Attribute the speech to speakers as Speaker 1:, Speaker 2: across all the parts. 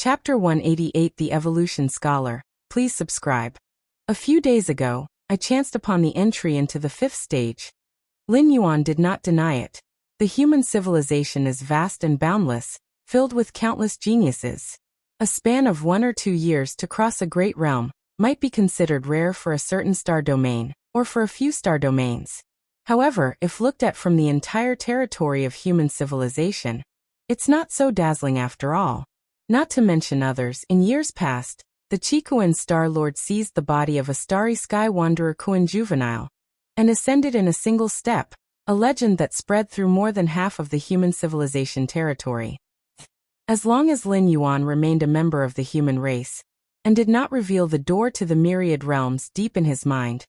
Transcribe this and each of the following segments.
Speaker 1: Chapter 188 The Evolution Scholar. Please subscribe. A few days ago, I chanced upon the entry into the 5th stage. Lin Yuan did not deny it. The human civilization is vast and boundless, filled with countless geniuses. A span of 1 or 2 years to cross a great realm might be considered rare for a certain star domain, or for a few star domains. However, if looked at from the entire territory of human civilization, it's not so dazzling after all. Not to mention others, in years past, the Chikuan Star Lord seized the body of a starry sky wanderer Kuan juvenile, and ascended in a single step, a legend that spread through more than half of the human civilization territory. As long as Lin Yuan remained a member of the human race, and did not reveal the door to the myriad realms deep in his mind,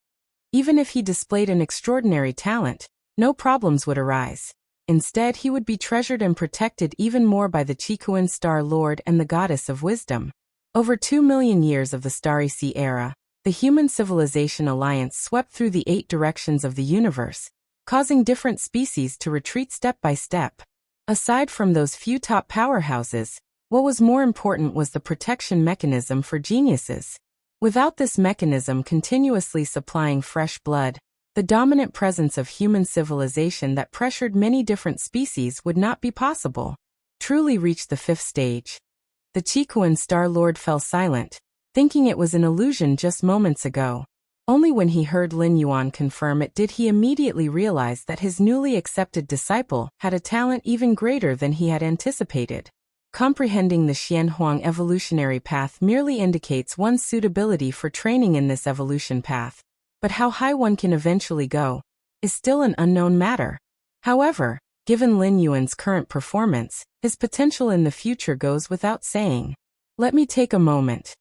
Speaker 1: even if he displayed an extraordinary talent, no problems would arise. Instead, he would be treasured and protected even more by the Chikuan Star Lord and the Goddess of Wisdom. Over 2 million years of the Starry Sea era, the Human Civilization Alliance swept through the 8 directions of the universe, causing different species to retreat step by step. Aside from those few top powerhouses, what was more important was the protection mechanism for geniuses. Without this mechanism continuously supplying fresh blood, the dominant presence of human civilization that pressured many different species would not be possible. Truly reached the 5th stage. The Chikuan Star Lord fell silent, thinking it was an illusion just moments ago. Only when he heard Lin Yuan confirm it did he immediately realize that his newly accepted disciple had a talent even greater than he had anticipated. Comprehending the Xianhuang evolutionary path merely indicates one's suitability for training in this evolution path. But how high one can eventually go is still an unknown matter. However, given Lin Yuan's current performance, his potential in the future goes without saying. Let me take a moment.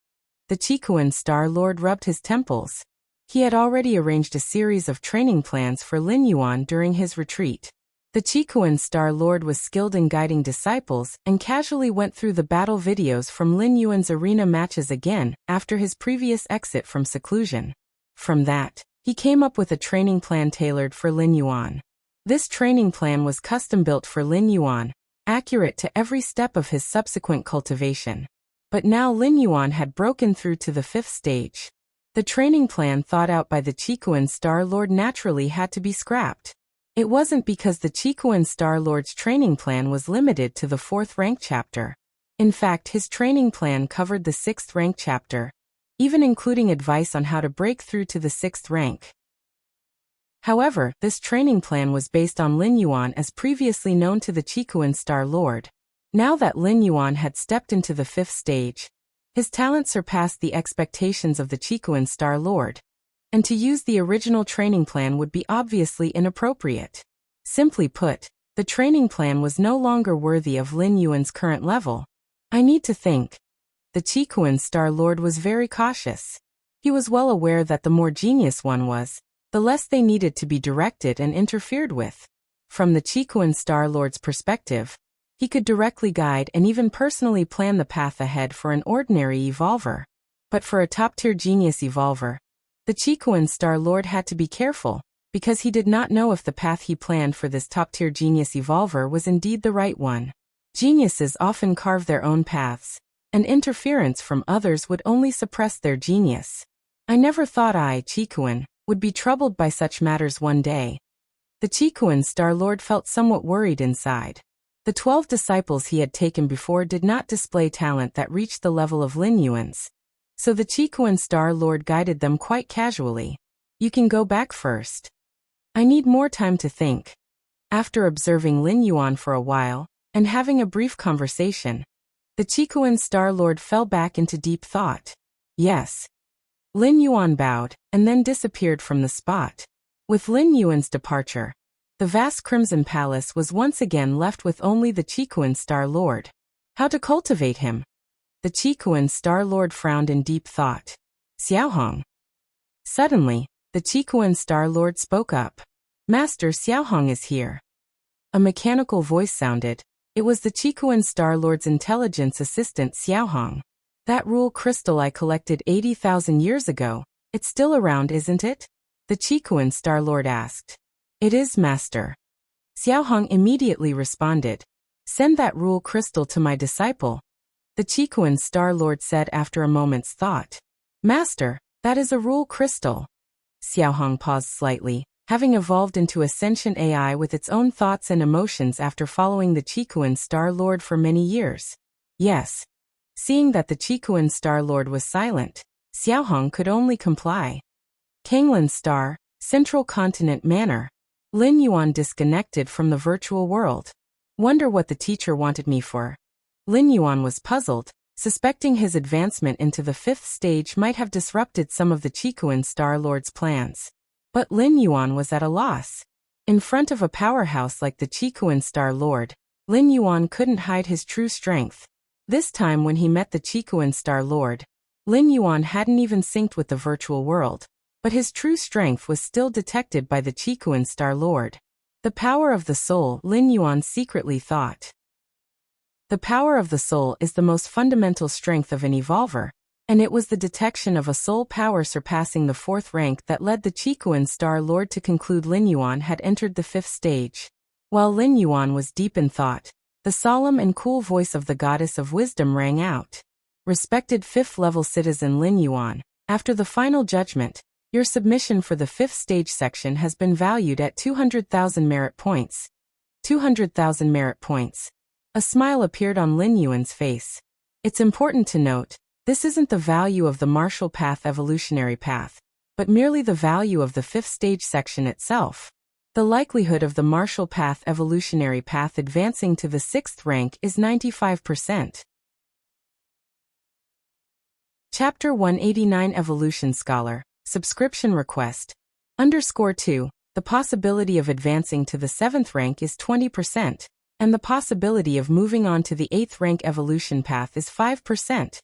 Speaker 1: The Chikuan Star Lord rubbed his temples. He had already arranged a series of training plans for Lin Yuan during his retreat. The Chikuan Star Lord was skilled in guiding disciples and casually went through the battle videos from Lin Yuan's arena matches again after his previous exit from seclusion. From that, he came up with a training plan tailored for Lin Yuan. This training plan was custom-built for Lin Yuan, accurate to every step of his subsequent cultivation. But now Lin Yuan had broken through to the 5th stage. The training plan thought out by the Chikuan Star Lord naturally had to be scrapped. It wasn't because the Chikuan Star Lord's training plan was limited to the 4th rank chapter. In fact, his training plan covered the 6th rank chapter, even including advice on how to break through to the 6th rank. However, this training plan was based on Lin Yuan as previously known to the Chikuan Star Lord. Now that Lin Yuan had stepped into the 5th stage, his talent surpassed the expectations of the Chikuan Star Lord, and to use the original training plan would be obviously inappropriate. Simply put, the training plan was no longer worthy of Lin Yuan's current level. I need to think. The Chikuan Star Lord was very cautious. He was well aware that the more genius one was, the less they needed to be directed and interfered with. From the Chikuan Star Lord's perspective, he could directly guide and even personally plan the path ahead for an ordinary evolver. But for a top-tier genius evolver, the Chikuan Star Lord had to be careful, because he did not know if the path he planned for this top-tier genius evolver was indeed the right one. Geniuses often carve their own paths, and interference from others would only suppress their genius. I never thought I, Chikuan, would be troubled by such matters one day. The Chikuan Star Lord felt somewhat worried inside. The 12 disciples he had taken before did not display talent that reached the level of Lin Yuan's, so the Chikuan Star Lord guided them quite casually. You can go back first. I need more time to think. After observing Lin Yuan for a while, and having a brief conversation, the Chikuan Star Lord fell back into deep thought. Yes. Lin Yuan bowed, and then disappeared from the spot. With Lin Yuan's departure, the vast Crimson Palace was once again left with only the Chikuan Star Lord. How to cultivate him? The Chikuan Star Lord frowned in deep thought. Xiaohong. Suddenly, the Chikuan Star Lord spoke up. Master, Xiaohong is here. A mechanical voice sounded. It was the Chikuan Star Lord's intelligence assistant Xiaohong. That rule crystal I collected 80,000 years ago, it's still around, isn't it? The Chikuan Star Lord asked. It is, Master. Xiaohong immediately responded. Send that rule crystal to my disciple. The Chiquan Star Lord said after a moment's thought. Master, that is a rule crystal. Xiaohong paused slightly, having evolved into a sentient AI with its own thoughts and emotions after following the Chiquan Star Lord for many years. Yes. Seeing that the Chiquan Star Lord was silent, Xiaohong could only comply. Kanglan Star, Central Continent Manor. Lin Yuan disconnected from the virtual world. Wonder what the teacher wanted me for. Lin Yuan was puzzled, suspecting his advancement into the 5th stage might have disrupted some of the Chiquan Star Lord's plans. But Lin Yuan was at a loss. In front of a powerhouse like the Chiquan Star Lord, Lin Yuan couldn't hide his true strength. This time when he met the Chiquan Star Lord, Lin Yuan hadn't even synced with the virtual world, but his true strength was still detected by the Chiquan Star Lord. The power of the soul, Lin Yuan secretly thought. The power of the soul is the most fundamental strength of an evolver, and it was the detection of a soul power surpassing the 4th rank that led the Chiquan Star Lord to conclude Lin Yuan had entered the 5th stage. While Lin Yuan was deep in thought, the solemn and cool voice of the goddess of wisdom rang out. Respected 5th-level citizen Lin Yuan, after the final judgment, your submission for the 5th stage section has been valued at 200,000 merit points. 200,000 merit points. A smile appeared on Lin Yuan's face. It's important to note, this isn't the value of the martial path evolutionary path, but merely the value of the 5th stage section itself. The likelihood of the martial path evolutionary path advancing to the 6th rank is 95%. Chapter 189 Evolution Scholar, Subscription Request. _2, the possibility of advancing to the 7th rank is 20, and the possibility of moving on to the 8th rank evolution path is 5%.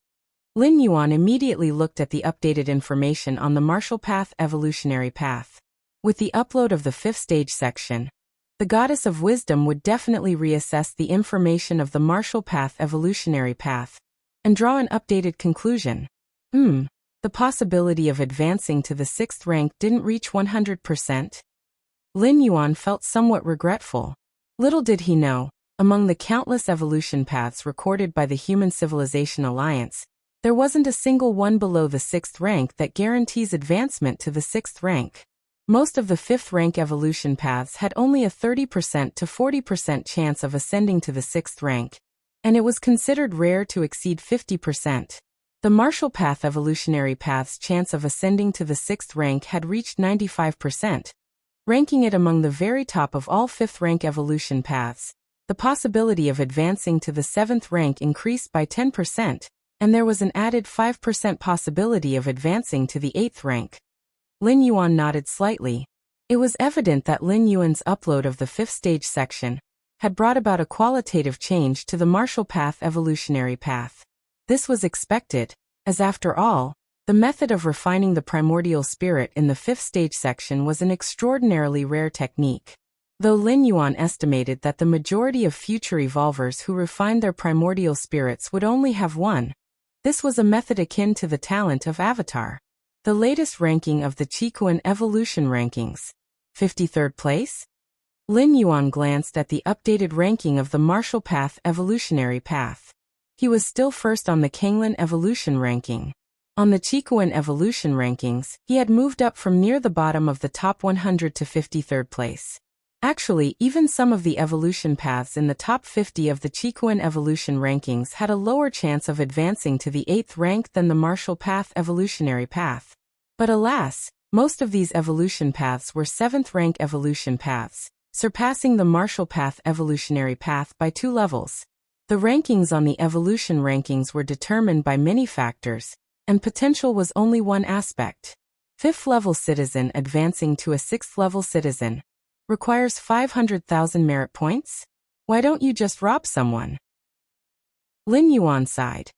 Speaker 1: Lin Yuan immediately looked at the updated information on the martial path evolutionary path. With the upload of the 5th stage section, the goddess of wisdom would definitely reassess the information of the martial path evolutionary path and draw an updated conclusion. The possibility of advancing to the 6th rank didn't reach 100%. Lin Yuan felt somewhat regretful. Little did he know, among the countless evolution paths recorded by the Human Civilization Alliance, there wasn't a single one below the 6th rank that guarantees advancement to the 6th rank. Most of the 5th rank evolution paths had only a 30% to 40% chance of ascending to the 6th rank, and it was considered rare to exceed 50%. The martial path evolutionary path's chance of ascending to the 6th rank had reached 95%, ranking it among the very top of all 5th rank evolution paths. The possibility of advancing to the 7th rank increased by 10%, and there was an added 5% possibility of advancing to the 8th rank. Lin Yuan nodded slightly. It was evident that Lin Yuan's upload of the 5th stage section had brought about a qualitative change to the martial path evolutionary path. This was expected, as after all, the method of refining the primordial spirit in the 5th stage section was an extraordinarily rare technique. Though Lin Yuan estimated that the majority of future evolvers who refined their primordial spirits would only have one, this was a method akin to the talent of Avatar. The latest ranking of the Chiquan Evolution Rankings. 53rd place? Lin Yuan glanced at the updated ranking of the martial path evolutionary path. He was still first on the Kanglan Evolution Ranking. On the Chiquan Evolution Rankings, he had moved up from near the bottom of the top 100 to 53rd place. Actually, even some of the evolution paths in the top 50 of the Chiquan Evolution Rankings had a lower chance of advancing to the 8th rank than the martial path evolutionary path. But alas, most of these evolution paths were 7th rank evolution paths, surpassing the martial path evolutionary path by 2 levels. The rankings on the evolution rankings were determined by many factors, and potential was only one aspect. 5th level citizen advancing to a 6th level citizen requires 500,000 merit points? Why don't you just rob someone? Lin Yuan sighed.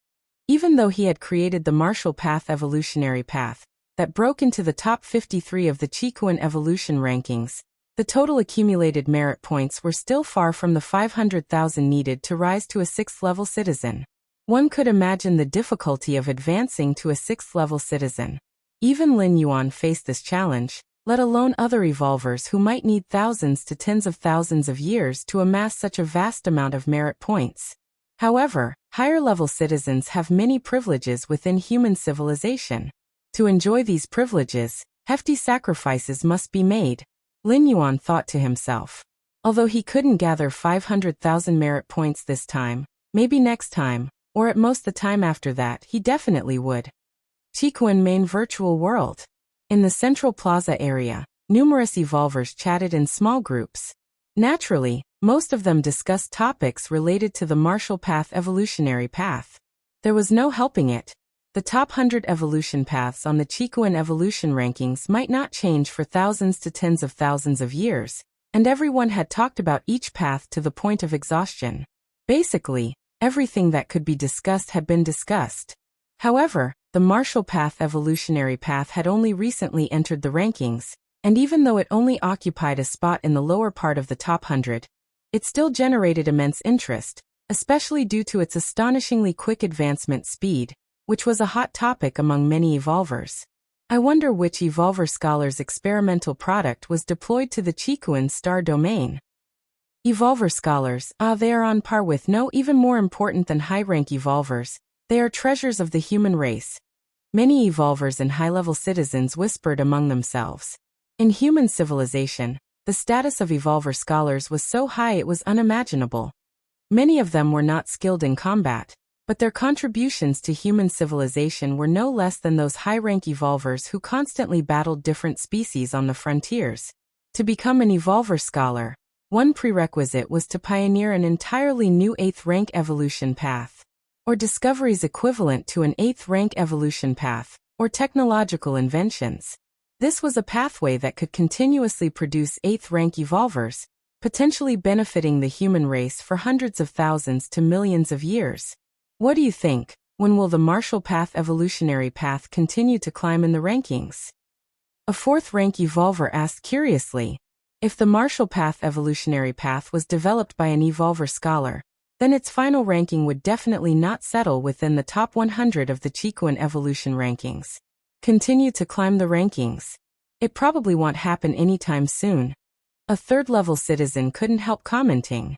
Speaker 1: Even though he had created the martial path evolutionary path that broke into the top 53 of the Chiquan evolution rankings, the total accumulated merit points were still far from the 500,000 needed to rise to a 6th level citizen. One could imagine the difficulty of advancing to a 6th level citizen. Even Lin Yuan faced this challenge, let alone other evolvers who might need thousands to tens of thousands of years to amass such a vast amount of merit points. However, higher-level citizens have many privileges within human civilization. To enjoy these privileges, hefty sacrifices must be made, Lin Yuan thought to himself. Although he couldn't gather 500,000 merit points this time, maybe next time, or at most the time after that, he definitely would. Qikuan Main Virtual World. In the Central Plaza area, numerous evolvers chatted in small groups. Naturally, most of them discussed topics related to the martial path evolutionary path. There was no helping it. The top 100 evolution paths on the Qikuan evolution rankings might not change for thousands to tens of thousands of years, and everyone had talked about each path to the point of exhaustion. Basically, everything that could be discussed had been discussed. However, the martial path evolutionary path had only recently entered the rankings, and even though it only occupied a spot in the lower part of the top 100, it still generated immense interest, especially due to its astonishingly quick advancement speed, which was a hot topic among many evolvers. I wonder which evolver scholar's experimental product was deployed to the Qikuan star domain. Evolver scholars, they are on par with, no, even more important than high-rank evolvers. They are treasures of the human race. Many evolvers and high-level citizens whispered among themselves. In human civilization, the status of evolver scholars was so high it was unimaginable. Many of them were not skilled in combat, but their contributions to human civilization were no less than those high-rank evolvers who constantly battled different species on the frontiers. To become an evolver scholar, one prerequisite was to pioneer an entirely new 8th rank evolution path, or discoveries equivalent to an 8th rank evolution path, or technological inventions. This was a pathway that could continuously produce 8th rank evolvers, potentially benefiting the human race for hundreds of thousands to millions of years. What do you think? When will the martial path evolutionary path continue to climb in the rankings? A 4th rank evolver asked curiously. If the martial path evolutionary path was developed by an evolver scholar, then its final ranking would definitely not settle within the top 100 of the Qikuan evolution rankings. Continue to climb the rankings. It probably won't happen anytime soon. A 3rd-level citizen couldn't help commenting.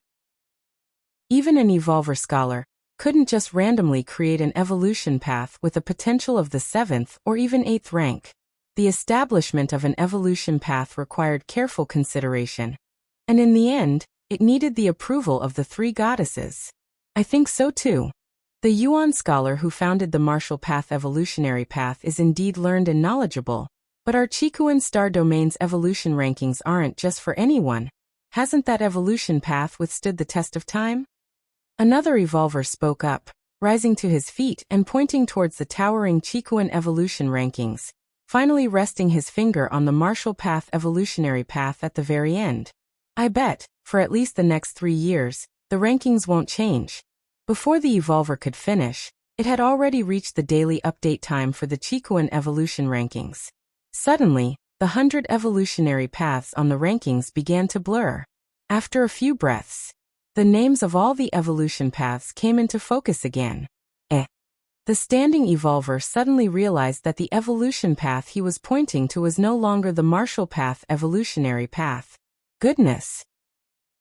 Speaker 1: Even an evolver scholar couldn't just randomly create an evolution path with a potential of the 7th or even 8th rank. The establishment of an evolution path required careful consideration, and in the end, it needed the approval of the 3 goddesses. I think so too. The Yuan scholar who founded the martial path evolutionary path is indeed learned and knowledgeable, but our Qikuan star domain's evolution rankings aren't just for anyone. Hasn't that evolution path withstood the test of time? Another evolver spoke up, rising to his feet and pointing towards the towering Qikuan evolution rankings, finally resting his finger on the martial path evolutionary path at the very end. I bet, for at least the next 3 years, the rankings won't change. Before the evolver could finish, it had already reached the daily update time for the Qikuan evolution rankings. Suddenly, the 100 evolutionary paths on the rankings began to blur. After a few breaths, the names of all the evolution paths came into focus again. The standing evolver suddenly realized that the evolution path he was pointing to was no longer the martial path evolutionary path. Goodness!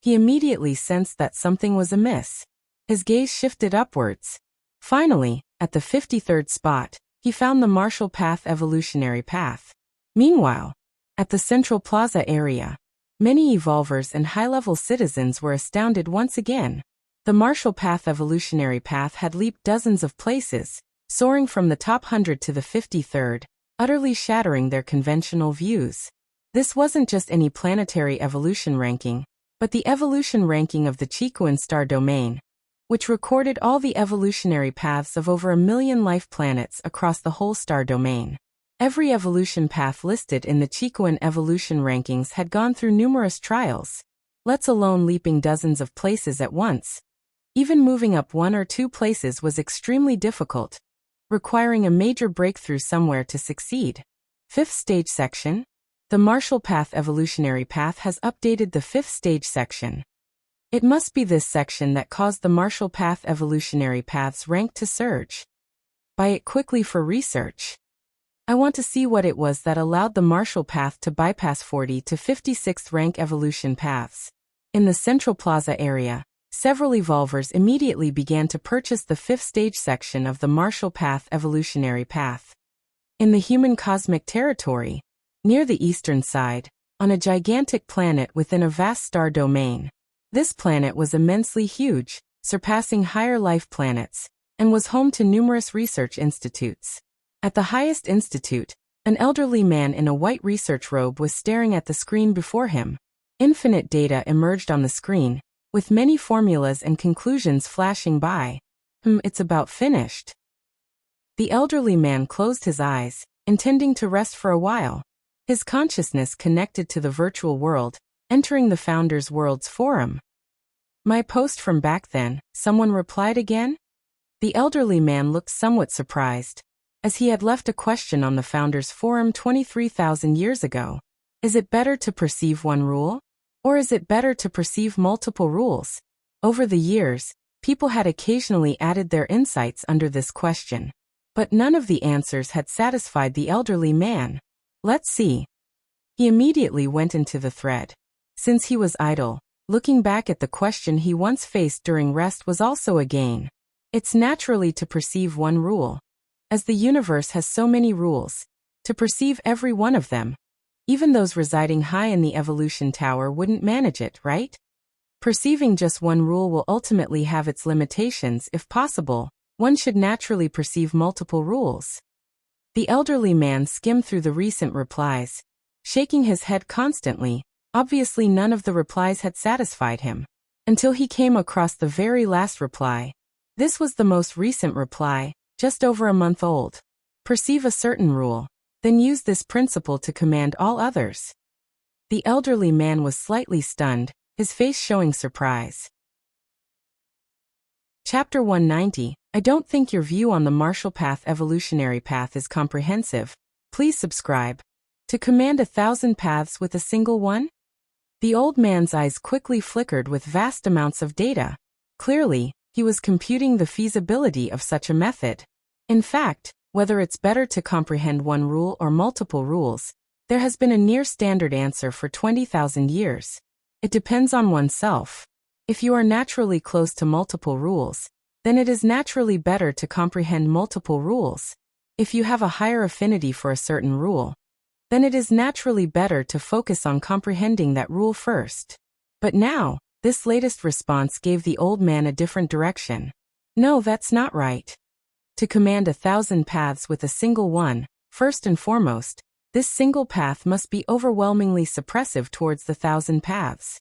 Speaker 1: He immediately sensed that something was amiss. His gaze shifted upwards. Finally, at the 53rd spot, he found the martial path evolutionary path. Meanwhile, at the Central Plaza area, many evolvers and high-level citizens were astounded once again. The martial path evolutionary path had leaped dozens of places, soaring from the top 100 to the 53rd, utterly shattering their conventional views. This wasn't just any planetary evolution ranking, but the evolution ranking of the Qikuan star domain, which recorded all the evolutionary paths of over 1 million life planets across the whole star domain. Every evolution path listed in the Qikuan evolution rankings had gone through numerous trials, let alone leaping dozens of places at once. Even moving up 1 or 2 places was extremely difficult, requiring a major breakthrough somewhere to succeed. 5th stage section. The martial path evolutionary path has updated the 5th stage section. It must be this section that caused the martial path evolutionary path's rank to surge. Buy it quickly for research. I want to see what it was that allowed the martial path to bypass 40 to 56th rank evolution paths. In the Central Plaza area, several evolvers immediately began to purchase the fifth stage section of the Marshall Path evolutionary path. In the human cosmic territory, near the eastern side, on a gigantic planet within a vast star domain. This planet was immensely huge, surpassing higher life planets, and was home to numerous research institutes. At the highest institute, an elderly man in a white research robe was staring at the screen before him. Infinite data emerged on the screen, with many formulas and conclusions flashing by. It's about finished. The elderly man closed his eyes, intending to rest for a while. His consciousness connected to the virtual world, entering the Founders World's forum. My post from back then, someone replied again? The elderly man looked somewhat surprised, as he had left a question on the Founders Forum 23,000 years ago. Is it better to perceive one rule? Or is it better to perceive multiple rules? Over the years, people had occasionally added their insights under this question. But none of the answers had satisfied the elderly man. Let's see. He immediately went into the thread. Since he was idle, looking back at the question he once faced during rest was also a gain. It's naturally to perceive one rule. As the universe has so many rules, to perceive every one of them. Even those residing high in the evolution tower wouldn't manage it, right? Perceiving just one rule will ultimately have its limitations. If possible, one should naturally perceive multiple rules. The elderly man skimmed through the recent replies, shaking his head constantly. Obviously none of the replies had satisfied him, until he came across the very last reply. This was the most recent reply, just over a month old. Perceive a certain rule, then use this principle to command all others. The elderly man was slightly stunned, his face showing surprise. Chapter 190, I don't think your view on the Marshall Path evolutionary path is comprehensive. Please subscribe. To command 1,000 paths with a single one? The old man's eyes quickly flickered with vast amounts of data. Clearly, he was computing the feasibility of such a method. In fact, whether it's better to comprehend one rule or multiple rules, there has been a near-standard answer for 20,000 years. It depends on oneself. If you are naturally close to multiple rules, then it is naturally better to comprehend multiple rules. If you have a higher affinity for a certain rule, then it is naturally better to focus on comprehending that rule first. But now, this latest response gave the old man a different direction. No, that's not right. To command 1,000 paths with a single one, first and foremost, this single path must be overwhelmingly suppressive towards the 1,000 paths.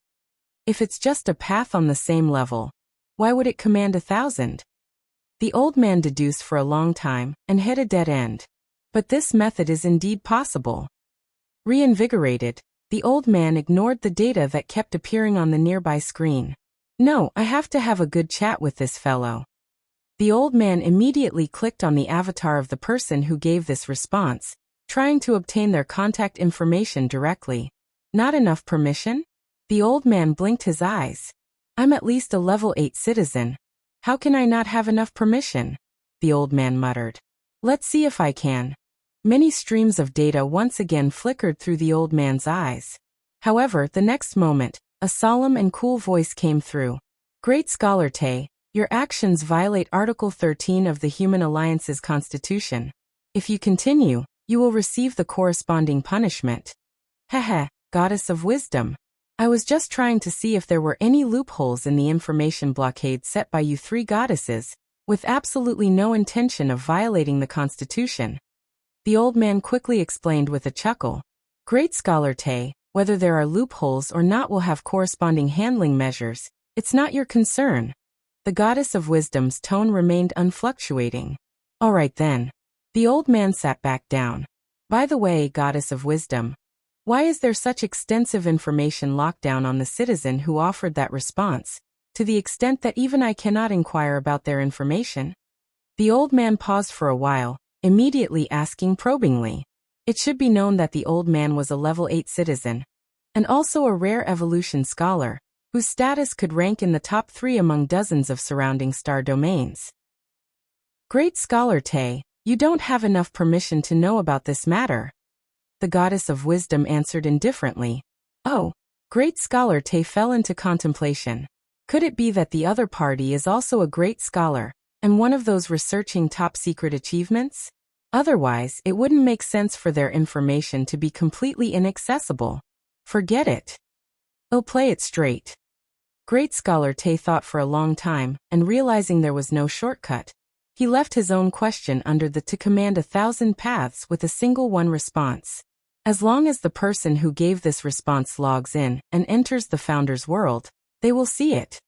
Speaker 1: If it's just a path on the same level, why would it command 1,000? The old man deduced for a long time and hit a dead end. But this method is indeed possible. Reinvigorated, the old man ignored the data that kept appearing on the nearby screen. No, I have to have a good chat with this fellow. The old man immediately clicked on the avatar of the person who gave this response, trying to obtain their contact information directly. Not enough permission? The old man blinked his eyes. I'm at least a level 8 citizen. How can I not have enough permission? The old man muttered. Let's see if I can. Many streams of data once again flickered through the old man's eyes. However, the next moment, a solemn and cool voice came through. Great Scholar Tay, your actions violate Article 13 of the Human Alliance's Constitution. If you continue, you will receive the corresponding punishment. Heh, Goddess of Wisdom. I was just trying to see if there were any loopholes in the information blockade set by you three goddesses, with absolutely no intention of violating the Constitution. The old man quickly explained with a chuckle. Great Scholar Tay, whether there are loopholes or not will have corresponding handling measures. It's not your concern. The Goddess of Wisdom's tone remained unfluctuating. All right then. The old man sat back down. By the way, Goddess of Wisdom, why is there such extensive information lockdown on the citizen who offered that response, to the extent that even I cannot inquire about their information? The old man paused for a while, immediately asking probingly. It should be known that the old man was a level 8 citizen, and also a rare evolution scholar, whose status could rank in the top 3 among dozens of surrounding star domains. Great Scholar Tay, you don't have enough permission to know about this matter. The Goddess of Wisdom answered indifferently. Oh, Great Scholar Tay fell into contemplation. Could it be that the other party is also a great scholar, and one of those researching top-secret achievements? Otherwise, it wouldn't make sense for their information to be completely inaccessible. Forget it. I'll play it straight. Great scholar Tay thought for a long time, and realizing there was no shortcut, he left his own question under the to command 1,000 paths with a single one response. As long as the person who gave this response logs in and enters the founder's world, they will see it.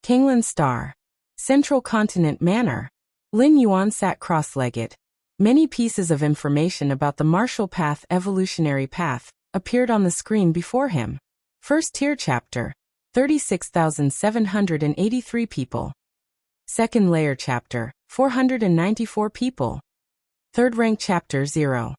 Speaker 1: Kanglan Star. Central Continent Manor. Lin Yuan sat cross-legged. Many pieces of information about the Marshall Path evolutionary path appeared on the screen before him. First tier chapter, 36,783 people. Second layer chapter, 494 people. Third rank chapter 0.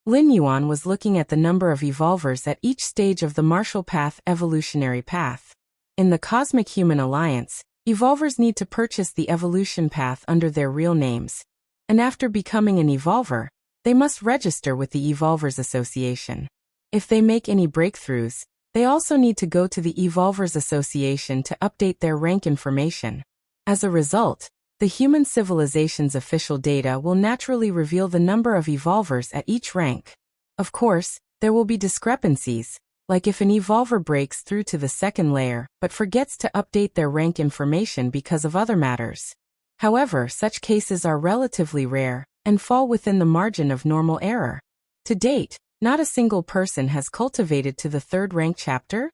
Speaker 1: Lin Yuan was looking at the number of evolvers at each stage of the Marshall Path evolutionary path. In the Cosmic Human Alliance, evolvers need to purchase the evolution path under their real names. And after becoming an evolver, they must register with the Evolvers Association. If they make any breakthroughs, they also need to go to the Evolvers Association to update their rank information. As a result, the human civilization's official data will naturally reveal the number of evolvers at each rank. Of course, there will be discrepancies, like if an evolver breaks through to the second layer but forgets to update their rank information because of other matters. However, such cases are relatively rare and fall within the margin of normal error. To date, not a single person has cultivated to the third rank chapter?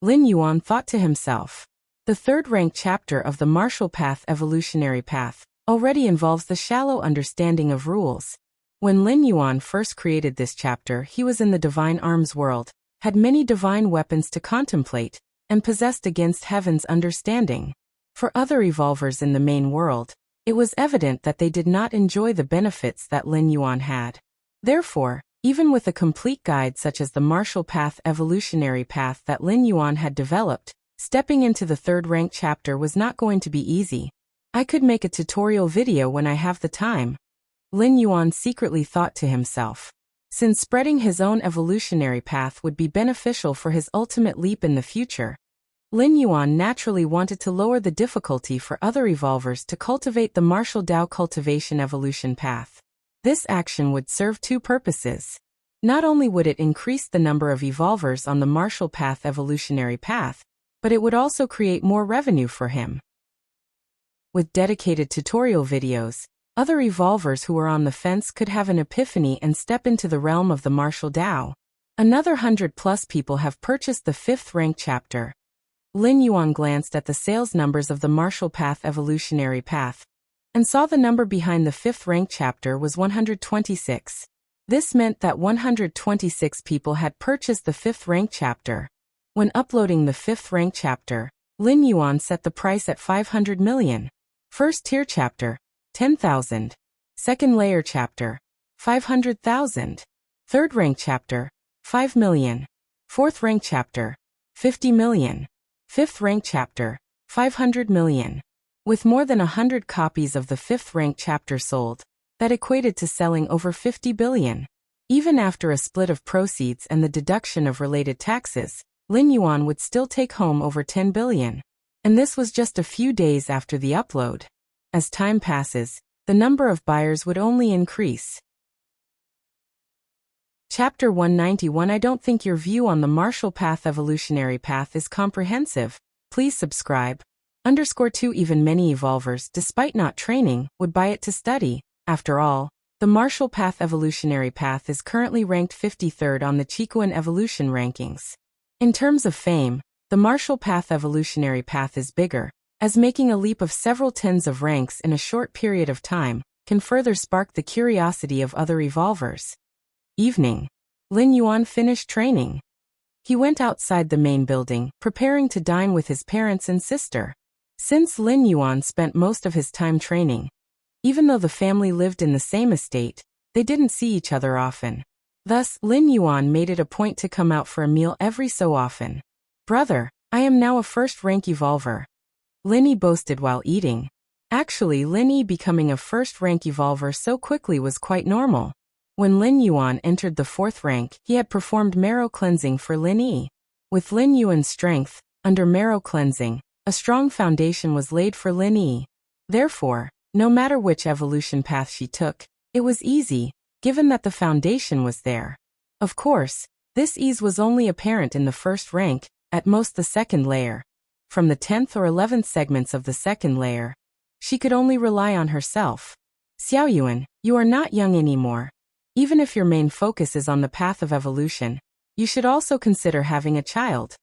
Speaker 1: Lin Yuan thought to himself. The third rank chapter of the Marshall Path evolutionary path already involves the shallow understanding of rules. When Lin Yuan first created this chapter, he was in the divine arms world, had many divine weapons to contemplate, and possessed against heaven's understanding. For other evolvers in the main world, it was evident that they did not enjoy the benefits that Lin Yuan had. Therefore, even with a complete guide such as the Marshall Path evolutionary path that Lin Yuan had developed, stepping into the third rank chapter was not going to be easy. I could make a tutorial video when I have the time. Lin Yuan secretly thought to himself. Since spreading his own evolutionary path would be beneficial for his ultimate leap in the future, Lin Yuan naturally wanted to lower the difficulty for other evolvers to cultivate the Marshall Dao cultivation evolution path. This action would serve two purposes. Not only would it increase the number of evolvers on the Marshall Path evolutionary path, but it would also create more revenue for him. With dedicated tutorial videos, other evolvers who are on the fence could have an epiphany and step into the realm of the Marshall Dao. Another 100+ people have purchased the 5th rank chapter. Lin Yuan glanced at the sales numbers of the Marshall Path evolutionary path and saw the number behind the 5th rank chapter was 126. This meant that 126 people had purchased the 5th rank chapter. When uploading the 5th rank chapter, Lin Yuan set the price at 500 million. First tier chapter, 10,000. Second layer chapter, 500,000. Third rank chapter, 5 million. Fourth rank chapter, 50 million. Fifth rank chapter, 500 million. With more than 100 copies of the 5th rank chapter sold, that equated to selling over 50 billion. Even after a split of proceeds and the deduction of related taxes, Lin Yuan would still take home over 10 billion. And this was just a few days after the upload. As time passes, the number of buyers would only increase. Chapter 191. I don't think your view on the Marshall Path evolutionary path is comprehensive. Please subscribe. _2 Even many evolvers, despite not training, would buy it to study. After all, the Marshall Path evolutionary path is currently ranked 53rd on the Chikuan evolution rankings. In terms of fame, the Marshall Path evolutionary path is bigger, as making a leap of several tens of ranks in a short period of time can further spark the curiosity of other evolvers. Evening. Lin Yuan finished training. He went outside the main building, preparing to dine with his parents and sister. Since Lin Yuan spent most of his time training, even though the family lived in the same estate, they didn't see each other often. Thus, Lin Yuan made it a point to come out for a meal every so often. Brother, I am now a first-rank evolver. Lin Yi boasted while eating. Actually, Lin Yi becoming a first-rank evolver so quickly was quite normal. When Lin Yuan entered the 4th rank, he had performed marrow cleansing for Lin Yi. With Lin Yuan's strength, under marrow cleansing, A strong foundation was laid for Lin Yi. Therefore, no matter which evolution path she took, it was easy, given that the foundation was there. Of course, this ease was only apparent in the first rank, at most the second layer. From the 10th or 11th segments of the second layer, she could only rely on herself. Xiaoyuan, you are not young anymore. Even if your main focus is on the path of evolution, you should also consider having a child.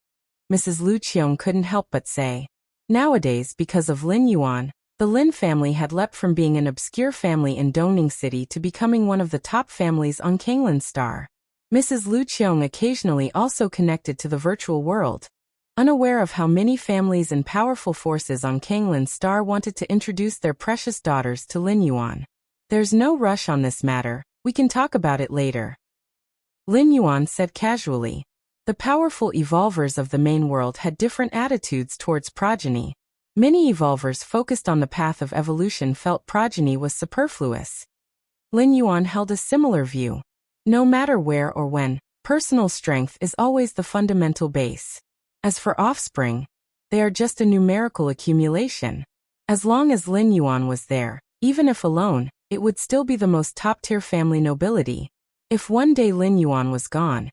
Speaker 1: Mrs. Lu Qiong couldn't help but say. Nowadays, because of Lin Yuan, the Lin family had leapt from being an obscure family in Dongning City to becoming one of the top families on Kanglan Star. Mrs. Lu Qiong occasionally also connected to the virtual world, unaware of how many families and powerful forces on Kanglan Star wanted to introduce their precious daughters to Lin Yuan. There's no rush on this matter, we can talk about it later. Lin Yuan said casually. The powerful evolvers of the main world had different attitudes towards progeny. Many evolvers focused on the path of evolution felt progeny was superfluous. Lin Yuan held a similar view. No matter where or when, personal strength is always the fundamental base. As for offspring, they are just a numerical accumulation. As long as Lin Yuan was there, even if alone, it would still be the most top-tier family nobility. If one day Lin Yuan was gone,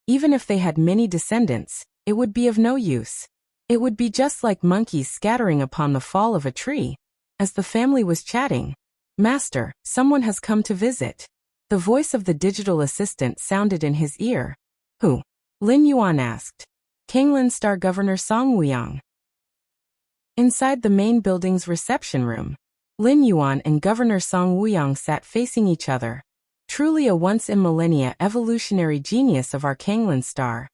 Speaker 1: even if they had many descendants, it would be of no use. It would be just like monkeys scattering upon the fall of a tree. As the family was chatting, "Master, someone has come to visit." The voice of the digital assistant sounded in his ear. "Who?" Lin Yuan asked. "Kanglan Star Governor Song Wuyang." Inside the main building's reception room, Lin Yuan and Governor Song Wuyang sat facing each other. Truly a once-in-millennia evolutionary genius of our Kanglan Star.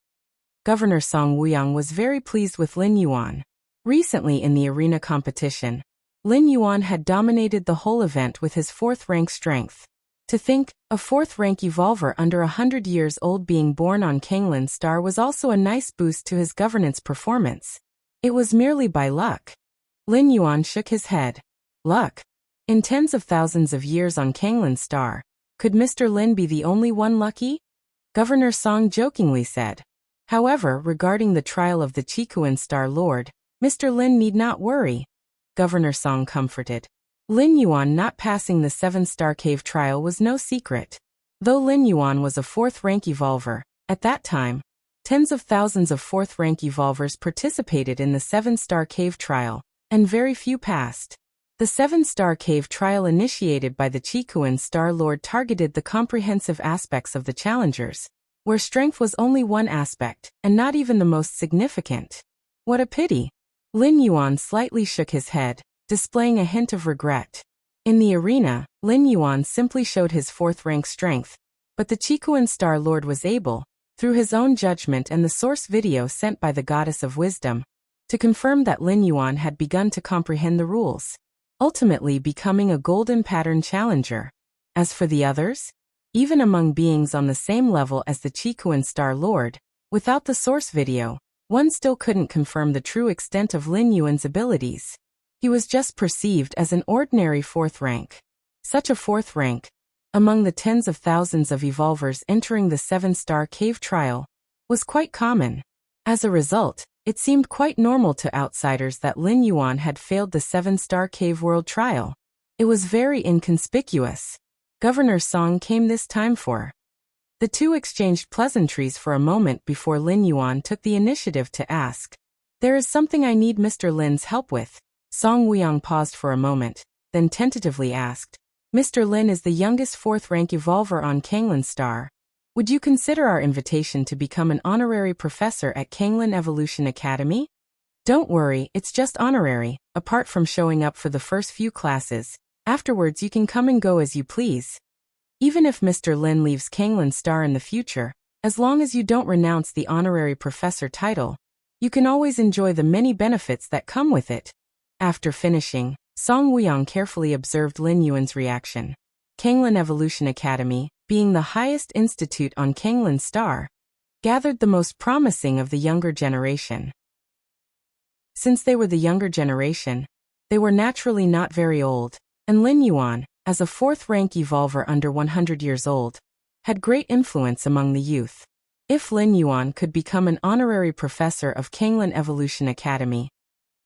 Speaker 1: Governor Song Wuyang was very pleased with Lin Yuan. Recently in the arena competition, Lin Yuan had dominated the whole event with his 4th rank strength. To think, a 4th rank evolver under 100 years old being born on Kanglan Star was also a nice boost to his governance performance. It was merely by luck. Lin Yuan shook his head. Luck? In tens of thousands of years on Kanglan Star, could Mr. Lin be the only one lucky? Governor Song jokingly said. However, regarding the trial of the Chikuan Star Lord, Mr. Lin need not worry. Governor Song comforted. Lin Yuan not passing the 7-star cave trial was no secret. Though Lin Yuan was a 4th rank evolver, at that time, tens of thousands of 4th rank evolvers participated in the 7-star cave trial, and very few passed. The 7-star cave trial initiated by the Chikuan Star Lord targeted the comprehensive aspects of the challengers, where strength was only one aspect, and not even the most significant. What a pity. Lin Yuan slightly shook his head, displaying a hint of regret. In the arena, Lin Yuan simply showed his 4th rank strength, but the Chikuan Star Lord was able, through his own judgment and the source video sent by the Goddess of Wisdom, to confirm that Lin Yuan had begun to comprehend the rules, ultimately becoming a golden pattern challenger. As for the others, even among beings on the same level as the Chikuan Star Lord, without the source video, one still couldn't confirm the true extent of Lin Yuan's abilities. He was just perceived as an ordinary 4th rank. Such a 4th rank, among the tens of thousands of evolvers entering the 7-star cave trial, was quite common. As a result, it seemed quite normal to outsiders that Lin Yuan had failed the 7-star cave world trial. It was very inconspicuous. Governor Song came this time for. The two exchanged pleasantries for a moment before Lin Yuan took the initiative to ask. There is something I need Mr. Lin's help with. Song Wuyang paused for a moment, then tentatively asked. Mr. Lin is the youngest 4th rank evolver on Kanglan Star. Would you consider our invitation to become an honorary professor at Kanglan Evolution Academy? Don't worry, it's just honorary, apart from showing up for the first few classes. Afterwards you can come and go as you please. Even if Mr. Lin leaves Kanglan Star in the future, as long as you don't renounce the honorary professor title, you can always enjoy the many benefits that come with it. After finishing, Song Wuyang carefully observed Lin Yuan's reaction. Kanglan Evolution Academy, being the highest institute on Kanglan Star, gathered the most promising of the younger generation. Since they were the younger generation, they were naturally not very old, and Lin Yuan, as a 4th rank evolver under 100 years old, had great influence among the youth. If Lin Yuan could become an honorary professor of Kanglan Evolution Academy,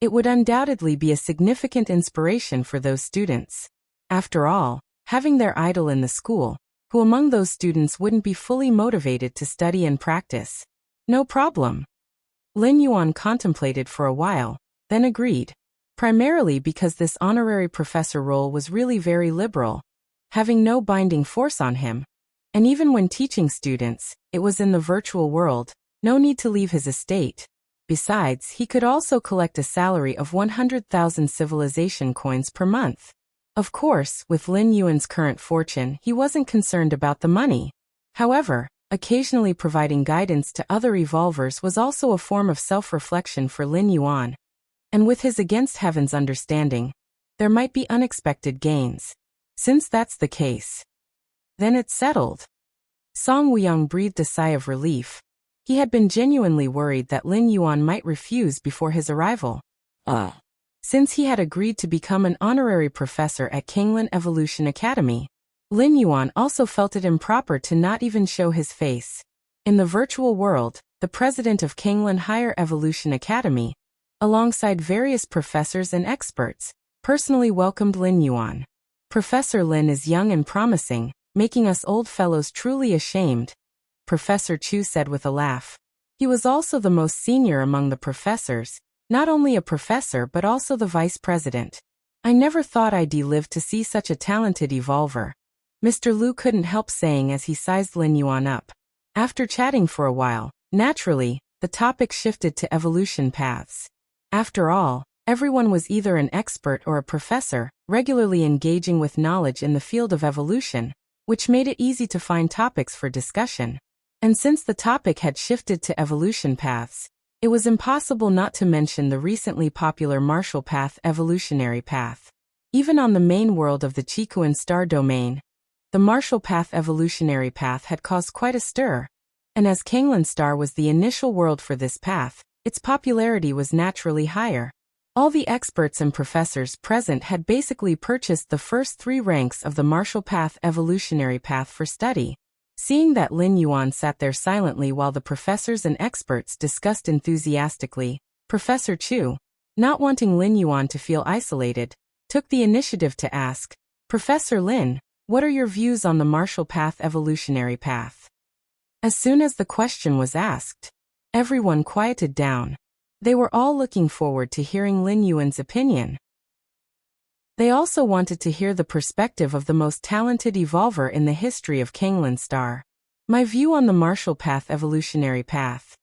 Speaker 1: It would undoubtedly be a significant inspiration for those students. After all, having their idol in the school, who among those students wouldn't be fully motivated to study and practice? No problem. Lin Yuan contemplated for a while, then agreed. Primarily because this honorary professor role was really very liberal, having no binding force on him. And even when teaching students, it was in the virtual world, no need to leave his estate. Besides, he could also collect a salary of 100,000 civilization coins per month. Of course, with Lin Yuan's current fortune, he wasn't concerned about the money. However, occasionally providing guidance to other evolvers was also a form of self-reflection for Lin Yuan. And with his against heaven's understanding, there might be unexpected gains. Since that's the case, then it's settled. Song Wuyang breathed a sigh of relief. He had been genuinely worried that Lin Yuan might refuse before his arrival. Since he had agreed to become an honorary professor at Kanglan Evolution Academy, Lin Yuan also felt it improper to not even show his face. In the virtual world, the president of Kanglan Higher Evolution Academy, alongside various professors and experts, personally welcomed Lin Yuan. Professor Lin is young and promising, making us old fellows truly ashamed, Professor Chu said with a laugh. He was also the most senior among the professors, not only a professor but also the vice president. I never thought I'd live to see such a talented evolver, Mr. Lu couldn't help saying as he sized Lin Yuan up. After chatting for a while, naturally, the topic shifted to evolution paths. After all, everyone was either an expert or a professor, regularly engaging with knowledge in the field of evolution, which made it easy to find topics for discussion. And since the topic had shifted to evolution paths, it was impossible not to mention the recently popular Marshall Path evolutionary path. Even on the main world of the Chikuan star domain, the Marshall Path evolutionary path had caused quite a stir. And as Kanglan star was the initial world for this path, its popularity was naturally higher. All the experts and professors present had basically purchased the first 3 ranks of the Marshall Path evolutionary path for study. Seeing that Lin Yuan sat there silently while the professors and experts discussed enthusiastically, Professor Chu, not wanting Lin Yuan to feel isolated, took the initiative to ask, "Professor Lin, what are your views on the Marshall Path evolutionary path?" As soon as the question was asked, everyone quieted down. They were all looking forward to hearing Lin Yuan's opinion. They also wanted to hear the perspective of the most talented evolver in the history of Kanglan star. My view on the Marshall Path evolutionary path.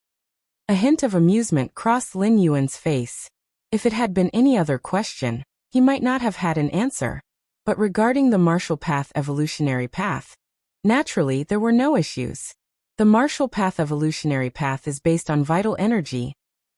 Speaker 1: A hint of amusement crossed Lin Yuan's face. If it had been any other question, he might not have had an answer. But regarding the Marshall Path evolutionary path, naturally there were no issues. The Marshall Path evolutionary path is based on vital energy.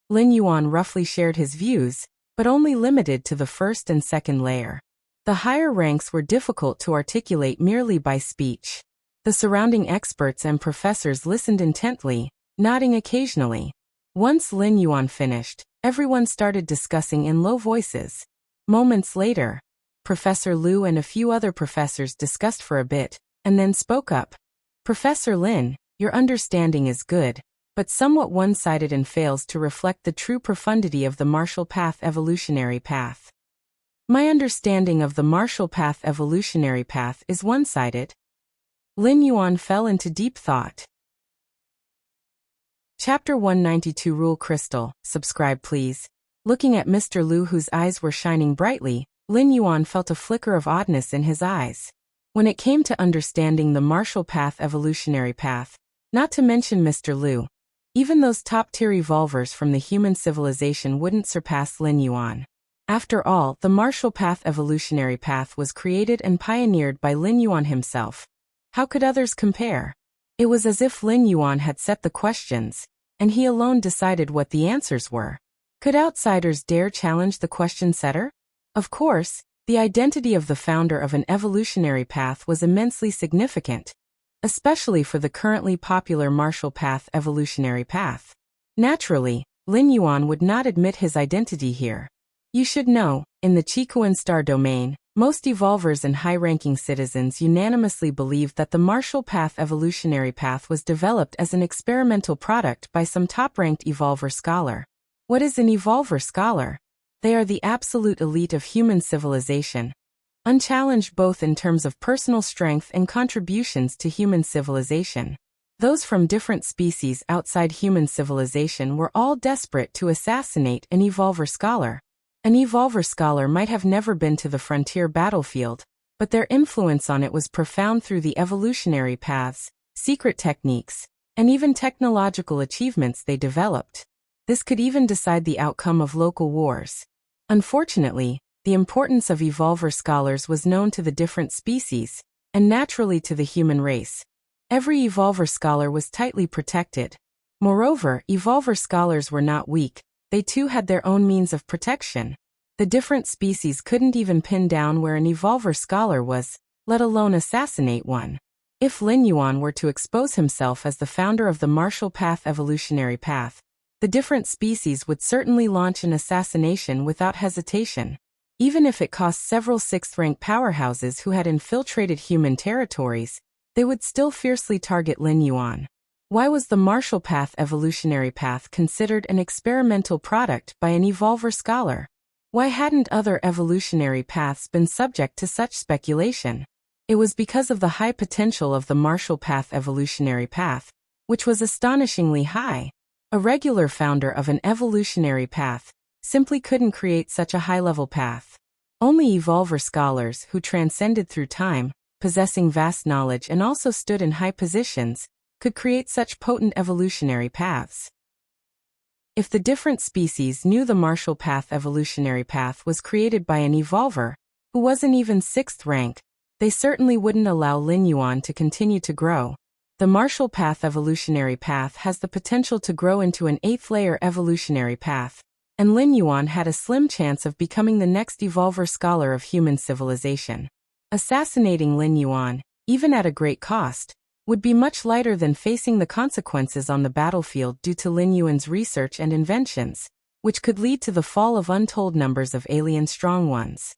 Speaker 1: Lin Yuan roughly shared his views, but only limited to the first and second layer. The higher ranks were difficult to articulate merely by speech. The surrounding experts and professors listened intently, nodding occasionally. Once Lin Yuan finished, everyone started discussing in low voices. Moments later, Professor Lu and a few other professors discussed for a bit, and then spoke up. "Professor Lin, your understanding is good, but somewhat one-sided and fails to reflect the true profundity of the Marshall Path evolutionary path." "My understanding of the Marshall Path evolutionary path is one-sided." Lin Yuan fell into deep thought. Chapter 192 Rule Crystal, subscribe please. Looking at Mr. Lu whose eyes were shining brightly, Lin Yuan felt a flicker of oddness in his eyes. When it came to understanding the Marshall Path evolutionary path, not to mention Mr. Lu, even those top-tier evolvers from the human civilization wouldn't surpass Lin Yuan. After all, the Marshall Path evolutionary path was created and pioneered by Lin Yuan himself. How could others compare? It was as if Lin Yuan had set the questions, and he alone decided what the answers were. Could outsiders dare challenge the question setter? Of course, the identity of the founder of an evolutionary path was immensely significant, especially for the currently popular Marshall Path evolutionary path. Naturally, Lin Yuan would not admit his identity here. You should know, in the Chikuan star domain, most evolvers and high-ranking citizens unanimously believe that the Marshall Path evolutionary path was developed as an experimental product by some top-ranked evolver scholar. What is an evolver scholar? They are the absolute elite of human civilization, unchallenged both in terms of personal strength and contributions to human civilization. Those from different species outside human civilization were all desperate to assassinate an Evolver Scholar. An Evolver Scholar might have never been to the frontier battlefield, but their influence on it was profound through the evolutionary paths, secret techniques, and even technological achievements they developed. This could even decide the outcome of local wars. Unfortunately, the importance of Evolver Scholars was known to the different species, and naturally to the human race. Every Evolver Scholar was tightly protected. Moreover, Evolver Scholars were not weak, they too had their own means of protection. The different species couldn't even pin down where an Evolver Scholar was, let alone assassinate one. If Lin Yuan were to expose himself as the founder of the Martial Path evolutionary path, the different species would certainly launch an assassination without hesitation. Even if it cost several sixth-rank powerhouses who had infiltrated human territories, they would still fiercely target Lin Yuan. Why was the Martial Path evolutionary path considered an experimental product by an Evolver Scholar? Why hadn't other evolutionary paths been subject to such speculation? It was because of the high potential of the Martial Path evolutionary path, which was astonishingly high. A regular founder of an evolutionary path simply couldn't create such a high-level path. Only Evolver Scholars who transcended through time, possessing vast knowledge and also stood in high positions, could create such potent evolutionary paths. If the different species knew the Martial Path evolutionary path was created by an Evolver, who wasn't even 6th rank, they certainly wouldn't allow Lin Yuan to continue to grow. The Martial Path evolutionary path has the potential to grow into an 8th-layer evolutionary path, and Lin Yuan had a slim chance of becoming the next Evolver Scholar of human civilization. Assassinating Lin Yuan, even at a great cost, would be much lighter than facing the consequences on the battlefield due to Lin Yuan's research and inventions, which could lead to the fall of untold numbers of alien strong ones.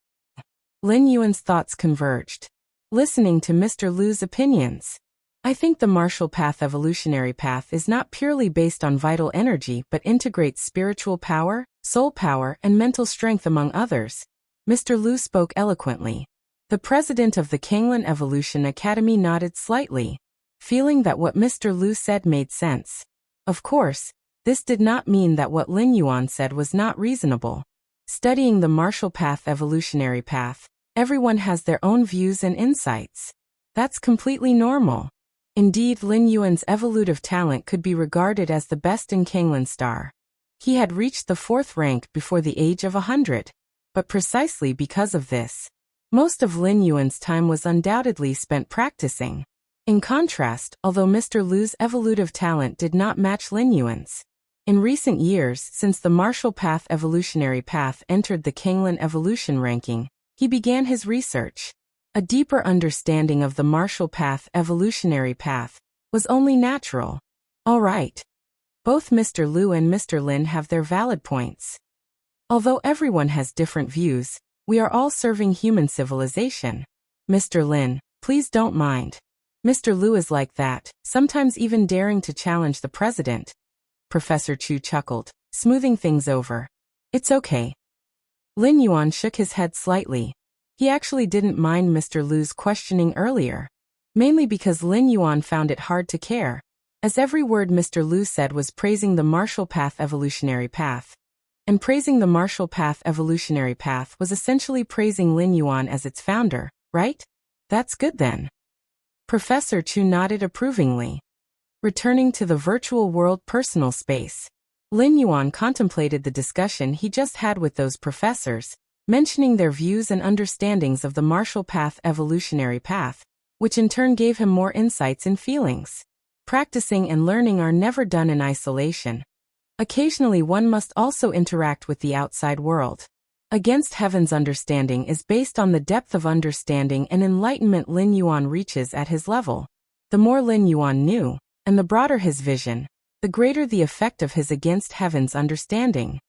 Speaker 1: Lin Yuan's thoughts converged. Listening to Mr. Lu's opinions, I think the Martial Path evolutionary path is not purely based on vital energy but integrates spiritual power, soul power, and mental strength among others. Mr. Lu spoke eloquently. The president of the Kanglan Evolution Academy nodded slightly, feeling that what Mr. Lu said made sense. Of course, this did not mean that what Lin Yuan said was not reasonable. Studying the Martial Path evolutionary path, everyone has their own views and insights. That's completely normal. Indeed, Lin Yuan's evolutive talent could be regarded as the best in Kanglan Star. He had reached the 4th rank before the age of 100. But precisely because of this, most of Lin Yuan's time was undoubtedly spent practicing. In contrast, although Mr. Lu's evolutive talent did not match Lin Yuan's, in recent years, since the Martial Path evolutionary path entered the Kanglan evolution ranking, he began his research. A deeper understanding of the Martial Path evolutionary path was only natural. All right. Both Mr. Lu and Mr. Lin have their valid points. Although everyone has different views, we are all serving human civilization. Mr. Lin, please don't mind. Mr. Lu is like that, sometimes even daring to challenge the president. Professor Chu chuckled, smoothing things over. It's okay. Lin Yuan shook his head slightly. He actually didn't mind Mr. Lu's questioning earlier, mainly because Lin Yuan found it hard to care, as every word Mr. Lu said was praising the Martial Path evolutionary path. And praising the Martial Path evolutionary path was essentially praising Lin Yuan as its founder, right? That's good then. Professor Chu nodded approvingly. Returning to the virtual world personal space, Lin Yuan contemplated the discussion he just had with those professors, mentioning their views and understandings of the Martial Path evolutionary path, which in turn gave him more insights and feelings. Practicing and learning are never done in isolation. Occasionally one must also interact with the outside world. Against Heaven's understanding is based on the depth of understanding and enlightenment Lin Yuan reaches at his level. The more Lin Yuan knew, and the broader his vision, the greater the effect of his against Heaven's understanding.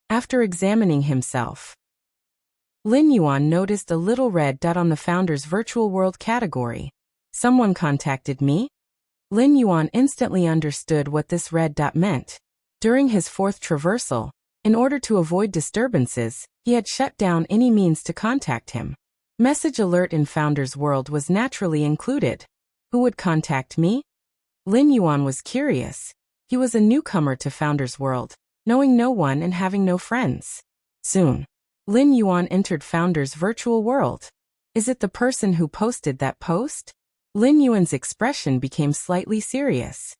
Speaker 1: After examining himself, Lin Yuan noticed a little red dot on the founder's virtual world category. Someone contacted me? Lin Yuan instantly understood what this red dot meant. During his 4th traversal, In order to avoid disturbances, he had shut down any means to contact him. Message alert in Founder's World was naturally included. Who would contact me? Lin Yuan was curious. He was a newcomer to Founder's World, knowing no one and having no friends. Soon, Lin Yuan entered Founder's virtual world. Is it the person who posted that post? Lin Yuan's expression became slightly serious.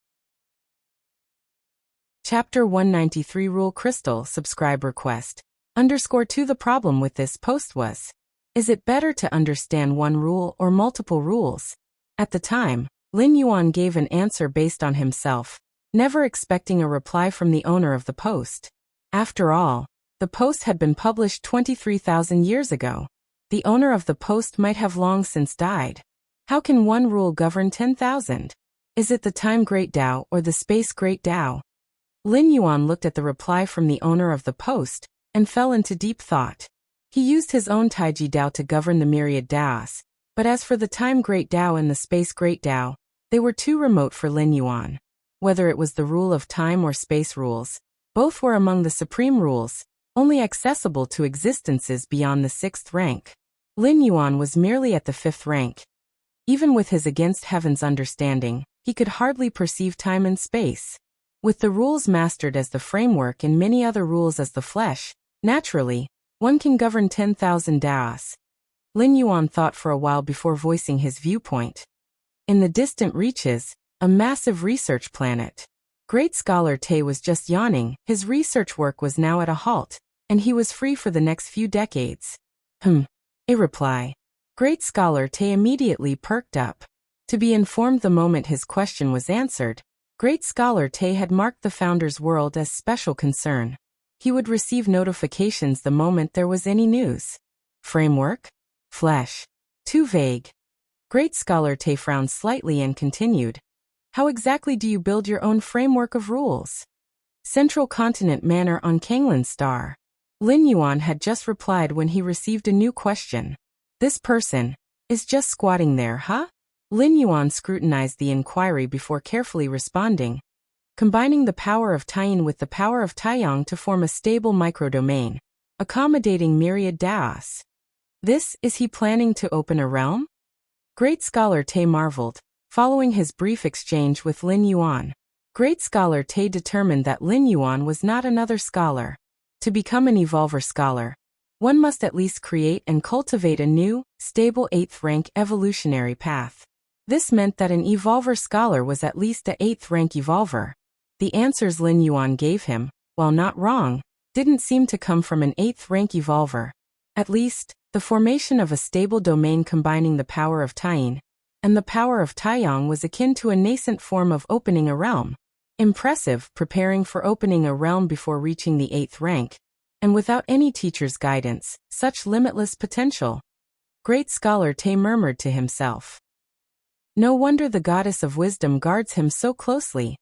Speaker 1: Chapter 193 Rule Crystal Subscribe Request _2 The problem with this post was, is it better to understand one rule or multiple rules? At the time, Lin Yuan gave an answer based on himself, never expecting a reply from the owner of the post. After all, the post had been published 23,000 years ago. The owner of the post might have long since died. How can one rule govern 10,000? Is it the time Great Tao or the space Great Tao? Lin Yuan looked at the reply from the owner of the post and fell into deep thought. He used his own Taiji Tao to govern the myriad Taos, but as for the time Great Tao and the space Great Tao, they were too remote for Lin Yuan. Whether it was the rule of time or space rules, both were among the supreme rules, only accessible to existences beyond the 6th rank. Lin Yuan was merely at the 5th rank. Even with his against heaven's understanding, he could hardly perceive time and space. With the rules mastered as the framework and many other rules as the flesh, naturally, one can govern 10,000 Taos. Lin Yuan thought for a while before voicing his viewpoint. In the distant reaches, a massive research planet. Great Scholar Te was just yawning. His research work was now at a halt, and he was free for the next few decades. A reply. Great Scholar Te immediately perked up. To be informed the moment his question was answered, Great Scholar Te had marked the Founder's World as special concern. He would receive notifications the moment there was any news. Framework? Flesh. Too vague. Great Scholar Te frowned slightly and continued. How exactly do you build your own framework of rules? Central Continent Manor on Kanglan Star. Lin Yuan had just replied when he received a new question. This person is just squatting there, huh? Lin Yuan scrutinized the inquiry before carefully responding. Combining the power of Taiyin with the power of Taiyang to form a stable microdomain, accommodating myriad Taos. This, is he planning to open a realm? Great Scholar Te marveled, following his brief exchange with Lin Yuan. Great Scholar Te determined that Lin Yuan was not another scholar. To become an evolver scholar, one must at least create and cultivate a new, stable 8th rank evolutionary path. This meant that an evolver scholar was at least a 8th rank evolver. The answers Lin Yuan gave him, while not wrong, didn't seem to come from an 8th rank evolver. At least, the formation of a stable domain combining the power of Taiyin and the power of Taiyang was akin to a nascent form of opening a realm. Impressive, preparing for opening a realm before reaching the 8th rank, and without any teacher's guidance, such limitless potential. Great Scholar Te murmured to himself. No wonder the goddess of wisdom guards him so closely.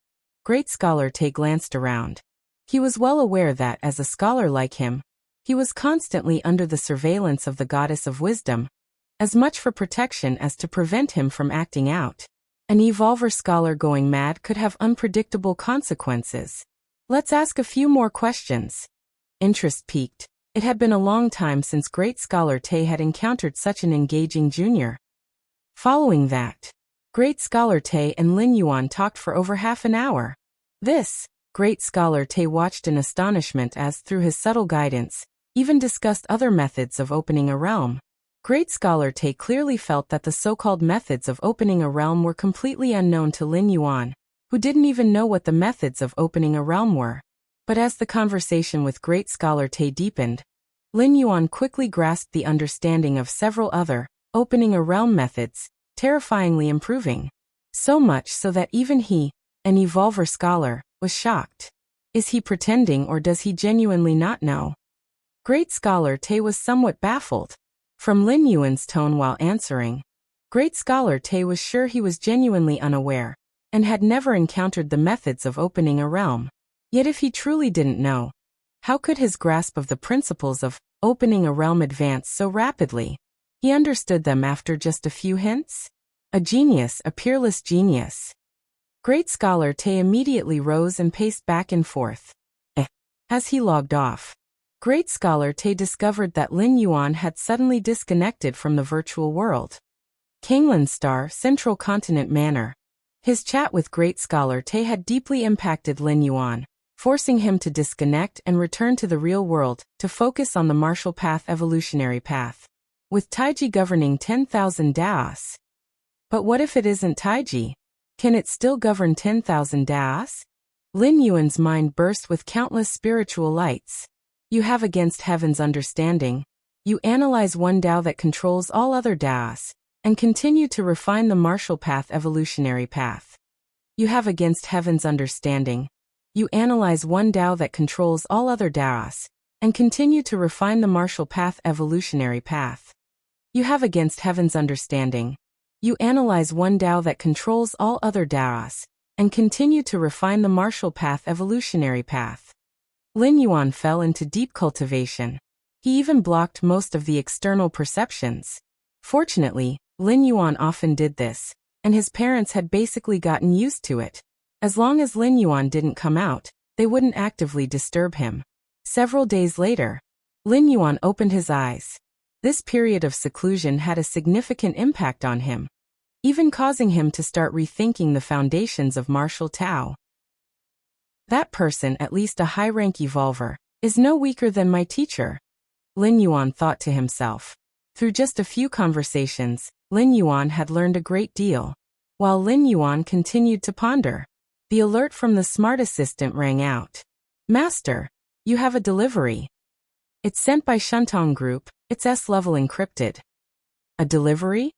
Speaker 1: Great Scholar Te glanced around. He was well aware that, as a scholar like him, he was constantly under the surveillance of the goddess of wisdom, as much for protection as to prevent him from acting out. An evolver scholar going mad could have unpredictable consequences. Let's ask a few more questions. Interest piqued. It had been a long time since Great Scholar Te had encountered such an engaging junior. Following that, Great Scholar Te and Lin Yuan talked for over half an hour. This, Great Scholar Te watched in astonishment as, through his subtle guidance, even discussed other methods of opening a realm. Great Scholar Te clearly felt that the so-called methods of opening a realm were completely unknown to Lin Yuan, who didn't even know what the methods of opening a realm were. But as the conversation with Great Scholar Te deepened, Lin Yuan quickly grasped the understanding of several other, opening a realm methods, terrifyingly improving. So much so that even he, an evolver scholar, was shocked. Is he pretending or does he genuinely not know? Great Scholar Te was somewhat baffled. From Lin Yuan's tone while answering, Great Scholar Te was sure he was genuinely unaware, and had never encountered the methods of opening a realm. Yet if he truly didn't know, how could his grasp of the principles of opening a realm advance so rapidly? He understood them after just a few hints? A genius, a peerless genius. Great Scholar Te immediately rose and paced back and forth. As he logged off, Great Scholar Tay discovered that Lin Yuan had suddenly disconnected from the virtual world. Kanglan Star, Central Continent Manor. His chat with Great Scholar Tay had deeply impacted Lin Yuan, forcing him to disconnect and return to the real world to focus on the martial path evolutionary path. With Taiji governing 10,000 Daos. But what if it isn't Taiji? Can it still govern 10,000 Daos? Lin Yuan's mind burst with countless spiritual lights. You have against heaven's understanding. You analyze one Dao that controls all other Daos, and continue to refine the martial path evolutionary path. You have against heaven's understanding. You analyze one Dao that controls all other Daos, and continue to refine the martial path evolutionary path. You have against heaven's understanding. You analyze one Dao that controls all other Daos, and continue to refine the martial path evolutionary path. Lin Yuan fell into deep cultivation. He even blocked most of the external perceptions. Fortunately, Lin Yuan often did this, and his parents had basically gotten used to it. As long as Lin Yuan didn't come out, they wouldn't actively disturb him. Several days later, Lin Yuan opened his eyes. This period of seclusion had a significant impact on him, even causing him to start rethinking the foundations of martial Tao. That person, at least a high-rank evolver, is no weaker than my teacher, Lin Yuan thought to himself. Through just a few conversations, Lin Yuan had learned a great deal. While Lin Yuan continued to ponder, the alert from the smart assistant rang out. Master, you have a delivery. It's sent by Shuntong Group, it's S-level encrypted. A delivery?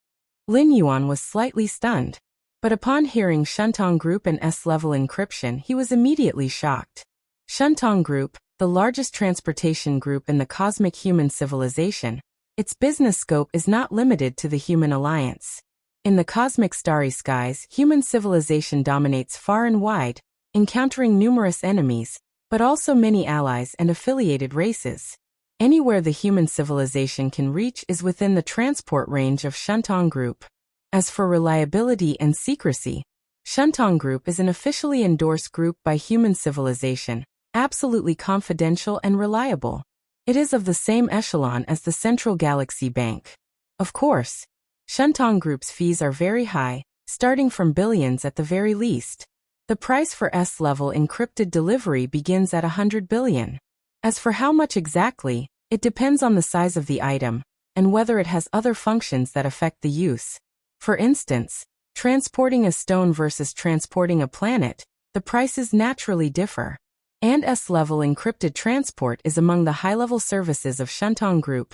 Speaker 1: Lin Yuan was slightly stunned. But upon hearing Shuntong Group and S-level encryption, he was immediately shocked. Shuntong Group, the largest transportation group in the cosmic human civilization, its business scope is not limited to the human alliance. In the cosmic starry skies, human civilization dominates far and wide, encountering numerous enemies, but also many allies and affiliated races. Anywhere the human civilization can reach is within the transport range of Shuntong Group. As for reliability and secrecy, Shuntong Group is an officially endorsed group by human civilization, absolutely confidential and reliable. It is of the same echelon as the Central Galaxy Bank. Of course, Shuntong Group's fees are very high, starting from billions at the very least. The price for S-level encrypted delivery begins at 100 billion. As for how much exactly, it depends on the size of the item, and whether it has other functions that affect the use. For instance, transporting a stone versus transporting a planet, the prices naturally differ. And S-level encrypted transport is among the high-level services of Shuntong Group,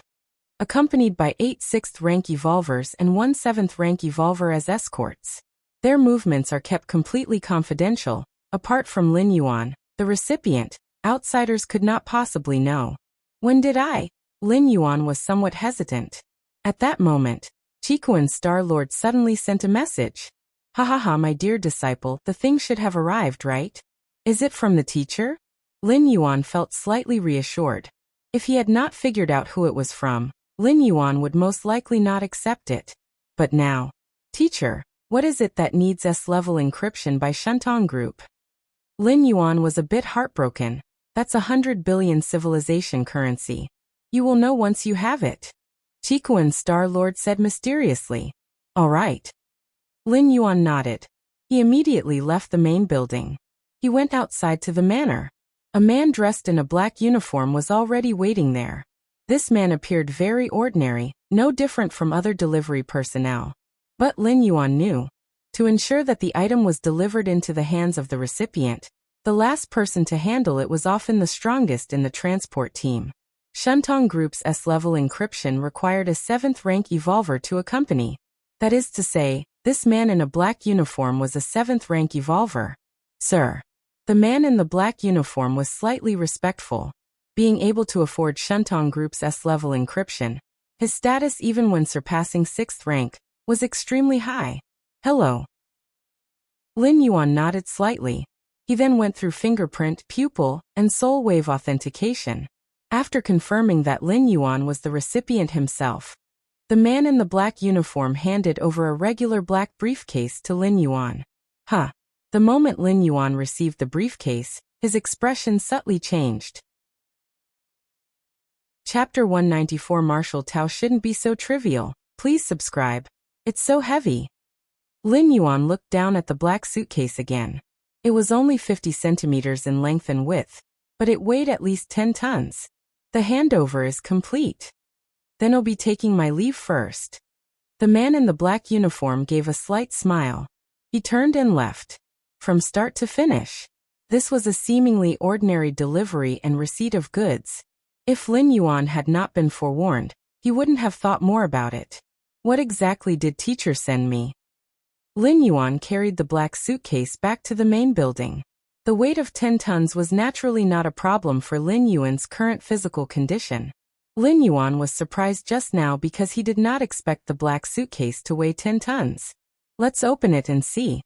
Speaker 1: accompanied by 8 6th-rank evolvers and 1 7th-rank evolver as escorts. Their movements are kept completely confidential. Apart from Lin Yuan, the recipient, outsiders could not possibly know. When did I? Lin Yuan was somewhat hesitant. At that moment, Chikuan's Star Lord suddenly sent a message. Ha ha ha, my dear disciple, the thing should have arrived, right? Is it from the teacher? Lin Yuan felt slightly reassured. If he had not figured out who it was from, Lin Yuan would most likely not accept it. But now, teacher, what is it that needs S-level encryption by Shuntong Group? Lin Yuan was a bit heartbroken. That's 100 billion civilization currency. You will know once you have it. Chikuan's Star Lord said mysteriously. All right. Lin Yuan nodded. He immediately left the main building. He went outside to the manor. A man dressed in a black uniform was already waiting there. This man appeared very ordinary, no different from other delivery personnel. But Lin Yuan knew. To ensure that the item was delivered into the hands of the recipient, the last person to handle it was often the strongest in the transport team. Shuntong Group's S-level encryption required a 7th-rank evolver to accompany. That is to say, this man in a black uniform was a 7th-rank evolver. Sir. The man in the black uniform was slightly respectful. Being able to afford Shuntong Group's S-level encryption, his status even when surpassing 6th rank, was extremely high. Hello. Lin Yuan nodded slightly. He then went through fingerprint, pupil, and soul wave authentication. After confirming that Lin Yuan was the recipient himself, the man in the black uniform handed over a regular black briefcase to Lin Yuan. Huh. The moment Lin Yuan received the briefcase, his expression subtly changed. Chapter 194 Martial Tao shouldn't be so trivial. Please subscribe. It's so heavy. Lin Yuan looked down at the black suitcase again. It was only 50 centimeters in length and width, but it weighed at least 10 tons. The handover is complete. Then I'll be taking my leave first. The man in the black uniform gave a slight smile. He turned and left. From start to finish. This was a seemingly ordinary delivery and receipt of goods. If Lin Yuan had not been forewarned, he wouldn't have thought more about it. What exactly did teacher send me? Lin Yuan carried the black suitcase back to the main building. The weight of 10 tons was naturally not a problem for Lin Yuan's current physical condition. Lin Yuan was surprised just now because he did not expect the black suitcase to weigh 10 tons. Let's open it and see.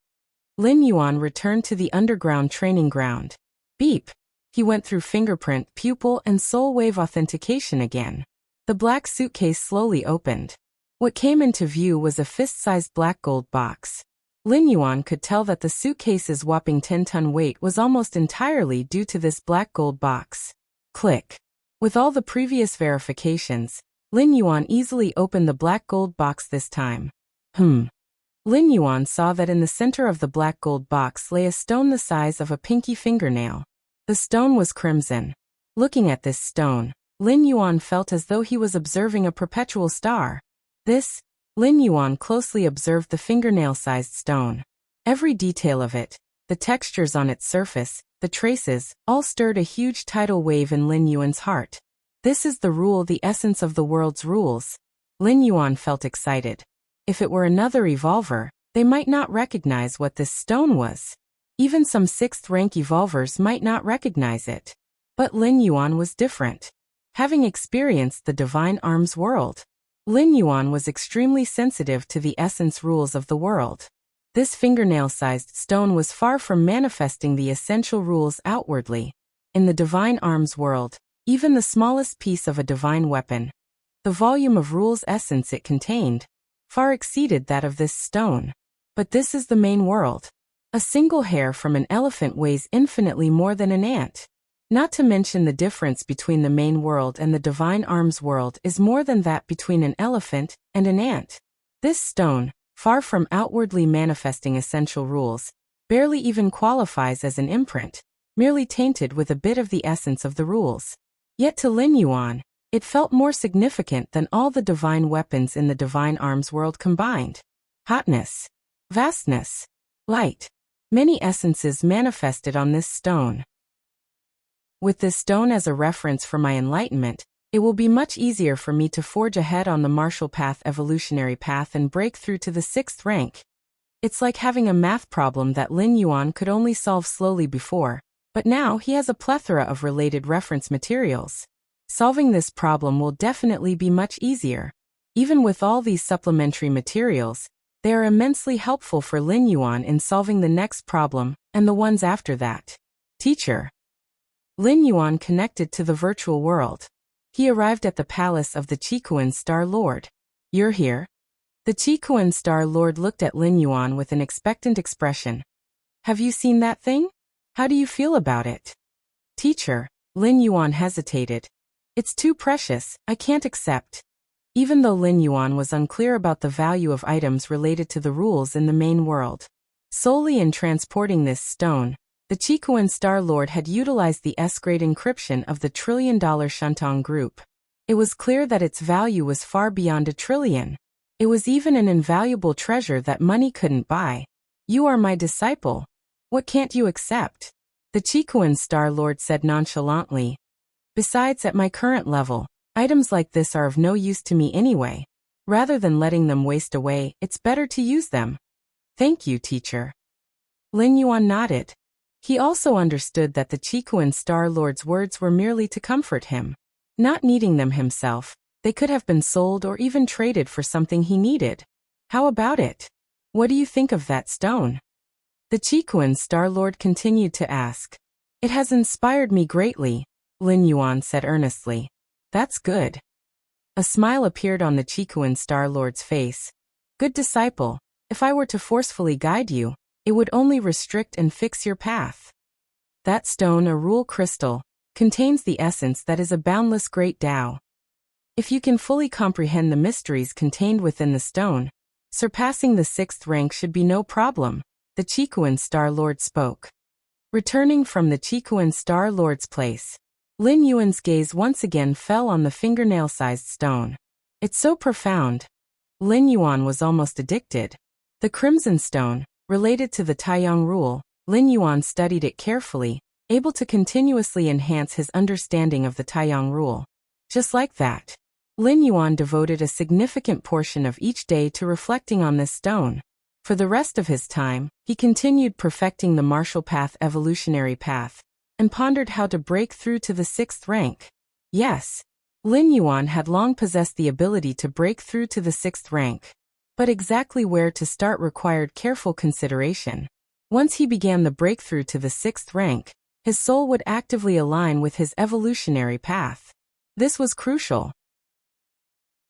Speaker 1: Lin Yuan returned to the underground training ground. Beep. He went through fingerprint, pupil, and soul wave authentication again. The black suitcase slowly opened. What came into view was a fist-sized black gold box. Lin Yuan could tell that the suitcase's whopping 10-ton weight was almost entirely due to this black gold box. Click. With all the previous verifications, Lin Yuan easily opened the black gold box this time. Lin Yuan saw that in the center of the black gold box lay a stone the size of a pinky fingernail. The stone was crimson. Looking at this stone, Lin Yuan felt as though he was observing a perpetual star. Lin Yuan closely observed the fingernail-sized stone. Every detail of it, the textures on its surface, the traces, all stirred a huge tidal wave in Lin Yuan's heart. This is the rule, the essence of the world's rules. Lin Yuan felt excited. If it were another evolver, they might not recognize what this stone was. Even some 6th-rank evolvers might not recognize it. But Lin Yuan was different. Having experienced the divine arms world, Lin Yuan was extremely sensitive to the essence rules of the world. This fingernail-sized stone was far from manifesting the essential rules outwardly. In the divine arms world, even the smallest piece of a divine weapon, the volume of rules essence it contained, far exceeded that of this stone. But this is the main world. A single hair from an elephant weighs infinitely more than an ant. Not to mention the difference between the main world and the divine arms world is more than that between an elephant and an ant. This stone, far from outwardly manifesting essential rules, barely even qualifies as an imprint, merely tainted with a bit of the essence of the rules. Yet to Lin Yuan, it felt more significant than all the divine weapons in the divine arms world combined. Hotness, vastness, light. Many essences manifested on this stone. With this stone as a reference for my enlightenment, it will be much easier for me to forge ahead on the martial path, evolutionary path, and break through to the 6th rank. It's like having a math problem that Lin Yuan could only solve slowly before, but now he has a plethora of related reference materials. Solving this problem will definitely be much easier. Even with all these supplementary materials, they are immensely helpful for Lin Yuan in solving the next problem, and the ones after that. Teacher. Lin Yuan connected to the virtual world. He arrived at the palace of the Qikuan Star Lord. You're here? The Qikuan Star Lord looked at Lin Yuan with an expectant expression. Have you seen that thing? How do you feel about it? Teacher. Lin Yuan hesitated. It's too precious, I can't accept. Even though Lin Yuan was unclear about the value of items related to the rules in the main world. Solely in transporting this stone, the Qikuan Star Lord had utilized the S-grade encryption of the $1 trillion Shantong group. It was clear that its value was far beyond $1 trillion. It was even an invaluable treasure that money couldn't buy. You are my disciple. What can't you accept? The Qikuan Star Lord said nonchalantly. Besides, at my current level, items like this are of no use to me anyway. Rather than letting them waste away, it's better to use them. Thank you, teacher. Lin Yuan nodded. He also understood that the Qikuan Star Lord's words were merely to comfort him. Not needing them himself, they could have been sold or even traded for something he needed. How about it? What do you think of that stone? The Qikuan Star Lord continued to ask. It has inspired me greatly, Lin Yuan said earnestly. That's good. A smile appeared on the Qikuan Star Lord's face. Good disciple, if I were to forcefully guide you, it would only restrict and fix your path. That stone, a rule crystal, contains the essence that is a boundless great Tao. If you can fully comprehend the mysteries contained within the stone, surpassing the 6th rank should be no problem, the Chikuan Star Lord spoke. Returning from the Chikuan Star Lord's place, Lin Yuan's gaze once again fell on the fingernail-sized stone. It's so profound. Lin Yuan was almost addicted. The Crimson Stone, related to the Taiyang rule, Lin Yuan studied it carefully, able to continuously enhance his understanding of the Taiyang rule. Just like that, Lin Yuan devoted a significant portion of each day to reflecting on this stone. For the rest of his time, he continued perfecting the martial path evolutionary path, and pondered how to break through to the 6th rank. Yes, Lin Yuan had long possessed the ability to break through to the 6th rank. But exactly where to start required careful consideration. Once he began the breakthrough to the 6th rank, his soul would actively align with his evolutionary path. This was crucial.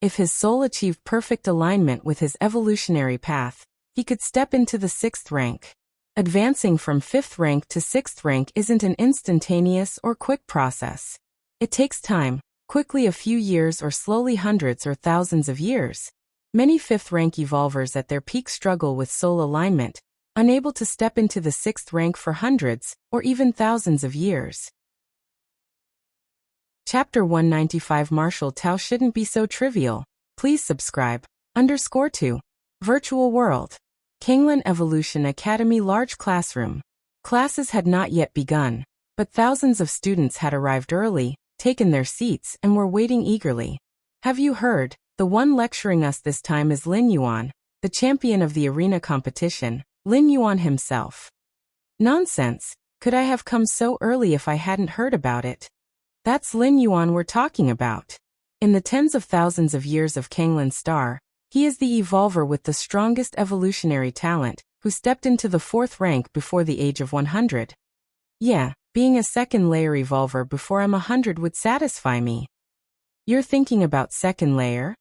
Speaker 1: If his soul achieved perfect alignment with his evolutionary path, he could step into the 6th rank. Advancing from 5th rank to 6th rank isn't an instantaneous or quick process. It takes time, quickly a few years or slowly hundreds or thousands of years. Many 5th rank evolvers at their peak struggle with soul alignment, unable to step into the 6th rank for hundreds or even thousands of years. Chapter 195 Martial Tao shouldn't be so trivial. Please subscribe. _2. Virtual World. Kinglan Evolution Academy Large Classroom. Classes had not yet begun, but thousands of students had arrived early, taken their seats, and were waiting eagerly. Have you heard? The one lecturing us this time is Lin Yuan, the champion of the arena competition, Lin Yuan himself. Nonsense. Could I have come so early if I hadn't heard about it? That's Lin Yuan we're talking about. In the tens of thousands of years of Kanglan Star, he is the evolver with the strongest evolutionary talent, who stepped into the 4th rank before the age of 100. Yeah, being a second layer evolver before I'm 100 would satisfy me. You're thinking about second layer?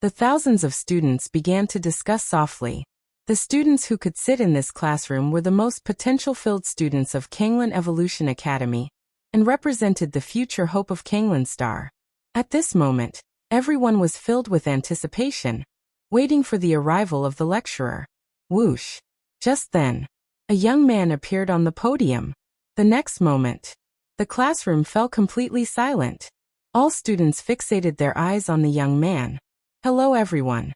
Speaker 1: The thousands of students began to discuss softly. The students who could sit in this classroom were the most potential-filled students of Kanglan Evolution Academy, and represented the future hope of Kanglan Star. At this moment, everyone was filled with anticipation, waiting for the arrival of the lecturer. Whoosh! Just then, a young man appeared on the podium. The next moment, the classroom fell completely silent. All students fixated their eyes on the young man. Hello everyone.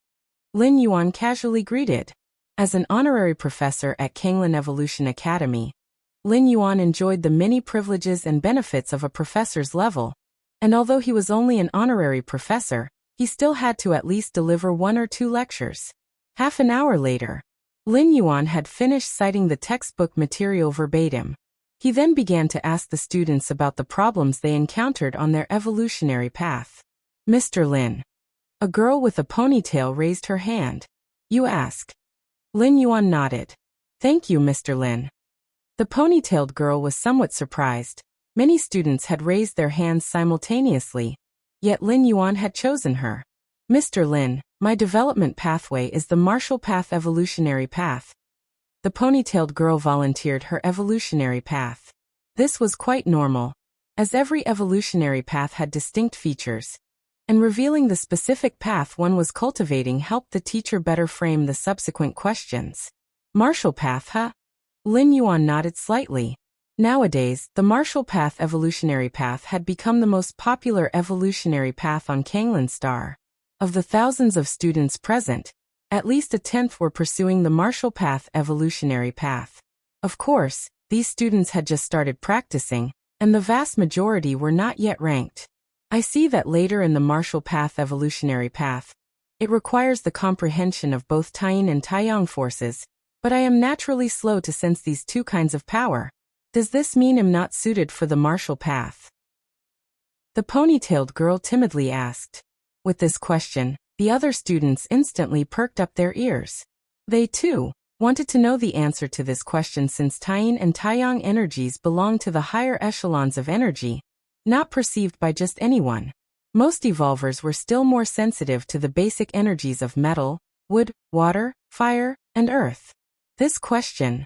Speaker 1: Lin Yuan casually greeted. As an honorary professor at Kanglan Evolution Academy, Lin Yuan enjoyed the many privileges and benefits of a professor's level, and although he was only an honorary professor, he still had to at least deliver 1 or 2 lectures. Half an hour later, Lin Yuan had finished citing the textbook material verbatim. He then began to ask the students about the problems they encountered on their evolutionary path. Mr. Lin. A girl with a ponytail raised her hand. You ask. Lin Yuan nodded. Thank you, Mr. Lin. The ponytailed girl was somewhat surprised. Many students had raised their hands simultaneously, yet Lin Yuan had chosen her. Mr. Lin, my development pathway is the martial path evolutionary path. The ponytailed girl volunteered her evolutionary path. This was quite normal, as every evolutionary path had distinct features, and revealing the specific path one was cultivating helped the teacher better frame the subsequent questions. Martial path, huh? Lin Yuan nodded slightly. Nowadays, the martial path evolutionary path had become the most popular evolutionary path on Kanglan Star. Of the thousands of students present, at least a tenth were pursuing the martial path evolutionary path. Of course, these students had just started practicing, and the vast majority were not yet ranked. I see that later in the martial path evolutionary path, it requires the comprehension of both Taiyin and Taiyang forces, but I am naturally slow to sense these two kinds of power. Does this mean I'm not suited for the martial path? The ponytailed girl timidly asked. With this question, the other students instantly perked up their ears. They, too, wanted to know the answer to this question since Taiyin and Taiyang energies belong to the higher echelons of energy, not perceived by just anyone. Most evolvers were still more sensitive to the basic energies of metal, wood, water, fire, and earth. This question.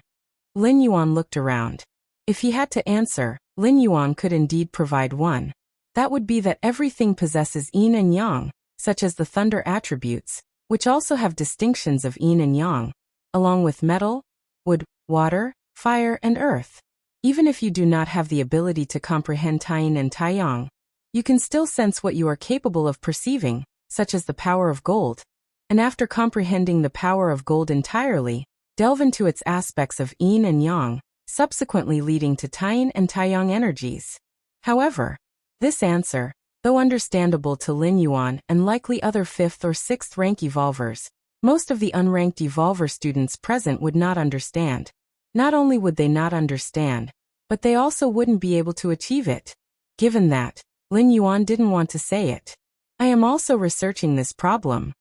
Speaker 1: Lin Yuan looked around. If he had to answer, Lin Yuan could indeed provide one. That would be that everything possesses yin and yang, such as the thunder attributes, which also have distinctions of yin and yang, along with metal, wood, water, fire, and earth. Even if you do not have the ability to comprehend Taiyin and Taiyang, you can still sense what you are capable of perceiving, such as the power of gold. And after comprehending the power of gold entirely, delve into its aspects of yin and yang, subsequently leading to Taiyin and Taiyang energies. However, this answer, though understandable to Lin Yuan and likely other 5th or 6th rank evolvers, most of the unranked evolver students present would not understand. Not only would they not understand, but they also wouldn't be able to achieve it. Given that, Lin Yuan didn't want to say it. I am also researching this problem.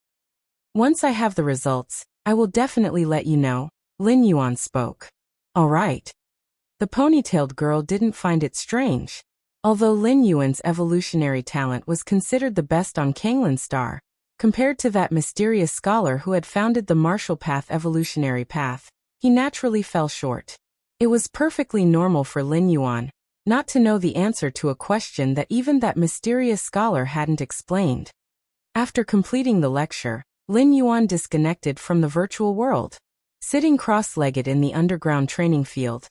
Speaker 1: Once I have the results, I will definitely let you know, Lin Yuan spoke. All right. The ponytailed girl didn't find it strange. Although Lin Yuan's evolutionary talent was considered the best on Kanglan Star, compared to that mysterious scholar who had founded the Martial Path evolutionary path, he naturally fell short. It was perfectly normal for Lin Yuan not to know the answer to a question that even that mysterious scholar hadn't explained. After completing the lecture, Lin Yuan disconnected from the virtual world. Sitting cross-legged in the underground training field,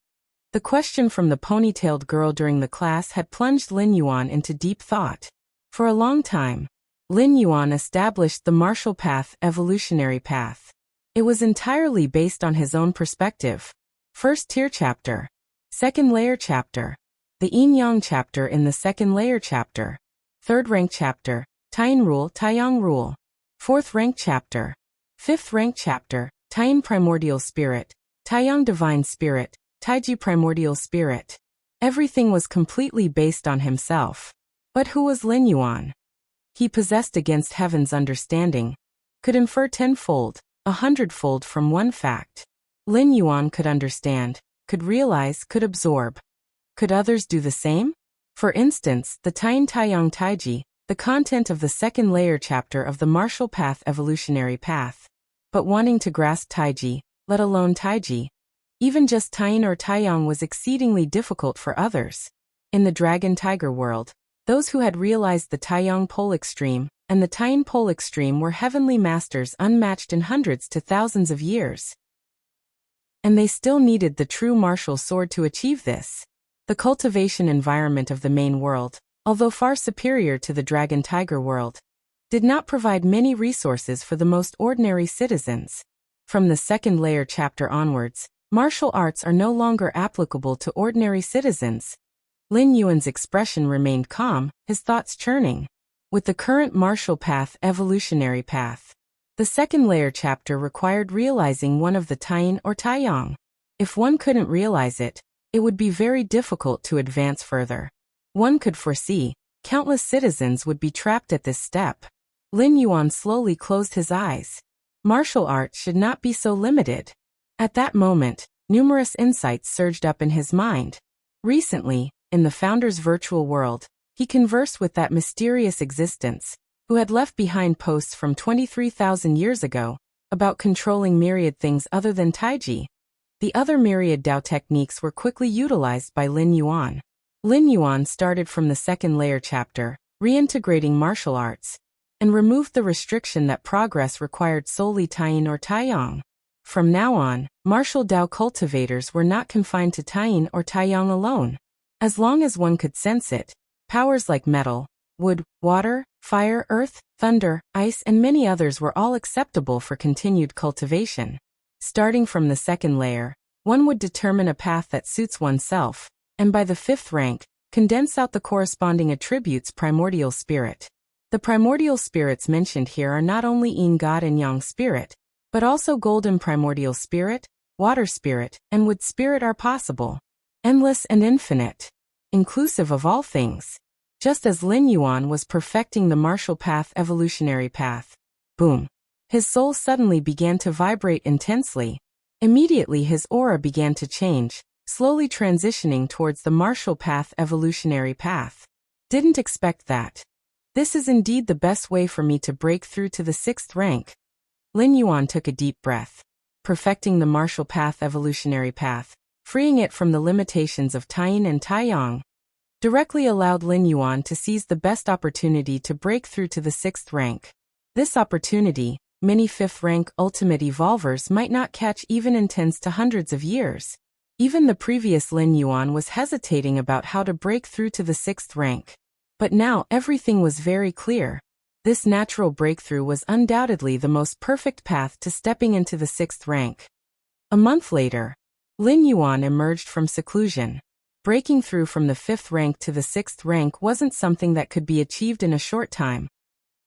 Speaker 1: the question from the ponytailed girl during the class had plunged Lin Yuan into deep thought. For a long time, Lin Yuan established the Martial Path evolutionary path. It was entirely based on his own perspective. First tier chapter. Second layer chapter. The Yin-Yang chapter in the second layer chapter. Third rank chapter. Taiyin rule, Taiyang rule. Fourth rank chapter. Fifth rank chapter. Taiyin primordial spirit. Taiyang divine spirit. Taiji primordial spirit. Everything was completely based on himself. But who was Lin Yuan? He possessed against heaven's understanding. Could infer tenfold, 100-fold from one fact. Lin Yuan could understand, could realize, could absorb. Could others do the same? For instance, the Taiyin Taiyang Taiji, the content of the second layer chapter of the Martial Path evolutionary path. But wanting to grasp Taiji, let alone Taiji, even just Taiyin or Taiyang was exceedingly difficult for others. In the Dragon Tiger world, those who had realized the Taiyang pole extreme and the Taiyin pole extreme were heavenly masters unmatched in hundreds to thousands of years. And they still needed the true martial sword to achieve this. The cultivation environment of the main world, although far superior to the Dragon Tiger world, did not provide many resources for the most ordinary citizens. From the second layer chapter onwards, martial arts are no longer applicable to ordinary citizens. Lin Yuan's expression remained calm, his thoughts churning. With the current Martial Path evolutionary path, the second layer chapter required realizing one of the Taiyin or Taiyang. If one couldn't realize it, it would be very difficult to advance further. One could foresee, countless citizens would be trapped at this step. Lin Yuan slowly closed his eyes. Martial arts should not be so limited. At that moment, numerous insights surged up in his mind. Recently, in the founder's virtual world, he conversed with that mysterious existence, who had left behind posts from 23,000 years ago, about controlling myriad things other than Taiji. The other myriad Dao techniques were quickly utilized by Lin Yuan. Lin Yuan started from the second layer chapter, reintegrating martial arts, and removed the restriction that progress required solely Taiyin or Taiyang. From now on, martial Dao cultivators were not confined to Taiyin or Taiyang alone. As long as one could sense it, powers like metal, wood, water, fire, earth, thunder, ice, and many others were all acceptable for continued cultivation. Starting from the second layer, one would determine a path that suits oneself, and by the 5th rank, condense out the corresponding attributes primordial spirit. The primordial spirits mentioned here are not only Yin God and Yang spirit, but also golden primordial spirit, water spirit, and wood spirit are possible. Endless and infinite. Inclusive of all things. Just as Lin Yuan was perfecting the Martial Path evolutionary path. Boom. His soul suddenly began to vibrate intensely. Immediately his aura began to change, slowly transitioning towards the Martial Path evolutionary path. Didn't expect that. This is indeed the best way for me to break through to the 6th rank. Lin Yuan took a deep breath. Perfecting the Martial Path evolutionary path, freeing it from the limitations of Taiyin and Taiyang. directly allowed Lin Yuan to seize the best opportunity to break through to the 6th rank. This opportunity, many 5th rank ultimate evolvers might not catch even in tens to hundreds of years. Even the previous Lin Yuan was hesitating about how to break through to the 6th rank. But now everything was very clear. This natural breakthrough was undoubtedly the most perfect path to stepping into the 6th rank. A month later, Lin Yuan emerged from seclusion. Breaking through from the 5th rank to the 6th rank wasn't something that could be achieved in a short time.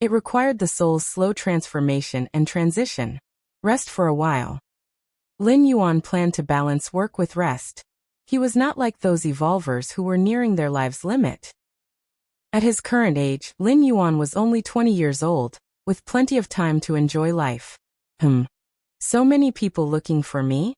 Speaker 1: It required the soul's slow transformation and transition. Rest for a while. Lin Yuan planned to balance work with rest. He was not like those evolvers who were nearing their lives' limit. At his current age, Lin Yuan was only 20 years old, with plenty of time to enjoy life. So many people looking for me?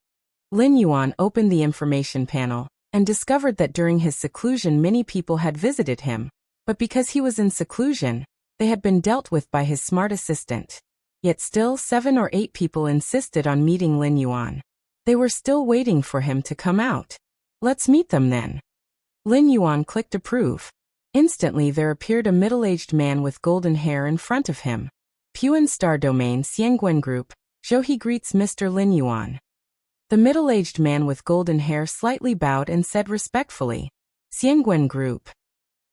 Speaker 1: Lin Yuan opened the information panel and discovered that during his seclusion many people had visited him, but because he was in seclusion, they had been dealt with by his smart assistant. Yet still 7 or 8 people insisted on meeting Lin Yuan. They were still waiting for him to come out. Let's meet them then. Lin Yuan clicked approve. Instantly there appeared a middle-aged man with golden hair in front of him. Puan Star Domain Xiangguan Group, Zhouhe greets Mr. Lin Yuan. The middle-aged man with golden hair slightly bowed and said respectfully, Xiangguan Group.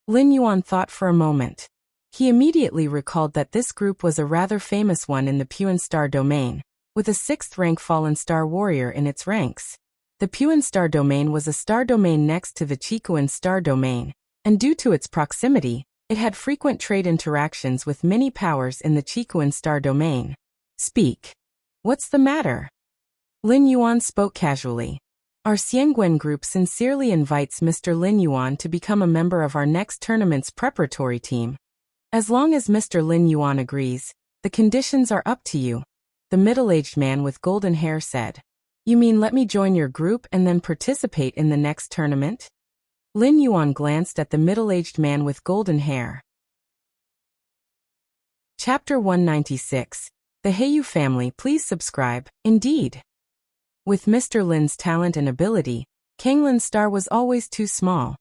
Speaker 1: Lin Yuan thought for a moment. He immediately recalled that this group was a rather famous one in the Puan Star Domain, with a 6th rank fallen star warrior in its ranks. The Puan Star Domain was a star domain next to the Chiquan Star Domain, and due to its proximity, it had frequent trade interactions with many powers in the Chiquan Star Domain. Speak. What's the matter? Lin Yuan spoke casually. Our Xiangguan group sincerely invites Mr. Lin Yuan to become a member of our next tournament's preparatory team. As long as Mr. Lin Yuan agrees, the conditions are up to you, the middle-aged man with golden hair said. You mean let me join your group and then participate in the next tournament? Lin Yuan glanced at the middle-aged man with golden hair. Chapter 196. The Heyu Family. Please subscribe. Indeed. With Mr. Lin's talent and ability, Kanglin's star was always too small.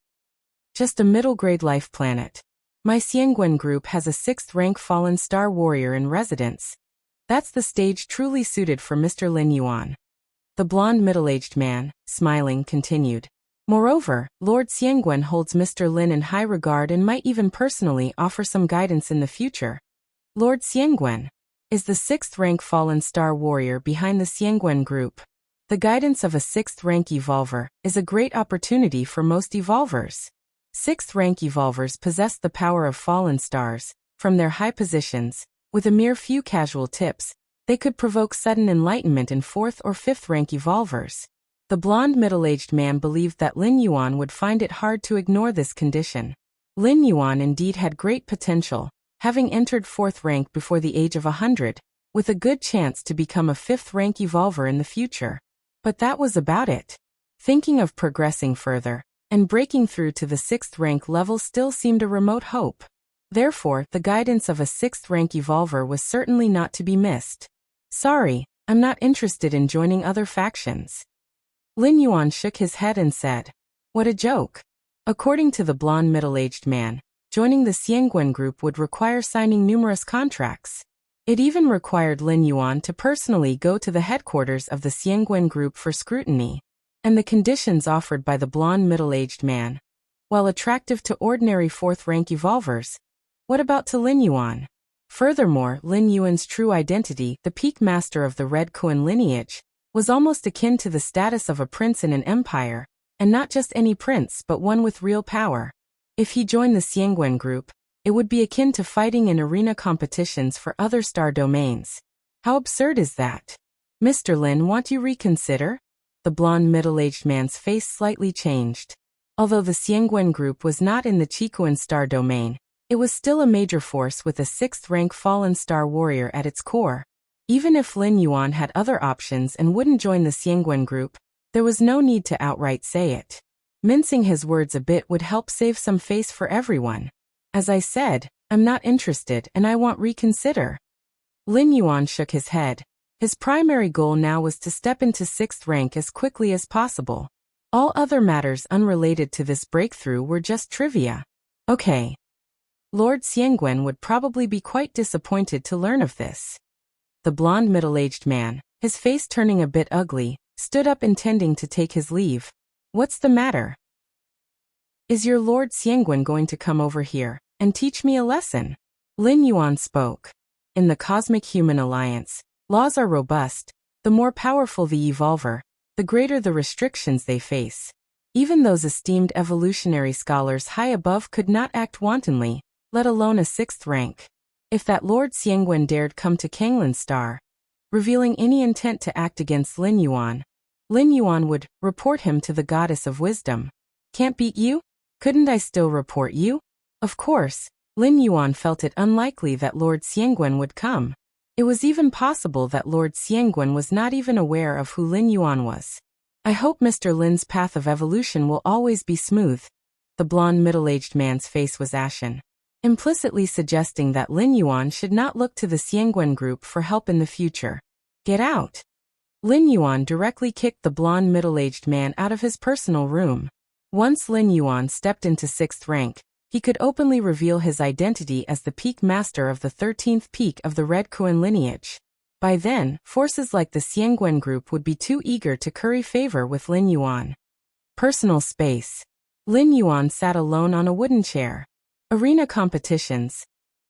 Speaker 1: Just a middle-grade life planet. My Xiangguan group has a 6th rank fallen star warrior in residence. That's the stage truly suited for Mr. Lin Yuan. The blonde middle-aged man, smiling, continued. Moreover, Lord Xiangguan holds Mr. Lin in high regard and might even personally offer some guidance in the future. Lord Xiangguan is the 6th rank fallen star warrior behind the Xiangguan group. The guidance of a 6th rank evolver is a great opportunity for most evolvers. 6th rank evolvers possess the power of fallen stars. From their high positions, with a mere few casual tips, they could provoke sudden enlightenment in 4th or 5th rank evolvers. The blonde middle-aged man believed that Lin Yuan would find it hard to ignore this condition. Lin Yuan indeed had great potential, having entered 4th rank before the age of 100, with a good chance to become a 5th rank evolver in the future. But that was about it. Thinking of progressing further, and breaking through to the 6th rank level still seemed a remote hope. Therefore, the guidance of a 6th rank evolver was certainly not to be missed. Sorry, I'm not interested in joining other factions. Lin Yuan shook his head and said, what a joke. According to the blonde middle-aged man, joining the Xiangguan group would require signing numerous contracts. It even required Lin Yuan to personally go to the headquarters of the Xiangguan group for scrutiny. And the conditions offered by the blonde middle-aged man, while attractive to ordinary 4th rank evolvers, what about to Lin Yuan? Furthermore, Lin Yuan's true identity, the peak master of the Red Kuan lineage, was almost akin to the status of a prince in an empire, and not just any prince but one with real power. If he joined the Xiangguan group, it would be akin to fighting in arena competitions for other star domains. How absurd is that? Mr. Lin, want you reconsider? The blonde middle-aged man's face slightly changed. Although the Xiangguan group was not in the Chiquan star domain, it was still a major force with a 6th rank fallen star warrior at its core. Even if Lin Yuan had other options and wouldn't join the Xiangguan group, there was no need to outright say it. Mincing his words a bit would help save some face for everyone. As I said, I'm not interested and I want reconsider. Lin Yuan shook his head. His primary goal now was to step into 6th rank as quickly as possible. All other matters unrelated to this breakthrough were just trivia. Okay. Lord Xiangwen would probably be quite disappointed to learn of this. The blond middle-aged man, his face turning a bit ugly, stood up intending to take his leave. What's the matter? Is your Lord Xiangwen going to come over here and teach me a lesson? Lin Yuan spoke. In the Cosmic Human Alliance, laws are robust. The more powerful the evolver, the greater the restrictions they face. Even those esteemed evolutionary scholars high above could not act wantonly, let alone a 6th rank. If that Lord Xiangwen dared come to Kanglan Star, revealing any intent to act against Lin Yuan would report him to the Goddess of Wisdom. Can't beat you? Couldn't I still report you? Of course, Lin Yuan felt it unlikely that Lord Xiangwen would come. It was even possible that Lord Xiangwen was not even aware of who Lin Yuan was. I hope Mr. Lin's path of evolution will always be smooth. The blond middle-aged man's face was ashen, implicitly suggesting that Lin Yuan should not look to the Xiangwen group for help in the future. Get out! Lin Yuan directly kicked the blond middle-aged man out of his personal room. Once Lin Yuan stepped into 6th rank, he could openly reveal his identity as the peak master of the 13th peak of the Red Kuan lineage. By then, forces like the Xiangwen group would be too eager to curry favor with Lin Yuan. Personal space. Lin Yuan sat alone on a wooden chair. Arena competitions.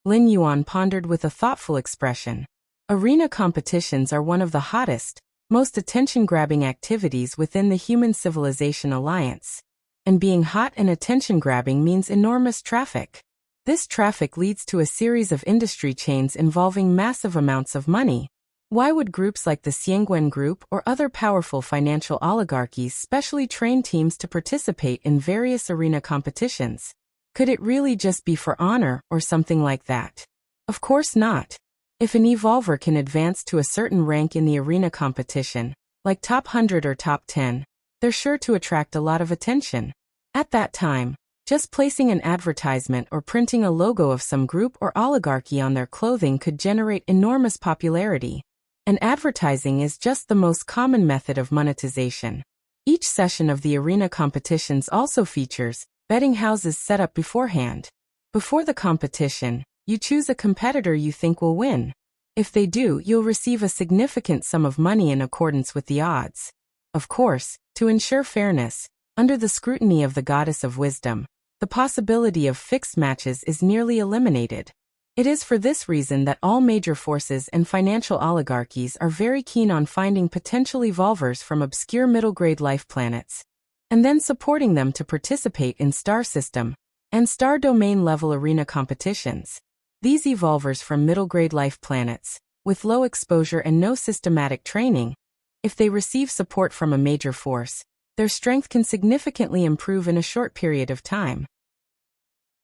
Speaker 1: Lin Yuan pondered with a thoughtful expression. Arena competitions are one of the hottest, most attention-grabbing activities within the Human Civilization Alliance. And being hot and attention-grabbing means enormous traffic. This traffic leads to a series of industry chains involving massive amounts of money. Why would groups like the Xiangwen Group or other powerful financial oligarchies specially train teams to participate in various arena competitions? Could it really just be for honor or something like that? Of course not. If an evolver can advance to a certain rank in the arena competition, like top 100 or top 10, they're sure to attract a lot of attention. At that time, just placing an advertisement or printing a logo of some group or oligarchy on their clothing could generate enormous popularity. And advertising is just the most common method of monetization. Each session of the arena competitions also features betting houses set up beforehand. Before the competition, you choose a competitor you think will win. If they do, you'll receive a significant sum of money in accordance with the odds. Of course, to ensure fairness, under the scrutiny of the Goddess of Wisdom, the possibility of fixed matches is nearly eliminated. It is for this reason that all major forces and financial oligarchies are very keen on finding potential evolvers from obscure middle-grade life planets, and then supporting them to participate in star system and star domain level arena competitions. These evolvers from middle-grade life planets, with low exposure and no systematic training, if they receive support from a major force, their strength can significantly improve in a short period of time.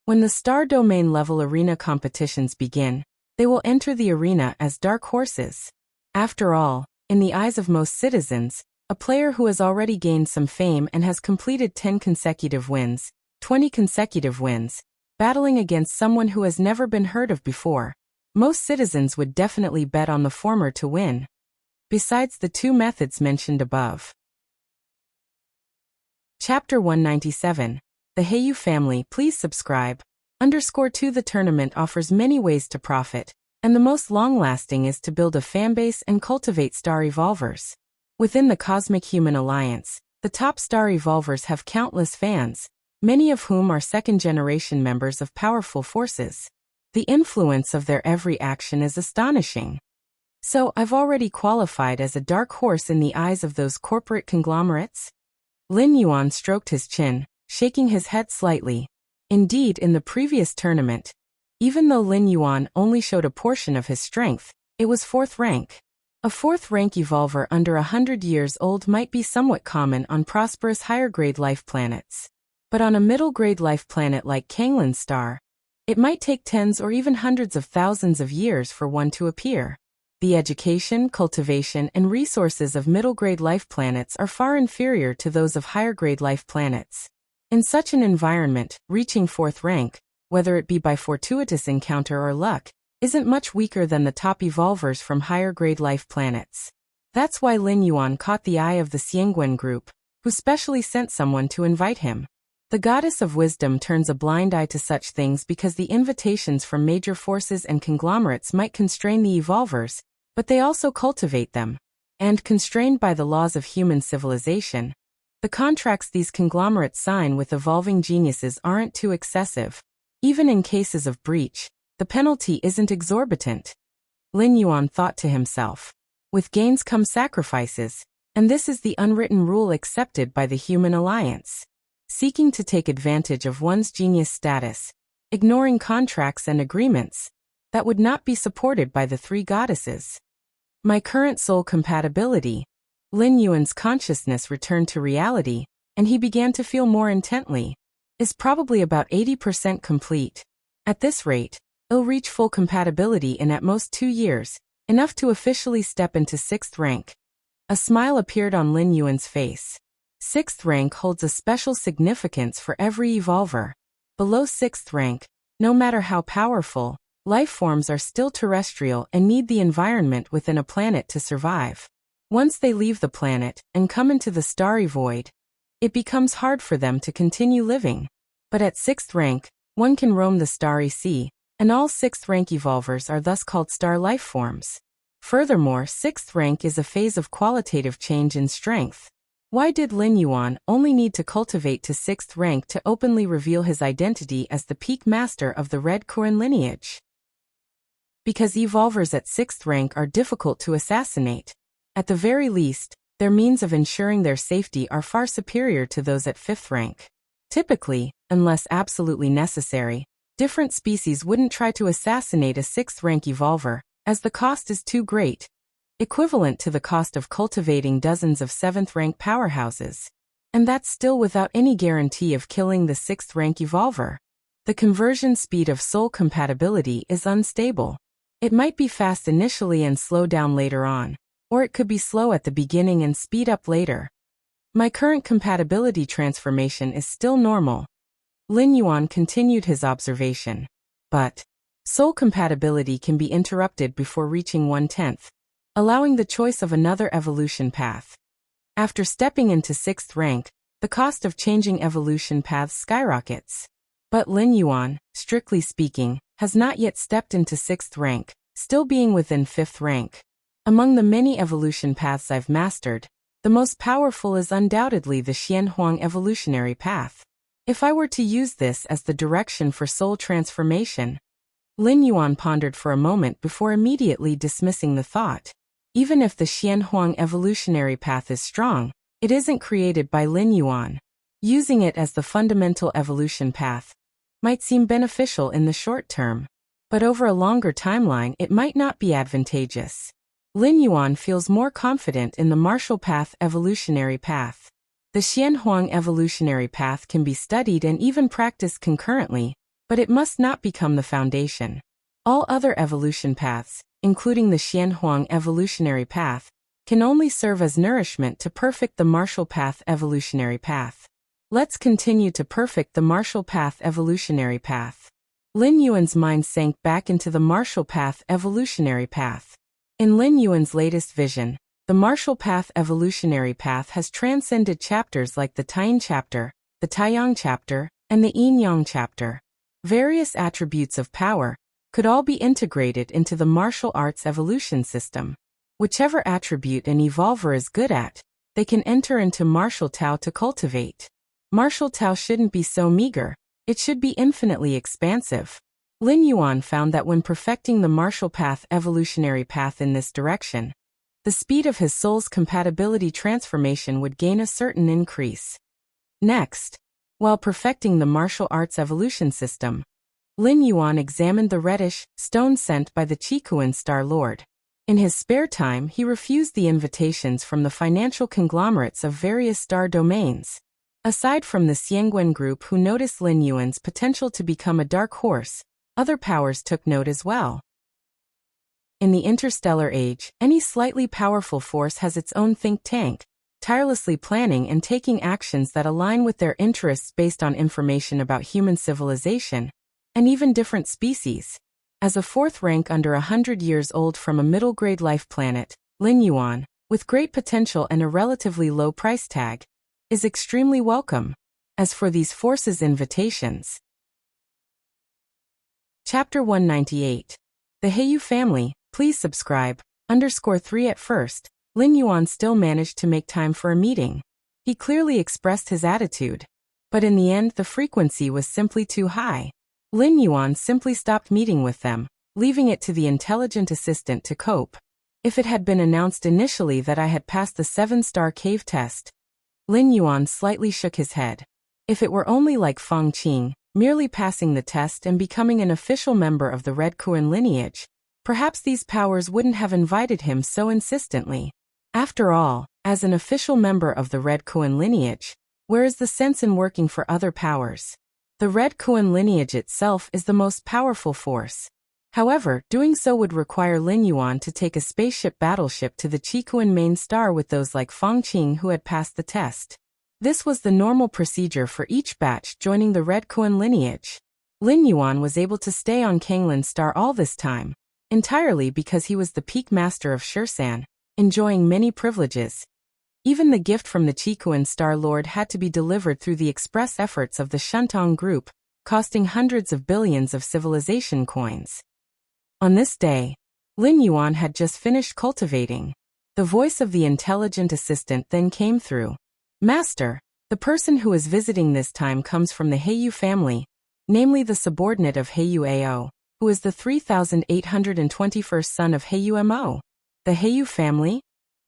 Speaker 1: When the star domain level arena competitions begin, they will enter the arena as dark horses. After all, in the eyes of most citizens, a player who has already gained some fame and has completed 10 consecutive wins, 20 consecutive wins, battling against someone who has never been heard of before, most citizens would definitely bet on the former to win. Besides the two methods mentioned above. Chapter 197. The Heyu family, please subscribe. _2 The tournament offers many ways to profit, and the most long-lasting is to build a fanbase and cultivate star evolvers. Within the Cosmic Human Alliance, the top star evolvers have countless fans, many of whom are second-generation members of powerful forces. The influence of their every action is astonishing. So, I've already qualified as a dark horse in the eyes of those corporate conglomerates? Lin Yuan stroked his chin, shaking his head slightly. Indeed, in the previous tournament, even though Lin Yuan only showed a portion of his strength, it was 4th rank. A 4th rank evolver under 100 years old might be somewhat common on prosperous higher-grade life planets. But on a middle-grade life planet like Kanglan Star, it might take tens or even hundreds of thousands of years for one to appear. The education, cultivation, and resources of middle-grade life planets are far inferior to those of higher-grade life planets. In such an environment, reaching 4th rank, whether it be by fortuitous encounter or luck, isn't much weaker than the top evolvers from higher-grade life planets. That's why Lin Yuan caught the eye of the Xiangwen group, who specially sent someone to invite him. The goddess of wisdom turns a blind eye to such things because the invitations from major forces and conglomerates might constrain the evolvers, but they also cultivate them. And constrained by the laws of human civilization, the contracts these conglomerates sign with evolving geniuses aren't too excessive. Even in cases of breach, the penalty isn't exorbitant. Lin Yuan thought to himself. With gains come sacrifices, and this is the unwritten rule accepted by the human alliance. Seeking to take advantage of one's genius status, ignoring contracts and agreements, that would not be supported by the three goddesses. My current soul compatibility. Lin Yuan's consciousness returned to reality, and he began to feel more intently, is probably about 80% complete. At this rate, he'll reach full compatibility in at most 2 years, enough to officially step into 6th rank. A smile appeared on Lin Yuan's face. 6th rank holds a special significance for every evolver. Below 6th rank, no matter how powerful, life forms are still terrestrial and need the environment within a planet to survive. Once they leave the planet and come into the starry void, it becomes hard for them to continue living. But at 6th rank, one can roam the starry sea, and all 6th rank evolvers are thus called star life forms. Furthermore, 6th rank is a phase of qualitative change in strength. Why did Lin Yuan only need to cultivate to 6th rank to openly reveal his identity as the peak master of the Red Kuren lineage? Because evolvers at 6th rank are difficult to assassinate. At the very least, their means of ensuring their safety are far superior to those at 5th rank. Typically, unless absolutely necessary, different species wouldn't try to assassinate a 6th rank evolver, as the cost is too great, equivalent to the cost of cultivating dozens of 7th rank powerhouses. And that's still without any guarantee of killing the 6th rank evolver. The conversion speed of soul compatibility is unstable. It might be fast initially and slow down later on, or it could be slow at the beginning and speed up later. My current compatibility transformation is still normal. Lin Yuan continued his observation. But soul compatibility can be interrupted before reaching 1/10, allowing the choice of another evolution path. After stepping into 6th rank, the cost of changing evolution paths skyrockets. But Lin Yuan, strictly speaking, has not yet stepped into 6th rank, still being within 5th rank. Among the many evolution paths I've mastered, the most powerful is undoubtedly the Xianhuang evolutionary path. If I were to use this as the direction for soul transformation. Lin Yuan pondered for a moment before immediately dismissing the thought. Even if the Xianhuang evolutionary path is strong, it isn't created by Lin Yuan. Using it as the fundamental evolution path might seem beneficial in the short term, but over a longer timeline it might not be advantageous. Lin Yuan feels more confident in the martial path evolutionary path. The Xianhuang evolutionary path can be studied and even practiced concurrently, but it must not become the foundation. All other evolution paths, including the Xianhuang evolutionary path, can only serve as nourishment to perfect the martial path evolutionary path. Let's continue to perfect the martial path evolutionary path. Lin Yuan's mind sank back into the martial path evolutionary path. In Lin Yuan's latest vision, the martial path evolutionary path has transcended chapters like the Taiying chapter, the Taiyang chapter, and the Yin Yang chapter. Various attributes of power could all be integrated into the martial arts evolution system. Whichever attribute an evolver is good at, they can enter into martial Tao to cultivate. Martial Tao shouldn't be so meager, it should be infinitely expansive. Lin Yuan found that when perfecting the martial path evolutionary path in this direction, the speed of his soul's compatibility transformation would gain a certain increase. Next, while perfecting the martial arts evolution system, Lin Yuan examined the reddish stone sent by the Qikuan Star Lord. In his spare time, he refused the invitations from the financial conglomerates of various star domains. Aside from the Xiangguan group who noticed Lin Yuan's potential to become a dark horse, other powers took note as well. In the interstellar age, any slightly powerful force has its own think tank, tirelessly planning and taking actions that align with their interests based on information about human civilization, and even different species. As a 4th rank under 100 years old from a middle-grade life planet, Lin Yuan, with great potential and a relatively low price tag, is extremely welcome. As for these forces' invitations. Chapter 198. The Heiyu family, please subscribe. _3 At first, Lin Yuan still managed to make time for a meeting. He clearly expressed his attitude. But in the end, the frequency was simply too high. Lin Yuan simply stopped meeting with them, leaving it to the intelligent assistant to cope. If it had been announced initially that I had passed the 7-star cave test. Lin Yuan slightly shook his head. If it were only like Feng Qing, merely passing the test and becoming an official member of the Red Kuan lineage, perhaps these powers wouldn't have invited him so insistently. After all, as an official member of the Red Kuan lineage, where is the sense in working for other powers? The Red Kuan lineage itself is the most powerful force. However, doing so would require Lin Yuan to take a spaceship battleship to the Qikuan main star with those like Feng Qing who had passed the test. This was the normal procedure for each batch joining the Red Kuan lineage. Lin Yuan was able to stay on Kanglin's star all this time, entirely because he was the peak master of Shursan, enjoying many privileges. Even the gift from the Qikuan Star Lord had to be delivered through the express efforts of the Shuntong group, costing hundreds of billions of civilization coins. On this day, Lin Yuan had just finished cultivating. The voice of the intelligent assistant then came through. Master, the person who is visiting this time comes from the Heiyu family, namely the subordinate of Heiyu Ao, who is the 3821st son of Heiyu Mo. The Heiyu family?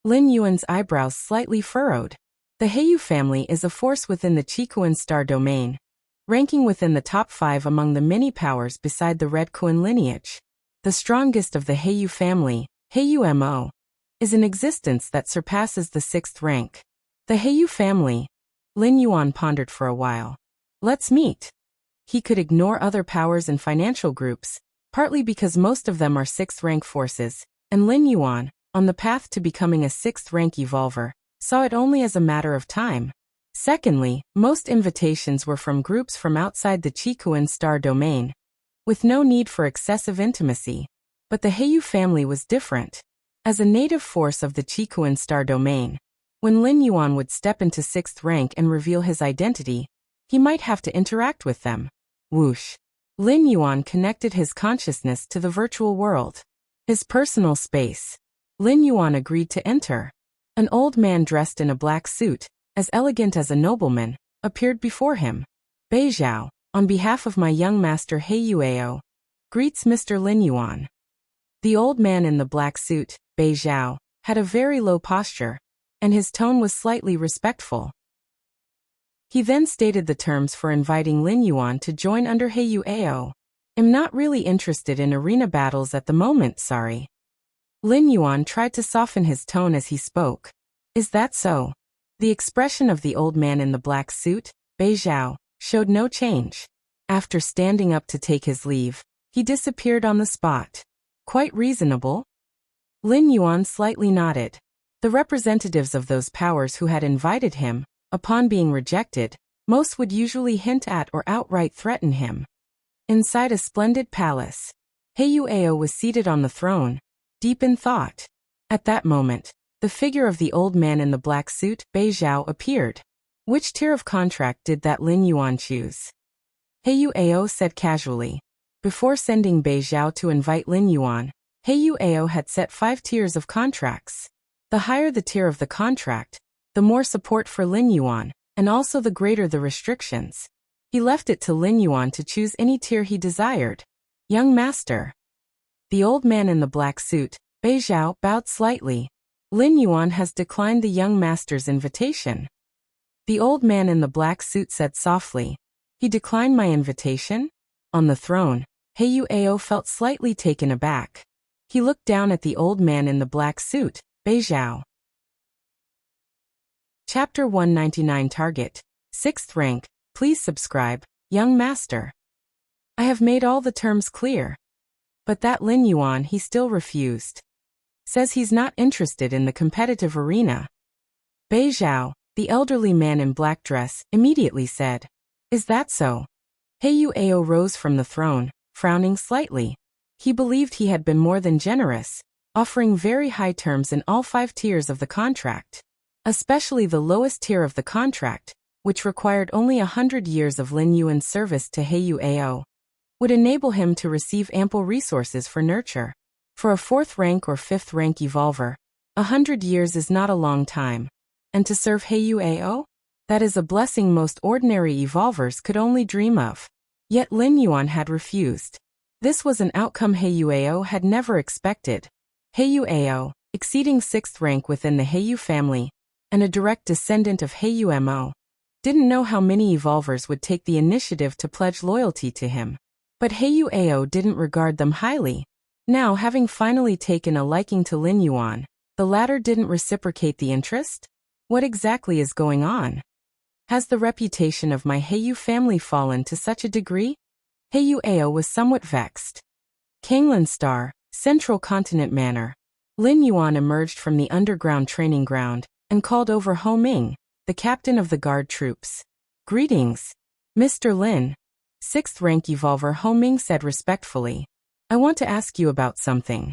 Speaker 1: Lin Yuan's eyebrows slightly furrowed. The Heiyu family is a force within the Qikuan star domain, ranking within the top 5 among the many powers beside the Red Kuan lineage. The strongest of the Heiyu family, Heiyu Mo, is an existence that surpasses the 6th rank. The Heiyu family. Lin Yuan pondered for a while. Let's meet. He could ignore other powers and financial groups, partly because most of them are 6th rank forces, and Lin Yuan, on the path to becoming a 6th rank evolver, saw it only as a matter of time. Secondly, most invitations were from groups from outside the Qikuan star domain, with no need for excessive intimacy. But the Heiyu family was different. As a native force of the Qikuan star domain, when Lin Yuan would step into 6th rank and reveal his identity, he might have to interact with them. Whoosh. Lin Yuan connected his consciousness to the virtual world. His personal space. Lin Yuan agreed to enter. An old man dressed in a black suit, as elegant as a nobleman, appeared before him. Bei Zhao, on behalf of my young master Heiyu Ao, greets Mr. Lin Yuan. The old man in the black suit, Bei Zhao, had a very low posture, and his tone was slightly respectful. He then stated the terms for inviting Lin Yuan to join under Heiyu Ao. I'm not really interested in arena battles at the moment, sorry. Lin Yuan tried to soften his tone as he spoke. Is that so? The expression of the old man in the black suit, Bei Zhao, showed no change. After standing up to take his leave, he disappeared on the spot. Quite reasonable? Lin Yuan slightly nodded. The representatives of those powers who had invited him, upon being rejected, most would usually hint at or outright threaten him. Inside a splendid palace, Heiyu Ao was seated on the throne, deep in thought. At that moment, the figure of the old man in the black suit, Bei Zhao, appeared. Which tier of contract did that Lin Yuan choose? Heiyu Ao said casually. Before sending Bei Zhao to invite Lin Yuan, Heiyu Ao had set 5 tiers of contracts. The higher the tier of the contract, the more support for Lin Yuan, and also the greater the restrictions. He left it to Lin Yuan to choose any tier he desired. Young master. The old man in the black suit, Bei Zhao, bowed slightly. Lin Yuan has declined the young master's invitation. The old man in the black suit said softly. He declined my invitation? On the throne, Heiyu Ao felt slightly taken aback. He looked down at the old man in the black suit, Bei Zhao. Chapter 199 Target. 6th rank, please subscribe, young master. I have made all the terms clear. But that Lin Yuan he still refused. Says he's not interested in the competitive arena. Bei Zhao, the elderly man in black dress, immediately said. Is that so? Heiyu Ao rose from the throne, frowning slightly. He believed he had been more than generous, offering very high terms in all 5 tiers of the contract. especially the lowest tier of the contract, which required only 100 years of Lin Yuan's service to Heiyu Ao, would enable him to receive ample resources for nurture. For a 4th rank or 5th rank evolver, 100 years is not a long time. And to serve Heiyu Ao? That is a blessing most ordinary evolvers could only dream of. Yet Lin Yuan had refused. This was an outcome Heiyu Ao had never expected. Heiyu Ao, exceeding 6th rank within the Heiyu family, and a direct descendant of Heiyu Mo, didn't know how many evolvers would take the initiative to pledge loyalty to him. But Heiyu Ao didn't regard them highly. Now, having finally taken a liking to Lin Yuan, the latter didn't reciprocate the interest? What exactly is going on? Has the reputation of my Heiyu family fallen to such a degree? Heiyu Ao was somewhat vexed. Kanglan Star, Central Continent Manor. Lin Yuan emerged from the underground training ground and called over Ho Ming, the captain of the guard troops. Greetings, Mr. Lin. 6th rank evolver Ho Ming said respectfully. I want to ask you about something.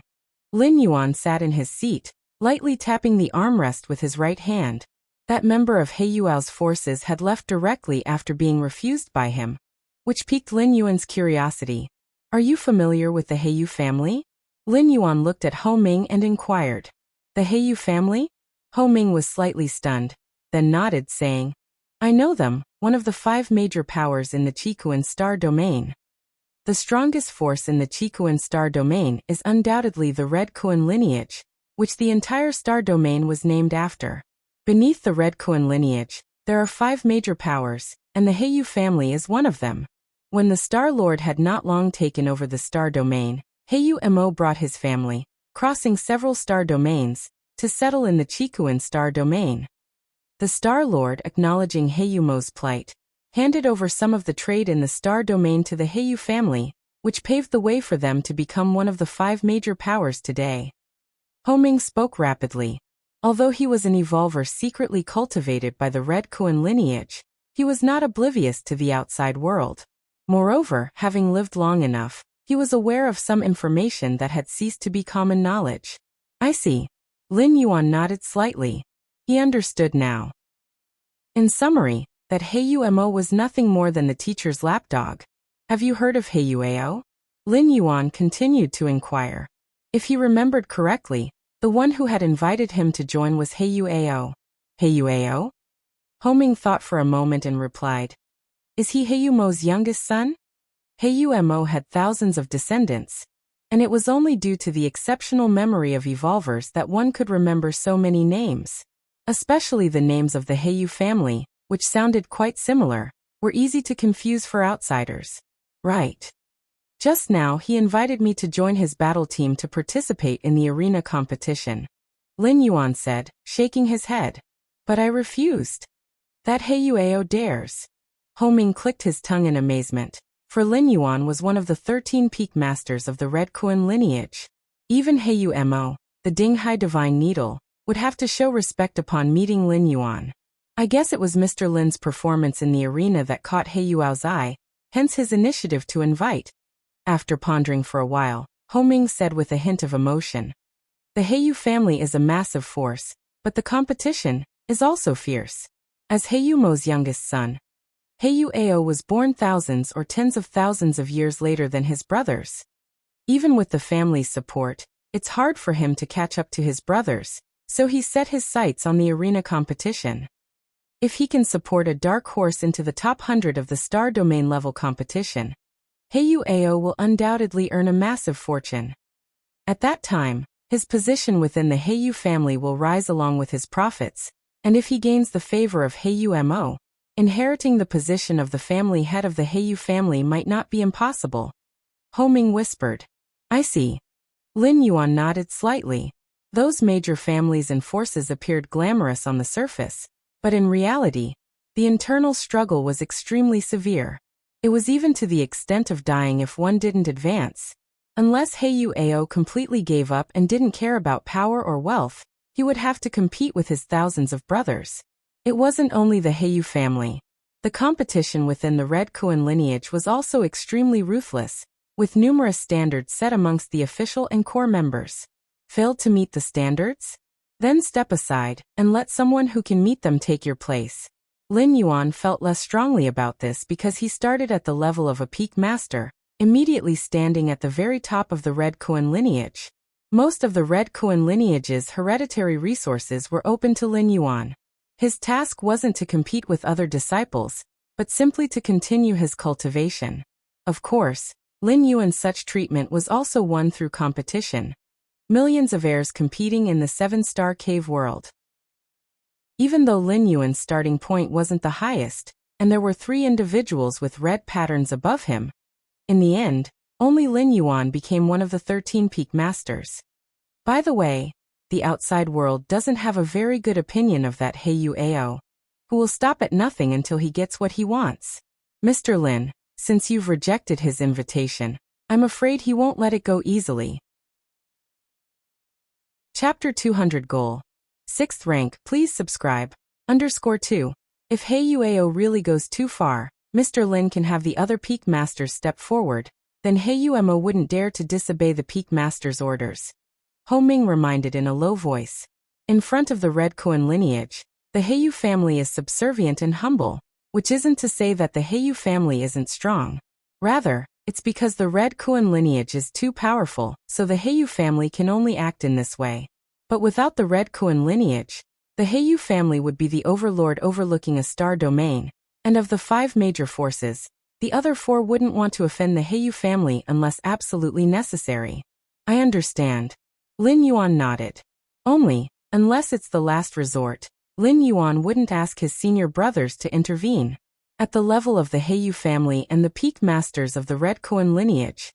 Speaker 1: Lin Yuan sat in his seat, lightly tapping the armrest with his right hand. That member of Heiyu Ao's forces had left directly after being refused by him, which piqued Lin Yuan's curiosity. Are you familiar with the Heiyu family? Lin Yuan looked at Ho Ming and inquired. The Heiyu family? Ho Ming was slightly stunned, then nodded, saying, I know them, one of the 5 major powers in the Qikuan star domain. The strongest force in the Qikuan star domain is undoubtedly the Red Kuan lineage, which the entire star domain was named after. Beneath the Red Kuan lineage, there are 5 major powers, and the Heiyu family is one of them. When the Star Lord had not long taken over the star domain, Heiyu Mo brought his family, crossing several star domains, to settle in the Qikuan star domain. The Star Lord, acknowledging Heiyu Mo's plight, handed over some of the trade in the star domain to the Heiyu family, which paved the way for them to become one of the 5 major powers today. Ho Ming spoke rapidly. Although he was an evolver secretly cultivated by the Red Kuan lineage, he was not oblivious to the outside world. Moreover, having lived long enough, he was aware of some information that had ceased to be common knowledge. I see. Lin Yuan nodded slightly. He understood now. In summary, that Heiyu Mo was nothing more than the teacher's lapdog. Have you heard of Heiyu Ao? Lin Yuan continued to inquire. If he remembered correctly, the one who had invited him to join was Heiyu Ao. Heiyu Ao? Ho Ming thought for a moment and replied. Is he Heiyu Mo's youngest son? Heiyu Mo had thousands of descendants, and it was only due to the exceptional memory of evolvers that one could remember so many names. Especially the names of the Heiyu family, which sounded quite similar, were easy to confuse for outsiders. Right. Just now he invited me to join his battle team to participate in the arena competition. Lin Yuan said, shaking his head. But I refused. That Heiyu Ao dares. Ho Ming clicked his tongue in amazement, for Lin Yuan was one of the 13 peak masters of the Red Kuan lineage. Even Heiyu Mo, the Dinghai Divine Needle, would have to show respect upon meeting Lin Yuan. I guess it was Mr. Lin's performance in the arena that caught Heiyu Ao's eye, hence his initiative to invite. After pondering for a while, Ho Ming said with a hint of emotion. The Heiyu family is a massive force, but the competition is also fierce. As Heiyu Mo's youngest son, Heiyu Ao was born thousands or tens of thousands of years later than his brothers. Even with the family's support, it's hard for him to catch up to his brothers, so he set his sights on the arena competition. If he can support a dark horse into the top 100 of the star domain level competition, Heiyu Ao will undoubtedly earn a massive fortune. At that time, his position within the Heiyu family will rise along with his profits, and if he gains the favor of Heiyu Mo, inheriting the position of the family head of the Heiyu family might not be impossible. Ho Ming whispered. I see. Lin Yuan nodded slightly. Those major families and forces appeared glamorous on the surface, but in reality, the internal struggle was extremely severe. It was even to the extent of dying if one didn't advance. Unless Heiyu Ao completely gave up and didn't care about power or wealth, he would have to compete with his thousands of brothers. It wasn't only the Heiyu family. The competition within the Red Kuan lineage was also extremely ruthless, with numerous standards set amongst the official and core members. Failed to meet the standards? Then step aside, and let someone who can meet them take your place. Lin Yuan felt less strongly about this because he started at the level of a peak master, immediately standing at the very top of the Red Kuan lineage. Most of the Red Kuan lineage's hereditary resources were open to Lin Yuan. His task wasn't to compete with other disciples, but simply to continue his cultivation. Of course, Lin Yuan's such treatment was also won through competition. Millions of heirs competing in the 7-star cave world. Even though Lin Yuan's starting point wasn't the highest, and there were 3 individuals with red patterns above him, in the end, only Lin Yuan became one of the 13 peak masters. By the way, the outside world doesn't have a very good opinion of that Heyu Ao, who will stop at nothing until he gets what he wants. Mr. Lin, since you've rejected his invitation, I'm afraid he won't let it go easily. Chapter 200 Goal. 6th rank, please subscribe. _2. If Heyu Ao really goes too far, Mr. Lin can have the other peak masters step forward, then Heyu Mo wouldn't dare to disobey the peak master's orders. Ho Ming reminded in a low voice. In front of the Red Kuan lineage, the Heyu family is subservient and humble, which isn't to say that the Heyu family isn't strong. Rather, it's because the Red Kuan lineage is too powerful, so the Heyu family can only act in this way. But without the Red Kuan lineage, the Heyu family would be the overlord overlooking a star domain, and of the 5 major forces, the other 4 wouldn't want to offend the Heyu family unless absolutely necessary. I understand. Lin Yuan nodded. Only, unless it's the last resort, Lin Yuan wouldn't ask his senior brothers to intervene. At the level of the Heyu family and the peak masters of the Red Kuan lineage,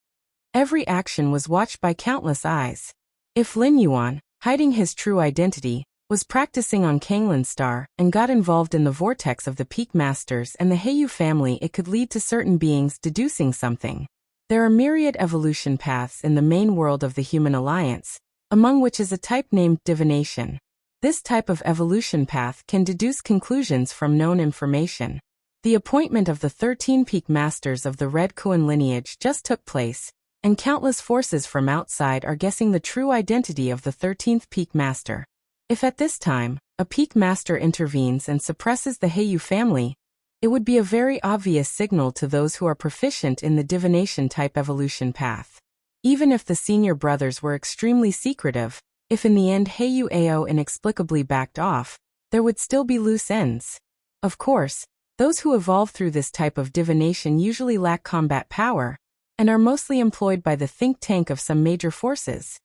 Speaker 1: every action was watched by countless eyes. If Lin Yuan, hiding his true identity, was practicing on Kanglin Star and got involved in the vortex of the peak masters and the Heyu family, it could lead to certain beings deducing something. There are myriad evolution paths in the main world of the human alliance, among which is a type named divination. This type of evolution path can deduce conclusions from known information. The appointment of the 13 peak masters of the Red Kuan lineage just took place, and countless forces from outside are guessing the true identity of the 13th peak master. If at this time, a peak master intervenes and suppresses the Heyu family, it would be a very obvious signal to those who are proficient in the divination type evolution path. Even if the senior brothers were extremely secretive, if in the end Heyu Ao inexplicably backed off, there would still be loose ends. Of course, those who evolve through this type of divination usually lack combat power, and are mostly employed by the think tank of some major forces.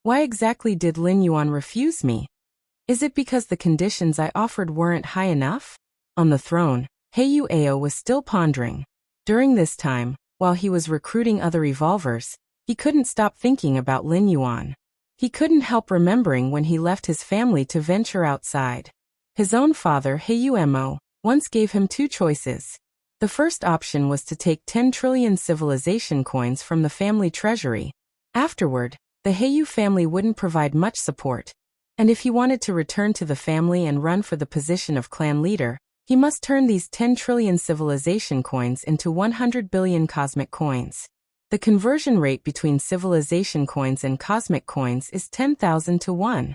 Speaker 1: Why exactly did Lin Yuan refuse me? Is it because the conditions I offered weren't high enough? On the throne, Heyu Ao was still pondering. During this time, while he was recruiting other evolvers, he couldn't stop thinking about Lin Yuan. He couldn't help remembering when he left his family to venture outside. His own father, Heyu Mo, once gave him 2 choices. The first option was to take 10 trillion civilization coins from the family treasury. Afterward, the Heyu family wouldn't provide much support, and if he wanted to return to the family and run for the position of clan leader, he must turn these 10 trillion civilization coins into 100 billion cosmic coins. The conversion rate between civilization coins and cosmic coins is 10,000 to 1.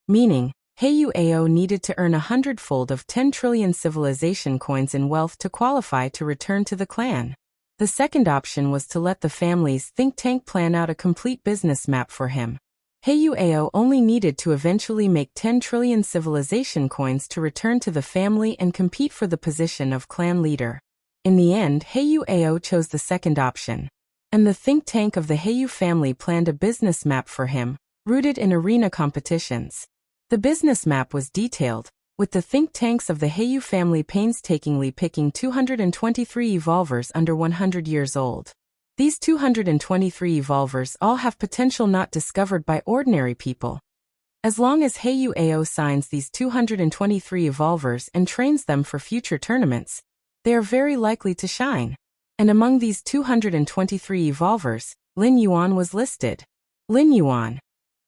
Speaker 1: Meaning, Heyu Ao needed to earn 100-fold of 10 trillion civilization coins in wealth to qualify to return to the clan. The second option was to let the family's think tank plan out a complete business map for him. Heyu Ao only needed to eventually make 10 trillion civilization coins to return to the family and compete for the position of clan leader. In the end, Heyu Ao chose the second option, and the think tank of the Heyu family planned a business map for him, rooted in arena competitions. The business map was detailed, with the think tanks of the Heyu family painstakingly picking 223 evolvers under 100 years old. These 223 evolvers all have potential not discovered by ordinary people. As long as Heyu Ao signs these 223 evolvers and trains them for future tournaments, they are very likely to shine. And among these 223 evolvers, Lin Yuan was listed. Lin Yuan.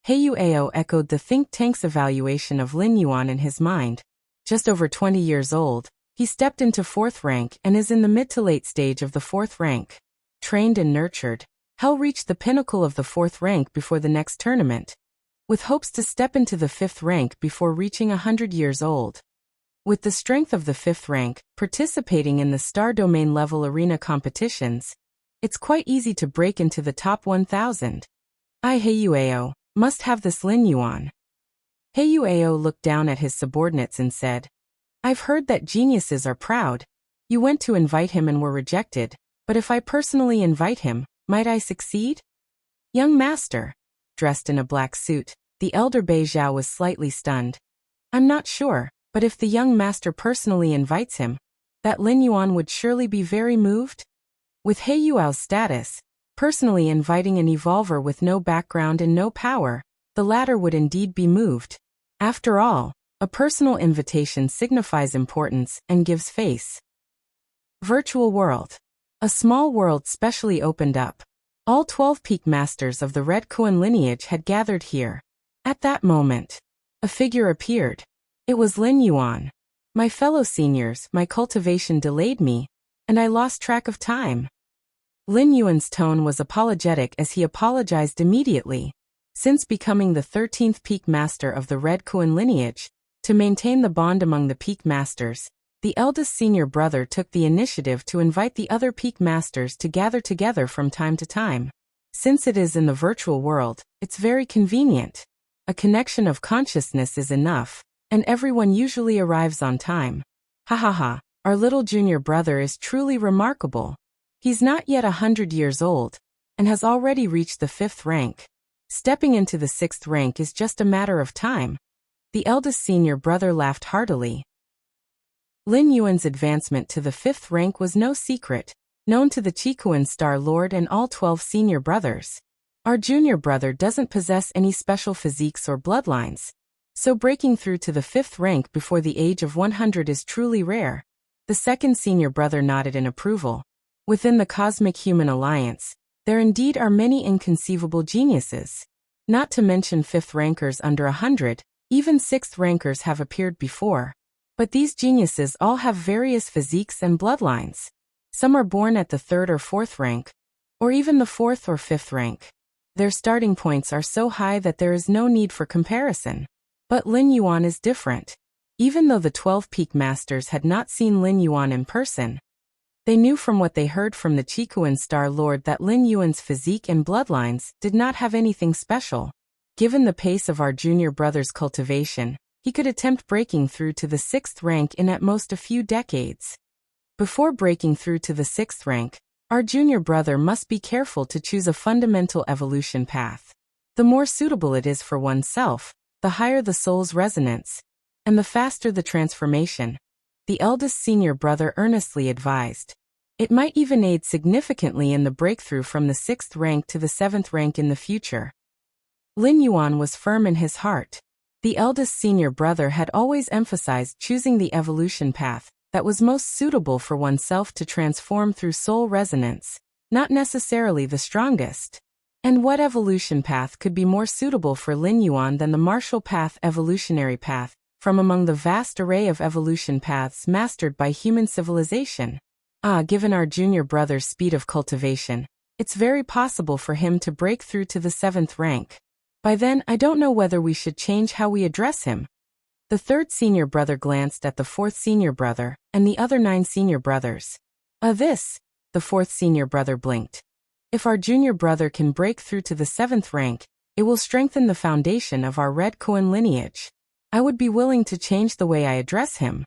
Speaker 1: Heyu Ao echoed the think tank's evaluation of Lin Yuan in his mind. Just over 20 years old, he stepped into 4th rank and is in the mid to late stage of the 4th rank. Trained and nurtured, Hell reached the pinnacle of the 4th rank before the next tournament. with hopes to step into the 5th rank before reaching 100 years old. With the strength of the 5th rank, participating in the star domain level arena competitions, it's quite easy to break into the top 1,000. Heiyuao must have this Lin Yuan. Heiyuao looked down at his subordinates and said, I've heard that geniuses are proud. You went to invite him and were rejected, but if I personally invite him, might I succeed? Young master, dressed in a black suit, the elder Beizhao was slightly stunned. I'm not sure, but if the young master personally invites him, that Lin Yuan would surely be very moved? With Heiyuao's status, personally inviting an evolver with no background and no power, the latter would indeed be moved. After all, a personal invitation signifies importance and gives face. Virtual world. A small world specially opened up. All 12 peak masters of the Red Kuan lineage had gathered here. At that moment, a figure appeared. It was Lin Yuan. My fellow seniors, my cultivation delayed me, and I lost track of time. Lin Yuan's tone was apologetic as he apologized immediately. Since becoming the 13th peak master of the Red Kuan lineage, to maintain the bond among the peak masters, the eldest senior brother took the initiative to invite the other peak masters to gather together from time to time. Since it is in the virtual world, it's very convenient. A connection of consciousness is enough, and everyone usually arrives on time. Ha ha ha, our little junior brother is truly remarkable. He's not yet 100 years old, and has already reached the 5th rank. Stepping into the 6th rank is just a matter of time. The eldest senior brother laughed heartily. Lin Yuan's advancement to the 5th rank was no secret, known to the Qikuan Star Lord and all 12 senior brothers. Our junior brother doesn't possess any special physiques or bloodlines, so breaking through to the 5th rank before the age of 100 is truly rare. The second senior brother nodded in approval. Within the Cosmic Human Alliance, there indeed are many inconceivable geniuses. Not to mention 5th rankers under 100, even 6th rankers have appeared before. But these geniuses all have various physiques and bloodlines. Some are born at the 3rd or 4th rank, or even the 4th or 5th rank. Their starting points are so high that there is no need for comparison. But Lin Yuan is different. Even though the 12 peak masters had not seen Lin Yuan in person, they knew from what they heard from the Qikuan Star Lord that Lin Yuan's physique and bloodlines did not have anything special. Given the pace of our junior brother's cultivation, he could attempt breaking through to the 6th rank in at most a few decades. Before breaking through to the 6th rank, our junior brother must be careful to choose a fundamental evolution path. The more suitable it is for oneself, the higher the soul's resonance, and the faster the transformation. The eldest senior brother earnestly advised. It might even aid significantly in the breakthrough from the 6th rank to the 7th rank in the future. Lin Yuan was firm in his heart. The eldest senior brother had always emphasized choosing the evolution path that was most suitable for oneself to transform through soul resonance, not necessarily the strongest. And what evolution path could be more suitable for Lin Yuan than the martial path evolutionary path, from among the vast array of evolution paths mastered by human civilization? Given our junior brother's speed of cultivation, it's very possible for him to break through to the 7th rank. By then, I don't know whether we should change how we address him. The 3rd senior brother glanced at the 4th senior brother and the other 9 senior brothers. The 4th senior brother blinked. If our junior brother can break through to the 7th rank, it will strengthen the foundation of our Red Kuan lineage. I would be willing to change the way I address him.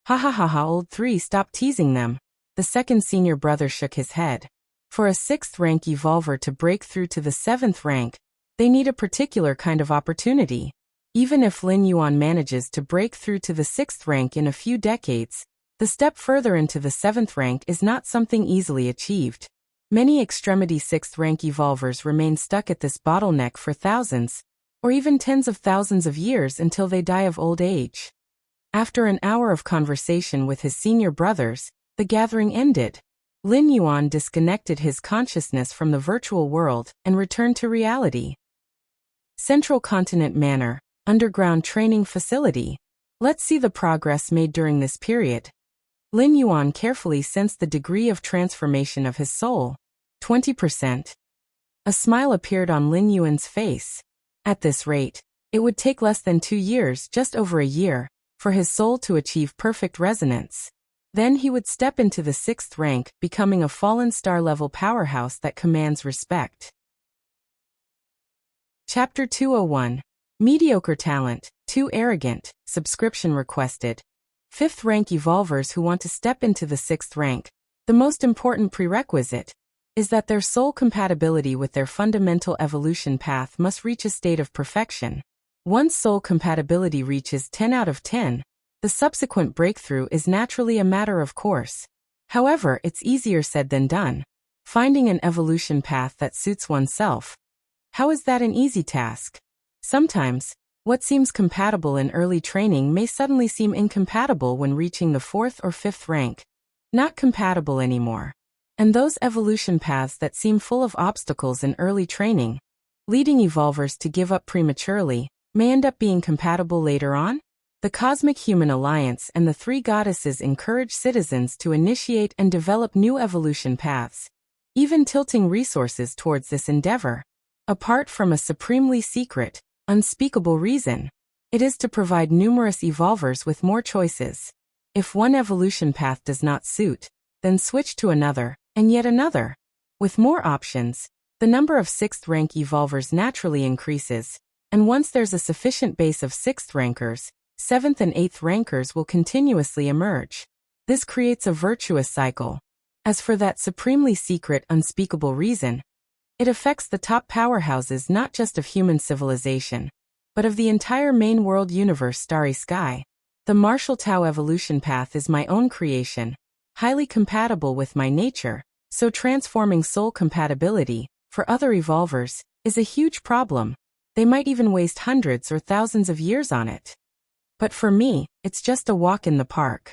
Speaker 1: Ha ha ha ha, old 3, stop teasing them. The 2nd senior brother shook his head. For a 6th rank evolver to break through to the 7th rank, they need a particular kind of opportunity. Even if Lin Yuan manages to break through to the 6th rank in a few decades, the step further into the 7th rank is not something easily achieved. Many extremity 6th rank evolvers remain stuck at this bottleneck for thousands, or even tens of thousands of years until they die of old age. After an hour of conversation with his senior brothers, the gathering ended. Lin Yuan disconnected his consciousness from the virtual world and returned to reality. Central Continent Manor, underground training facility. Let's see the progress made during this period. Lin Yuan carefully sensed the degree of transformation of his soul. 20%. A smile appeared on Lin Yuan's face. At this rate, it would take less than 2 years, just over a year, for his soul to achieve perfect resonance. Then he would step into the 6th rank, becoming a fallen star-level powerhouse that commands respect. Chapter 201. Mediocre Talent, Too Arrogant, Subscription Requested. 5th rank evolvers who want to step into the 6th rank, the most important prerequisite is that their soul compatibility with their fundamental evolution path must reach a state of perfection. Once soul compatibility reaches 10 out of 10, the subsequent breakthrough is naturally a matter of course. However, it's easier said than done. Finding an evolution path that suits oneself. How is that an easy task? Sometimes, what seems compatible in early training may suddenly seem incompatible when reaching the 4th or 5th rank. Not compatible anymore. And those evolution paths that seem full of obstacles in early training, leading evolvers to give up prematurely, may end up being compatible later on. The Cosmic Human Alliance and the 3 goddesses encourage citizens to initiate and develop new evolution paths, even tilting resources towards this endeavor. Apart from a supremely secret, unspeakable reason, it is to provide numerous evolvers with more choices. If one evolution path does not suit, then switch to another, and yet another. With more options, the number of 6th rank evolvers naturally increases, and once there's a sufficient base of 6th rankers, 7th and 8th rankers will continuously emerge. This creates a virtuous cycle. As for that supremely secret, unspeakable reason, it affects the top powerhouses not just of human civilization, but of the entire main world universe starry sky. The Martial Tao evolution path is my own creation, highly compatible with my nature, so transforming soul compatibility, for other evolvers, is a huge problem. They might even waste hundreds or thousands of years on it. But for me, it's just a walk in the park.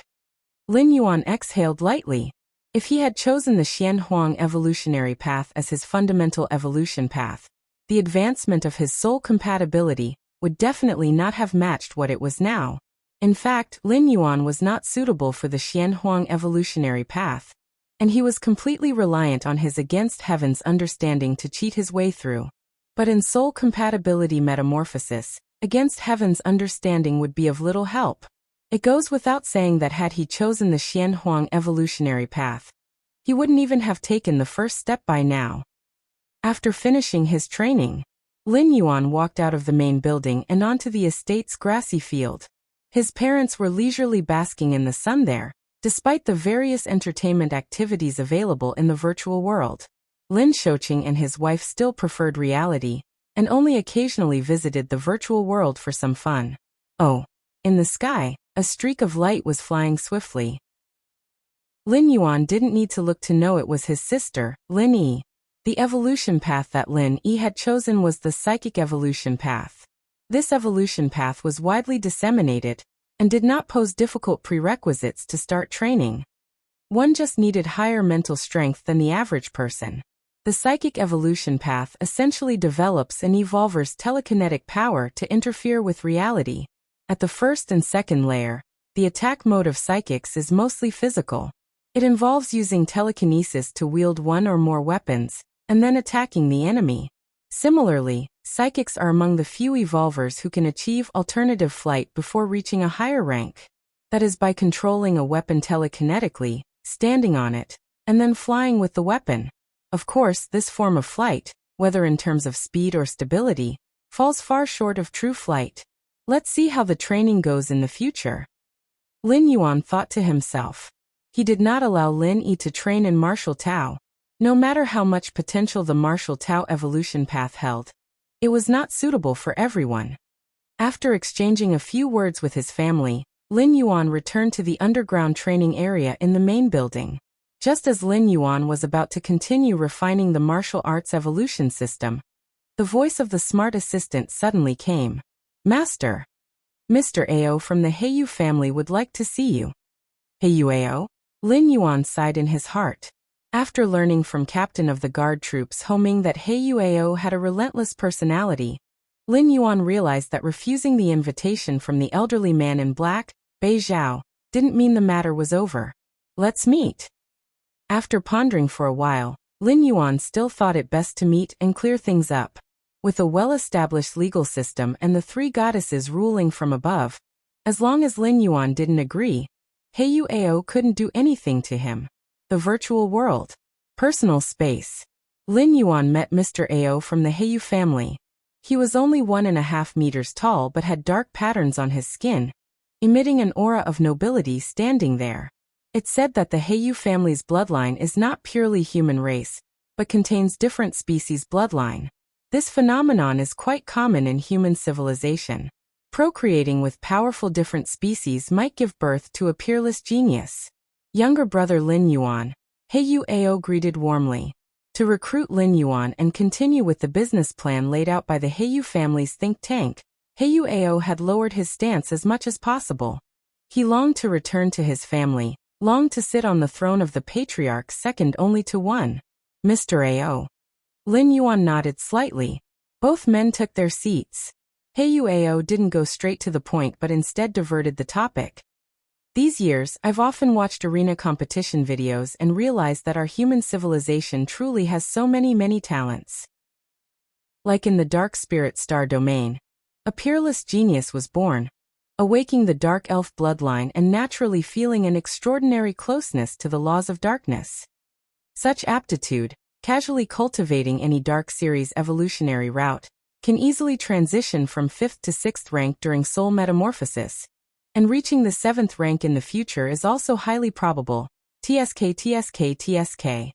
Speaker 1: Lin Yuan exhaled lightly. If he had chosen the Xian Huang evolutionary path as his fundamental evolution path, the advancement of his soul compatibility would definitely not have matched what it was now. In fact, Lin Yuan was not suitable for the Xian Huang evolutionary path, and he was completely reliant on his against heaven's understanding to cheat his way through. But in soul compatibility metamorphosis, against heaven's understanding would be of little help. It goes without saying that had he chosen the Xian Huang evolutionary path, he wouldn't even have taken the first step by now. After finishing his training, Lin Yuan walked out of the main building and onto the estate's grassy field. His parents were leisurely basking in the sun there, despite the various entertainment activities available in the virtual world. Lin Shouqing and his wife still preferred reality, and only occasionally visited the virtual world for some fun. Oh, in the sky, a streak of light was flying swiftly. Lin Yuan didn't need to look to know it was his sister, Lin Yi. The evolution path that Lin Yi had chosen was the psychic evolution path. This evolution path was widely disseminated, and did not pose difficult prerequisites to start training. One just needed higher mental strength than the average person. The psychic evolution path essentially develops an evolver's telekinetic power to interfere with reality. At the first and second layer, the attack mode of psychics is mostly physical. It involves using telekinesis to wield one or more weapons, and then attacking the enemy. Similarly, psychics are among the few evolvers who can achieve alternative flight before reaching a higher rank. That is by controlling a weapon telekinetically, standing on it, and then flying with the weapon. Of course, this form of flight, whether in terms of speed or stability, falls far short of true flight. Let's see how the training goes in the future. Lin Yuan thought to himself. He did not allow Lin Yi to train in Martial Tao. No matter how much potential the Martial Tao evolution path held, it was not suitable for everyone. After exchanging a few words with his family, Lin Yuan returned to the underground training area in the main building. Just as Lin Yuan was about to continue refining the martial arts evolution system, the voice of the smart assistant suddenly came. Master, Mr. Ao from the Heiyu family would like to see you. Heiyu Ao? Lin Yuan sighed in his heart. After learning from Captain of the Guard Troops Ho Ming that Heiyu Ao had a relentless personality, Lin Yuan realized that refusing the invitation from the elderly man in black, Bei Zhao, didn't mean the matter was over. Let's meet. After pondering for a while, Lin Yuan still thought it best to meet and clear things up. With a well-established legal system and the three goddesses ruling from above, as long as Lin Yuan didn't agree, Heyu Ao couldn't do anything to him. The virtual world. Personal space. Lin Yuan met Mr. Ao from the Heyu family. He was only 1.5 meters tall but had dark patterns on his skin, emitting an aura of nobility standing there. It's said that the Heyu family's bloodline is not purely human race, but contains different species' bloodline. This phenomenon is quite common in human civilization. Procreating with powerful different species might give birth to a peerless genius. Younger brother Lin Yuan, Heyu Ao greeted warmly. To recruit Lin Yuan and continue with the business plan laid out by the Heyu family's think tank, Heyu Ao had lowered his stance as much as possible. He longed to return to his family, longed to sit on the throne of the patriarch second only to one, Mr. Ao. Lin Yuan nodded slightly. Both men took their seats. Heyu Ao didn't go straight to the point but instead diverted the topic. These years, I've often watched arena competition videos and realized that our human civilization truly has so many talents. Like in the dark spirit star domain, a peerless genius was born, awaking the dark elf bloodline and naturally feeling an extraordinary closeness to the laws of darkness. Such aptitude, casually cultivating any dark series evolutionary route, can easily transition from 5th to 6th rank during soul metamorphosis, and reaching the 7th rank in the future is also highly probable. TSK.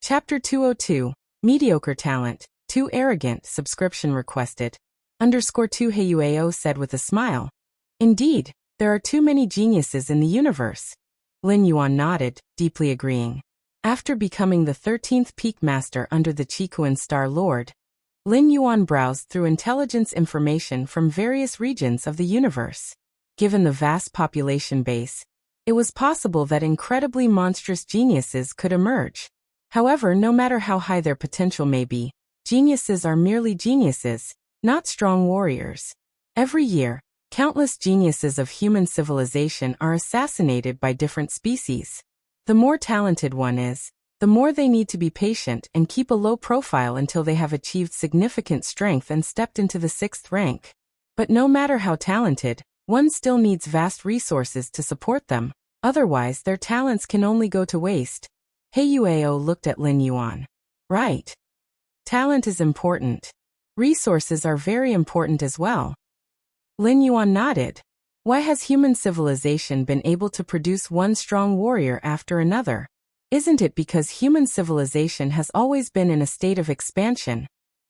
Speaker 1: Chapter 202, Mediocre Talent, Too Arrogant, Subscription Requested. _2 Heyu Ao said with a smile. Indeed, there are too many geniuses in the universe. Lin Yuan nodded, deeply agreeing. After becoming the 13th peak master under the Qikuan Star Lord, Lin Yuan browsed through intelligence information from various regions of the universe. Given the vast population base, it was possible that incredibly monstrous geniuses could emerge. However, no matter how high their potential may be, geniuses are merely geniuses, not strong warriors. Every year, countless geniuses of human civilization are assassinated by different species. The more talented one is, the more they need to be patient and keep a low profile until they have achieved significant strength and stepped into the 6th rank. But no matter how talented, one still needs vast resources to support them, otherwise their talents can only go to waste. Heyu Ao looked at Lin Yuan. Right. Talent is important. Resources are very important as well. Lin Yuan nodded. Why has human civilization been able to produce one strong warrior after another? Isn't it because human civilization has always been in a state of expansion,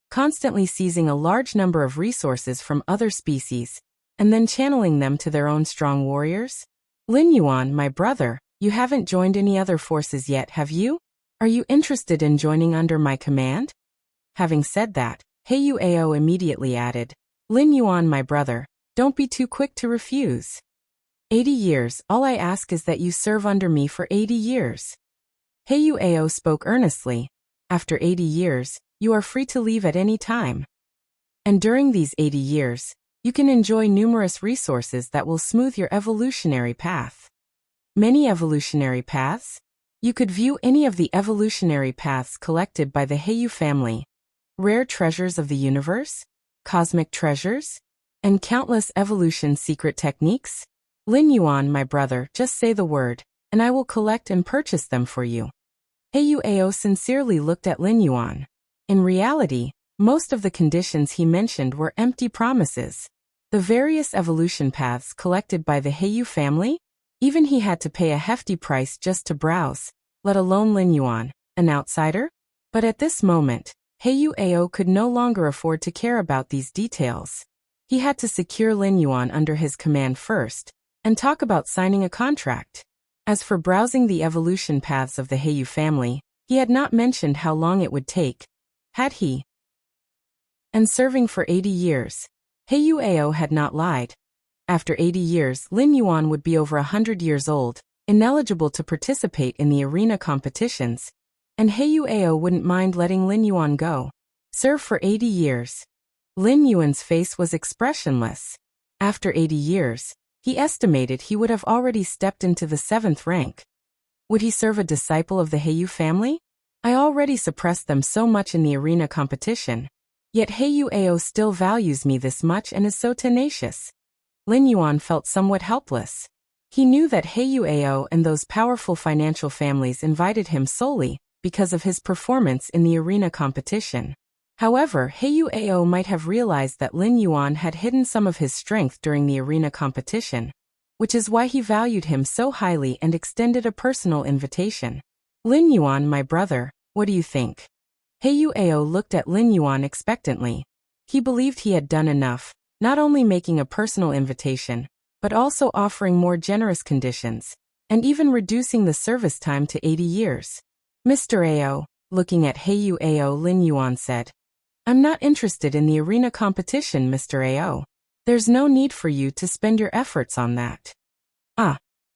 Speaker 1: constantly seizing a large number of resources from other species, and then channeling them to their own strong warriors? Lin Yuan, my brother, you haven't joined any other forces yet, have you? Are you interested in joining under my command? Having said that, Heyu Ao immediately added, Lin Yuan, my brother, don't be too quick to refuse. 80 years, all I ask is that you serve under me for 80 years. Heyu Ao spoke earnestly. After 80 years, you are free to leave at any time. And during these 80 years, you can enjoy numerous resources that will smooth your evolutionary path. Many evolutionary paths? You could view any of the evolutionary paths collected by the Heyu family. Rare treasures of the universe? Cosmic treasures? And countless evolution secret techniques? Lin Yuan, my brother, just say the word, and I will collect and purchase them for you. Heyu Ao sincerely looked at Lin Yuan. In reality, most of the conditions he mentioned were empty promises. The various evolution paths collected by the Heyu family? Even he had to pay a hefty price just to browse, let alone Lin Yuan, an outsider? But at this moment, Heyu Ao could no longer afford to care about these details. He had to secure Lin Yuan under his command first, and talk about signing a contract. As for browsing the evolution paths of the Heyu family, he had not mentioned how long it would take, had he? And serving for 80 years. Heyu Ao had not lied. After 80 years, Lin Yuan would be over 100 years old, ineligible to participate in the arena competitions, and Heyu Ao wouldn't mind letting Lin Yuan go. Serve for 80 years. Lin Yuan's face was expressionless. After 80 years, he estimated he would have already stepped into the 7th rank. Would he serve a disciple of the Heyu family? I already suppressed them so much in the arena competition. Yet Heiyueo still values me this much and is so tenacious. Lin Yuan felt somewhat helpless. He knew that Heiyueo and those powerful financial families invited him solely because of his performance in the arena competition. However, Heiyueo might have realized that Lin Yuan had hidden some of his strength during the arena competition, which is why he valued him so highly and extended a personal invitation. Lin Yuan, my brother, what do you think? Heiyueo looked at Lin Yuan expectantly. He believed he had done enough, not only making a personal invitation, but also offering more generous conditions, and even reducing the service time to 80 years. Mr. Ao, looking at Heiyueo, Lin Yuan said, I'm not interested in the arena competition, Mr. Ao. There's no need for you to spend your efforts on that.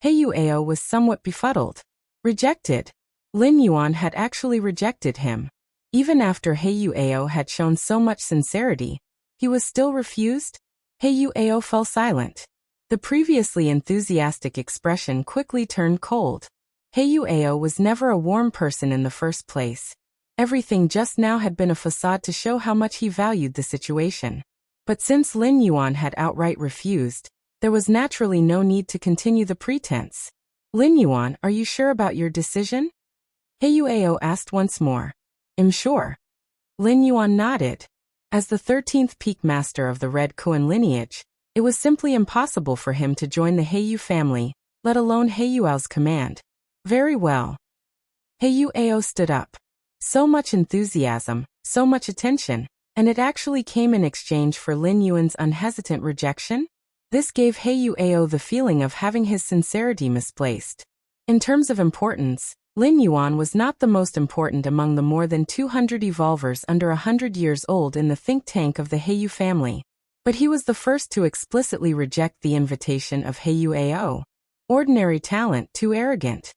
Speaker 1: Heiyueo was somewhat befuddled. Rejected. Lin Yuan had actually rejected him. Even after Heiyueo had shown so much sincerity, he was still refused? Heiyueo fell silent. The previously enthusiastic expression quickly turned cold. Heiyueo was never a warm person in the first place. Everything just now had been a facade to show how much he valued the situation. But since Lin Yuan had outright refused, there was naturally no need to continue the pretense. Lin Yuan, are you sure about your decision? Heiyueo asked once more. I'm sure. Lin Yuan nodded. As the 13th peak master of the Red Kuan lineage, it was simply impossible for him to join the Heiyu family, let alone Heiyuao's command. Very well. Heiyueo stood up. So much enthusiasm, so much attention, and it actually came in exchange for Lin Yuan's unhesitant rejection? This gave Heiyueo the feeling of having his sincerity misplaced. In terms of importance, Lin Yuan was not the most important among the more than 200 evolvers under 100 years old in the think tank of the Heiyu family. But he was the first to explicitly reject the invitation of Heiyueo. Ordinary talent, too arrogant.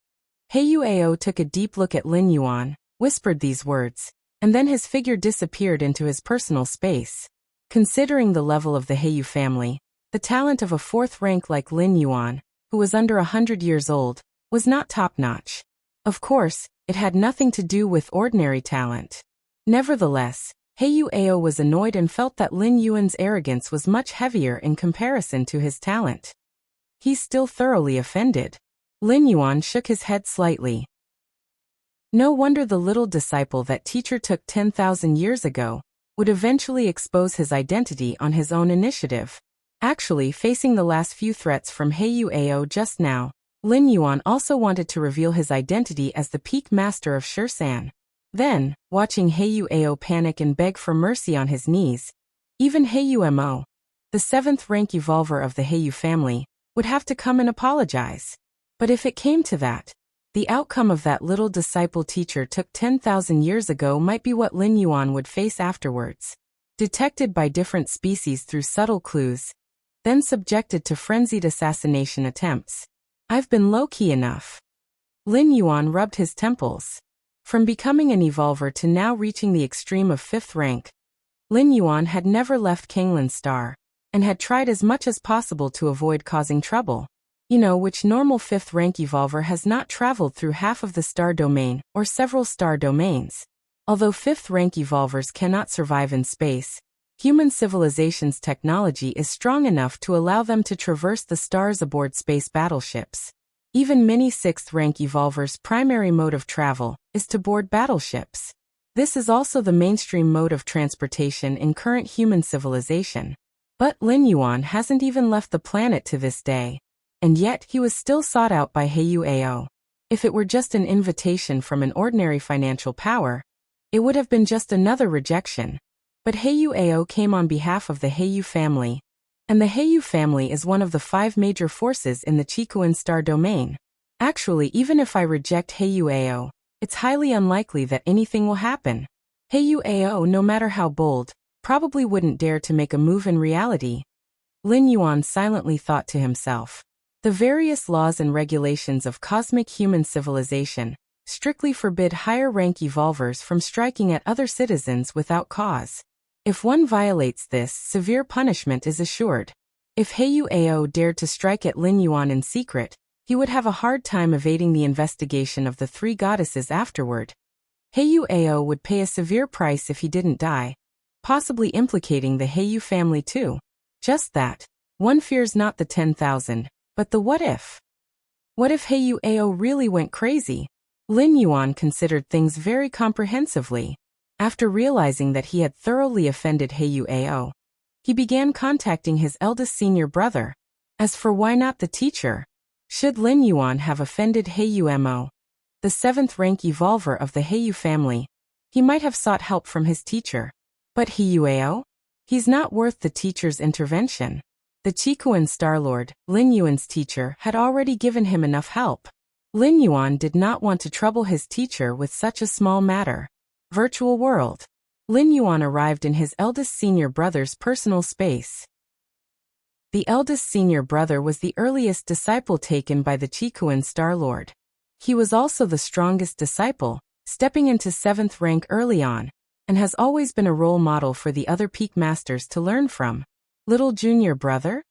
Speaker 1: Heiyueo took a deep look at Lin Yuan, whispered these words, and then his figure disappeared into his personal space. Considering the level of the Heiyu family, the talent of a fourth rank like Lin Yuan, who was under 100 years old, was not top-notch. Of course, it had nothing to do with ordinary talent. Nevertheless, Heiyueo was annoyed and felt that Lin Yuan's arrogance was much heavier in comparison to his talent. He's still thoroughly offended. Lin Yuan shook his head slightly. No wonder the little disciple that teacher took 10,000 years ago would eventually expose his identity on his own initiative. Actually, facing the last few threats from Heiyueo just now, Lin Yuan also wanted to reveal his identity as the peak master of Shursan. Then, watching Heiyueo panic and beg for mercy on his knees, even Heiyuemo, the 7th rank evolver of the Heiyu family, would have to come and apologize. But if it came to that, the outcome of that little disciple teacher took 10,000 years ago might be what Lin Yuan would face afterwards. Detected by different species through subtle clues, then subjected to frenzied assassination attempts. I've been low-key enough. Lin Yuan rubbed his temples. From becoming an evolver to now reaching the extreme of 5th rank, Lin Yuan had never left Kanglin's star, and had tried as much as possible to avoid causing trouble. Which normal 5th rank evolver has not traveled through half of the star domain or several star domains. Although 5th rank evolvers cannot survive in space, human civilization's technology is strong enough to allow them to traverse the stars aboard space battleships. Even many 6th rank evolvers' primary mode of travel is to board battleships. This is also the mainstream mode of transportation in current human civilization. But Lin Yuan hasn't even left the planet to this day. And yet he was still sought out by Heiyueo. If it were just an invitation from an ordinary financial power, it would have been just another rejection. But Heiyueo came on behalf of the Heiyu family, and the Heiyu family is one of the 5 major forces in the Chikuan star domain. Actually, even if I reject Heiyueo, it's highly unlikely that anything will happen. Heiyueo, no matter how bold, probably wouldn't dare to make a move in reality. Lin Yuan silently thought to himself. The various laws and regulations of cosmic human civilization strictly forbid higher-rank evolvers from striking at other citizens without cause. If one violates this, severe punishment is assured. If Heiyueo dared to strike at Lin Yuan in secret, he would have a hard time evading the investigation of the 3 goddesses afterward. Heiyu Ao would pay a severe price if he didn't die, possibly implicating the Heiyu family too. Just that. One fears not the 10,000, but the what if. What if Heiyu Ao really went crazy? Lin Yuan considered things very comprehensively. After realizing that he had thoroughly offended Heiyu Ao, he began contacting his eldest senior brother. As for why not the teacher? Should Lin Yuan have offended Heiyu Mo, the 7th rank evolver of the Heiyu family, he might have sought help from his teacher. But Heiyu Ao? He's not worth the teacher's intervention. The Chikuan Starlord, Lin Yuan's teacher, had already given him enough help. Lin Yuan did not want to trouble his teacher with such a small matter. Virtual world. Lin Yuan arrived in his eldest senior brother's personal space. The eldest senior brother was the earliest disciple taken by the Chikuan Starlord. He was also the strongest disciple, stepping into 7th rank early on, and has always been a role model for the other peak masters to learn from. Little junior brother?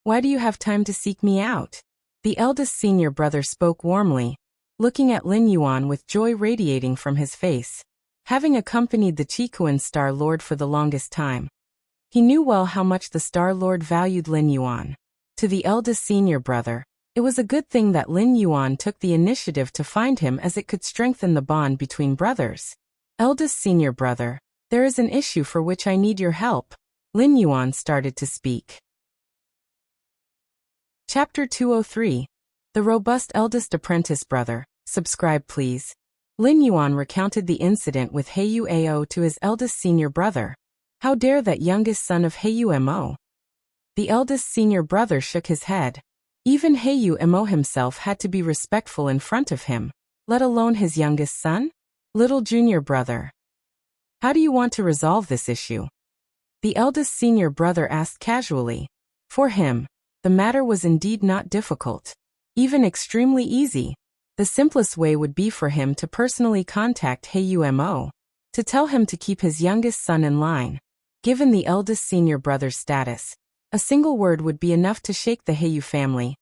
Speaker 1: Why do you have time to seek me out? The eldest senior brother spoke warmly, looking at Lin Yuan with joy radiating from his face. Having accompanied the Chikuan Star Lord for the longest time, he knew well how much the Star Lord valued Lin Yuan. To the eldest senior brother, it was a good thing that Lin Yuan took the initiative to find him, as it could strengthen the bond between brothers. Eldest senior brother, there is an issue for which I need your help. Lin Yuan started to speak. Chapter 203. The Robust Eldest Apprentice Brother. Subscribe please. Lin Yuan recounted the incident with Heiyu Ao to his eldest senior brother. How dare that youngest son of Heiyu Mo? The eldest senior brother shook his head. Even Heiyu Mo himself had to be respectful in front of him, let alone his youngest son? Little junior brother. How do you want to resolve this issue? The eldest senior brother asked casually. For him, the matter was indeed not difficult, even extremely easy. The simplest way would be for him to personally contact Heiyu Mo, to tell him to keep his youngest son in line. Given the eldest senior brother's status, a single word would be enough to shake the Heiyu family,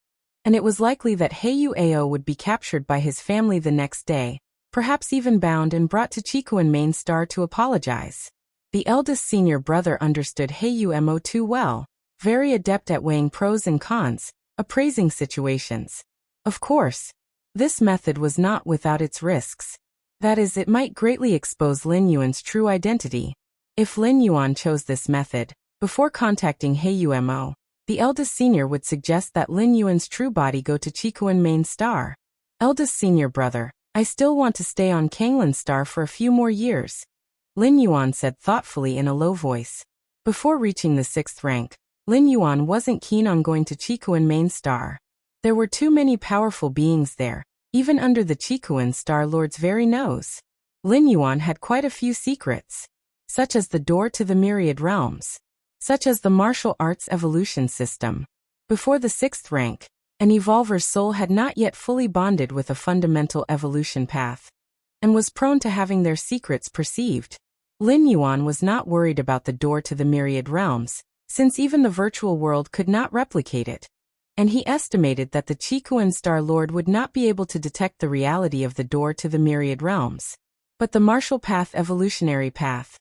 Speaker 1: and it was likely that Heiyu Ao would be captured by his family the next day, perhaps even bound and brought to Chikuan Main Star to apologize. The eldest senior brother understood Heiyu Mo too well, very adept at weighing pros and cons, appraising situations. Of course, this method was not without its risks. That is, it might greatly expose Lin Yuan's true identity. If Lin Yuan chose this method, before contacting Heiyu Mo, the eldest senior would suggest that Lin Yuan's true body go to Chikuan Main Star. Eldest senior brother, I still want to stay on Kanglan Star for a few more years, Lin Yuan said thoughtfully in a low voice. Before reaching the 6th rank, Lin Yuan wasn't keen on going to Chikuan Main Star. There were too many powerful beings there, even under the Chikuan Star Lord's very nose. Lin Yuan had quite a few secrets, such as the door to the myriad realms, such as the martial arts evolution system. Before the 6th rank, an evolver's soul had not yet fully bonded with a fundamental evolution path, and was prone to having their secrets perceived. Lin Yuan was not worried about the door to the myriad realms, since even the virtual world could not replicate it, and he estimated that the Chikuan Star Lord would not be able to detect the reality of the door to the myriad realms. But the martial path evolutionary path.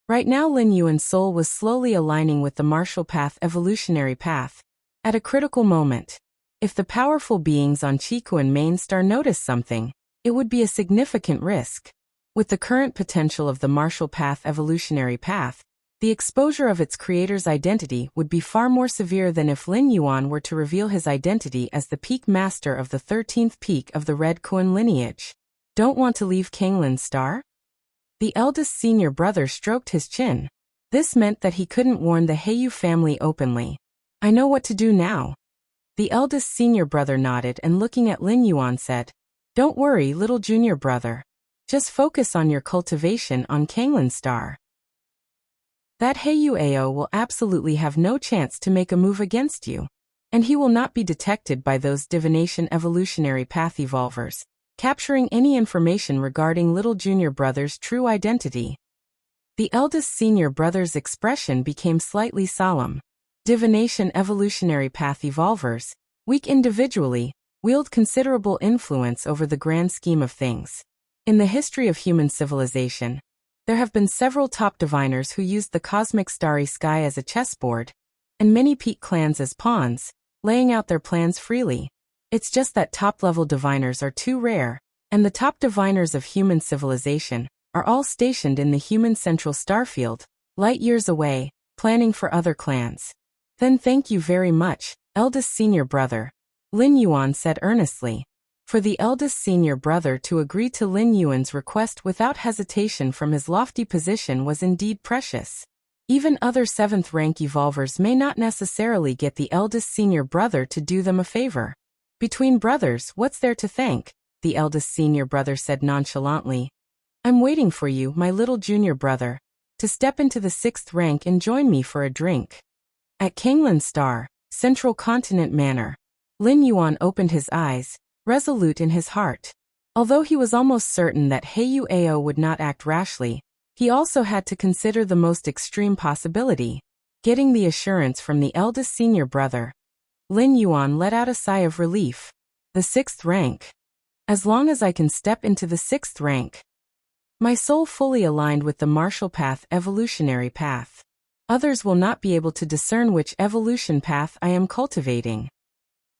Speaker 1: Right now Lin Yuan's soul was slowly aligning with the martial path evolutionary path. At a critical moment, if the powerful beings on Chikuan Main Star noticed something, it would be a significant risk. With the current potential of the martial path evolutionary path, the exposure of its creator's identity would be far more severe than if Lin Yuan were to reveal his identity as the peak master of the 13th peak of the Red Kuan lineage. Don't want to leave Kanglan Star? The eldest senior brother stroked his chin. This meant that he couldn't warn the Heiyu family openly. I know what to do now. The eldest senior brother nodded and looking at Lin Yuan said, Don't worry, little junior brother. Just focus on your cultivation on Kanglan Star. That Heiyu Ao will absolutely have no chance to make a move against you, and he will not be detected by those divination evolutionary path evolvers, capturing any information regarding little junior brother's true identity. The eldest senior brother's expression became slightly solemn. Divination evolutionary path evolvers, weak individually, wield considerable influence over the grand scheme of things. In the history of human civilization, there have been several top diviners who used the cosmic starry sky as a chessboard, and many peak clans as pawns, laying out their plans freely. It's just that top-level diviners are too rare, and the top diviners of human civilization are all stationed in the human central starfield, light years away, planning for other clans. Then thank you very much, eldest senior brother, Lin Yuan said earnestly. For the eldest senior brother to agree to Lin Yuan's request without hesitation from his lofty position was indeed precious. Even other 7th-rank evolvers may not necessarily get the eldest senior brother to do them a favor. Between brothers, what's there to thank? The eldest senior brother said nonchalantly. I'm waiting for you, my little junior brother, to step into the 6th rank and join me for a drink. At Kanglan Star, Central Continent Manor, Lin Yuan opened his eyes, resolute in his heart. Although he was almost certain that Heyu Ao would not act rashly, he also had to consider the most extreme possibility, getting the assurance from the eldest senior brother. Lin Yuan let out a sigh of relief. The 6th rank. As long as I can step into the 6th rank. My soul fully aligned with the martial path, evolutionary path. Others will not be able to discern which evolution path I am cultivating.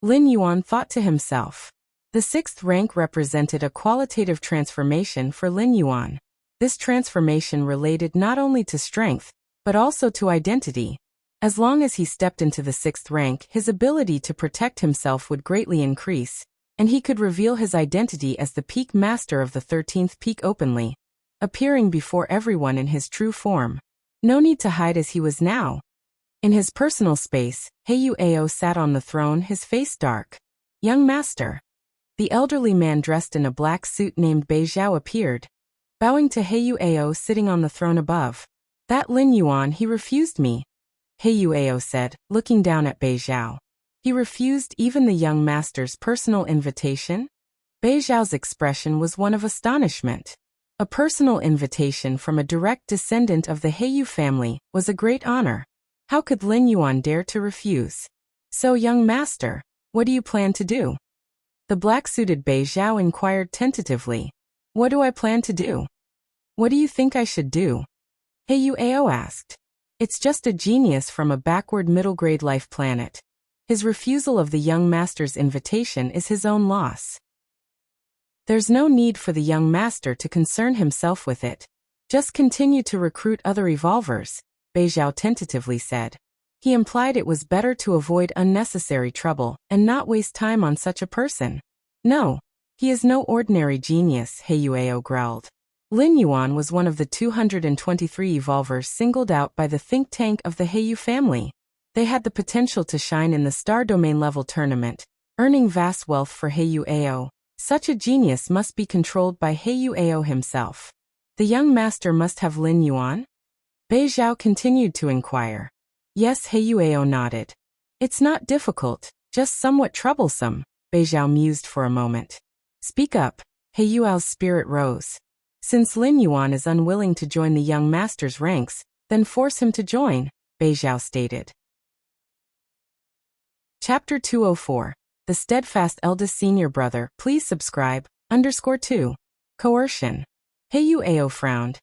Speaker 1: Lin Yuan thought to himself. The 6th rank represented a qualitative transformation for Lin Yuan. This transformation related not only to strength, but also to identity. As long as he stepped into the 6th rank, his ability to protect himself would greatly increase, and he could reveal his identity as the peak master of the 13th peak openly, appearing before everyone in his true form. No need to hide as he was now. In his personal space, Heyu Ao sat on the throne, his face dark. Young master. The elderly man dressed in a black suit named Bei Zhao appeared, bowing to Heyu Ao sitting on the throne above. That Lin Yuan, he refused me, Heyu Ao said, looking down at Bei Zhao. He refused even the young master's personal invitation? Bei Zhao's expression was one of astonishment. A personal invitation from a direct descendant of the Heyu family was a great honor. How could Lin Yuan dare to refuse? So, young master, what do you plan to do? The black-suited Bei Zhao inquired tentatively. What do I plan to do? What do you think I should do? Heyu Ao asked. It's just a genius from a backward middle-grade life planet. His refusal of the young master's invitation is his own loss. There's no need for the young master to concern himself with it. Just continue to recruit other evolvers, Bei Zhao tentatively said. He implied it was better to avoid unnecessary trouble and not waste time on such a person. No, he is no ordinary genius, Heyu Ao growled. Lin Yuan was one of the 223 evolvers singled out by the think tank of the Heyu family. They had the potential to shine in the Star Domain level tournament, earning vast wealth for Heyu Ao. Such a genius must be controlled by Heyu Ao himself. The young master must have Lin Yuan? Bei Zhao continued to inquire. Yes, Heyu Ao nodded. It's not difficult, just somewhat troublesome, Bei Zhao mused for a moment. Speak up, Heyu Ao's spirit rose. Since Lin Yuan is unwilling to join the young master's ranks, then force him to join, Bei Zhao stated. Chapter 204. The Steadfast Eldest Senior Brother. Please subscribe. _2. Coercion. Heyu Ao frowned.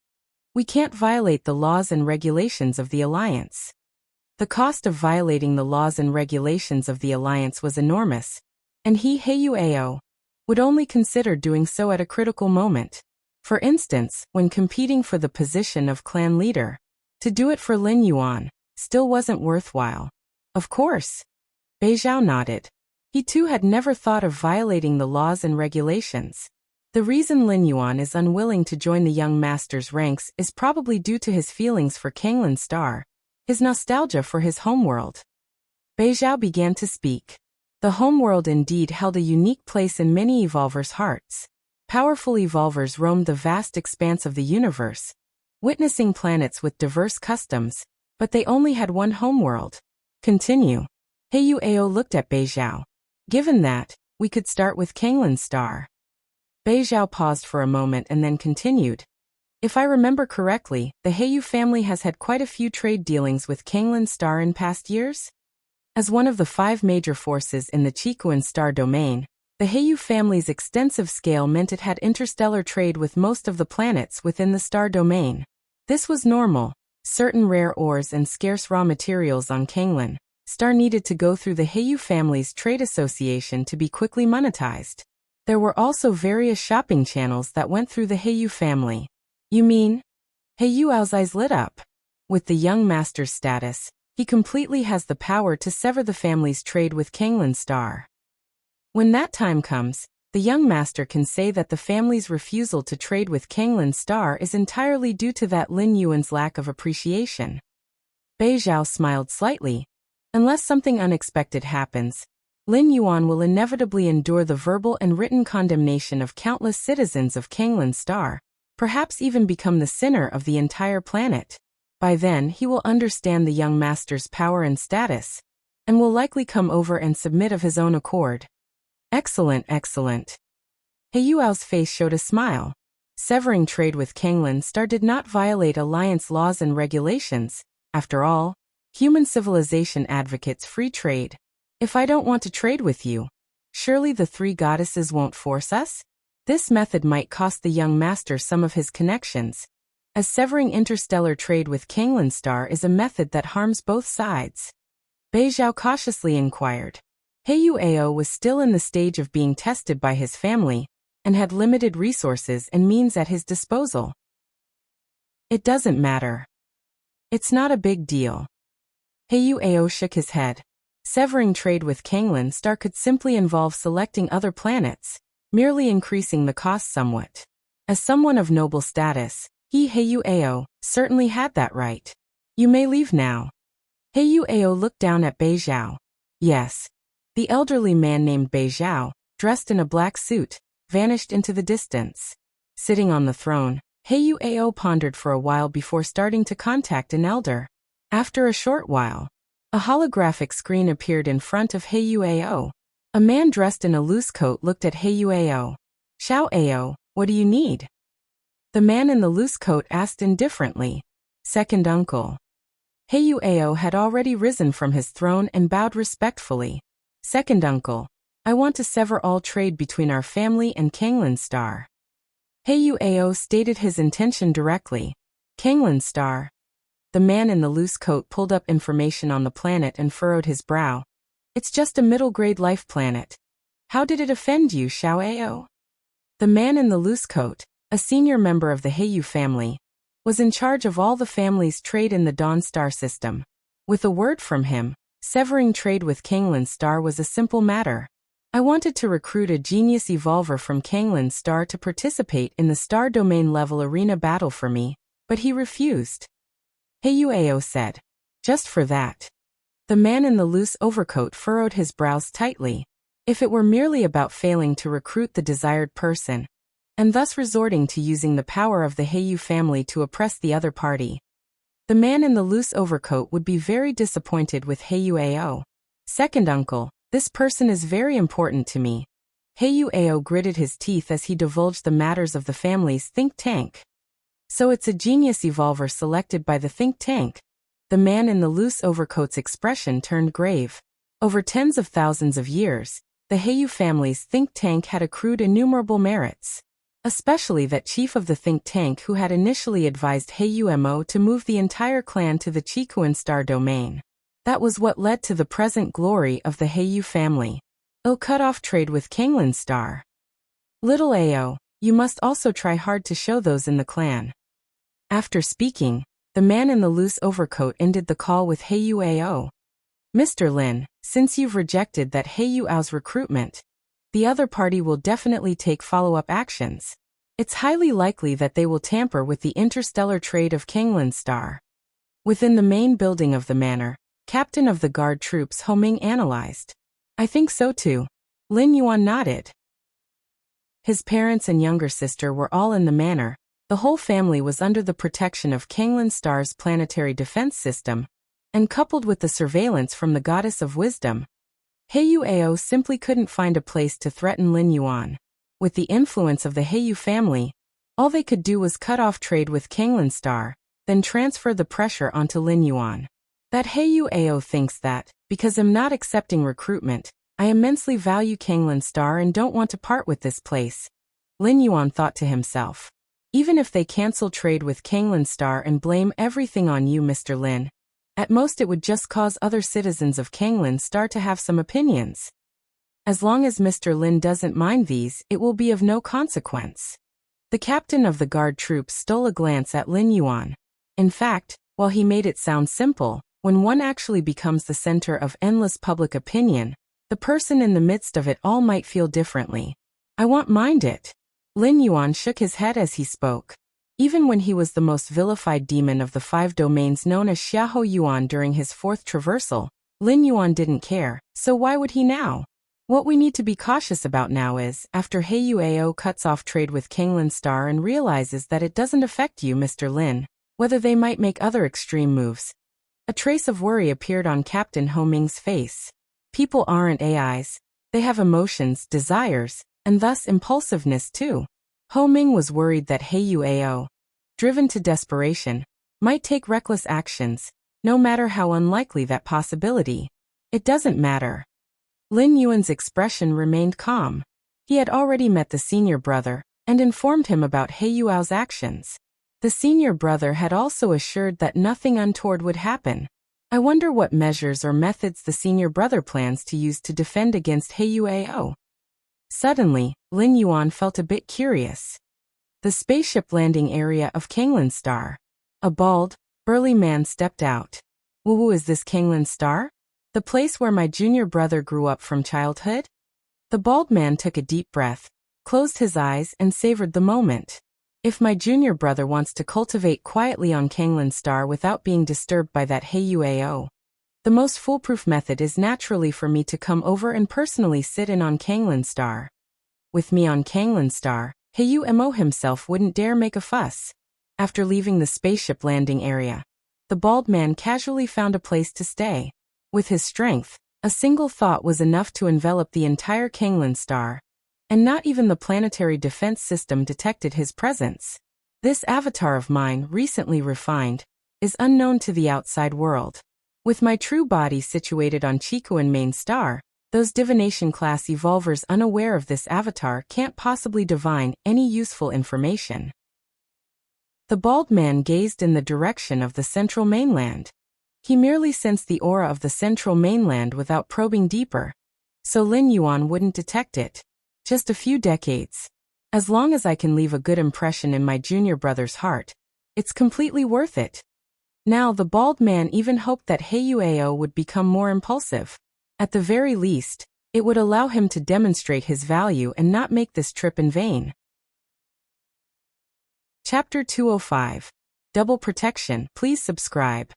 Speaker 1: We can't violate the laws and regulations of the Alliance. The cost of violating the laws and regulations of the Alliance was enormous, and he, Heyu Ao, would only consider doing so at a critical moment. For instance, when competing for the position of clan leader. To do it for Lin Yuan still wasn't worthwhile. Of course. Bei Zhao nodded. He too had never thought of violating the laws and regulations. The reason Lin Yuan is unwilling to join the young master's ranks is probably due to his feelings for Kanglan Star, his nostalgia for his homeworld. Bei Zhao began to speak. The homeworld indeed held a unique place in many evolvers' hearts. Powerful evolvers roamed the vast expanse of the universe, witnessing planets with diverse customs, but they only had one homeworld. Continue. Heyu Ao looked at Bei Zhao. Given that, we could start with Kanglan Star. Bei Zhao paused for a moment and then continued. If I remember correctly, the Heyu family has had quite a few trade dealings with Kanglan Star in past years? As one of the 5 major forces in the Chikuan Star domain, The Heiyu family's extensive scale meant it had interstellar trade with most of the planets within the star domain. This was normal. Certain rare ores and scarce raw materials on Kanglan star needed to go through the Heiyu family's trade association to be quickly monetized. There were also various shopping channels that went through the Heiyu family. You mean? Heiyu's eyes lit up. With the young master's status, he completely has the power to sever the family's trade with Kanglan star. When that time comes, the young master can say that the family's refusal to trade with Kanglan star is entirely due to that Lin Yuan's lack of appreciation. Bei Zhao smiled slightly. Unless something unexpected happens, Lin Yuan will inevitably endure the verbal and written condemnation of countless citizens of Kanglan star, perhaps even become the sinner of the entire planet. By then he will understand the young master's power and status, and will likely come over and submit of his own accord. Excellent, excellent. Heiyu's face showed a smile. Severing trade with Kanglan star did not violate alliance laws and regulations. After all, human civilization advocates free trade. If I don't want to trade with you, surely the three goddesses won't force us? This method might cost the young master some of his connections, as severing interstellar trade with Kanglan star is a method that harms both sides. Bei Zhao cautiously inquired. Heiyu was still in the stage of being tested by his family, and had limited resources and means at his disposal. It doesn't matter. It's not a big deal. Heiyu shook his head. Severing trade with Kanglan star could simply involve selecting other planets, merely increasing the cost somewhat. As someone of noble status, Heiyu certainly had that right. You may leave now. Heiyu looked down at Bei Zhao. Yes. The elderly man named Bei Zhao, dressed in a black suit, vanished into the distance. Sitting on the throne, Heiyu pondered for a while before starting to contact an elder. After a short while, a holographic screen appeared in front of Heiyu. A man dressed in a loose coat looked at Heiyu. Xiao, what do you need? The man in the loose coat asked indifferently. Second uncle. Heiyu had already risen from his throne and bowed respectfully. Second uncle, I want to sever all trade between our family and Kanglan star. Heiyu stated his intention directly. Kanglan star. The man in the loose coat pulled up information on the planet and furrowed his brow. It's just a middle-grade life planet. How did it offend you, Xiao? The man in the loose coat, a senior member of the Heiyu family, was in charge of all the family's trade in the Dawn star system. With a word from him, severing trade with Kanglan star was a simple matter. I wanted to recruit a genius evolver from Kanglan star to participate in the star domain level arena battle for me, but he refused. Heiyu said. Just for that. The man in the loose overcoat furrowed his brows tightly. If it were merely about failing to recruit the desired person, and thus resorting to using the power of the Heiyu family to oppress the other party, the man in the loose overcoat would be very disappointed with Heiyu. Second uncle, this person is very important to me. Heiyu gritted his teeth as he divulged the matters of the family's think tank. So it's a genius evolver selected by the think tank. The man in the loose overcoat's expression turned grave. Over tens of thousands of years, the Heiyu family's think tank had accrued innumerable merits. Especially that chief of the think tank who had initially advised Heiyu to move the entire clan to the Chikuan star domain. That was what led to the present glory of the Heiyu family. Cut off trade with Kanglan star. Little Ao, you must also try hard to show those in the clan. After speaking, the man in the loose overcoat ended the call with Heiyu. Mr. Lin, since you've rejected that Heiyu's recruitment, the other party will definitely take follow-up actions. It's highly likely that they will tamper with the interstellar trade of Kanglan star. Within the main building of the manor, Captain of the Guard troops Ho Ming analyzed. I think so too. Lin Yuan nodded. His parents and younger sister were all in the manor. The whole family was under the protection of Kanglan star's planetary defense system, and coupled with the surveillance from the goddess of wisdom, Heiyu simply couldn't find a place to threaten Lin Yuan. With the influence of the Heiyu family, all they could do was cut off trade with Kanglan star, then transfer the pressure onto Lin Yuan. That Heiyu thinks that, because I'm not accepting recruitment, I immensely value Kanglan Star and don't want to part with this place. Lin Yuan thought to himself. Even if they cancel trade with Kanglan Star and blame everything on you, Mr. Lin, at most it would just cause other citizens of Kanglan Star to have some opinions. As long as Mr. Lin doesn't mind these, it will be of no consequence. The captain of the guard troops stole a glance at Lin Yuan. In fact, while he made it sound simple, when one actually becomes the center of endless public opinion, the person in the midst of it all might feel differently. I won't mind it. Lin Yuan shook his head as he spoke. Even when he was the most vilified demon of the 5 domains known as Xiahou Yuan during his 4th traversal, Lin Yuan didn't care, so why would he now? What we need to be cautious about now is, after Heiyuao cuts off trade with Kanglan Star and realizes that it doesn't affect you, Mr. Lin, whether they might make other extreme moves. A trace of worry appeared on Captain Ho Ming's face. People aren't AIs. They have emotions, desires, and thus impulsiveness too. Ho Ming was worried that Heiyuao, driven to desperation, might take reckless actions, no matter how unlikely that possibility. It doesn't matter. Lin Yuan's expression remained calm. He had already met the senior brother and informed him about Heiyuao's actions. The senior brother had also assured that nothing untoward would happen. I wonder what measures or methods the senior brother plans to use to defend against Heiyuao. Suddenly, Lin Yuan felt a bit curious. The spaceship landing area of Kanglan Star. A bald, burly man stepped out. Woo, is this Kanglan Star? The place where my junior brother grew up from childhood? The bald man took a deep breath, closed his eyes and savored the moment. If my junior brother wants to cultivate quietly on Kanglan Star without being disturbed by that Heiyuao, the most foolproof method is naturally for me to come over and personally sit in on Kanglan Star. With me on Kanglan Star, Heiyuao himself wouldn't dare make a fuss. After leaving the spaceship landing area, the bald man casually found a place to stay. With his strength, a single thought was enough to envelop the entire Kanglan Star, and not even the planetary defense system detected his presence. This avatar of mine, recently refined, is unknown to the outside world. With my true body situated on Chikuan main star, those divination-class evolvers unaware of this avatar can't possibly divine any useful information. The bald man gazed in the direction of the central mainland. He merely sensed the aura of the central mainland without probing deeper, so Lin Yuan wouldn't detect it. Just a few decades. As long as I can leave a good impression in my junior brother's heart, it's completely worth it. Now the bald man even hoped that Heiyuao would become more impulsive. At the very least, it would allow him to demonstrate his value and not make this trip in vain. Chapter 205. Double Protection. Please subscribe.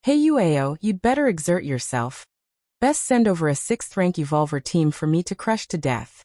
Speaker 1: Heiyuao, you'd better exert yourself. Best send over a 6th rank evolver team for me to crush to death.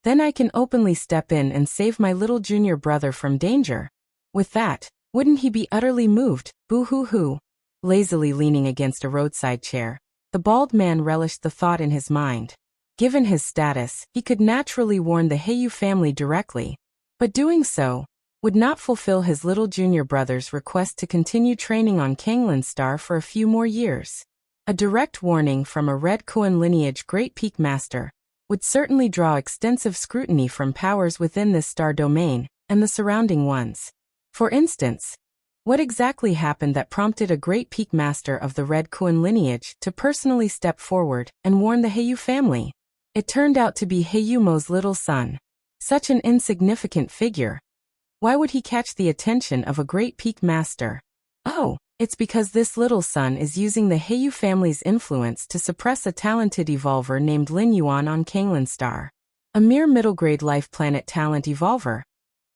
Speaker 1: Then I can openly step in and save my little junior brother from danger. With that, wouldn't he be utterly moved? Boo-hoo-hoo. Lazily leaning against a roadside chair, the bald man relished the thought in his mind. Given his status, he could naturally warn the Heiyu family directly, but doing so would not fulfill his little junior brother's request to continue training on Kanglan Star for a few more years. A direct warning from a Red Kuan lineage Great Peak Master would certainly draw extensive scrutiny from powers within this star domain and the surrounding ones. For instance, what exactly happened that prompted a Great Peak Master of the Red Kuan lineage to personally step forward and warn the Heiyu family? It turned out to be Heiyumo's little son. Such an insignificant figure. Why would he catch the attention of a Great Peak Master? Oh, it's because this little son is using the Heiyu family's influence to suppress a talented evolver named Lin Yuan on Kanglan Star. A mere middle-grade life planet talent evolver.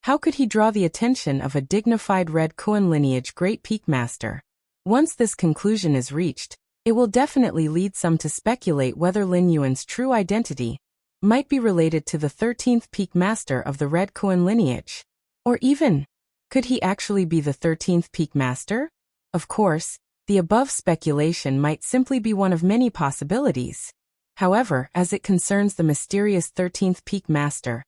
Speaker 1: How could he draw the attention of a dignified Red Kuan lineage Great Peak Master? Once this conclusion is reached, it will definitely lead some to speculate whether Lin Yuan's true identity might be related to the 13th Peak Master of the Red Kuan lineage. Or even, could he actually be the 13th Peak Master? Of course, the above speculation might simply be one of many possibilities. However, as it concerns the mysterious 13th Peak Master,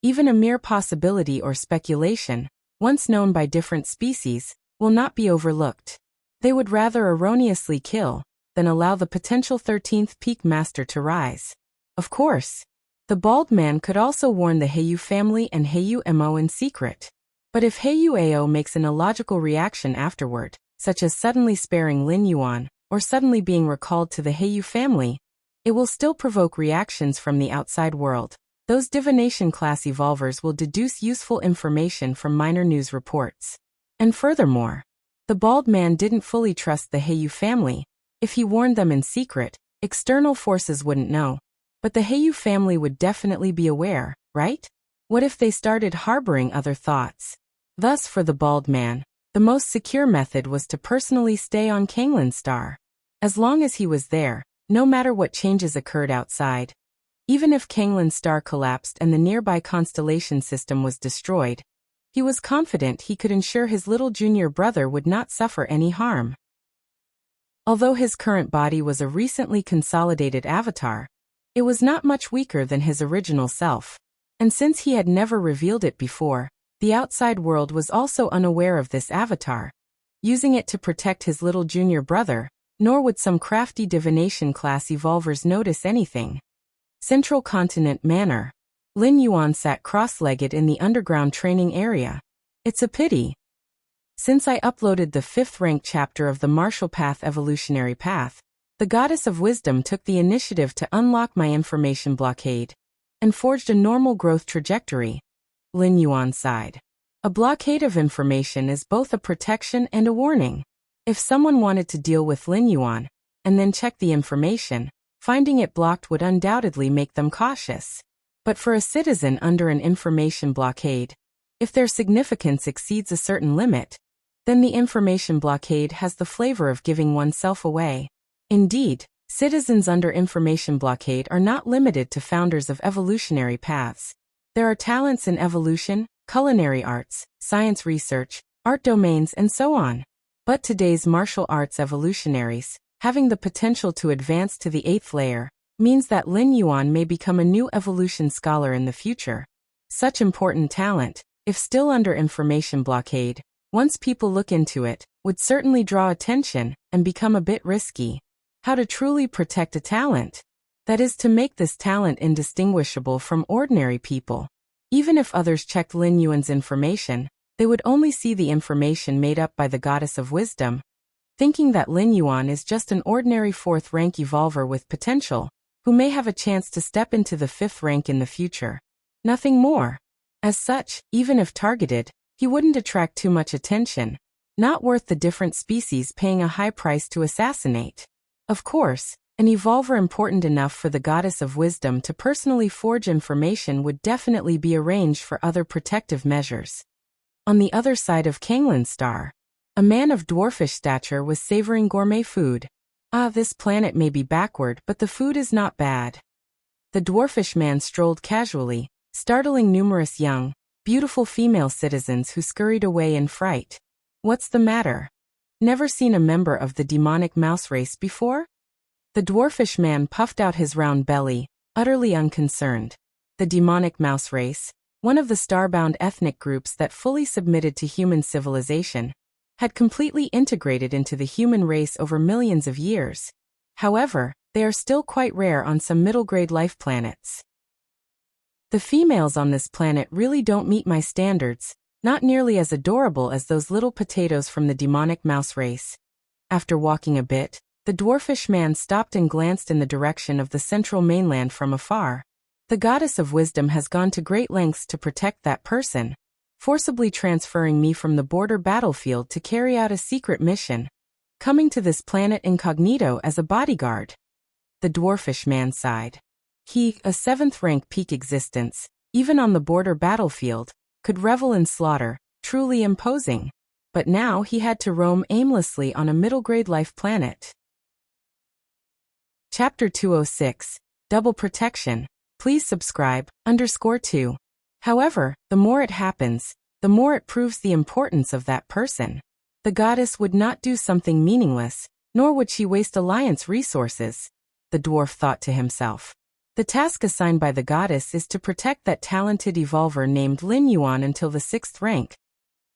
Speaker 1: even a mere possibility or speculation, once known by different species, will not be overlooked. They would rather erroneously kill then allow the potential 13th peak master to rise. Of course, the bald man could also warn the Heiyu family and Heiyu Mo in secret. But if Heiyu Ao makes an illogical reaction afterward, such as suddenly sparing Lin Yuan, or suddenly being recalled to the Heiyu family, it will still provoke reactions from the outside world. Those divination class evolvers will deduce useful information from minor news reports. And furthermore, the bald man didn't fully trust the Heiyu family. If he warned them in secret, external forces wouldn't know. But the Heiyu family would definitely be aware, right? What if they started harboring other thoughts? Thus, for the bald man, the most secure method was to personally stay on Kanglin's star. As long as he was there, no matter what changes occurred outside. Even if Kanglin's star collapsed and the nearby constellation system was destroyed, he was confident he could ensure his little junior brother would not suffer any harm. Although his current body was a recently consolidated avatar, it was not much weaker than his original self. And since he had never revealed it before, the outside world was also unaware of this avatar, using it to protect his little junior brother, nor would some crafty divination class evolvers notice anything. Central Continent Manor. Lin Yuan sat cross-legged in the underground training area. It's a pity. Since I uploaded the 5th rank chapter of the Martial Path Evolutionary Path, the Goddess of Wisdom took the initiative to unlock my information blockade and forged a normal growth trajectory. Lin Yuan sighed. A blockade of information is both a protection and a warning. If someone wanted to deal with Lin Yuan and then check the information, finding it blocked would undoubtedly make them cautious. But for a citizen under an information blockade, if their significance exceeds a certain limit, then the information blockade has the flavor of giving oneself away. Indeed, citizens under information blockade are not limited to founders of evolutionary paths. There are talents in evolution, culinary arts, science research, art domains, and so on. But today's martial arts evolutionaries, having the potential to advance to the 8th layer, means that Lin Yuan may become a new evolution scholar in the future. Such important talent, if still under information blockade, once people look into it, would certainly draw attention and become a bit risky. How to truly protect a talent? That is to make this talent indistinguishable from ordinary people. Even if others checked Lin Yuan's information, they would only see the information made up by the Goddess of Wisdom, thinking that Lin Yuan is just an ordinary 4th rank evolver with potential, who may have a chance to step into the 5th rank in the future. Nothing more. As such, even if targeted, he wouldn't attract too much attention. Not worth the different species paying a high price to assassinate. Of course, an evolver important enough for the Goddess of Wisdom to personally forge information would definitely be arranged for other protective measures. On the other side of Kanglin's star, a man of dwarfish stature was savoring gourmet food. This planet may be backward, but the food is not bad. The dwarfish man strolled casually, startling numerous young, beautiful female citizens who scurried away in fright. What's the matter? Never seen a member of the demonic mouse race before? The dwarfish man puffed out his round belly, utterly unconcerned. The demonic mouse race, one of the starbound ethnic groups that fully submitted to human civilization, had completely integrated into the human race over millions of years. However, they are still quite rare on some middle-grade life planets. The females on this planet really don't meet my standards, not nearly as adorable as those little potatoes from the demonic mouse race. After walking a bit, the dwarfish man stopped and glanced in the direction of the central mainland from afar. The Goddess of Wisdom has gone to great lengths to protect that person, forcibly transferring me from the border battlefield to carry out a secret mission, coming to this planet incognito as a bodyguard. The dwarfish man sighed. He, a 7th rank peak existence, even on the border battlefield, could revel in slaughter, truly imposing. But now he had to roam aimlessly on a middle-grade life planet. Chapter 206, Double Protection. Please subscribe, _2. However, the more it happens, the more it proves the importance of that person. The goddess would not do something meaningless, nor would she waste alliance resources, the dwarf thought to himself. The task assigned by the goddess is to protect that talented evolver named Lin Yuan until the 6th rank.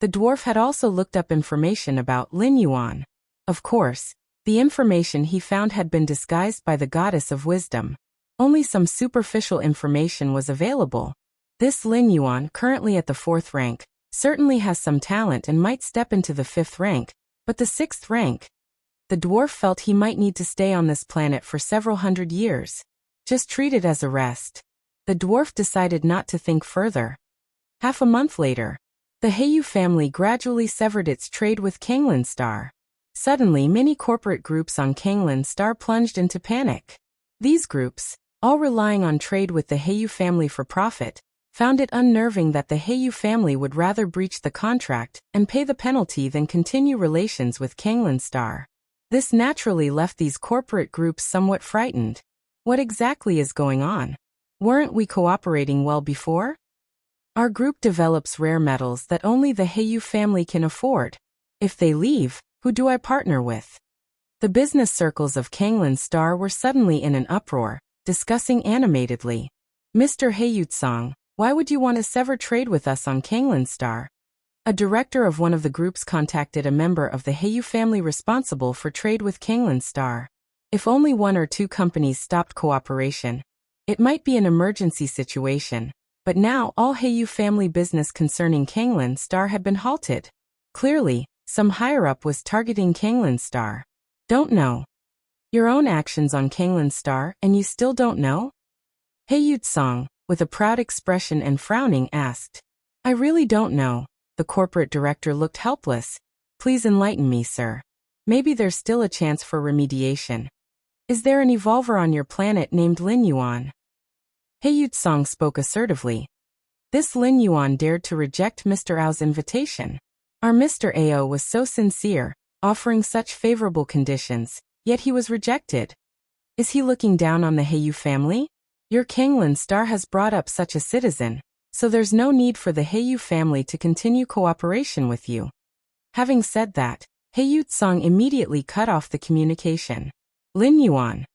Speaker 1: The dwarf had also looked up information about Lin Yuan. Of course, The information he found had been disguised by the goddess of wisdom. Only some superficial information was available. This Lin Yuan, currently at the 4th rank, certainly has some talent and might step into the 5th rank, but the 6th rank? The dwarf felt he might need to stay on this planet for several hundred years. Just treat it as a rest. The dwarf decided not to think further. Half a month later, the Heyu family gradually severed its trade with Kanglin Star. Suddenly, many corporate groups on Kanglin Star plunged into panic. These groups, all relying on trade with the Heyu family for profit, found it unnerving that the Heyu family would rather breach the contract and pay the penalty than continue relations with Kanglin Star. This naturally left these corporate groups somewhat frightened. What exactly is going on? Weren't we cooperating well before? Our group develops rare metals that only the Heyu family can afford. If they leave, who do I partner with? The business circles of Kanglin Star were suddenly in an uproar, discussing animatedly. Mr. Heyu-tsang, why would you want to sever trade with us on Kanglin Star? A director of one of the groups contacted a member of the Heyu family responsible for trade with Kanglin Star. If only 1 or 2 companies stopped cooperation, it might be an emergency situation, but now all Heyu family business concerning Kanglin Star had been halted. Clearly, some higher-up was targeting Kanglin Star. Don't know. Your own actions on Kanglin Star and you still don't know? Heyu-tsang, with a proud expression and frowning, asked. I really don't know. The corporate director looked helpless. Please enlighten me, sir. Maybe there's still a chance for remediation. Is there an evolver on your planet named Lin Yuan? Heyu-tsang spoke assertively. This Lin Yuan dared to reject Mr. Ao's invitation. Our Mr. Ao was so sincere, offering such favorable conditions, yet he was rejected. Is he looking down on the Heyu family? Your Kanglin Star has brought up such a citizen, so there's no need for the Heyu family to continue cooperation with you. Having said that, Heyu-tsang immediately cut off the communication. Lin Yuan.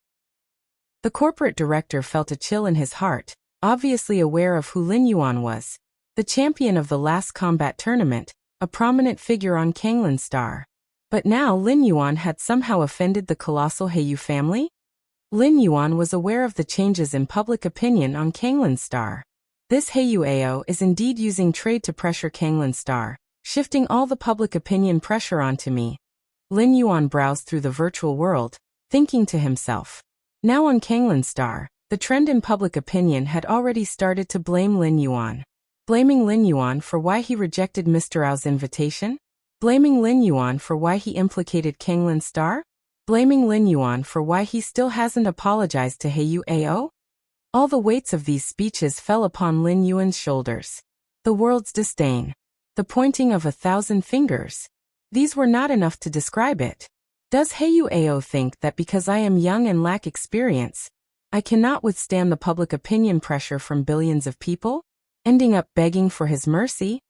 Speaker 1: The corporate director felt a chill in his heart, obviously aware of who Lin Yuan was, the champion of the last combat tournament, a prominent figure on Kanglin Star. But now Lin Yuan had somehow offended the colossal Heyu family? Lin Yuan was aware of the changes in public opinion on Kanglin Star. This Heyu Ao is indeed using trade to pressure Kanglin Star, shifting all the public opinion pressure onto me. Lin Yuan browsed through the virtual world, thinking to himself. Now on Kanglin Star, the trend in public opinion had already started to blame Lin Yuan. Blaming Lin Yuan for why he rejected Mr. Ao's invitation? Blaming Lin Yuan for why he implicated Kanglin Star? Blaming Lin Yuan for why he still hasn't apologized to Heyu Ao? All the weights of these speeches fell upon Lin Yuan's shoulders. The world's disdain. The pointing of 1,000 fingers. These were not enough to describe it. Does Heyu Ao think that because I am young and lack experience, I cannot withstand the public opinion pressure from billions of people? Ending up begging for his mercy?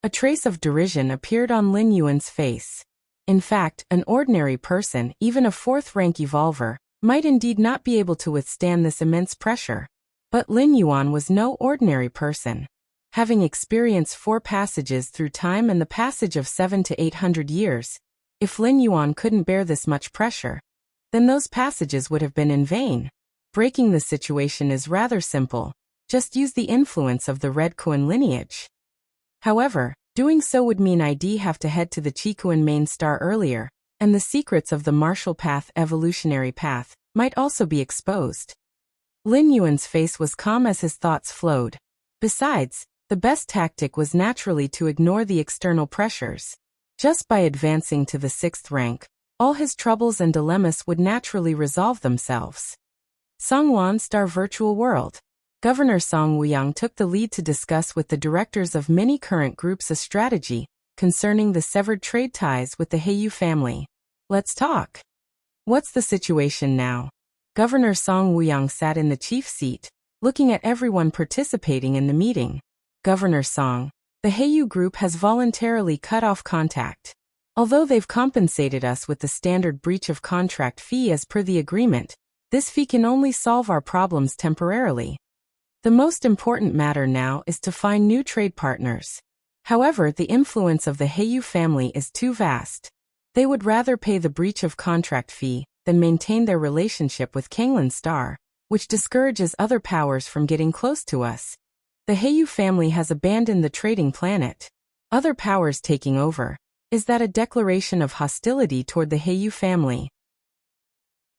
Speaker 1: A trace of derision appeared on Lin Yuan's face. In fact, an ordinary person, even a 4th-rank evolver, might indeed not be able to withstand this immense pressure. But Lin Yuan was no ordinary person. Having experienced 4 passages through time and the passage of 700 to 800 years, if Lin Yuan couldn't bear this much pressure, then those passages would have been in vain. Breaking the situation is rather simple. Just use the influence of the Red Kuan lineage. However, doing so would mean I'd have to head to the Chikuan main star earlier, and the secrets of the martial path evolutionary path might also be exposed. Lin Yuan's face was calm as his thoughts flowed. Besides, the best tactic was naturally to ignore the external pressures. Just by advancing to the 6th rank, all his troubles and dilemmas would naturally resolve themselves. Songwan Star Virtual World. Governor Song Wuyang took the lead to discuss with the directors of many current groups a strategy concerning the severed trade ties with the Heyu family. Let's talk. What's the situation now? Governor Song Wuyang sat in the chief seat, looking at everyone participating in the meeting. Governor Song, the Heyu group has voluntarily cut off contact. Although they've compensated us with the standard breach of contract fee as per the agreement, this fee can only solve our problems temporarily. The most important matter now is to find new trade partners. However, the influence of the Heyu family is too vast. They would rather pay the breach of contract fee than maintain their relationship with Kanglin's star, which discourages other powers from getting close to us. The Heiyu family has abandoned the trading planet. Other powers taking over. Is that a declaration of hostility toward the Heiyu family?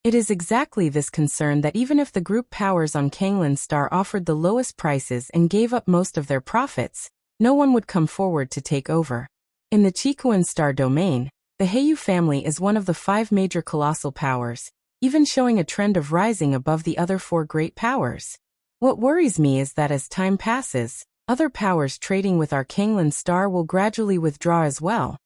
Speaker 1: It is exactly this concern that even if the group powers on Kanglin's star offered the lowest prices and gave up most of their profits, no one would come forward to take over. In the Chikuan star domain, the Heiyu family is one of the 5 major colossal powers, even showing a trend of rising above the other 4 great powers. What worries me is that as time passes, other powers trading with our Kanglin star will gradually withdraw as well.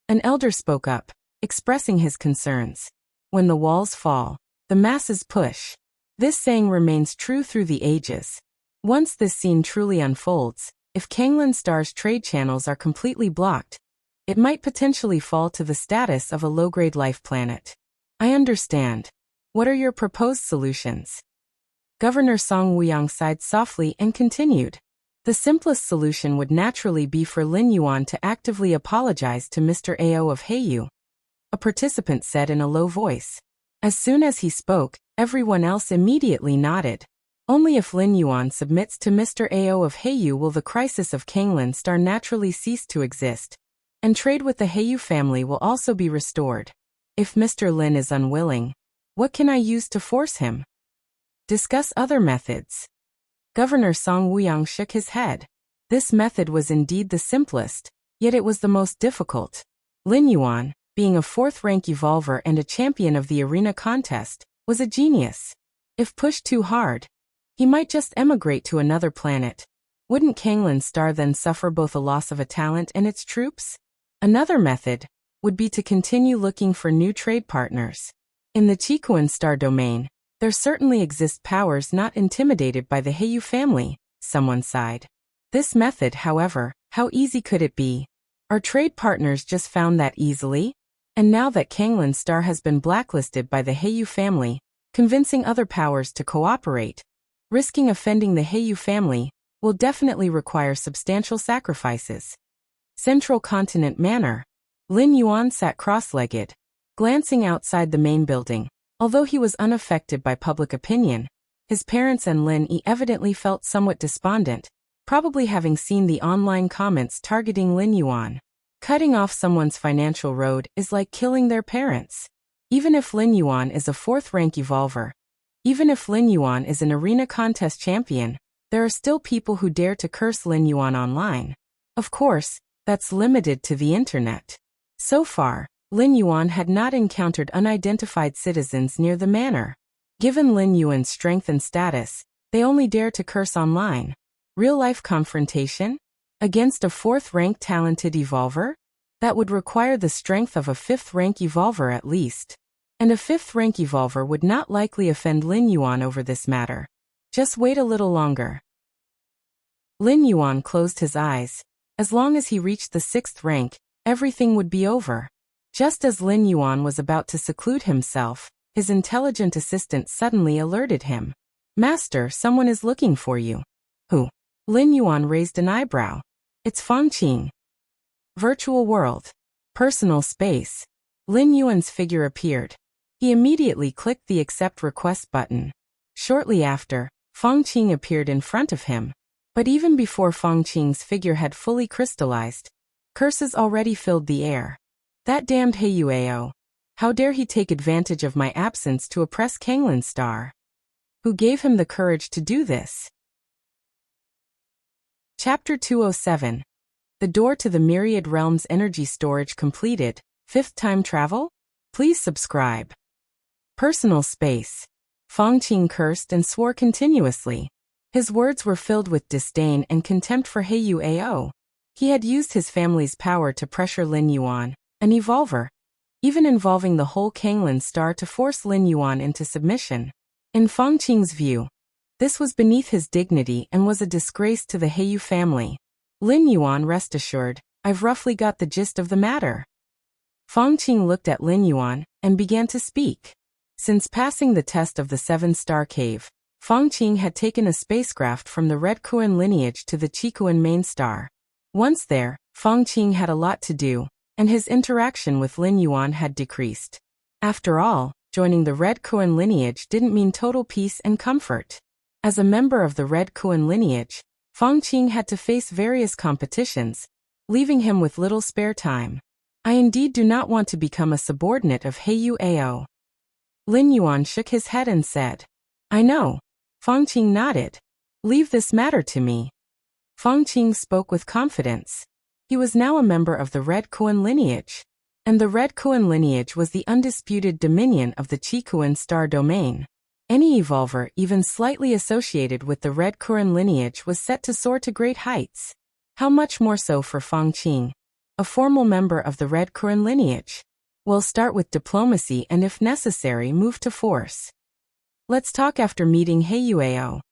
Speaker 1: An elder spoke up, expressing his concerns. When the walls fall, the masses push. This saying remains true through the ages. Once this scene truly unfolds, if Kanglin star's trade channels are completely blocked, it might potentially fall to the status of a low-grade life planet. I understand. What are your proposed solutions? Governor Song Wuyang sighed softly and continued. The simplest solution would naturally be for Lin Yuan to actively apologize to Mr. Ao of Heiyu. A participant said in a low voice. As soon as he spoke, everyone else immediately nodded. Only if Lin Yuan submits to Mr. Ao of Heiyu will the crisis of Kanglin star naturally cease to exist, and trade with the Heiyu family will also be restored. If Mr. Lin is unwilling, what can I use to force him? Discuss other methods. Governor Song Wuyang shook his head. This method was indeed the simplest, yet it was the most difficult. Lin Yuan, being a 4th-rank evolver and a champion of the arena contest, was a genius. If pushed too hard, he might just emigrate to another planet. Wouldn't Kanglin star then suffer both a loss of a talent and its troops? Another method would be to continue looking for new trade partners. In the Chikuan star domain, there certainly exist powers not intimidated by the Heiyu family, someone sighed. This method, however, how easy could it be? Our trade partners just found that easily? And now that Kanglin star has been blacklisted by the Heiyu family, convincing other powers to cooperate, risking offending the Heiyu family, will definitely require substantial sacrifices. Central Continent Manor. Lin Yuan sat cross-legged, glancing outside the main building. Although he was unaffected by public opinion, his parents and Lin Yi evidently felt somewhat despondent, probably having seen the online comments targeting Lin Yuan. Cutting off someone's financial road is like killing their parents. Even if Lin Yuan is a 4th-rank evolver, even if Lin Yuan is an arena contest champion, there are still people who dare to curse Lin Yuan online. Of course, that's limited to the internet. So far, Lin Yuan had not encountered unidentified citizens near the manor. Given Lin Yuan's strength and status, they only dare to curse online. Real-life confrontation? Against a 4th-rank talented evolver? That would require the strength of a 5th-rank evolver at least. And a 5th-rank evolver would not likely offend Lin Yuan over this matter. Just wait a little longer. Lin Yuan closed his eyes. As long as he reached the 6th rank, everything would be over. Just as Lin Yuan was about to seclude himself, his intelligent assistant suddenly alerted him. Master, someone is looking for you. Who? Lin Yuan raised an eyebrow. It's Fang Qing. Virtual world. Personal space. Lin Yuan's figure appeared. He immediately clicked the accept request button. Shortly after, Fang Qing appeared in front of him. But even before Fang Qing's figure had fully crystallized, curses already filled the air. That damned Heiyu Ao. How dare he take advantage of my absence to oppress Kanglin star? Who gave him the courage to do this? Chapter 207. The door to the Myriad Realms energy storage completed. 5th time travel? Please subscribe. Personal space. Fang Qing cursed and swore continuously. His words were filled with disdain and contempt for Heiyu Ao. He had used his family's power to pressure Lin Yuan, an evolver, even involving the whole Kanglin star to force Lin Yuan into submission. In Fang Qing's view, this was beneath his dignity and was a disgrace to the Heiyu family. Lin Yuan, rest assured, I've roughly got the gist of the matter. Fang Qing looked at Lin Yuan and began to speak. Since passing the test of the 7-star cave, Fang Qing had taken a spacecraft from the Red Kuan lineage to the Chikuan main star. Once there, Fang Qing had a lot to do, and his interaction with Lin Yuan had decreased. After all, joining the Red Kuan lineage didn't mean total peace and comfort. As a member of the Red Kuan lineage, Fang Qing had to face various competitions, leaving him with little spare time. I indeed do not want to become a subordinate of Heyu Ao. Lin Yuan shook his head and said, I know. Fang Qing nodded. Leave this matter to me. Fang Qing spoke with confidence. He was now a member of the Red Kuan lineage, and the Red Kuan lineage was the undisputed dominion of the Qikuan star domain. Any evolver even slightly associated with the Red Kuan lineage was set to soar to great heights. How much more so for Fang Qing, a formal member of the Red Kuan lineage. We'll start with diplomacy and if necessary move to force. Let's talk after meeting Heyu Ao.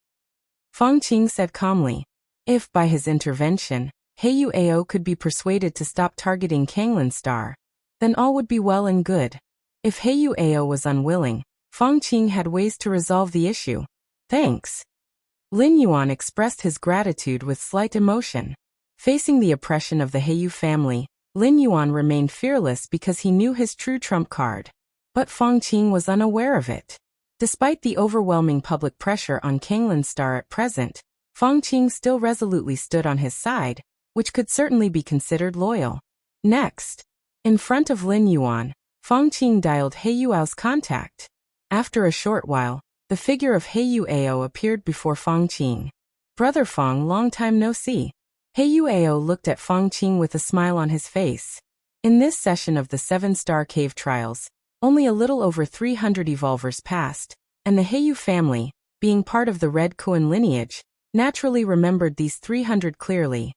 Speaker 1: Fang Qing said calmly. If, by his intervention, Heyu Ao could be persuaded to stop targeting Kanglan Star, then all would be well and good. If Heyu Ao was unwilling, Fang Qing had ways to resolve the issue. Thanks. Lin Yuan expressed his gratitude with slight emotion. Facing the oppression of the Heyu family, Lin Yuan remained fearless because he knew his true trump card. But Fang Qing was unaware of it. Despite the overwhelming public pressure on Kanglan Star at present, Fang Qing still resolutely stood on his side, which could certainly be considered loyal. Next, in front of Lin Yuan, Fang Qing dialed Heyu Ao's contact. After a short while, the figure of Heyu Ao appeared before Fang Qing. Brother Fang, long time no see. Heyu Ao looked at Fang Qing with a smile on his face. In this session of the 7-star cave trials, only a little over 300 evolvers passed, and the Heyu family, being part of the Red Kuan lineage, naturally remembered these 300 clearly.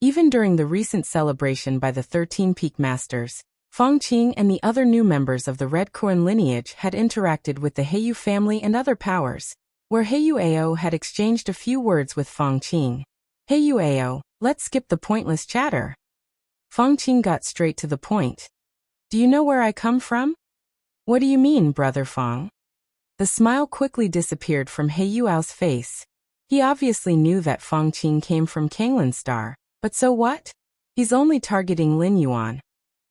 Speaker 1: Even during the recent celebration by the 13 Peak Masters, Fang Qing and the other new members of the Red Kuan lineage had interacted with the Heyu family and other powers, where Heyu Ao had exchanged a few words with Fang Qing. Heyu Ao, let's skip the pointless chatter. Fang Qing got straight to the point. Do you know where I come from? What do you mean, Brother Fang? The smile quickly disappeared from Heyu Ao's face. He obviously knew that Fang Qing came from Kanglan Star, but so what? He's only targeting Lin Yuan.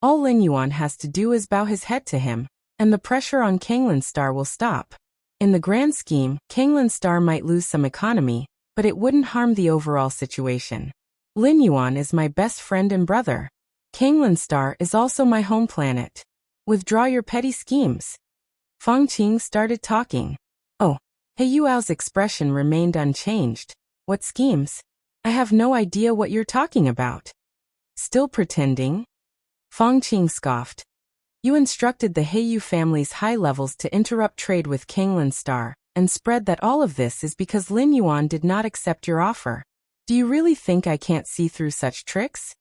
Speaker 1: All Lin Yuan has to do is bow his head to him, and the pressure on Kanglan Star will stop. In the grand scheme, Kanglan Star might lose some economy, but it wouldn't harm the overall situation. Lin Yuan is my best friend and brother. Kanglan Star is also my home planet. Withdraw your petty schemes. Fang Qing started talking. Oh, Heyu Ao's expression remained unchanged. What schemes? I have no idea what you're talking about. Still pretending? Fang Qing scoffed. You instructed the Heyu family's high levels to interrupt trade with Kanglan Star, and spread that all of this is because Lin Yuan did not accept your offer. Do you really think I can't see through such tricks?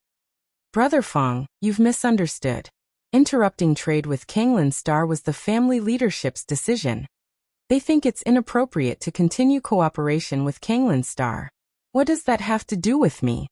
Speaker 1: Brother Fang, you've misunderstood. Interrupting trade with Kanglan Star was the family leadership's decision. They think it's inappropriate to continue cooperation with Kanglan Star. What does that have to do with me?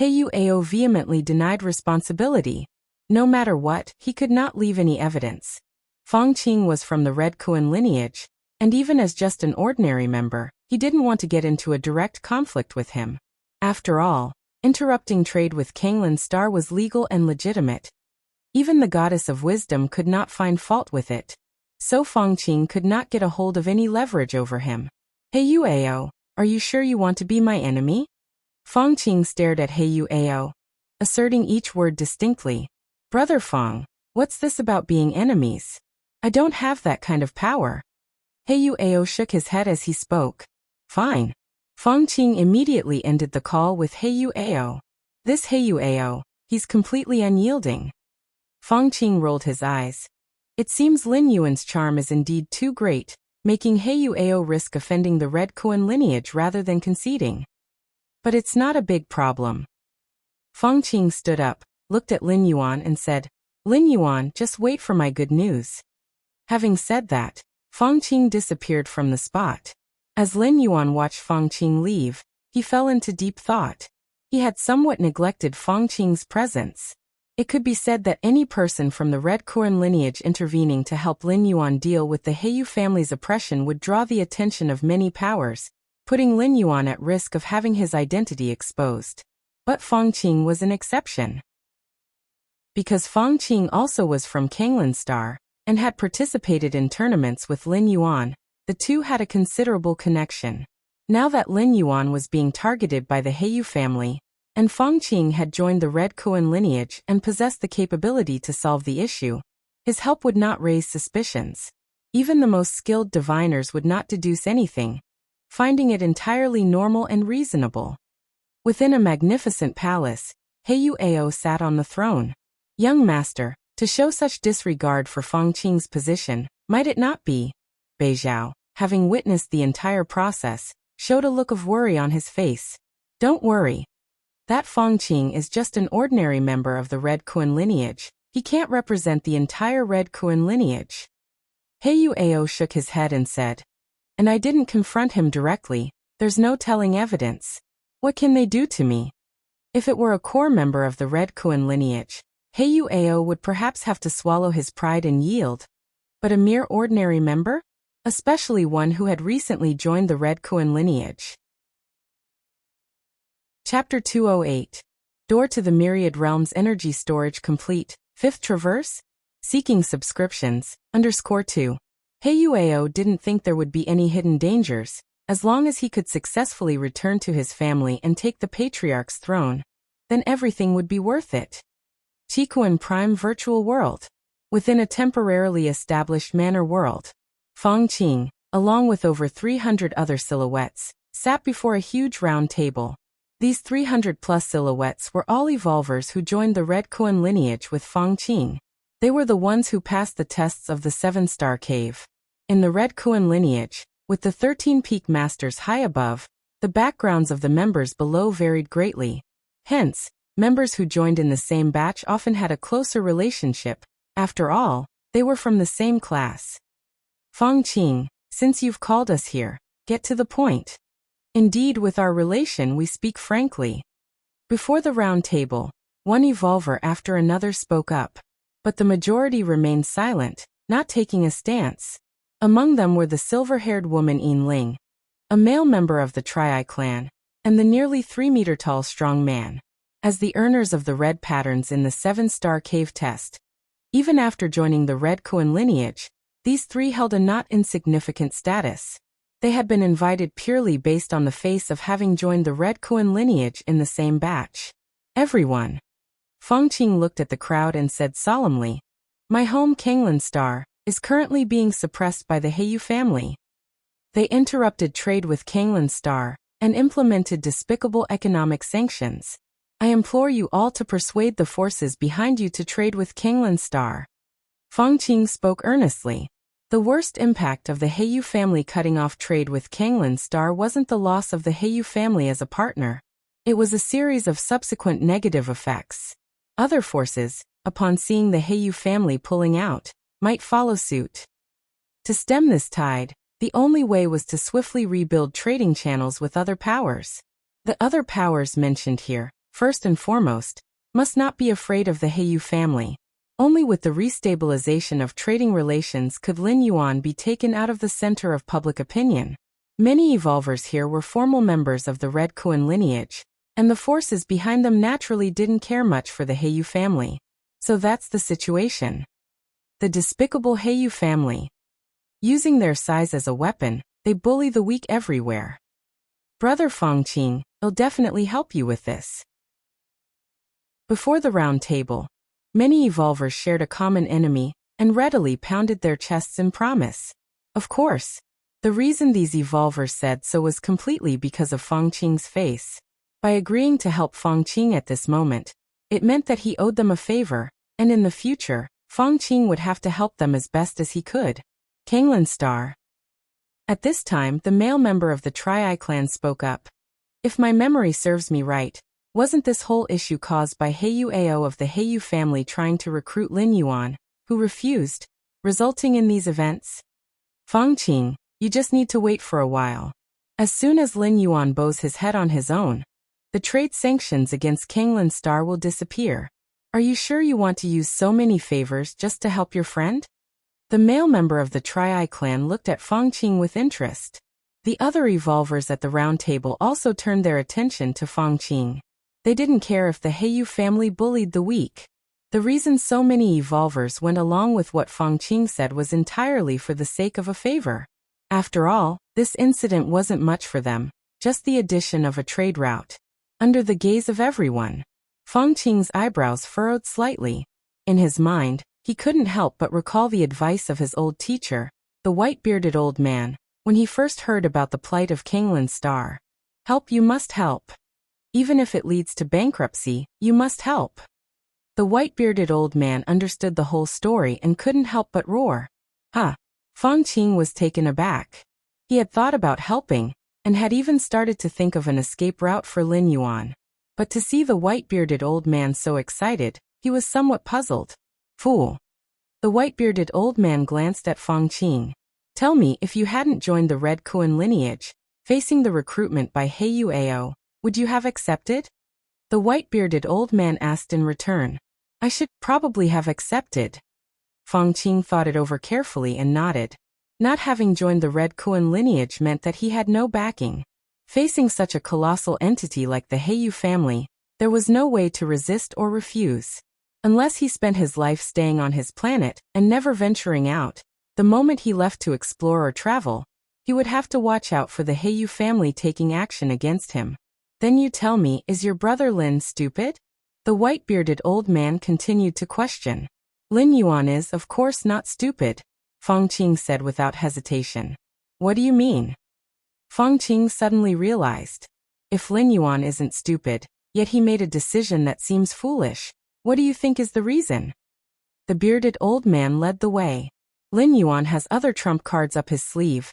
Speaker 1: Heyu Ao vehemently denied responsibility. No matter what, he could not leave any evidence. Fang Qing was from the Red Kuan lineage, and even as just an ordinary member, he didn't want to get into a direct conflict with him. After all, interrupting trade with Kanglan Star was legal and legitimate. Even the goddess of wisdom could not find fault with it. So Fang Qing could not get a hold of any leverage over him. Heyu Ao, are you sure you want to be my enemy? Fang Qing stared at Heyu Ao, asserting each word distinctly. Brother Fang, what's this about being enemies? I don't have that kind of power. Heyu Ao shook his head as he spoke. Fine. Fang Qing immediately ended the call with Heyu Ao. This Heyu Ao, he's completely unyielding. Fang Qing rolled his eyes. It seems Lin Yuan's charm is indeed too great, making Heyu Ao risk offending the Red Kuan lineage rather than conceding. But it's not a big problem. Fang Qing stood up, looked at Lin Yuan and said, Lin Yuan, just wait for my good news. Having said that, Fang Qing disappeared from the spot. As Lin Yuan watched Fang Qing leave, he fell into deep thought. He had somewhat neglected Fang Qing's presence. It could be said that any person from the Red Kuan lineage intervening to help Lin Yuan deal with the Heyu family's oppression would draw the attention of many powers, putting Lin Yuan at risk of having his identity exposed. But Fang Qing was an exception. Because Fang Qing also was from Kanglan Star and had participated in tournaments with Lin Yuan, the two had a considerable connection. Now that Lin Yuan was being targeted by the Heyu family, and Fang Qing had joined the Red Kuan lineage and possessed the capability to solve the issue, his help would not raise suspicions. Even the most skilled diviners would not deduce anything, finding it entirely normal and reasonable. Within a magnificent palace, Heyu Ao sat on the throne. Young master, to show such disregard for Fang Qing's position, might it not be? Beizhao, having witnessed the entire process, showed a look of worry on his face. Don't worry. That Fang Qing is just an ordinary member of the Red Kuan lineage. He can't represent the entire Red Kuan lineage. Heyu Ao shook his head and said, and I didn't confront him directly, there's no telling evidence. What can they do to me? If it were a core member of the Red Kuan lineage, Heyu Ao would perhaps have to swallow his pride and yield. But a mere ordinary member? Especially one who had recently joined the Red Kuan lineage. Chapter 208. Door to the Myriad Realms Energy Storage Complete, 5th Traverse? Seeking subscriptions, _2. Heyu Ao didn't think there would be any hidden dangers, as long as he could successfully return to his family and take the Patriarch's throne. Then everything would be worth it. Qikuan Prime Virtual World. Within a temporarily established manor world, Fang Qing, along with over 300 other silhouettes, sat before a huge round table. These 300-plus silhouettes were all evolvers who joined the Red Kuan lineage with Fang Qing. They were the ones who passed the tests of the 7-star cave. In the Red Kuan lineage, with the 13 peak masters high above, the backgrounds of the members below varied greatly. Hence, members who joined in the same batch often had a closer relationship. After all, they were from the same class. Fang Qing, since you've called us here, get to the point. Indeed, with our relation we speak frankly. Before the round table, one evolver after another spoke up. But the majority remained silent, not taking a stance. Among them were the silver-haired woman Yin Ling, a male member of the Tri-Eye clan, and the nearly 3-meter-tall strong man. As the earners of the red patterns in the 7-star cave test. Even after joining the Red Kuan lineage, these three held a not insignificant status. They had been invited purely based on the face of having joined the Red Kuan lineage in the same batch. Everyone. Fang Qing looked at the crowd and said solemnly, my home Kanglan Star is currently being suppressed by the Heyu family. They interrupted trade with Kanglan Star and implemented despicable economic sanctions. I implore you all to persuade the forces behind you to trade with Kanglan Star. Fang Qing spoke earnestly. The worst impact of the Heyu family cutting off trade with Kanglan Star wasn't the loss of the Heyu family as a partner. It was a series of subsequent negative effects. Other forces, upon seeing the Heyu family pulling out, might follow suit. To stem this tide, the only way was to swiftly rebuild trading channels with other powers. The other powers mentioned here, first and foremost, must not be afraid of the Heyu family. Only with the restabilization of trading relations could Lin Yuan be taken out of the center of public opinion. Many evolvers here were formal members of the Red Kuan lineage, and the forces behind them naturally didn't care much for the Heyu family. So that's the situation. The despicable Heyu family. Using their size as a weapon, they bully the weak everywhere. Brother Fang Qing, I'll definitely help you with this. Before the round table, many evolvers shared a common enemy and readily pounded their chests in promise. Of course, the reason these evolvers said so was completely because of Fang Qing's face. By agreeing to help Fang Qing at this moment, it meant that he owed them a favor, and in the future, Fang Qing would have to help them as best as he could. Kanglan Star. At this time, the male member of the Tri-Eye clan spoke up. If my memory serves me right, wasn't this whole issue caused by Heyu Ao of the Heyu family trying to recruit Lin Yuan, who refused, resulting in these events? Fang Qing, you just need to wait for a while. As soon as Lin Yuan bows his head on his own, the trade sanctions against Kanglan Star will disappear. Are you sure you want to use so many favors just to help your friend? The male member of the Tri-Eye clan looked at Fang Qing with interest. The other evolvers at the round table also turned their attention to Fang Qing. They didn't care if the Heyu family bullied the weak. The reason so many evolvers went along with what Feng Qing said was entirely for the sake of a favor. After all, this incident wasn't much for them, just the addition of a trade route. Under the gaze of everyone, Feng Qing's eyebrows furrowed slightly. In his mind, he couldn't help but recall the advice of his old teacher, the white-bearded old man, when he first heard about the plight of Kanglin's star. Help, you must help. Even if it leads to bankruptcy, you must help. The white-bearded old man understood the whole story and couldn't help but roar. Huh. Feng Qing was taken aback. He had thought about helping, and had even started to think of an escape route for Lin Yuan. But to see the white-bearded old man so excited, he was somewhat puzzled. Fool. The white-bearded old man glanced at Feng Qing. Tell me, if you hadn't joined the Red Kuan lineage, facing the recruitment by Heiyu Ao, would you have accepted? The white-bearded old man asked in return. I should probably have accepted. Feng Qing thought it over carefully and nodded. Not having joined the Red Kuan lineage meant that he had no backing. Facing such a colossal entity like the Heiyu family, there was no way to resist or refuse. Unless he spent his life staying on his planet and never venturing out, the moment he left to explore or travel, he would have to watch out for the Heiyu family taking action against him. Then you tell me, is your brother Lin stupid? The white-bearded old man continued to question. Lin Yuan is, of course, not stupid, Feng Qing said without hesitation. What do you mean? Feng Qing suddenly realized. If Lin Yuan isn't stupid, yet he made a decision that seems foolish, what do you think is the reason? The bearded old man led the way. Lin Yuan has other trump cards up his sleeve.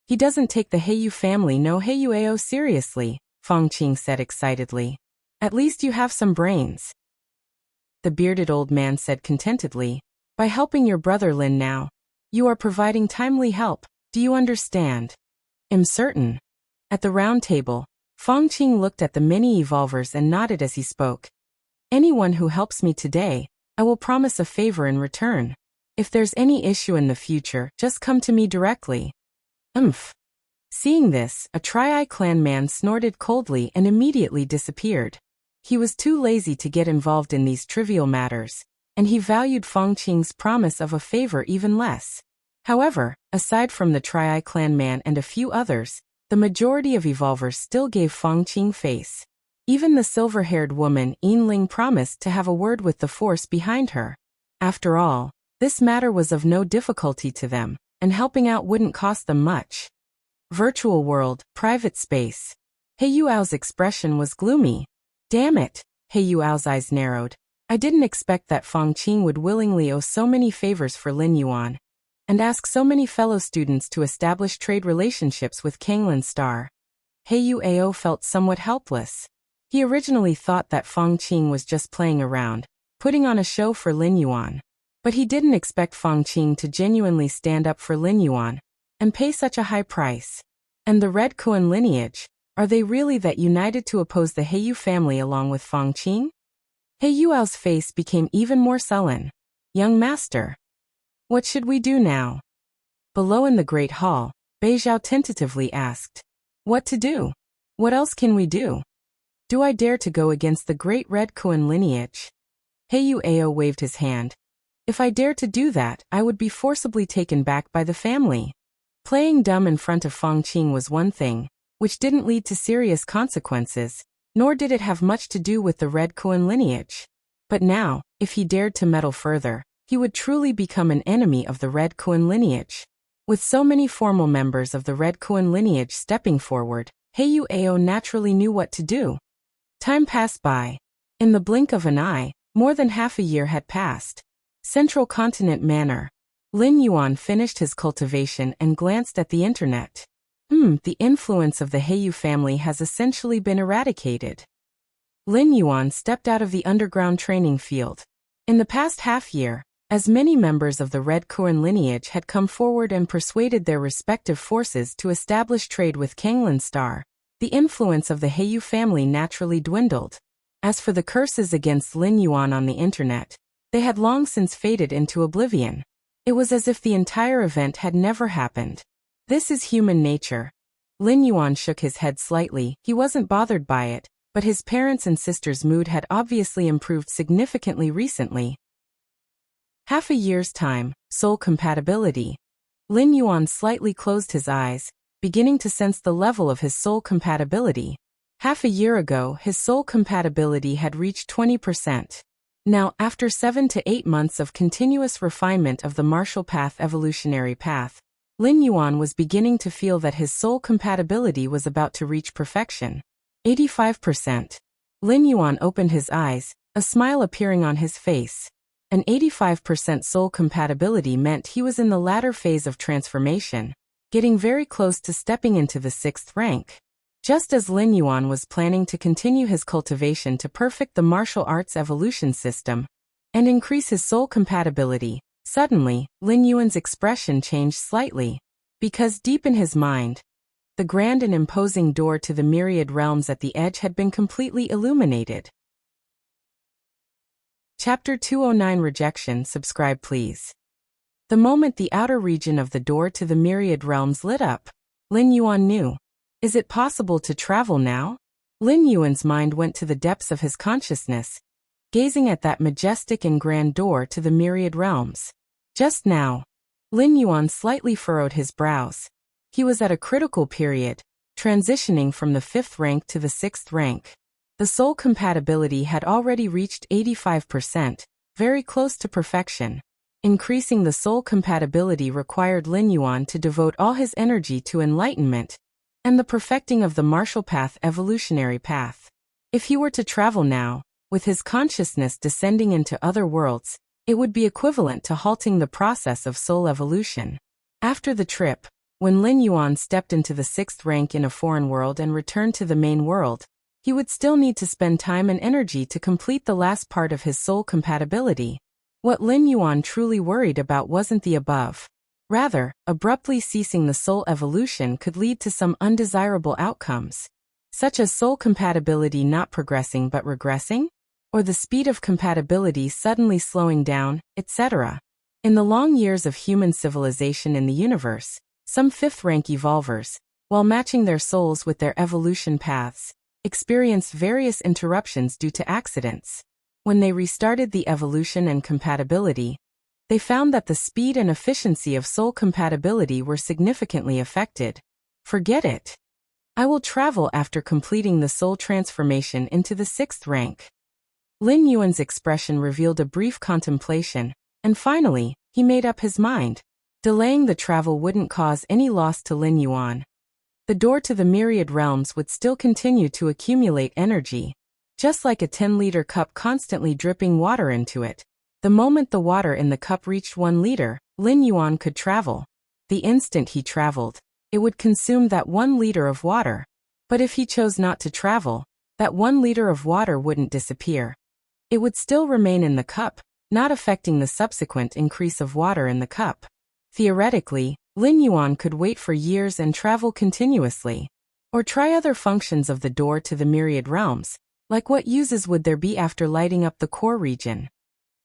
Speaker 1: He doesn't take the Heiyu family no Heiyu Ao seriously, Feng Qing said excitedly. At least you have some brains. The bearded old man said contentedly. By helping your brother Lin now, you are providing timely help, do you understand? I'm certain. At the round table, Feng Qing looked at the many evolvers and nodded as he spoke. Anyone who helps me today, I will promise a favor in return. If there's any issue in the future, just come to me directly. Seeing this, a Tri-Eye clan man snorted coldly and immediately disappeared. He was too lazy to get involved in these trivial matters, and he valued Feng Qing's promise of a favor even less. However, aside from the Tri-Eye clan man and a few others, the majority of evolvers still gave Feng Qing face. Even the silver-haired woman Yin promised to have a word with the force behind her. After all, this matter was of no difficulty to them, and helping out wouldn't cost them much. Virtual world, private space. Heiyu Ao's expression was gloomy. Damn it, Heiyu Ao's eyes narrowed. I didn't expect that Feng Qing would willingly owe so many favors for Lin Yuan, and ask so many fellow students to establish trade relationships with Kanglin's star. Heiyu Ao felt somewhat helpless. He originally thought that Feng Qing was just playing around, putting on a show for Lin Yuan. But he didn't expect Feng Qing to genuinely stand up for Lin Yuan and pay such a high price. And the Red Kuan lineage, are they really that united to oppose the Heiyu family along with Feng Qing? Heiyu Ao's face became even more sullen. Young master, what should we do now? Below in the Great Hall, Beizhao tentatively asked. What to do? What else can we do? Do I dare to go against the great Red Kuan lineage? Heiyu Ao waved his hand. If I dared to do that, I would be forcibly taken back by the family. Playing dumb in front of Feng Qing was one thing, which didn't lead to serious consequences, nor did it have much to do with the Red Kuan lineage. But now, if he dared to meddle further, he would truly become an enemy of the Red Kuan lineage. With so many formal members of the Red Kuan lineage stepping forward, Heiyu Ao naturally knew what to do. Time passed by. In the blink of an eye, more than half a year had passed. Central Continent Manor. Lin Yuan finished his cultivation and glanced at the internet. The influence of the Heiyu family has essentially been eradicated. Lin Yuan stepped out of the underground training field. In the past half-year, as many members of the Red Kuan lineage had come forward and persuaded their respective forces to establish trade with Kanglin's star, the influence of the Heiyu family naturally dwindled. As for the curses against Lin Yuan on the internet, they had long since faded into oblivion. It was as if the entire event had never happened. This is human nature. Lin Yuan shook his head slightly. He wasn't bothered by it, but his parents' and sister's mood had obviously improved significantly recently, Half a year's time, soul compatibility. Lin Yuan slightly closed his eyes, beginning to sense the level of his soul compatibility. Half a year ago, his soul compatibility had reached 20%. Now, after 7 to 8 months of continuous refinement of the martial path evolutionary path, Lin Yuan was beginning to feel that his soul compatibility was about to reach perfection. 85%. Lin Yuan opened his eyes, a smile appearing on his face. An 85% soul compatibility meant he was in the latter phase of transformation, getting very close to stepping into the 6th rank. Just as Lin Yuan was planning to continue his cultivation to perfect the martial arts evolution system and increase his soul compatibility, suddenly, Lin Yuan's expression changed slightly. Because deep in his mind, the grand and imposing door to the myriad realms at the edge had been completely illuminated. Chapter 209 Rejection. Subscribe please. The moment the outer region of the door to the myriad realms lit up, Lin Yuan knew. Is it possible to travel now? Lin Yuan's mind went to the depths of his consciousness, gazing at that majestic and grand door to the myriad realms. Just now, Lin Yuan slightly furrowed his brows. He was at a critical period, transitioning from the 5th rank to the 6th rank. The soul compatibility had already reached 85%, very close to perfection. Increasing the soul compatibility required Lin Yuan to devote all his energy to enlightenment and the perfecting of the martial path evolutionary path. If he were to travel now, with his consciousness descending into other worlds, it would be equivalent to halting the process of soul evolution. After the trip, when Lin Yuan stepped into the 6th rank in a foreign world and returned to the main world, he would still need to spend time and energy to complete the last part of his soul compatibility. What Lin Yuan truly worried about wasn't the above. Rather, abruptly ceasing the soul evolution could lead to some undesirable outcomes, such as soul compatibility not progressing but regressing, or the speed of compatibility suddenly slowing down, etc. In the long years of human civilization in the universe, some 5th rank evolvers, while matching their souls with their evolution paths, experienced various interruptions due to accidents. When they restarted the evolution and compatibility, they found that the speed and efficiency of soul compatibility were significantly affected. Forget it. I will travel after completing the soul transformation into the 6th rank. Lin Yuan's expression revealed a brief contemplation, and finally, he made up his mind. Delaying the travel wouldn't cause any loss to Lin Yuan. The door to the myriad realms would still continue to accumulate energy, just like a 10-liter cup constantly dripping water into it. The moment the water in the cup reached 1 liter, Lin Yuan could travel. The instant he traveled, it would consume that 1 liter of water. But if he chose not to travel, that 1 liter of water wouldn't disappear. It would still remain in the cup, not affecting the subsequent increase of water in the cup. Theoretically, Lin Yuan could wait for years and travel continuously. Or try other functions of the door to the myriad realms, like what uses would there be after lighting up the core region?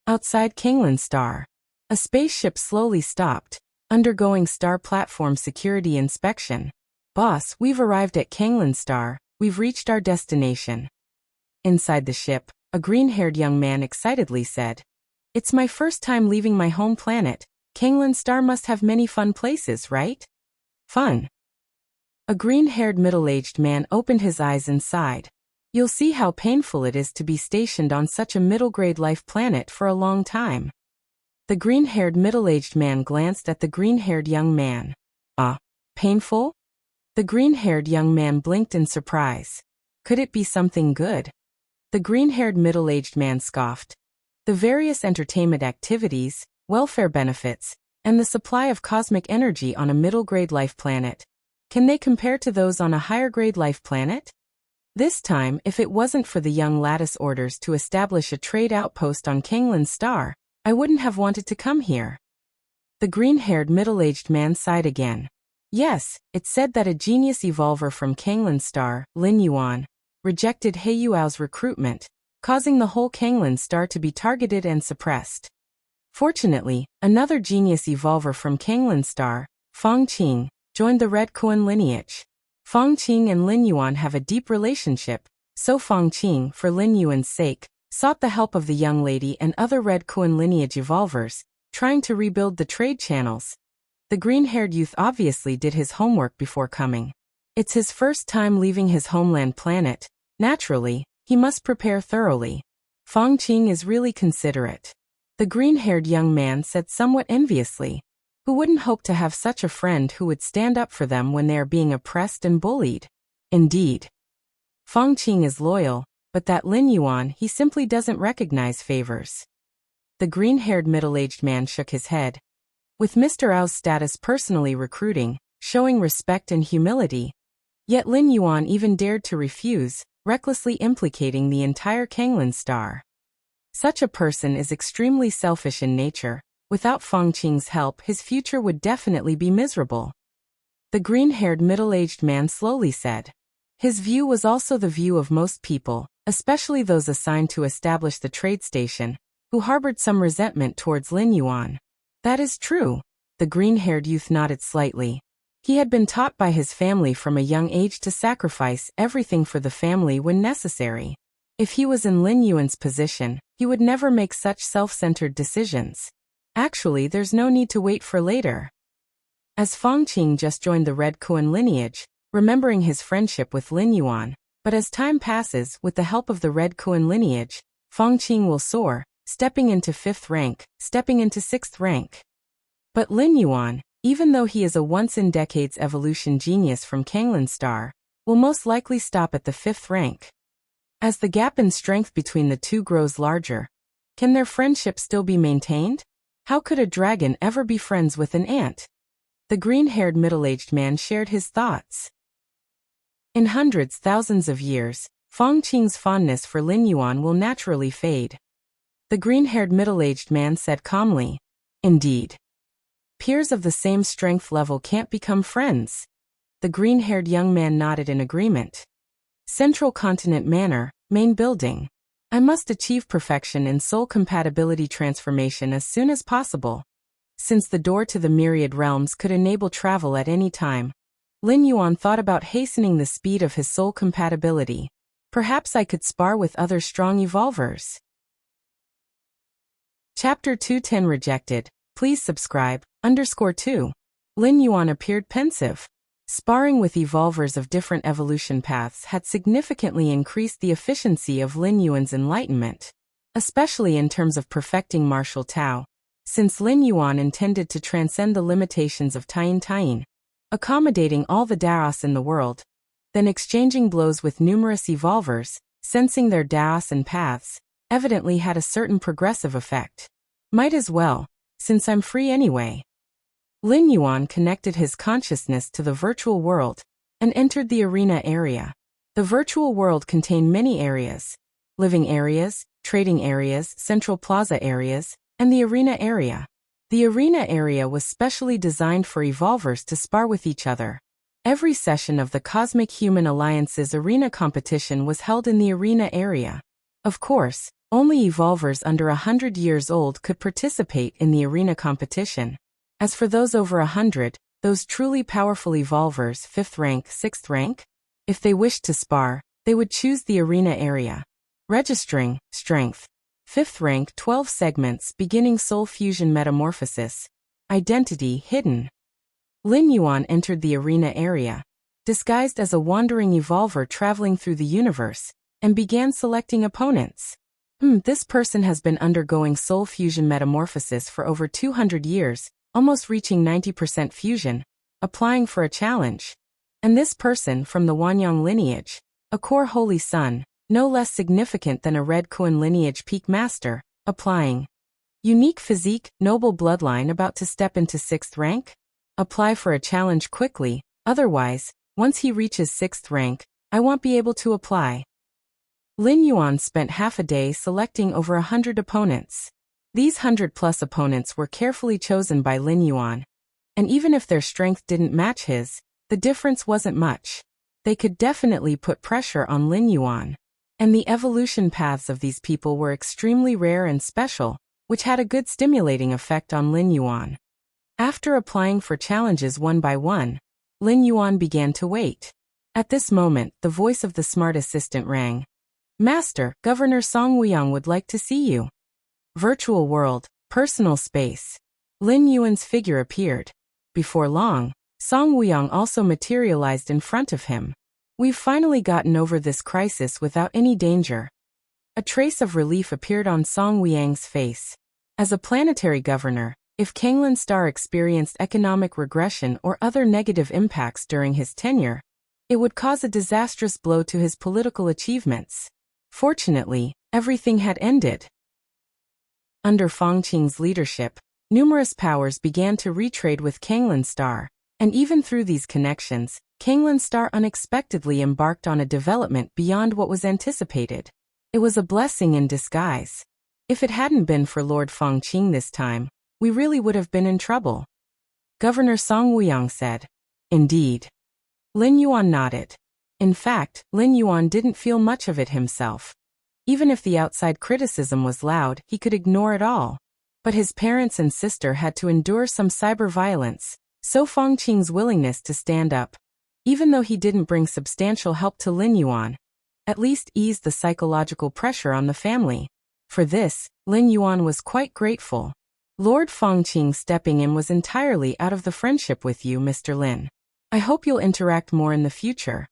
Speaker 1: Outside Kanglan Star, a spaceship slowly stopped, undergoing star platform security inspection. Boss, we've arrived at Kanglan Star, we've reached our destination. Inside the ship, a green-haired young man excitedly said, It's my first time leaving my home planet. Kanglan Star must have many fun places, right? Fun. A green-haired middle-aged man opened his eyes and sighed. You'll see how painful it is to be stationed on such a middle-grade life planet for a long time. The green-haired middle-aged man glanced at the green-haired young man. Painful? The green-haired young man blinked in surprise. Could it be something good? The green-haired middle-aged man scoffed. The various entertainment activities, welfare benefits, and the supply of cosmic energy on a middle-grade life planet. Can they compare to those on a higher-grade life planet? This time, if it wasn't for the young lattice orders to establish a trade outpost on Kanglan Star, I wouldn't have wanted to come here. The green-haired middle-aged man sighed again. Yes, it said that a genius evolver from Kanglan Star, Lin Yuan, rejected He Yuao's recruitment, causing the whole Kanglan Star to be targeted and suppressed. Fortunately, another genius evolver from Kanglan Star, Fang Qing, joined the Red Kuan lineage. Fang Qing and Lin Yuan have a deep relationship, so Fang Qing, for Lin Yuan's sake, sought the help of the young lady and other Red Kuan lineage evolvers, trying to rebuild the trade channels. The green-haired youth obviously did his homework before coming. It's his first time leaving his homeland planet. Naturally, he must prepare thoroughly. Fong Qing is really considerate. The green-haired young man said somewhat enviously. Who wouldn't hope to have such a friend who would stand up for them when they are being oppressed and bullied? Indeed. Fong Qing is loyal, but that Lin Yuan he simply doesn't recognize favors. The green-haired middle-aged man shook his head. With Mr. Ao's status personally recruiting, showing respect and humility, yet Lin Yuan even dared to refuse, recklessly implicating the entire Kanglan star. Such a person is extremely selfish in nature. Without Fong Qing's help, his future would definitely be miserable. The green-haired middle-aged man slowly said. His view was also the view of most people, especially those assigned to establish the trade station, who harbored some resentment towards Lin Yuan. That is true. The green-haired youth nodded slightly. He had been taught by his family from a young age to sacrifice everything for the family when necessary. If he was in Lin Yuan's position, he would never make such self-centered decisions. Actually, there's no need to wait for later. As Fong Qing just joined the Red Kuan lineage, remembering his friendship with Lin Yuan, but as time passes, with the help of the Red Kuan lineage, Fong Qing will soar, stepping into 5th rank, stepping into 6th rank. But Lin Yuan, even though he is a once-in-decades evolution genius from Kanglan Star, will most likely stop at the 5th rank. As the gap in strength between the two grows larger, can their friendship still be maintained? How could a dragon ever be friends with an ant? The green-haired middle-aged man shared his thoughts. In hundreds, thousands of years, Fong Qing's fondness for Lin Yuan will naturally fade. The green-haired middle-aged man said calmly. Indeed. Peers of the same strength level can't become friends. The green-haired young man nodded in agreement. Central Continent Manor, main building. I must achieve perfection in soul compatibility transformation as soon as possible. Since the door to the myriad realms could enable travel at any time, Lin Yuan thought about hastening the speed of his soul compatibility. Perhaps I could spar with other strong evolvers. Chapter 210 Rejected. Please subscribe. _2. Lin Yuan appeared pensive. Sparring with evolvers of different evolution paths had significantly increased the efficiency of Lin Yuan's enlightenment, especially in terms of perfecting martial Tao, since Lin Yuan intended to transcend the limitations of Taiyin, accommodating all the Daos in the world, then exchanging blows with numerous evolvers, sensing their Daos and paths, evidently had a certain progressive effect. Might as well, since I'm free anyway. Lin Yuan connected his consciousness to the virtual world and entered the arena area. The virtual world contained many areas: living areas, trading areas, central plaza areas, and the arena area. The arena area was specially designed for evolvers to spar with each other. Every session of the Cosmic Human Alliance's arena competition was held in the arena area. Of course, only evolvers under 100 years old could participate in the arena competition. As for those over 100, those truly powerful evolvers, 5th rank, 6th rank, if they wished to spar, they would choose the arena area. Registering, strength. 5th rank, 12 segments, beginning soul fusion metamorphosis. Identity, hidden. Lin Yuan entered the arena area, disguised as a wandering evolver traveling through the universe, and began selecting opponents. This person has been undergoing soul fusion metamorphosis for over 200 years, almost reaching 90% fusion, applying for a challenge. And this person from the Wanyang lineage, a core holy son, no less significant than a Red Kuan lineage peak master, applying. Unique physique, noble bloodline about to step into 6th rank? Apply for a challenge quickly, otherwise, once he reaches 6th rank, I won't be able to apply. Lin Yuan spent half a day selecting over 100 opponents. These 100+ opponents were carefully chosen by Lin Yuan, and even if their strength didn't match his, the difference wasn't much. They could definitely put pressure on Lin Yuan. And the evolution paths of these people were extremely rare and special, which had a good stimulating effect on Lin Yuan. After applying for challenges one by one, Lin Yuan began to wait. At this moment, the voice of the smart assistant rang. Master, Governor Song Wuyang would like to see you. Virtual world, Personal space. Lin Yuan's figure appeared. Before long, Song Wuyang also materialized in front of him. We've finally gotten over this crisis without any danger. A trace of relief appeared on Song Wuyang's face. As a planetary governor, if Kanglin Star experienced economic regression or other negative impacts during his tenure, it would cause a disastrous blow to his political achievements. Fortunately, everything had ended. Under Fangqing's leadership, numerous powers began to retrade with Kanglin Star, and even through these connections, Kanglin Star unexpectedly embarked on a development beyond what was anticipated. It was a blessing in disguise. If it hadn't been for Lord Fangqing this time, we really would have been in trouble. Governor Song Wuyang said. Indeed. Lin Yuan nodded. In fact, Lin Yuan didn't feel much of it himself. Even if the outside criticism was loud, he could ignore it all. But his parents and sister had to endure some cyber violence, so Fangqing's willingness to stand up, even though he didn't bring substantial help to Lin Yuan, at least eased the psychological pressure on the family. For this, Lin Yuan was quite grateful. Lord Fangqing stepping in was entirely out of the friendship with you, Mr. Lin. I hope you'll interact more in the future.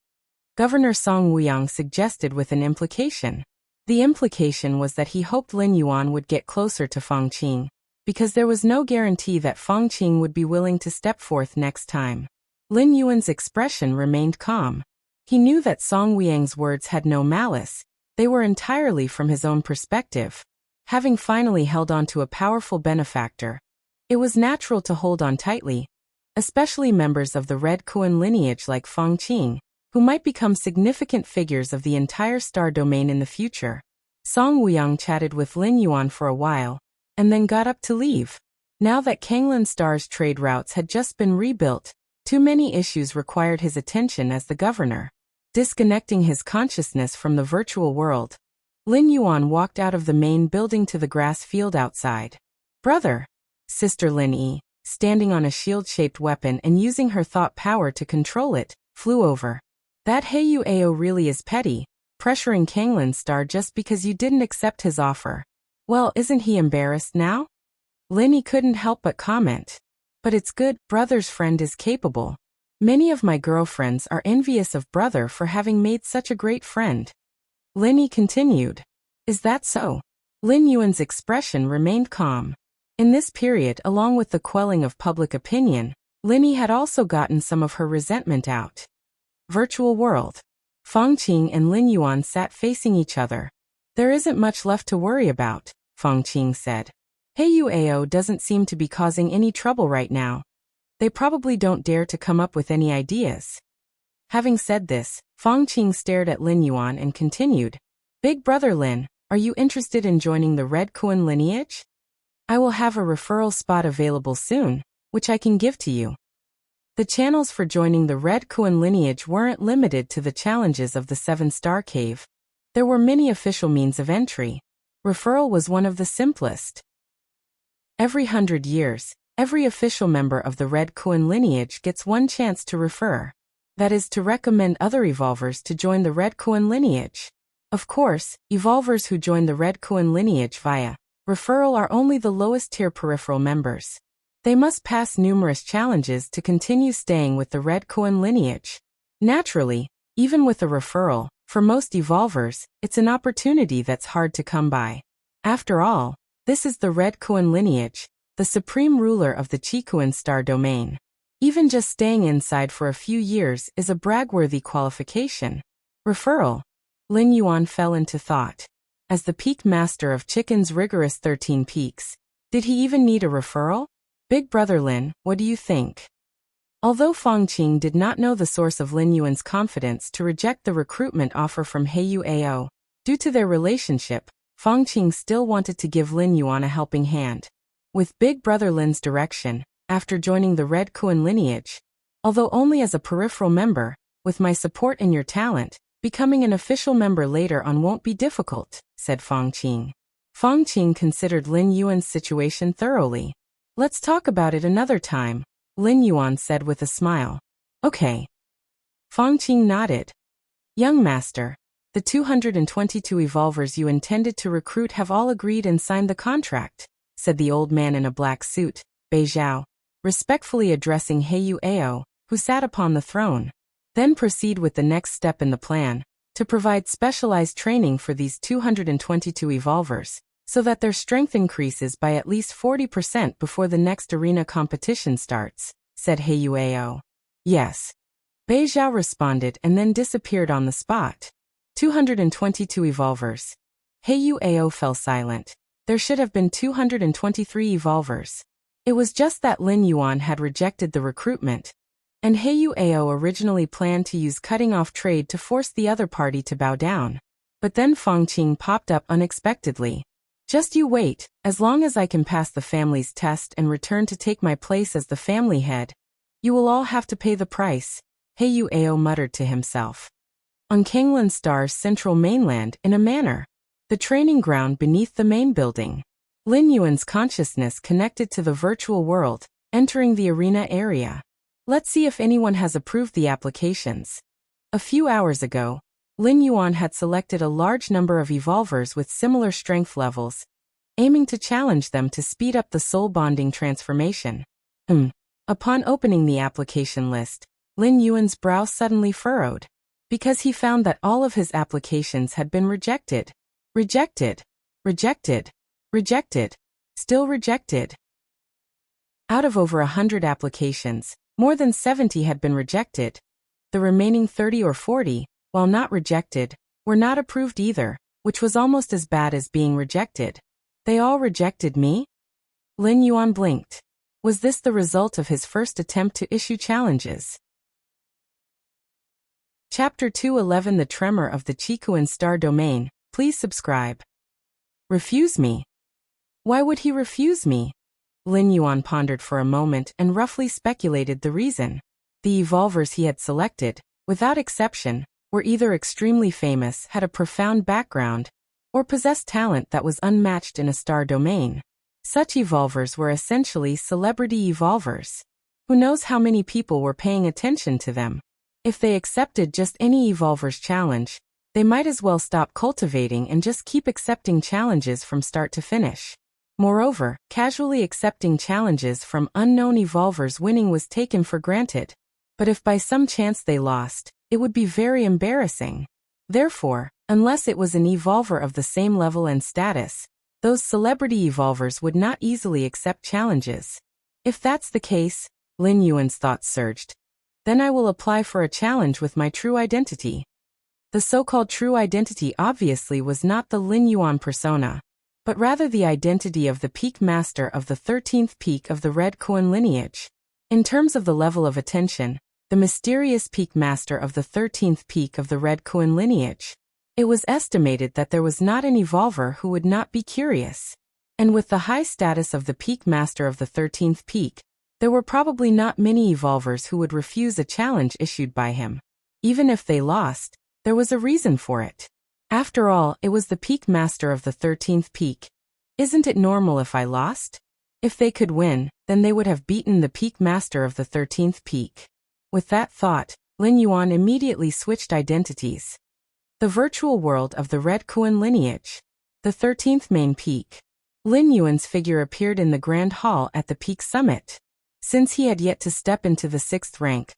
Speaker 1: Governor Song Wuyang suggested with an implication. The implication was that he hoped Lin Yuan would get closer to Fangqing, because there was no guarantee that Fangqing would be willing to step forth next time. Lin Yuan's expression remained calm. He knew that Song Wuyang's words had no malice, they were entirely from his own perspective. Having finally held on to a powerful benefactor, it was natural to hold on tightly, especially members of the Red Kuan lineage like Fangqing, who might become significant figures of the entire star domain in the future. Song Wuyang chatted with Lin Yuan for a while, and then got up to leave. Now that Kanglin Star's trade routes had just been rebuilt, too many issues required his attention as the governor. Disconnecting his consciousness from the virtual world, Lin Yuan walked out of the main building to the grass field outside. Brother, Sister Lin Yi, standing on a shield-shaped weapon and using her thought power to control it, flew over. That Heyu Ao really is petty, pressuring Kanglin Star just because you didn't accept his offer. Well, isn't he embarrassed now? Lin Yi couldn't help but comment. But it's good, brother's friend is capable. Many of my girlfriends are envious of brother for having made such a great friend. Lin Yi continued. Is that so? Lin Yuan's expression remained calm. In this period, along with the quelling of public opinion, Lin Yi had also gotten some of her resentment out. Virtual world. Fangqing and Lin Yuan sat facing each other. There isn't much left to worry about, Fangqing said. Heyu Ao doesn't seem to be causing any trouble right now. They probably don't dare to come up with any ideas. Having said this, Fangqing stared at Lin Yuan and continued. Big brother Lin, are you interested in joining the Red Kuan lineage? I will have a referral spot available soon, which I can give to you. The channels for joining the Red Kuan lineage weren't limited to the challenges of the 7-star cave. There were many official means of entry. Referral was one of the simplest. Every 100 years, every official member of the Red Kuan lineage gets one chance to refer. That is to recommend other evolvers to join the Red Kuan lineage. Of course, evolvers who join the Red Kuan lineage via referral are only the lowest tier peripheral members. They must pass numerous challenges to continue staying with the Red Kuan lineage. Naturally, even with a referral, for most evolvers, it's an opportunity that's hard to come by. After all, this is the Red Kuan lineage, the supreme ruler of the Qikuan star domain. Even just staying inside for a few years is a brag-worthy qualification. Referral. Lin Yuan fell into thought. As the peak master of Chicken's rigorous 13 peaks, did he even need a referral? Big brother Lin, what do you think? Although Fangqing did not know the source of Lin Yuan's confidence to reject the recruitment offer from Heyu Ao, due to their relationship, Fangqing still wanted to give Lin Yuan a helping hand. With Big Brother Lin's direction, after joining the Red Kuan lineage, although only as a peripheral member, with my support and your talent, becoming an official member later on won't be difficult, said Fangqing. Fangqing considered Lin Yuan's situation thoroughly. Let's talk about it another time, Lin Yuan said with a smile. Okay. Fangqing nodded. Young master, the 222 evolvers you intended to recruit have all agreed and signed the contract, said the old man in a black suit, Bei Zhao, respectfully addressing Heyu Ao, who sat upon the throne. Then proceed with the next step in the plan, to provide specialized training for these 222 evolvers, so that their strength increases by at least 40% before the next arena competition starts, said Heyu Ao. Yes. Bei Zhao responded and then disappeared on the spot. 222 evolvers. Heyu Ao fell silent. There should have been 223 evolvers. It was just that Lin Yuan had rejected the recruitment, and Heyu Ao originally planned to use cutting-off trade to force the other party to bow down. But then Fang Qing popped up unexpectedly. Just you wait, as long as I can pass the family's test and return to take my place as the family head, you will all have to pay the price, Heyu Ao muttered to himself. On Kanglan Star's central mainland, in a manor, the training ground beneath the main building, Lin Yuan's consciousness connected to the virtual world, entering the arena area. Let's see if anyone has approved the applications. A few hours ago, Lin Yuan had selected a large number of evolvers with similar strength levels, aiming to challenge them to speed up the soul bonding transformation. Upon opening the application list, Lin Yuan's brow suddenly furrowed, because he found that all of his applications had been rejected. Rejected. Rejected. Rejected. Still rejected. Out of over 100 applications, more than 70 had been rejected. The remaining 30 or 40, while not rejected, were not approved either, which was almost as bad as being rejected. They all rejected me? Lin Yuan blinked. Was this the result of his first attempt to issue challenges? Chapter 211 The Tremor of the Qikuan Star Domain. Please subscribe. Refuse me? Why would he refuse me? Lin Yuan pondered for a moment and roughly speculated the reason. The evolvers he had selected, without exception, were either extremely famous, had a profound background, or possessed talent that was unmatched in a star domain. Such evolvers were essentially celebrity evolvers. Who knows how many people were paying attention to them? If they accepted just any evolver's challenge, they might as well stop cultivating and just keep accepting challenges from start to finish. Moreover, casually accepting challenges from unknown evolvers winning was taken for granted. But if by some chance they lost, it would be very embarrassing. Therefore, unless it was an evolver of the same level and status, those celebrity evolvers would not easily accept challenges. If that's the case, Lin Yuan's thoughts surged, then I will apply for a challenge with my true identity. The so-called true identity obviously was not the Lin Yuan persona, but rather the identity of the peak master of the 13th peak of the Red Kuan lineage. In terms of the level of attention, the mysterious peak master of the 13th peak of the Red Kuan lineage. It was estimated that there was not an evolver who would not be curious. And with the high status of the peak master of the 13th peak, there were probably not many evolvers who would refuse a challenge issued by him. Even if they lost, there was a reason for it. After all, it was the peak master of the 13th peak. Isn't it normal if I lost? If they could win, then they would have beaten the peak master of the 13th peak. With that thought, Lin Yuan immediately switched identities. The virtual world of the Red Kuan lineage. The 13th main peak. Lin Yuan's figure appeared in the grand hall at the peak summit. Since he had yet to step into the 6th rank,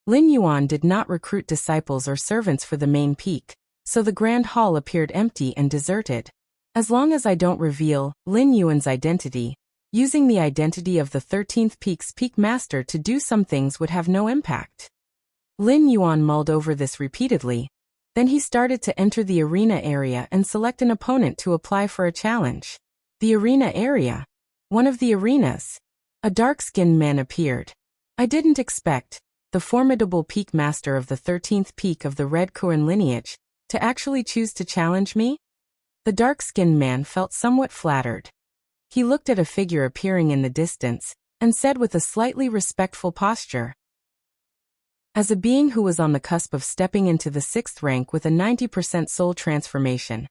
Speaker 1: Lin Yuan did not recruit disciples or servants for the main peak, so the grand hall appeared empty and deserted. As long as I don't reveal Lin Yuan's identity, using the identity of the 13th peak's peak master to do some things would have no impact. Lin Yuan mulled over this repeatedly. Then he started to enter the arena area and select an opponent to apply for a challenge. The arena area. One of the arenas. A dark-skinned man appeared. I didn't expect the formidable peak master of the 13th peak of the Red Kuan lineage to actually choose to challenge me. The dark-skinned man felt somewhat flattered. He looked at a figure appearing in the distance and said with a slightly respectful posture. As a being who was on the cusp of stepping into the 6th rank with a 90% soul transformation,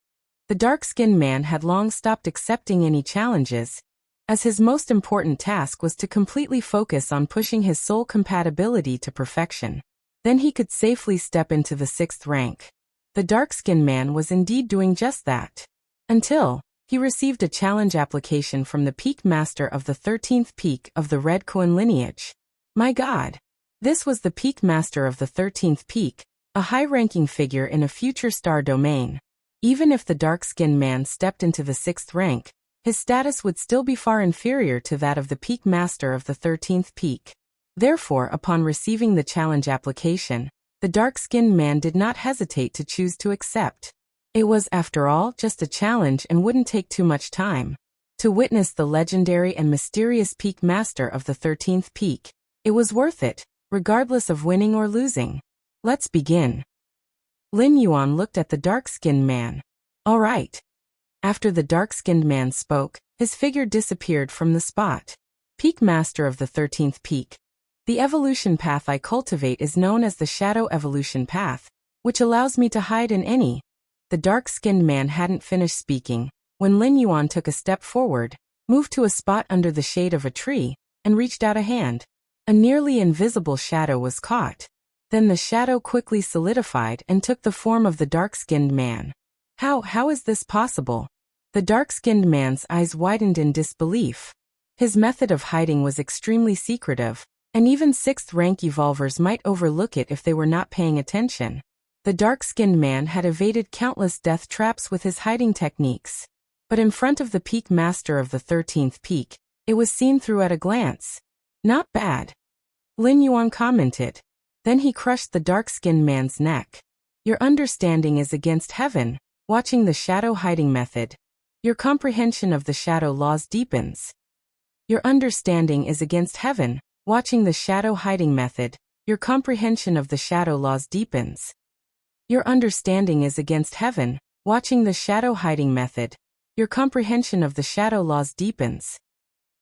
Speaker 1: the dark-skinned man had long stopped accepting any challenges, as his most important task was to completely focus on pushing his soul compatibility to perfection. Then he could safely step into the 6th rank. The dark-skinned man was indeed doing just that. Until he received a challenge application from the Peak Master of the 13th Peak of the Red Coin lineage. My God! This was the Peak Master of the 13th Peak, a high-ranking figure in a future star domain. Even if the dark-skinned man stepped into the 6th rank, his status would still be far inferior to that of the Peak Master of the 13th Peak. Therefore, upon receiving the challenge application, the dark-skinned man did not hesitate to choose to accept. It was, after all, just a challenge and wouldn't take too much time. To witness the legendary and mysterious Peak Master of the 13th Peak, it was worth it, regardless of winning or losing. Let's begin. Lin Yuan looked at the dark-skinned man. All right. After the dark-skinned man spoke, his figure disappeared from the spot. Peak Master of the 13th Peak. The evolution path I cultivate is known as the Shadow Evolution Path, which allows me to hide in any. The dark-skinned man hadn't finished speaking when Lin Yuan took a step forward, moved to a spot under the shade of a tree, and reached out a hand. A nearly invisible shadow was caught. Then the shadow quickly solidified and took the form of the dark-skinned man. How is this possible? The dark-skinned man's eyes widened in disbelief. His method of hiding was extremely secretive, and even 6th rank evolvers might overlook it if they were not paying attention. The dark-skinned man had evaded countless death traps with his hiding techniques. But in front of the Peak Master of the 13th Peak, it was seen through at a glance. Not bad. Lin Yuan commented. Then he crushed the dark-skinned man's neck. Your understanding is against heaven, watching the shadow hiding method. Your comprehension of the shadow laws deepens. Your understanding is against heaven, watching the shadow hiding method. Your comprehension of the shadow laws deepens. Your understanding is against heaven, watching the shadow hiding method. Your comprehension of the shadow laws deepens.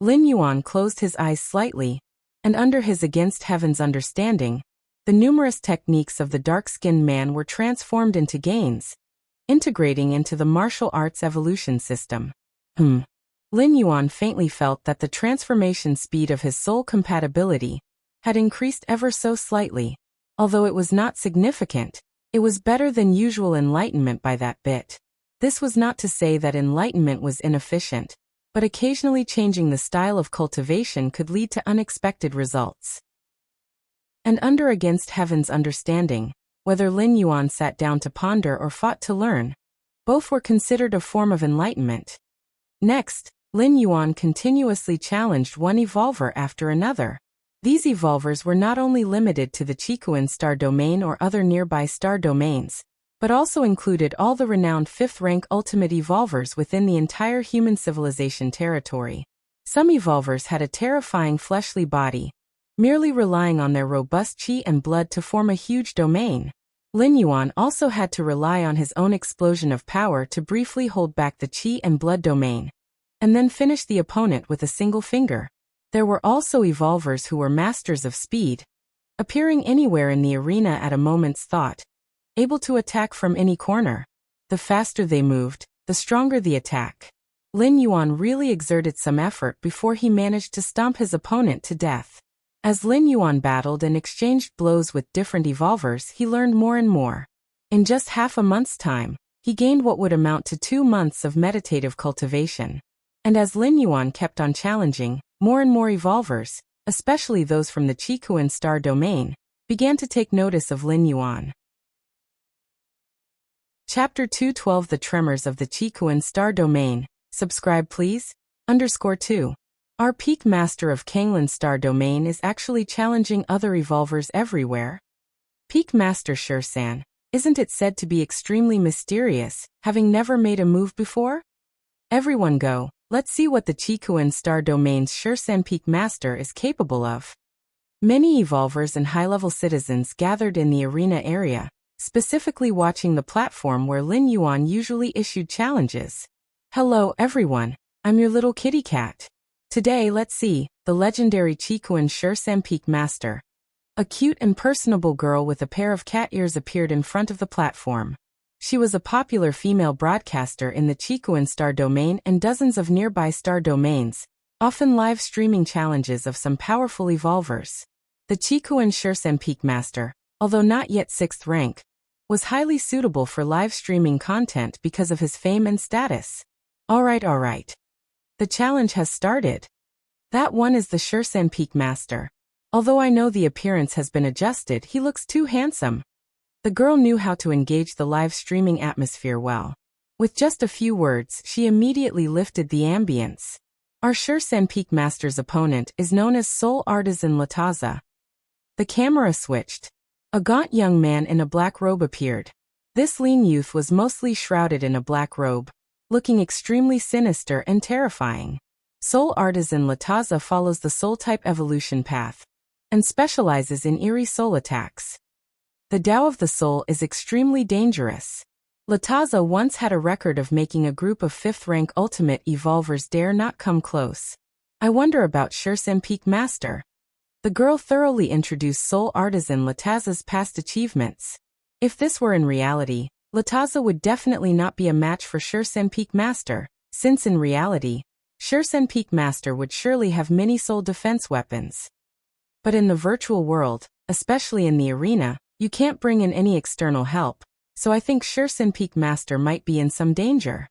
Speaker 1: Lin Yuan closed his eyes slightly, and under his against heaven's understanding, the numerous techniques of the dark-skinned man were transformed into gains, integrating into the martial arts evolution system. Lin Yuan faintly felt that the transformation speed of his soul compatibility had increased ever so slightly. Although it was not significant, it was better than usual enlightenment by that bit. This was not to say that enlightenment was inefficient, but occasionally changing the style of cultivation could lead to unexpected results. And under against heaven's understanding, whether Lin Yuan sat down to ponder or fought to learn, both were considered a form of enlightenment. Next, Lin Yuan continuously challenged one evolver after another. These evolvers were not only limited to the Chikuan star domain or other nearby star domains, but also included all the renowned 5th rank ultimate evolvers within the entire human civilization territory. Some evolvers had a terrifying fleshly body, merely relying on their robust chi and blood to form a huge domain. Lin Yuan also had to rely on his own explosion of power to briefly hold back the chi and blood domain, and then finish the opponent with a single finger. There were also evolvers who were masters of speed, appearing anywhere in the arena at a moment's thought, able to attack from any corner. The faster they moved, the stronger the attack. Lin Yuan really exerted some effort before he managed to stomp his opponent to death. As Lin Yuan battled and exchanged blows with different evolvers, he learned more and more. In just half a month's time, he gained what would amount to 2 months of meditative cultivation. And as Lin Yuan kept on challenging, more and more evolvers, especially those from the Chikuan star domain, began to take notice of Lin Yuan. Chapter 212 The Tremors of the Chikuan Star Domain. Subscribe please. _2. Our Peak Master of Kanglan Star Domain is actually challenging other evolvers everywhere. Peak Master Shursan, isn't it said to be extremely mysterious, having never made a move before? Everyone go, let's see what the Chikuan Star Domain's Shursan Peak Master is capable of. Many evolvers and high-level citizens gathered in the arena area, specifically watching the platform where Lin Yuan usually issued challenges. Hello everyone, I'm your little kitty cat. Today let's see, the legendary Chikuan Shursan Peak Master. A cute and personable girl with a pair of cat ears appeared in front of the platform. She was a popular female broadcaster in the Chikuan star domain and dozens of nearby star domains, often live streaming challenges of some powerful evolvers. The Chikuan Shursan Peak Master, although not yet 6th rank, was highly suitable for live streaming content because of his fame and status. Alright. The challenge has started. That one is the Shursen Peak Master. Although I know the appearance has been adjusted, he looks too handsome. The girl knew how to engage the live streaming atmosphere well. With just a few words, she immediately lifted the ambience. Our Shursen Peak Master's opponent is known as Soul Artisan Lataza. The camera switched. A gaunt young man in a black robe appeared. This lean youth was mostly shrouded in a black robe, looking extremely sinister and terrifying. Soul Artisan Lataza follows the soul-type evolution path and specializes in eerie soul attacks. The Tao of the Soul is extremely dangerous. Lataza once had a record of making a group of 5th-rank ultimate evolvers dare not come close. I wonder about Shursen Peak Master. The girl thoroughly introduced Soul Artisan Lataza's past achievements. If this were in reality, Lataza would definitely not be a match for Shursen Peak Master, since in reality, Shursen Peak Master would surely have many soul defense weapons. But in the virtual world, especially in the arena, you can't bring in any external help, so I think Shursen Peak Master might be in some danger.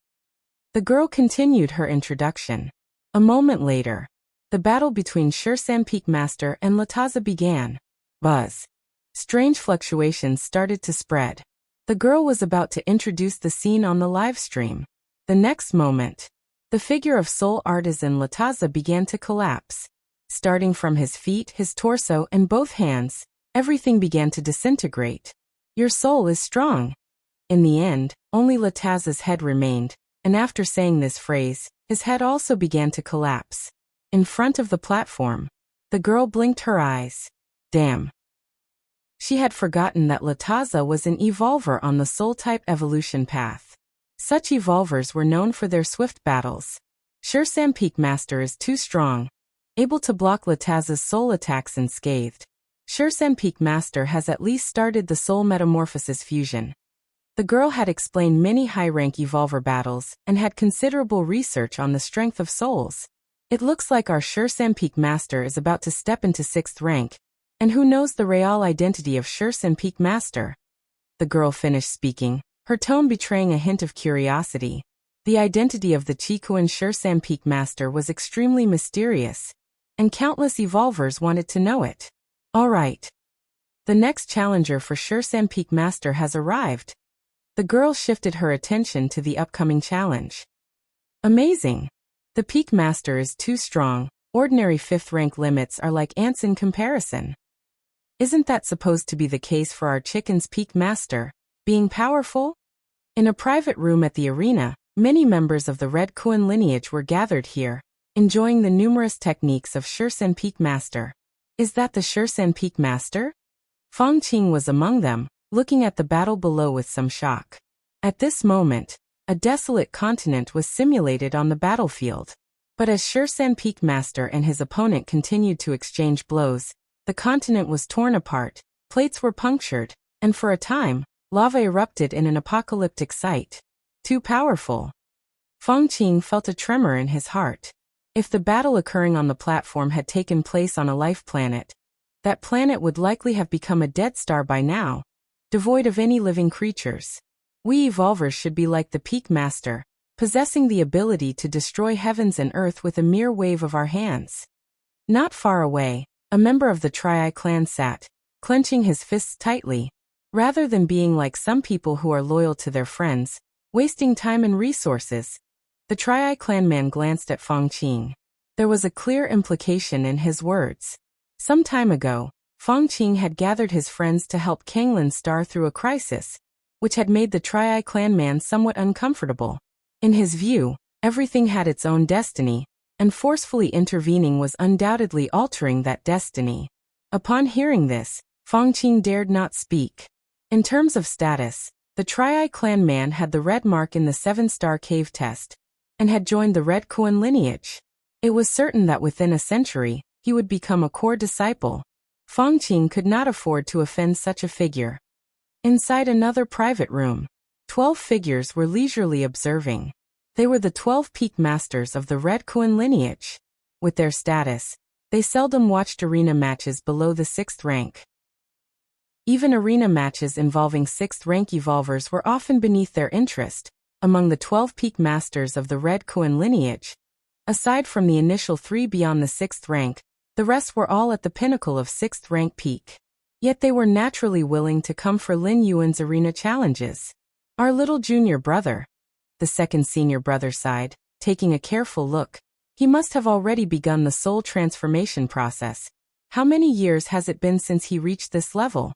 Speaker 1: The girl continued her introduction. A moment later, the battle between Shursen Peak Master and Lataza began. Buzz. Strange fluctuations started to spread. The girl was about to introduce the scene on the live stream. The next moment, the figure of Soul Artisan Lataza began to collapse. Starting from his feet, his torso, and both hands, everything began to disintegrate. Your soul is strong. In the end, only Lataza's head remained, and after saying this phrase, his head also began to collapse. In front of the platform, the girl blinked her eyes. Damn. She had forgotten that Lataza was an evolver on the soul-type evolution path. Such evolvers were known for their swift battles. Shursen Peak Master is too strong, able to block Lataza's soul attacks unscathed. Shursen Peak Master has at least started the soul metamorphosis fusion. The girl had explained many high-rank evolver battles and had considerable research on the strength of souls. It looks like our Shursen Peak Master is about to step into 6th rank, and who knows the real identity of Shursen Peak Master? The girl finished speaking, her tone betraying a hint of curiosity. The identity of the Chikuan Shursen Peak Master was extremely mysterious, and countless evolvers wanted to know it. Alright. The next challenger for Shursen Peak Master has arrived. The girl shifted her attention to the upcoming challenge. Amazing. The Peak Master is too strong. Ordinary 5th rank limits are like ants in comparison. Isn't that supposed to be the case for our Chicken's Peak Master, being powerful? In a private room at the arena, many members of the Red Kuan lineage were gathered here, enjoying the numerous techniques of Shursen Peak Master. Is that the Shursen Peak Master? Feng Qing was among them, looking at the battle below with some shock. At this moment, a desolate continent was simulated on the battlefield. But as Shursen Peak Master and his opponent continued to exchange blows, the continent was torn apart, plates were punctured, and for a time, lava erupted in an apocalyptic sight. Too powerful. Feng Qing felt a tremor in his heart. If the battle occurring on the platform had taken place on a life planet, that planet would likely have become a dead star by now, devoid of any living creatures. We evolvers should be like the Peak Master, possessing the ability to destroy heavens and earth with a mere wave of our hands. Not far away, a member of the Tri clan sat, clenching his fists tightly. Rather than being like some people who are loyal to their friends, wasting time and resources, the Tri clan man glanced at Feng Qing. There was a clear implication in his words. Some time ago, Feng Qing had gathered his friends to help Kanglin Star through a crisis, which had made the Tri clan man somewhat uncomfortable. In his view, everything had its own destiny, and forcefully intervening was undoubtedly altering that destiny. Upon hearing this, Feng Qing dared not speak. In terms of status, the Tri clan man had the red mark in the 7-star cave test, and had joined the Red Kuan lineage. It was certain that within a century, he would become a core disciple. Feng Qing could not afford to offend such a figure. Inside another private room, 12 figures were leisurely observing. They were the 12 Peak Masters of the Red Kuan lineage. With their status, they seldom watched arena matches below the 6th rank. Even arena matches involving 6th rank evolvers were often beneath their interest, Among the 12 peak masters of the Red Koan lineage, aside from the initial 3 beyond the 6th rank, the rest were all at the pinnacle of 6th rank peak. Yet they were naturally willing to come for Lin Yuan's arena challenges. Our little junior brother, the second senior brother sighed, taking a careful look. He must have already begun the soul transformation process. How many years has it been since he reached this level?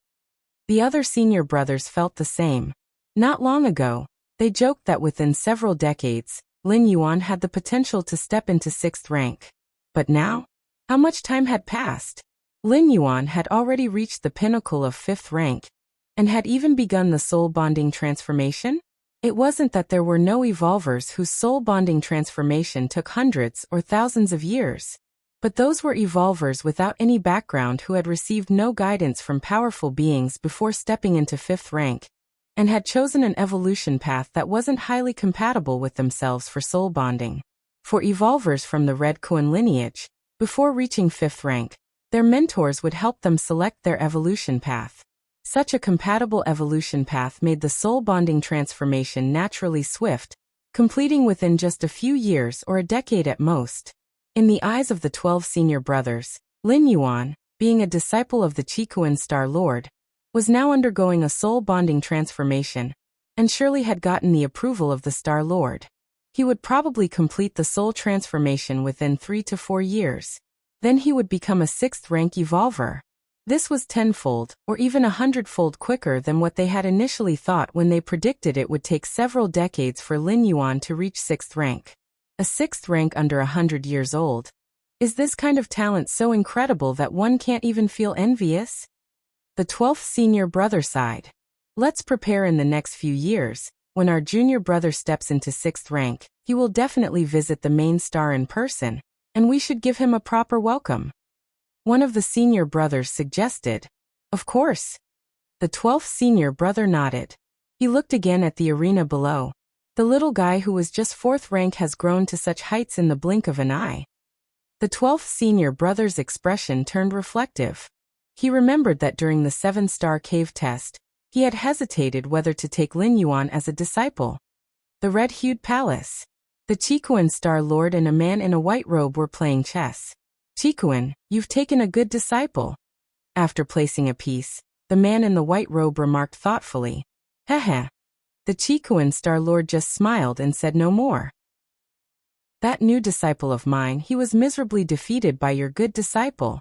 Speaker 1: The other senior brothers felt the same. Not long ago, they joked that within several decades, Lin Yuan had the potential to step into 6th rank. But now? How much time had passed? Lin Yuan had already reached the pinnacle of 5th rank, and had even begun the soul bonding transformation? It wasn't that there were no evolvers whose soul bonding transformation took hundreds or thousands of years. But those were evolvers without any background who had received no guidance from powerful beings before stepping into 5th rank, and had chosen an evolution path that wasn't highly compatible with themselves for soul bonding. For evolvers from the Red Koan lineage, before reaching 5th rank, their mentors would help them select their evolution path. Such a compatible evolution path made the soul bonding transformation naturally swift, completing within just a few years or a decade at most. In the eyes of the 12 senior brothers, Lin Yuan, being a disciple of the Qikuan Star Lord, was now undergoing a soul bonding transformation, and surely had gotten the approval of the Star Lord. He would probably complete the soul transformation within 3 to 4 years. Then he would become a 6th rank evolver. This was tenfold, or even 100-fold quicker than what they had initially thought when they predicted it would take several decades for Lin Yuan to reach 6th rank. A 6th rank under 100 years old. Is this kind of talent so incredible that one can't even feel envious? The 12th senior brother sighed. Let's prepare in the next few years. When our junior brother steps into 6th rank, he will definitely visit the main star in person, and we should give him a proper welcome. One of the senior brothers suggested. Of course. The 12th senior brother nodded. He looked again at the arena below. The little guy who was just 4th rank has grown to such heights in the blink of an eye. The 12th senior brother's expression turned reflective. He remembered that during the 7-star cave test, he had hesitated whether to take Lin Yuan as a disciple. The red-hued palace. The Qikuan Star Lord and a man in a white robe were playing chess. Qikuan, you've taken a good disciple. After placing a piece, the man in the white robe remarked thoughtfully. Heh. The Qikuan Star Lord just smiled and said no more. That new disciple of mine, he was miserably defeated by your good disciple.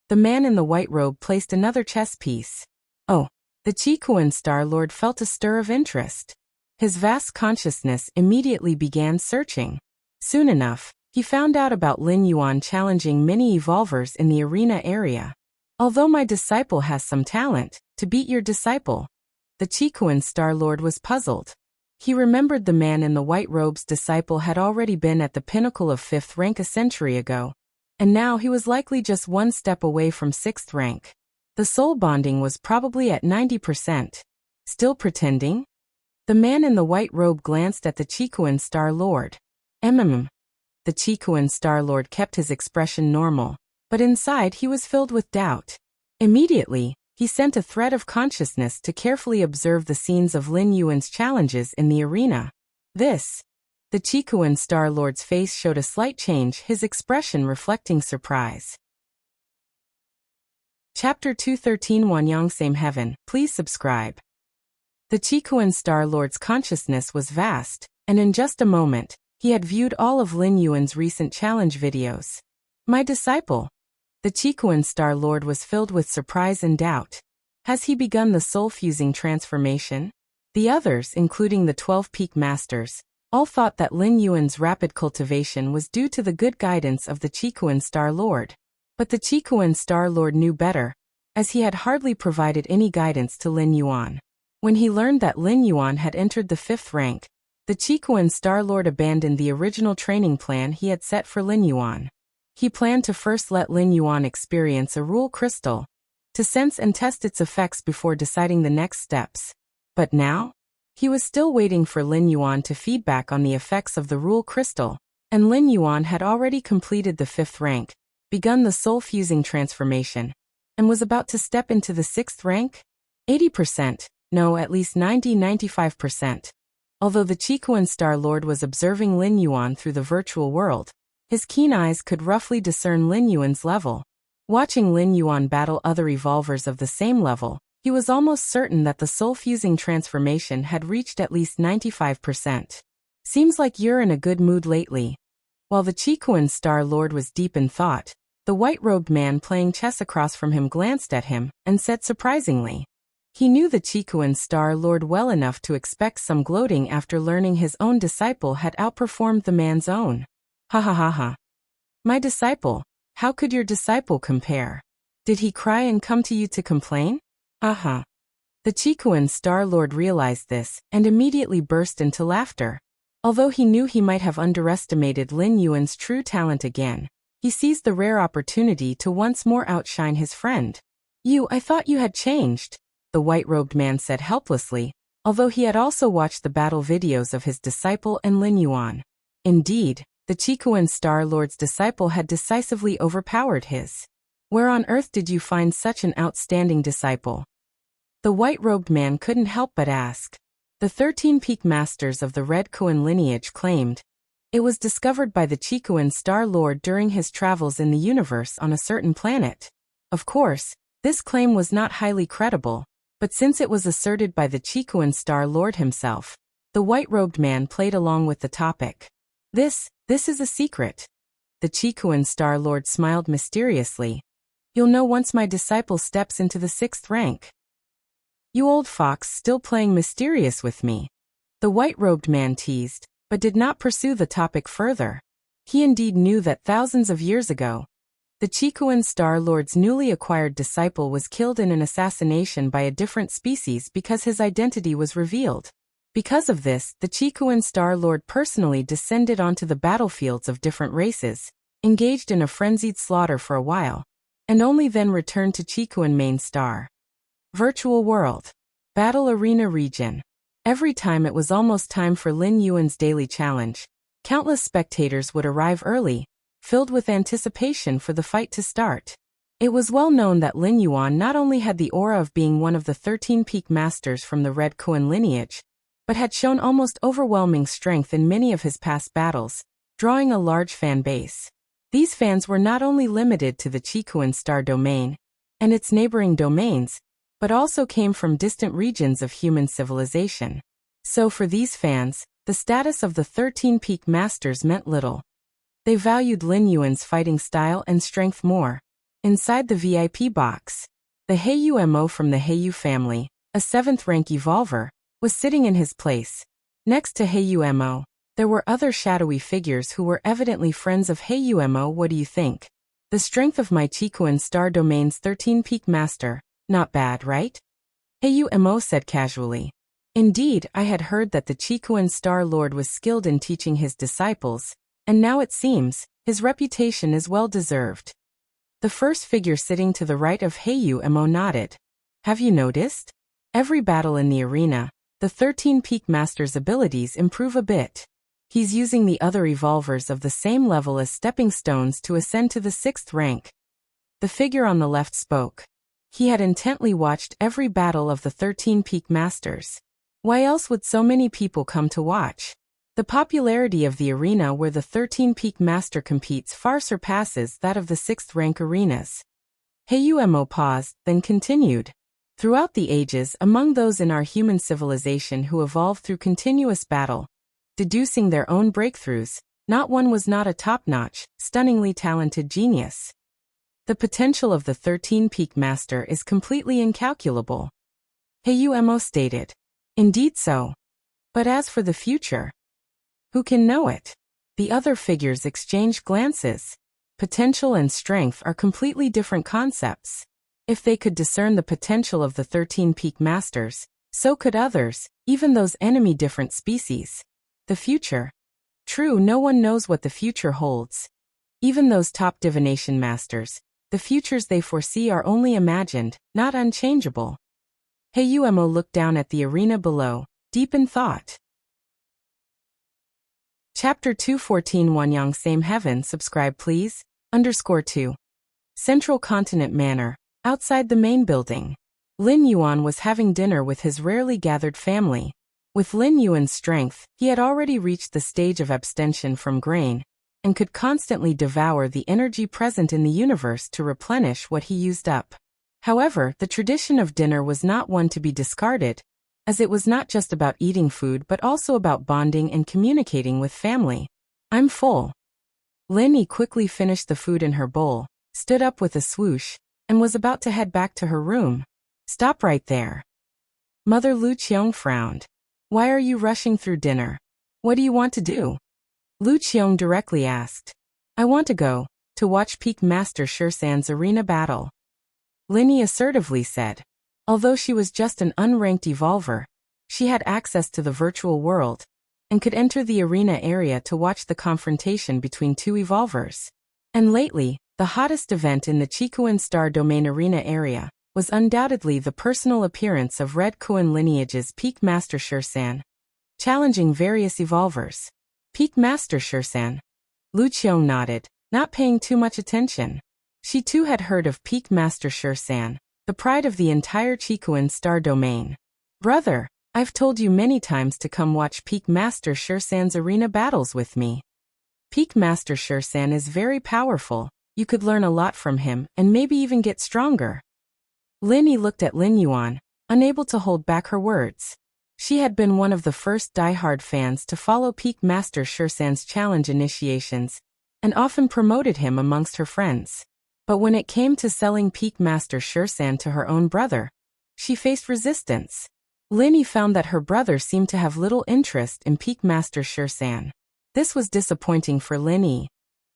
Speaker 1: The man in the white robe placed another chess piece. Oh, the Qikuan Star Lord felt a stir of interest. His vast consciousness immediately began searching. Soon enough, he found out about Lin Yuan challenging many evolvers in the arena area. Although my disciple has some talent, to beat your disciple. The Qikuan Star Lord was puzzled. He remembered the man in the white robe's disciple had already been at the pinnacle of 5th rank a century ago, and now he was likely just one step away from 6th rank. The soul bonding was probably at 90%. Still pretending? The man in the white robe glanced at the Qikuan Star Lord. The Qikuan Star Lord kept his expression normal, but inside he was filled with doubt. Immediately, he sent a thread of consciousness to carefully observe the scenes of Lin Yuan's challenges in the arena. The Qikuan Star Lord's face showed a slight change, his expression reflecting surprise. Chapter 213 Wanyang Same Heaven, please subscribe. The Qikuan Star Lord's consciousness was vast, and in just a moment, he had viewed all of Lin Yuan's recent challenge videos. My disciple. The Qikuan Star Lord was filled with surprise and doubt. Has he begun the soul-fusing transformation? The others, including the 12 peak masters, all thought that Lin Yuan's rapid cultivation was due to the good guidance of the Qikuan Star Lord. But the Qikuan Star Lord knew better, as he had hardly provided any guidance to Lin Yuan. When he learned that Lin Yuan had entered the 5th rank, the Qikuan Star Lord abandoned the original training plan he had set for Lin Yuan. He planned to first let Lin Yuan experience a rule crystal, to sense and test its effects before deciding the next steps. But now? He was still waiting for Lin Yuan to feedback on the effects of the rule crystal, and Lin Yuan had already completed the 5th rank, begun the soul-fusing transformation, and was about to step into the 6th rank? 80%, no, at least 90–95%. Although the Chikuan Star Lord was observing Lin Yuan through the virtual world, his keen eyes could roughly discern Lin Yuan's level. Watching Lin Yuan battle other evolvers of the same level, he was almost certain that the soul-fusing transformation had reached at least 95%. Seems like you're in a good mood lately. While the Chikuan Star Lord was deep in thought, the white-robed man playing chess across from him glanced at him and said surprisingly. He knew the Chikuan Star Lord well enough to expect some gloating after learning his own disciple had outperformed the man's own. Ha ha ha ha. My disciple, how could your disciple compare? Did he cry and come to you to complain? Uh-huh. The Chikuan Star Lord realized this and immediately burst into laughter. Although he knew he might have underestimated Lin Yuan's true talent again, he seized the rare opportunity to once more outshine his friend. I thought you had changed, the white-robed man said helplessly, although he had also watched the battle videos of his disciple and Lin Yuan. Indeed, the Chikuan Star Lord's disciple had decisively overpowered his. Where on earth did you find such an outstanding disciple? The white-robed man couldn't help but ask. The 13 peak masters of the Red Kuan lineage claimed it was discovered by the Chikuan Star Lord during his travels in the universe on a certain planet. Of course, this claim was not highly credible, but since it was asserted by the Chikuan Star Lord himself, the white-robed man played along with the topic. This is a secret. The Chikuan Star Lord smiled mysteriously. You'll know once my disciple steps into the 6th rank. You old fox, still playing mysterious with me. The white-robed man teased, but did not pursue the topic further. He indeed knew that thousands of years ago, the Chikuan Star Lord's newly acquired disciple was killed in an assassination by a different species because his identity was revealed. Because of this, the Chikuan Star Lord personally descended onto the battlefields of different races, engaged in a frenzied slaughter for a while, and only then returned to Chikuan Main Star. Virtual World. Battle Arena Region. Every time it was almost time for Lin Yuan's daily challenge, countless spectators would arrive early, filled with anticipation for the fight to start. It was well known that Lin Yuan not only had the aura of being one of the 13 peak masters from the Red Kuan lineage, but had shown almost overwhelming strength in many of his past battles, drawing a large fan base. These fans were not only limited to the Chikuan Star domain and its neighboring domains, but also came from distant regions of human civilization. So for these fans, the status of the 13 peak masters meant little. They valued Lin Yuan's fighting style and strength more. Inside the VIP box, the Heiyu Mo from the Heiyu family, a 7th rank evolver, was sitting in his place. Next to Heiyu Mo, there were other shadowy figures who were evidently friends of Heiyu Mo. What do you think? The strength of my Chikuan Star Domain's 13 peak master. Not bad, right? Heiyu Mo said casually. Indeed, I had heard that the Chikuan Star Lord was skilled in teaching his disciples, and now it seems, his reputation is well deserved. The first figure sitting to the right of Heiyu Mo nodded. Have you noticed? Every battle in the arena, the 13 peak master's abilities improve a bit. He's using the other evolvers of the same level as stepping stones to ascend to the 6th rank. The figure on the left spoke. He had intently watched every battle of the 13 peak masters. Why else would so many people come to watch? The popularity of the arena where the 13 peak master competes far surpasses that of the 6th rank arenas. Heiyu Mo paused, then continued. Throughout the ages, among those in our human civilization who evolved through continuous battle, deducing their own breakthroughs, not one was not a top-notch, stunningly talented genius. The potential of the 13 peak master is completely incalculable. Heiyu Mo stated. Indeed so. But as for the future, who can know it? The other figures exchanged glances. Potential and strength are completely different concepts. If they could discern the potential of the 13 peak masters, so could others, even those enemy different species. The future. True, no one knows what the future holds. Even those top divination masters, the futures they foresee are only imagined, not unchangeable. Heiyu Mo looked down at the arena below, deep in thought. Chapter 214 Wanyang Same Heaven Subscribe please, _2. Central Continent Manor, outside the main building. Lin Yuan was having dinner with his rarely gathered family. With Lin Yuan's strength, he had already reached the stage of abstention from grain, and could constantly devour the energy present in the universe to replenish what he used up. However, the tradition of dinner was not one to be discarded, as it was not just about eating food but also about bonding and communicating with family. "I'm full." Lin Yi quickly finished the food in her bowl, stood up with a swoosh, and was about to head back to her room. "Stop right there." Mother Lu Qiong frowned. "Why are you rushing through dinner? What do you want to do?" Lu Qiong directly asked. "I want to watch Peak Master Shursan's arena battle," Lin Yi assertively said. Although she was just an unranked evolver, she had access to the virtual world, and could enter the arena area to watch the confrontation between two evolvers. And lately, the hottest event in the Qikuan Star Domain arena area was undoubtedly the personal appearance of Red Kuan lineage's Peak Master Shursan, challenging various evolvers. "Peak Master Shursan?" Lu Qiong nodded, not paying too much attention. She too had heard of Peak Master Shursan, the pride of the entire Qikuan Star Domain. "Brother, I've told you many times to come watch Peak Master Shursan's arena battles with me. Peak Master Shursan is very powerful, you could learn a lot from him and maybe even get stronger." Lin Yi looked at Lin Yuan, unable to hold back her words. She had been one of the first die-hard fans to follow Peak Master Shursan's challenge initiations, and often promoted him amongst her friends. But when it came to selling Peak Master Shursan to her own brother, she faced resistance. Lin Yi found that her brother seemed to have little interest in Peak Master Shursan. This was disappointing for Lin Yi.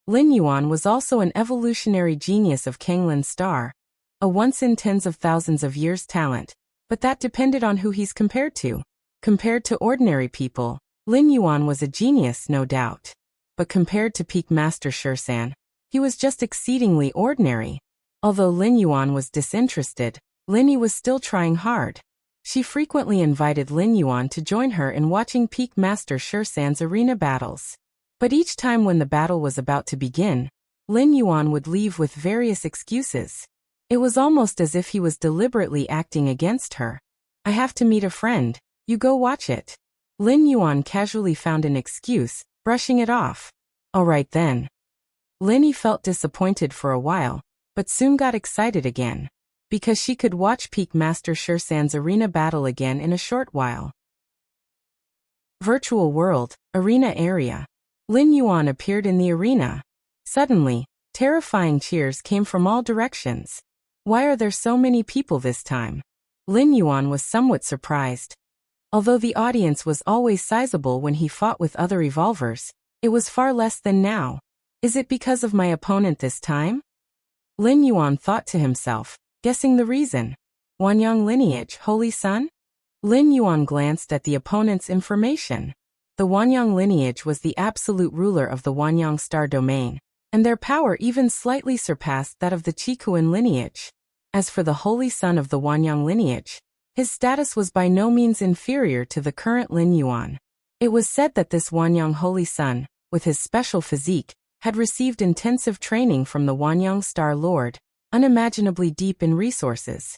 Speaker 1: Lin Yuan was also an evolutionary genius of Kanglan Star, a once in tens of thousands of years talent, but that depended on who he's compared to. Compared to ordinary people, Lin Yuan was a genius, no doubt. But compared to Peak Master Shursan, he was just exceedingly ordinary. Although Lin Yuan was disinterested, Lin Yi was still trying hard. She frequently invited Lin Yuan to join her in watching Peak Master Shursan's arena battles. But each time when the battle was about to begin, Lin Yuan would leave with various excuses. It was almost as if he was deliberately acting against her. "I have to meet a friend, you go watch it." Lin Yuan casually found an excuse, brushing it off. "All right then." Lin Yi felt disappointed for a while, but soon got excited again, because she could watch Peak Master Shursan's arena battle again in a short while. Virtual World, Arena Area. Lin Yuan appeared in the arena. Suddenly, terrifying cheers came from all directions. "Why are there so many people this time?" Lin Yuan was somewhat surprised. Although the audience was always sizable when he fought with other evolvers, it was far less than now. "Is it because of my opponent this time?" Lin Yuan thought to himself, guessing the reason. "Wanyang lineage, Holy Sun?" Lin Yuan glanced at the opponent's information. The Wanyang lineage was the absolute ruler of the Wanyang Star Domain, and their power even slightly surpassed that of the Qikuan lineage. As for the Holy Son of the Wanyang lineage, his status was by no means inferior to the current Lin Yuan. It was said that this Wanyang Holy Son, with his special physique, had received intensive training from the Wanyang Star Lord, unimaginably deep in resources.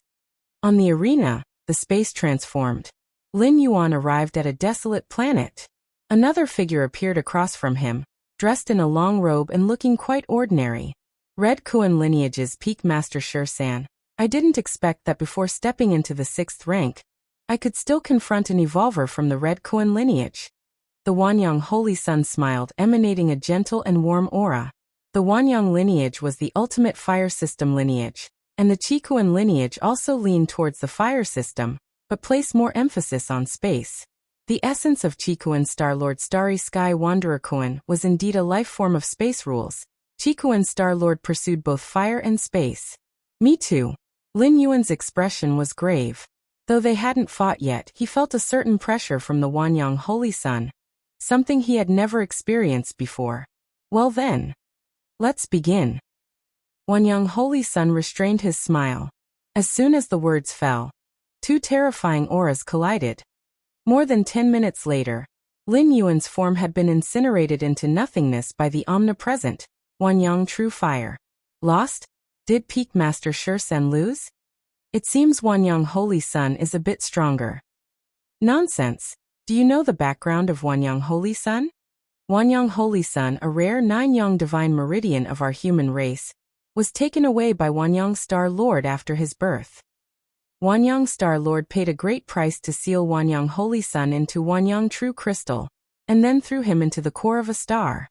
Speaker 1: On the arena, the space transformed. Lin Yuan arrived at a desolate planet. Another figure appeared across from him, dressed in a long robe and looking quite ordinary. "Red Kuan lineage's Peak Master Shursan. I didn't expect that before stepping into the 6th rank, I could still confront an evolver from the Red Kuan lineage." The Wanyang Holy Sun smiled, emanating a gentle and warm aura. The Wanyang lineage was the ultimate fire system lineage, and the Qikuan lineage also leaned towards the fire system, but placed more emphasis on space. The essence of Qikuan Star Lord Starry Sky Wanderer Kuan was indeed a life form of space rules. Qikuan Star Lord pursued both fire and space. "Me too." Lin Yuan's expression was grave. Though they hadn't fought yet, he felt a certain pressure from the Wanyang Holy Sun, something he had never experienced before. "Well then, let's begin." Wanyang Holy Sun restrained his smile. As soon as the words fell, two terrifying auras collided. More than 10 minutes later, Lin Yuan's form had been incinerated into nothingness by the omnipresent Wanyang True Fire. Lost? Did Peak Master Shursan lose? It seems Wanyang Holy Sun is a bit stronger. Nonsense. Do you know the background of Wanyang Holy Sun? Wanyang Holy Sun, a rare 9-yang divine meridian of our human race, was taken away by Wanyang Star Lord after his birth. Wanyang Star Lord paid a great price to seal Wanyang Holy Sun into Wanyang True Crystal, and then threw him into the core of a star.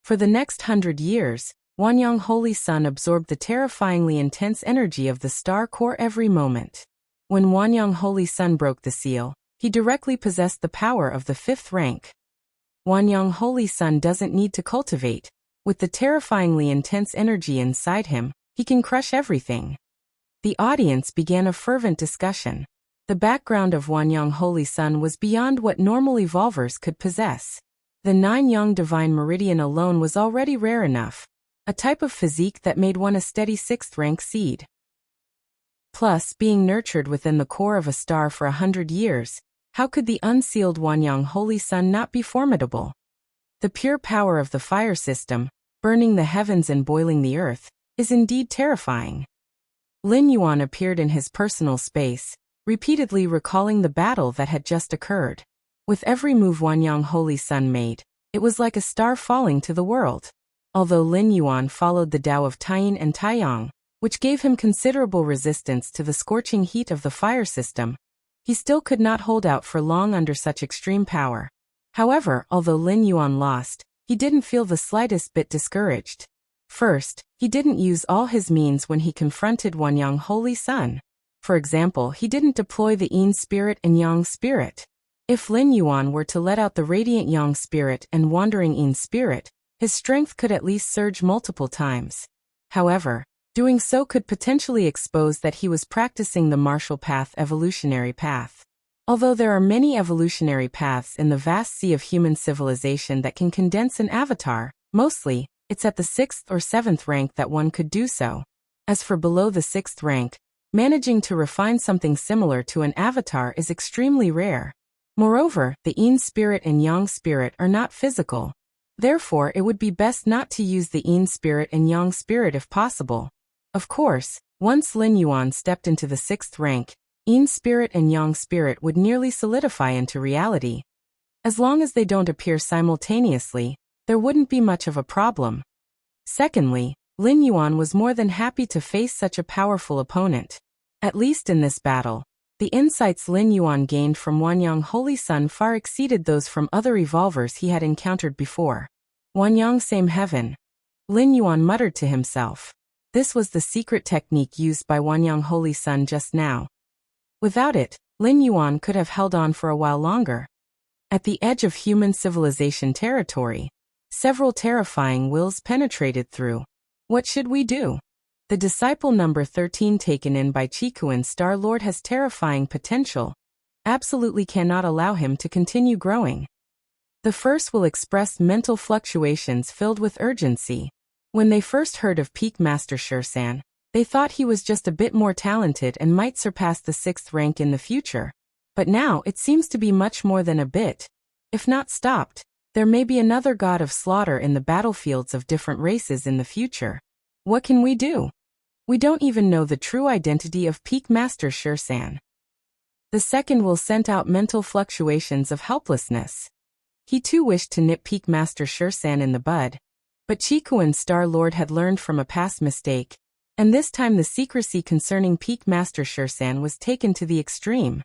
Speaker 1: For the next 100 years, Wanyang Holy Sun absorbed the terrifyingly intense energy of the star core every moment. When Wanyang Holy Sun broke the seal, he directly possessed the power of the 5th rank. Wanyang Holy Sun doesn't need to cultivate. With the terrifyingly intense energy inside him, he can crush everything. The audience began a fervent discussion. The background of Wanyang Holy Sun was beyond what normal evolvers could possess. The 9-yang divine meridian alone was already rare enough, a type of physique that made one a steady 6th rank seed. Plus, being nurtured within the core of a star for 100 years, how could the unsealed Wanyang Holy Sun not be formidable? The pure power of the fire system, burning the heavens and boiling the earth, is indeed terrifying. Lin Yuan appeared in his personal space, repeatedly recalling the battle that had just occurred. With every move Wanyang Holy Sun made, it was like a star falling to the world. Although Lin Yuan followed the Tao of Taiyin and Taiyang, which gave him considerable resistance to the scorching heat of the fire system, he still could not hold out for long under such extreme power. However, although Lin Yuan lost, he didn't feel the slightest bit discouraged. First, he didn't use all his means when he confronted Wanyang Holy Sun. For example, he didn't deploy the Yin spirit and Yang spirit. If Lin Yuan were to let out the radiant Yang spirit and wandering Yin spirit, his strength could at least surge multiple times. However, doing so could potentially expose that he was practicing the martial path evolutionary path. Although there are many evolutionary paths in the vast sea of human civilization that can condense an avatar, mostly, it's at the 6th or 7th rank that one could do so. As for below the 6th rank, managing to refine something similar to an avatar is extremely rare. Moreover, the Yin spirit and Yang spirit are not physical. Therefore, it would be best not to use the Yin spirit and Yang spirit if possible. Of course, once Lin Yuan stepped into the 6th rank, Yin spirit and Yang spirit would nearly solidify into reality. As long as they don't appear simultaneously, there wouldn't be much of a problem. Secondly, Lin Yuan was more than happy to face such a powerful opponent. At least in this battle, the insights Lin Yuan gained from Wanyang Holy Sun far exceeded those from other evolvers he had encountered before. Wanyang same heaven. Lin Yuan muttered to himself. This was the secret technique used by Wanyang Holy Sun just now. Without it, Lin Yuan could have held on for a while longer. At the edge of human civilization territory, several terrifying wills penetrated through. What should we do? The disciple number 13 taken in by Chikuan Star Lord has terrifying potential. Absolutely cannot allow him to continue growing. The first will express mental fluctuations filled with urgency. When they first heard of Peak Master Shursan, they thought he was just a bit more talented and might surpass the 6th rank in the future. But now it seems to be much more than a bit. If not stopped, there may be another god of slaughter in the battlefields of different races in the future. What can we do? We don't even know the true identity of Peak Master Shursan. The second will send out mental fluctuations of helplessness. He too wished to nip Peak Master Shursan in the bud. But Chikuan Star Lord had learned from a past mistake, and this time the secrecy concerning Peak Master Shursan was taken to the extreme.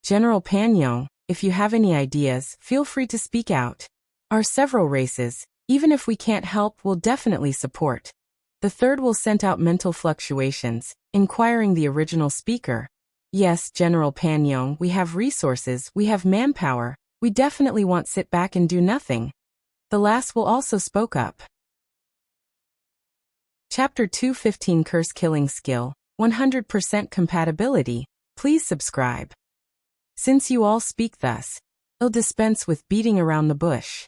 Speaker 1: General Panyong, if you have any ideas, feel free to speak out. Our several races, even if we can't help, will definitely support. The third will send out mental fluctuations, inquiring the original speaker. Yes, General Panyong, we have resources, we have manpower, we definitely won't sit back and do nothing. The last will also spoke up. Chapter 215 Curse Killing Skill, 100% Compatibility. Please subscribe. Since you all speak thus, I'll dispense with beating around the bush.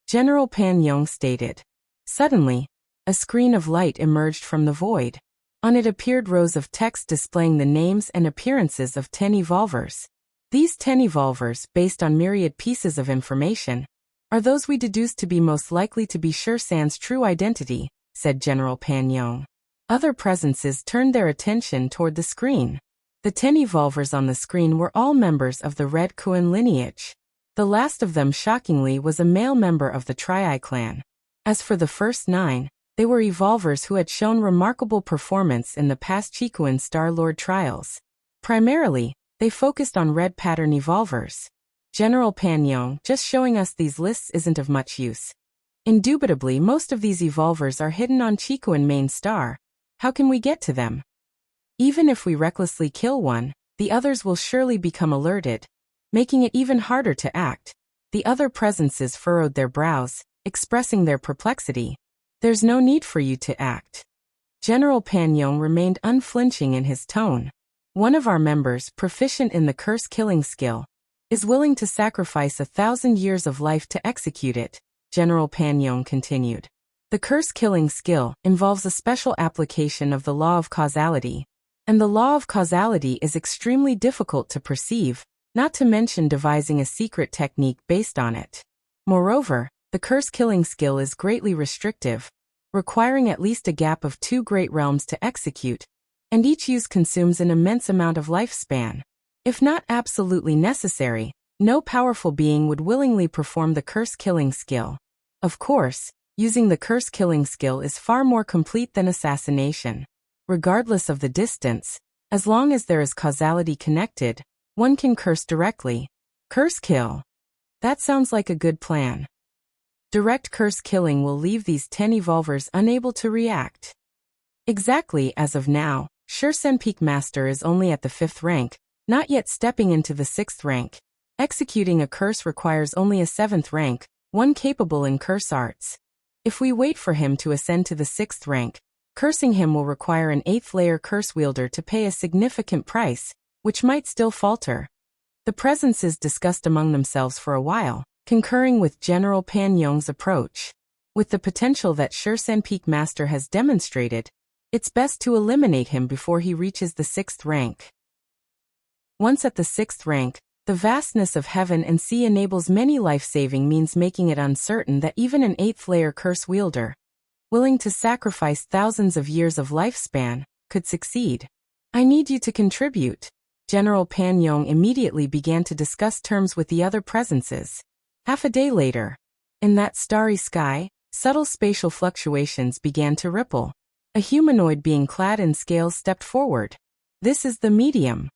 Speaker 1: General Panyong stated. Suddenly, a screen of light emerged from the void. On it appeared rows of text displaying the names and appearances of 10 evolvers. These 10 evolvers, based on myriad pieces of information, are those we deduce to be most likely to be Shursan's true identity, said General Panyong. Other presences turned their attention toward the screen. The 10 evolvers on the screen were all members of the Red Kuan lineage. The last of them, shockingly, was a male member of the Tri-Eye clan. As for the first 9, they were evolvers who had shown remarkable performance in the past Chikuan Star-Lord trials. Primarily, they focused on red pattern evolvers. General Pan Yong, just showing us these lists isn't of much use. Indubitably, most of these evolvers are hidden on Chikuan main star. How can we get to them? Even if we recklessly kill one, the others will surely become alerted, making it even harder to act. The other presences furrowed their brows, expressing their perplexity. There's no need for you to act. General Pan Yong remained unflinching in his tone. One of our members, proficient in the curse killing skill, is willing to sacrifice 1,000 years of life to execute it, General Pan Yong continued. The curse killing skill involves a special application of the law of causality, and the law of causality is extremely difficult to perceive, not to mention devising a secret technique based on it. Moreover, the curse killing skill is greatly restrictive, requiring at least a gap of 2 great realms to execute, and each use consumes an immense amount of lifespan. If not absolutely necessary, no powerful being would willingly perform the curse killing skill. Of course, using the curse killing skill is far more complete than assassination. Regardless of the distance, as long as there is causality connected, one can curse directly. Curse kill. That sounds like a good plan. Direct curse killing will leave these 10 evolvers unable to react. Exactly as of now, Shursen Peak Master is only at the 5th rank, not yet stepping into the 6th rank. Executing a curse requires only a 7th rank, one capable in curse arts. If we wait for him to ascend to the 6th rank, cursing him will require an 8th layer curse wielder to pay a significant price, which might still falter. The presences discussed among themselves for a while, concurring with General Pan Yong's approach. With the potential that Shursen Peak Master has demonstrated, it's best to eliminate him before he reaches the 6th rank. Once at the 6th rank, the vastness of heaven and sea enables many life-saving means, making it uncertain that even an 8th layer curse wielder, willing to sacrifice thousands of years of lifespan, could succeed. I need you to contribute. General Pan Yong immediately began to discuss terms with the other presences. Half a day later, in that starry sky, subtle spatial fluctuations began to ripple. A humanoid being clad in scales stepped forward. This is the medium.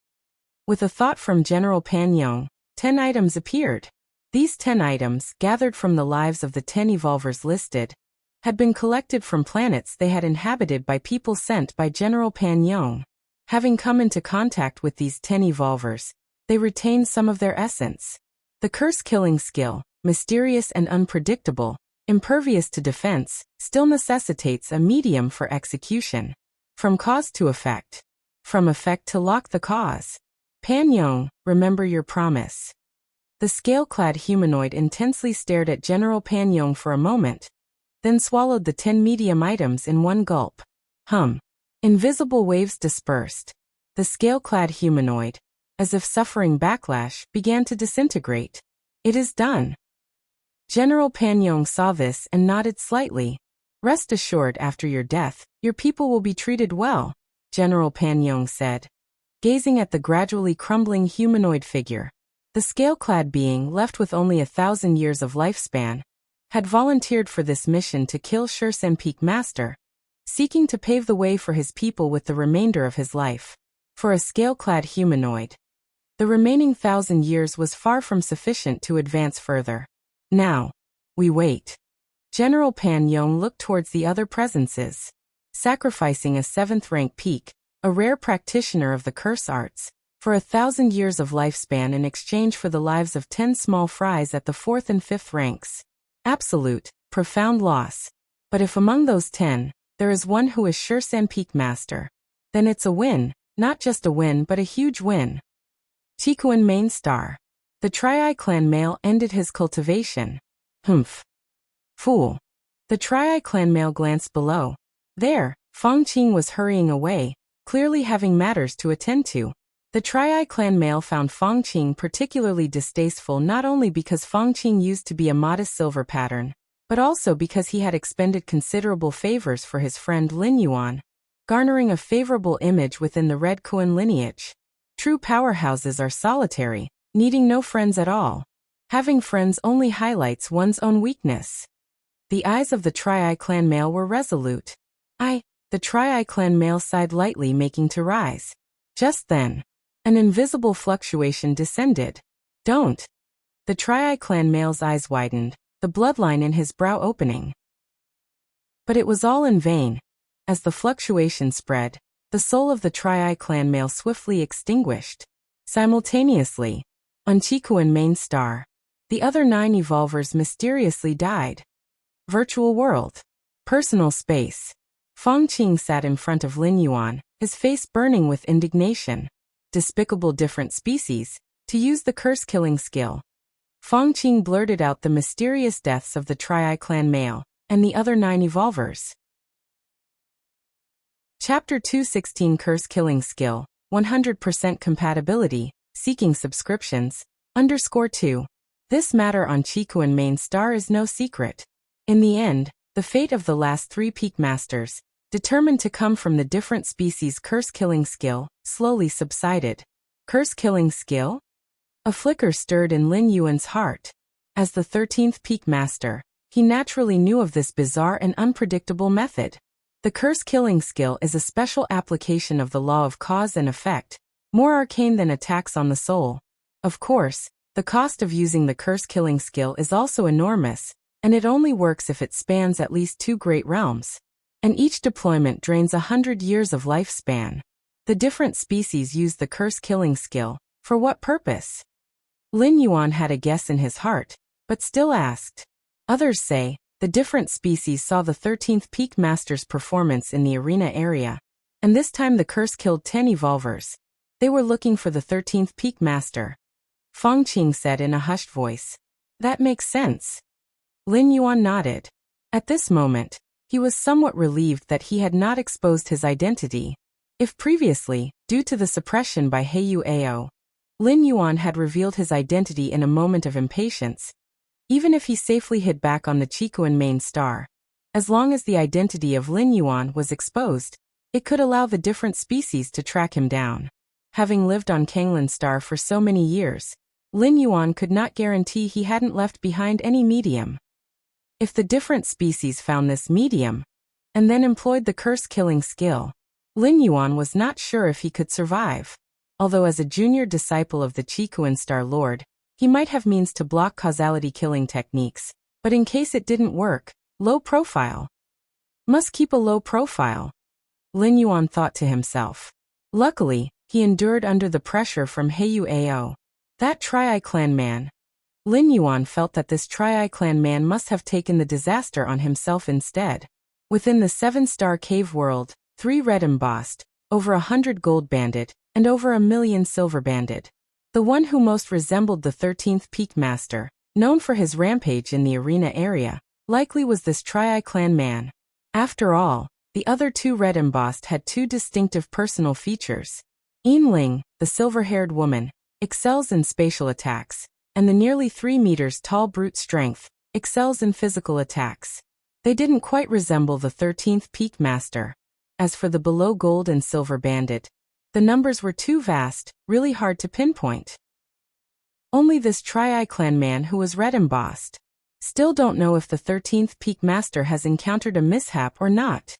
Speaker 1: With a thought from General Pan Yong, 10 items appeared. These 10 items, gathered from the lives of the 10 evolvers listed, had been collected from planets they had inhabited by people sent by General Pan Yong. Having come into contact with these 10 evolvers, they retained some of their essence. The curse-killing skill, mysterious and unpredictable, impervious to defense, still necessitates a medium for execution. From cause to effect. From effect to lock the cause. Pan Yong, remember your promise. The scale-clad humanoid intensely stared at General Pan Yong for a moment, then swallowed the 10 medium items in one gulp. Invisible waves dispersed. The scale-clad humanoid, as if suffering backlash, began to disintegrate. It is done. General Pan Yong saw this and nodded slightly. Rest assured, after your death, your people will be treated well, General Pan Yong said, gazing at the gradually crumbling humanoid figure. The scale-clad being, left with only 1,000 years of lifespan, had volunteered for this mission to kill Shursen Peak Master, seeking to pave the way for his people with the remainder of his life. For a scale-clad humanoid, the remaining 1,000 years was far from sufficient to advance further. Now, we wait. General Pan Yong looked towards the other presences. Sacrificing a 7th rank peak, a rare practitioner of the curse arts, for 1,000 years of lifespan in exchange for the lives of 10 small fries at the 4th and 5th ranks. Absolute, profound loss. But if among those 10, there is one who is Shursen Peak Master, then it's a win, not just a win but a huge win. Chikuan main star. The Tri-Eye clan male ended his cultivation. Fool. The Tri-Eye clan male glanced below. There, Fong Qing was hurrying away, clearly having matters to attend to. The Tri-Eye clan male found Fong Qing particularly distasteful, not only because Fong Qing used to be a modest silver pattern, but also because he had expended considerable favors for his friend Lin Yuan, garnering a favorable image within the Red Kuan lineage. True powerhouses are solitary, needing no friends at all. Having friends only highlights one's own weakness. The eyes of the Tri-Eye clan male were resolute. The Tri-Eye clan male sighed lightly, making to rise. Just then, an invisible fluctuation descended. Don't. The Tri-Eye clan male's eyes widened, the bloodline in his brow opening. But it was all in vain. As the fluctuation spread, the soul of the Tri-Eye clan male swiftly extinguished. Simultaneously, on Chikuan main star, the other 9 evolvers mysteriously died. Virtual world. Personal space. Feng Qing sat in front of Lin Yuan, his face burning with indignation. Despicable different species, to use the curse-killing skill. Feng Qing blurted out the mysterious deaths of the Tri-Eye clan male, and the other 9 evolvers. Chapter 216 Curse-Killing Skill, 100% Compatibility, Seeking Subscriptions, _2. This matter on Chikuan main star is no secret. In the end, the fate of the last 3 peak masters, determined to come from the different species curse-killing skill, slowly subsided. Curse-killing skill? A flicker stirred in Lin Yuan's heart. As the 13th peak master, he naturally knew of this bizarre and unpredictable method. The curse-killing skill is a special application of the law of cause and effect, more arcane than attacks on the soul. Of course, the cost of using the curse-killing skill is also enormous, and it only works if it spans at least 2 great realms. And each deployment drains 100 years of lifespan. The different species use the curse-killing skill. For what purpose? Lin Yuan had a guess in his heart, but still asked. Others say, the different species saw the 13th peak master's performance in the arena area, and this time the curse killed 10 evolvers. They were looking for the 13th peak master. Feng Qing said in a hushed voice. That makes sense. Lin Yuan nodded. At this moment, he was somewhat relieved that he had not exposed his identity. If previously, due to the suppression by Heiyu Ao, Lin Yuan had revealed his identity in a moment of impatience, even if he safely hid back on the Chikuan main star, as long as the identity of Lin Yuan was exposed, it could allow the different species to track him down. Having lived on Kanglan star for so many years, Lin Yuan could not guarantee he hadn't left behind any medium. If the different species found this medium, and then employed the curse-killing skill, Lin Yuan was not sure if he could survive. Although as a junior disciple of the Chikuan Star Lord, he might have means to block causality killing techniques, but in case it didn't work, low profile. Must keep a low profile, Lin Yuan thought to himself. Luckily, he endured under the pressure from Heiyu Ao. That Tri-Eye clan man. Lin Yuan felt that this Tri-Eye clan man must have taken the disaster on himself instead. Within the 7-star cave world, 3 red embossed, over 100 gold banded, and over 1,000,000 silver banded. The one who most resembled the 13th peak master, known for his rampage in the arena area, likely was this Tri-Eye clan man. After all, the other 2 red embossed had 2 distinctive personal features. Yinling, the silver-haired woman, excels in spatial attacks, and the nearly 3 meters tall brute strength, excels in physical attacks. They didn't quite resemble the 13th peak master. As for the below gold and silver bandit, the numbers were too vast, really hard to pinpoint. Only this Tri-Eye clan man who was red embossed. Still don't know if the 13th peak master has encountered a mishap or not.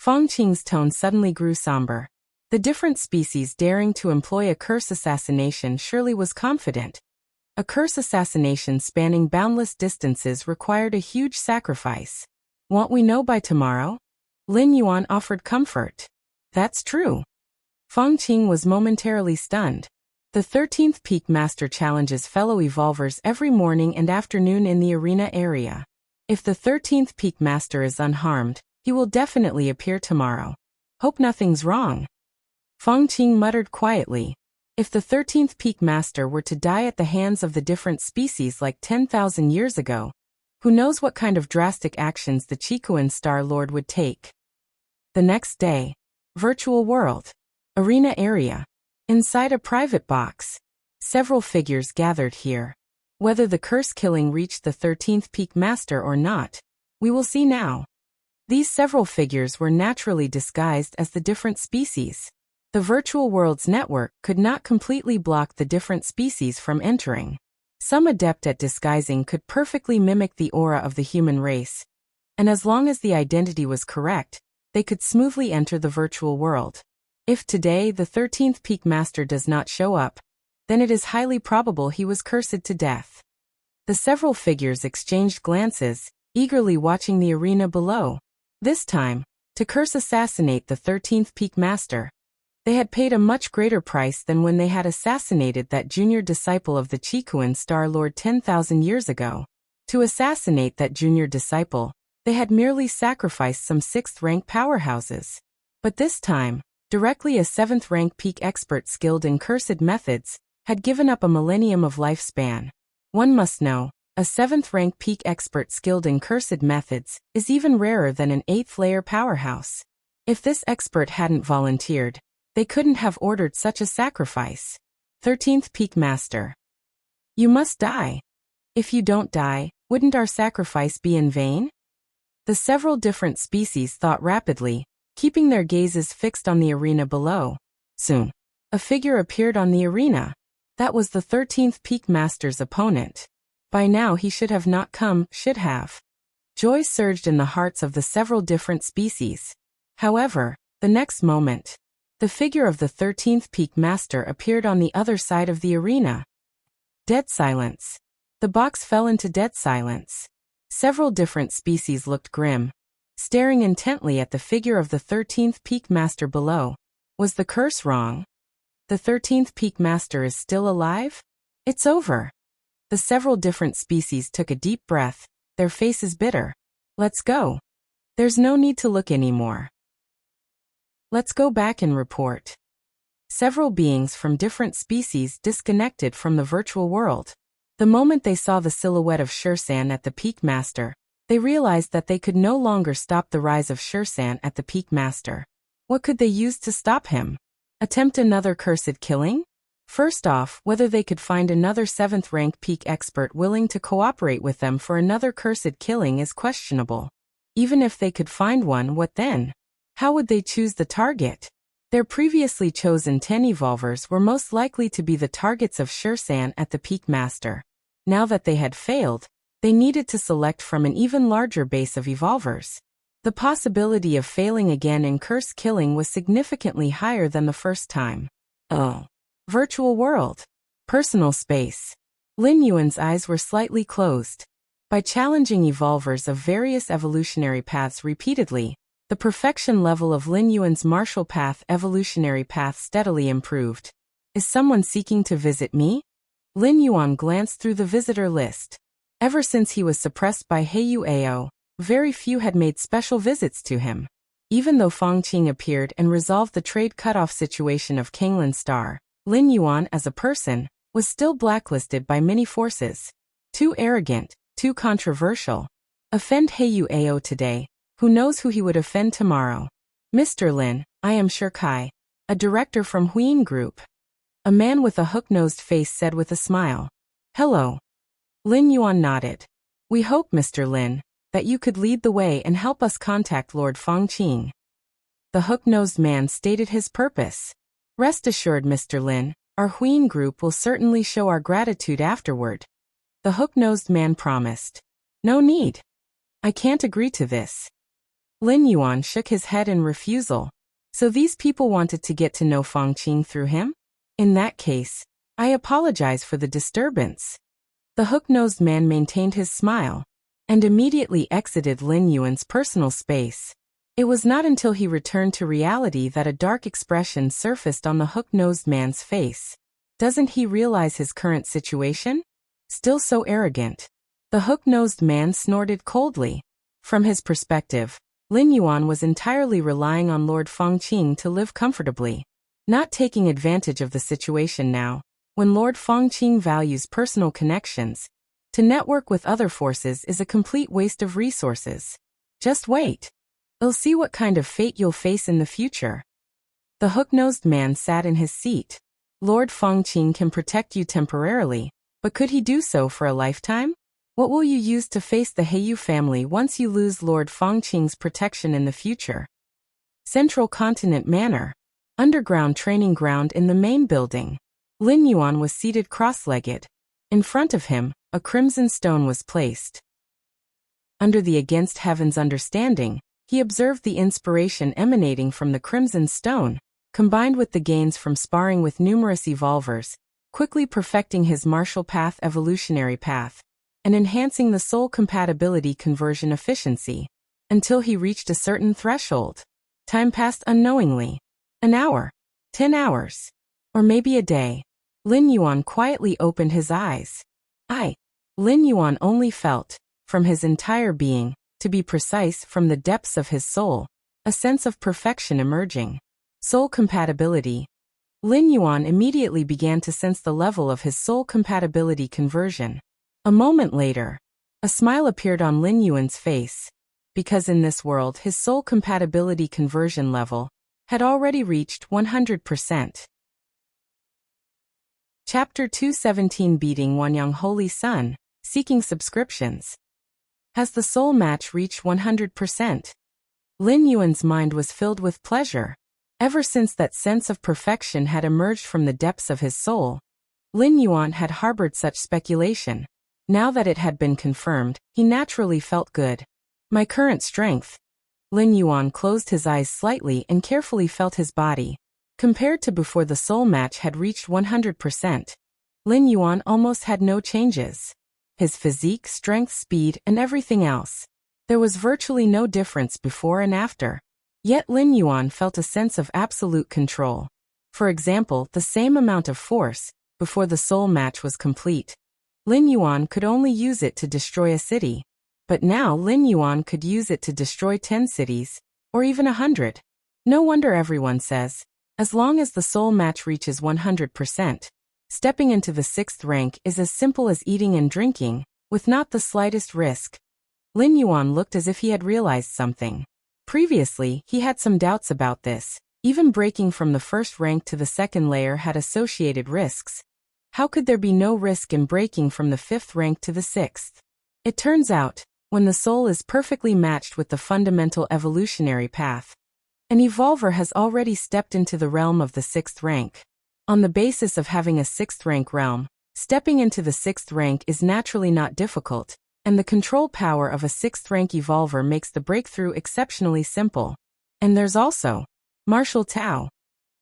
Speaker 1: Feng Qing's tone suddenly grew somber. The different species daring to employ a curse assassination surely was confident. A curse assassination spanning boundless distances required a huge sacrifice. Won't we know by tomorrow? Lin Yuan offered comfort. That's true. Feng Qing was momentarily stunned. The 13th peak master challenges fellow evolvers every morning and afternoon in the arena area. If the 13th peak master is unharmed, he will definitely appear tomorrow. Hope nothing's wrong. Feng Qing muttered quietly. If the 13th peak master were to die at the hands of the different species like 10,000 years ago, who knows what kind of drastic actions the Chikuan Star Lord would take. The next day. Virtual world. Arena area. Inside a private box. Several figures gathered here. Whether the curse killing reached the 13th peak master or not, we will see now. These several figures were naturally disguised as the different species. The virtual world's network could not completely block the different species from entering. Some adept at disguising could perfectly mimic the aura of the human race, and as long as the identity was correct, they could smoothly enter the virtual world. If today the 13th Peak Master does not show up, then it is highly probable he was cursed to death. The several figures exchanged glances, eagerly watching the arena below. This time, to curse assassinate the 13th Peak Master, they had paid a much greater price than when they had assassinated that junior disciple of the Chikuan Star Lord 10,000 years ago. To assassinate that junior disciple, they had merely sacrificed some 6th-rank powerhouses. But this time, directly a 7th-rank peak expert skilled in cursed methods had given up a millennium of lifespan. One must know, a 7th-rank peak expert skilled in cursed methods is even rarer than an 8th-layer powerhouse. If this expert hadn't volunteered, they couldn't have ordered such a sacrifice. 13th Peak Master. You must die. If you don't die, wouldn't our sacrifice be in vain? The several different species thought rapidly, keeping their gazes fixed on the arena below. Soon, a figure appeared on the arena. That was the 13th Peak Master's opponent. By now he should have not come, should have. Joy surged in the hearts of the several different species. However, the next moment, the figure of the 13th Peak Master appeared on the other side of the arena. Dead silence. The box fell into dead silence. Several different species looked grim, staring intently at the figure of the 13th Peak Master below. Was the curse wrong? The 13th Peak Master is still alive? It's over. The several different species took a deep breath, their faces bitter. Let's go. There's no need to look anymore. Let's go back and report. Several beings from different species disconnected from the virtual world. The moment they saw the silhouette of Shursan at the Peak Master, they realized that they could no longer stop the rise of Shursan at the Peak Master. What could they use to stop him? Attempt another cursed killing? First off, whether they could find another 7th-rank peak expert willing to cooperate with them for another cursed killing is questionable. Even if they could find one, what then? How would they choose the target? Their previously chosen 10 evolvers were most likely to be the targets of Shursan at the Peak Master. Now that they had failed, they needed to select from an even larger base of evolvers. The possibility of failing again in curse killing was significantly higher than the first time. Oh. Virtual world. Personal space. Lin Yuan's eyes were slightly closed. By challenging evolvers of various evolutionary paths repeatedly, the perfection level of Lin Yuan's martial path evolutionary path steadily improved. Is someone seeking to visit me? Lin Yuan glanced through the visitor list. Ever since he was suppressed by Heiyu Ao, very few had made special visits to him. Even though Fang Qing appeared and resolved the trade cutoff situation of Kanglan Star, Lin Yuan as a person was still blacklisted by many forces. Too arrogant, too controversial. Offend Heiyu Ao today. Who knows who he would offend tomorrow? Mr. Lin, I am Shirkai, a director from Huiying Group. A man with a hook-nosed face said with a smile. Hello. Lin Yuan nodded. We hope, Mr. Lin, that you could lead the way and help us contact Lord Fang Qing. The hook-nosed man stated his purpose. Rest assured, Mr. Lin, our Huiying Group will certainly show our gratitude afterward. The hook-nosed man promised. No need. I can't agree to this. Lin Yuan shook his head in refusal. So these people wanted to get to know Fang Qing through him? In that case, I apologize for the disturbance. The hook-nosed man maintained his smile and immediately exited Lin Yuan's personal space. It was not until he returned to reality that a dark expression surfaced on the hook-nosed man's face. Doesn't he realize his current situation? Still so arrogant. The hook-nosed man snorted coldly. From his perspective, Lin Yuan was entirely relying on Lord Fang Qing to live comfortably, not taking advantage of the situation now, when Lord Fang Qing values personal connections. To network with other forces is a complete waste of resources. Just wait. You'll see what kind of fate you'll face in the future. The hook-nosed man sat in his seat. Lord Fang Qing can protect you temporarily, but could he do so for a lifetime? What will you use to face the Heiyu family once you lose Lord Fang Qing's protection in the future? Central Continent Manor. underground training ground in the main building. Lin Yuan was seated cross-legged. In front of him, a crimson stone was placed. Under the against heaven's understanding, he observed the inspiration emanating from the crimson stone, combined with the gains from sparring with numerous evolvers, quickly perfecting his martial path evolutionary path, and enhancing the soul compatibility conversion efficiency, until he reached a certain threshold. Time passed unknowingly. An hour, 10 hours, or maybe a day. Lin Yuan quietly opened his eyes. Lin Yuan only felt, from his entire being, to be precise from the depths of his soul, a sense of perfection emerging. Soul compatibility. Lin Yuan immediately began to sense the level of his soul compatibility conversion. A moment later, a smile appeared on Lin Yuan's face, because in this world his soul compatibility conversion level had already reached 100%. Chapter 217 Beating Wanyang Holy Sun, Seeking Subscriptions. Has the soul match reached 100%? Lin Yuan's mind was filled with pleasure. Ever since that sense of perfection had emerged from the depths of his soul, Lin Yuan had harbored such speculation. Now that it had been confirmed, he naturally felt good. My current strength. Lin Yuan closed his eyes slightly and carefully felt his body. Compared to before the soul match had reached 100%, Lin Yuan almost had no changes. His physique, strength, speed, and everything else. There was virtually no difference before and after. Yet Lin Yuan felt a sense of absolute control. For example, the same amount of force, before the soul match was complete. Lin Yuan could only use it to destroy a city. But now Lin Yuan could use it to destroy 10 cities, or even 100. No wonder everyone says, as long as the soul match reaches 100%, stepping into the 6th rank is as simple as eating and drinking, with not the slightest risk. Lin Yuan looked as if he had realized something. Previously, he had some doubts about this. Even breaking from the 1st rank to the 2nd layer had associated risks. How could there be no risk in breaking from the 5th rank to the 6th? It turns out, when the soul is perfectly matched with the fundamental evolutionary path, an evolver has already stepped into the realm of the 6th rank. On the basis of having a 6th rank realm, stepping into the 6th rank is naturally not difficult, and the control power of a 6th rank evolver makes the breakthrough exceptionally simple. And there's also Martial Tao.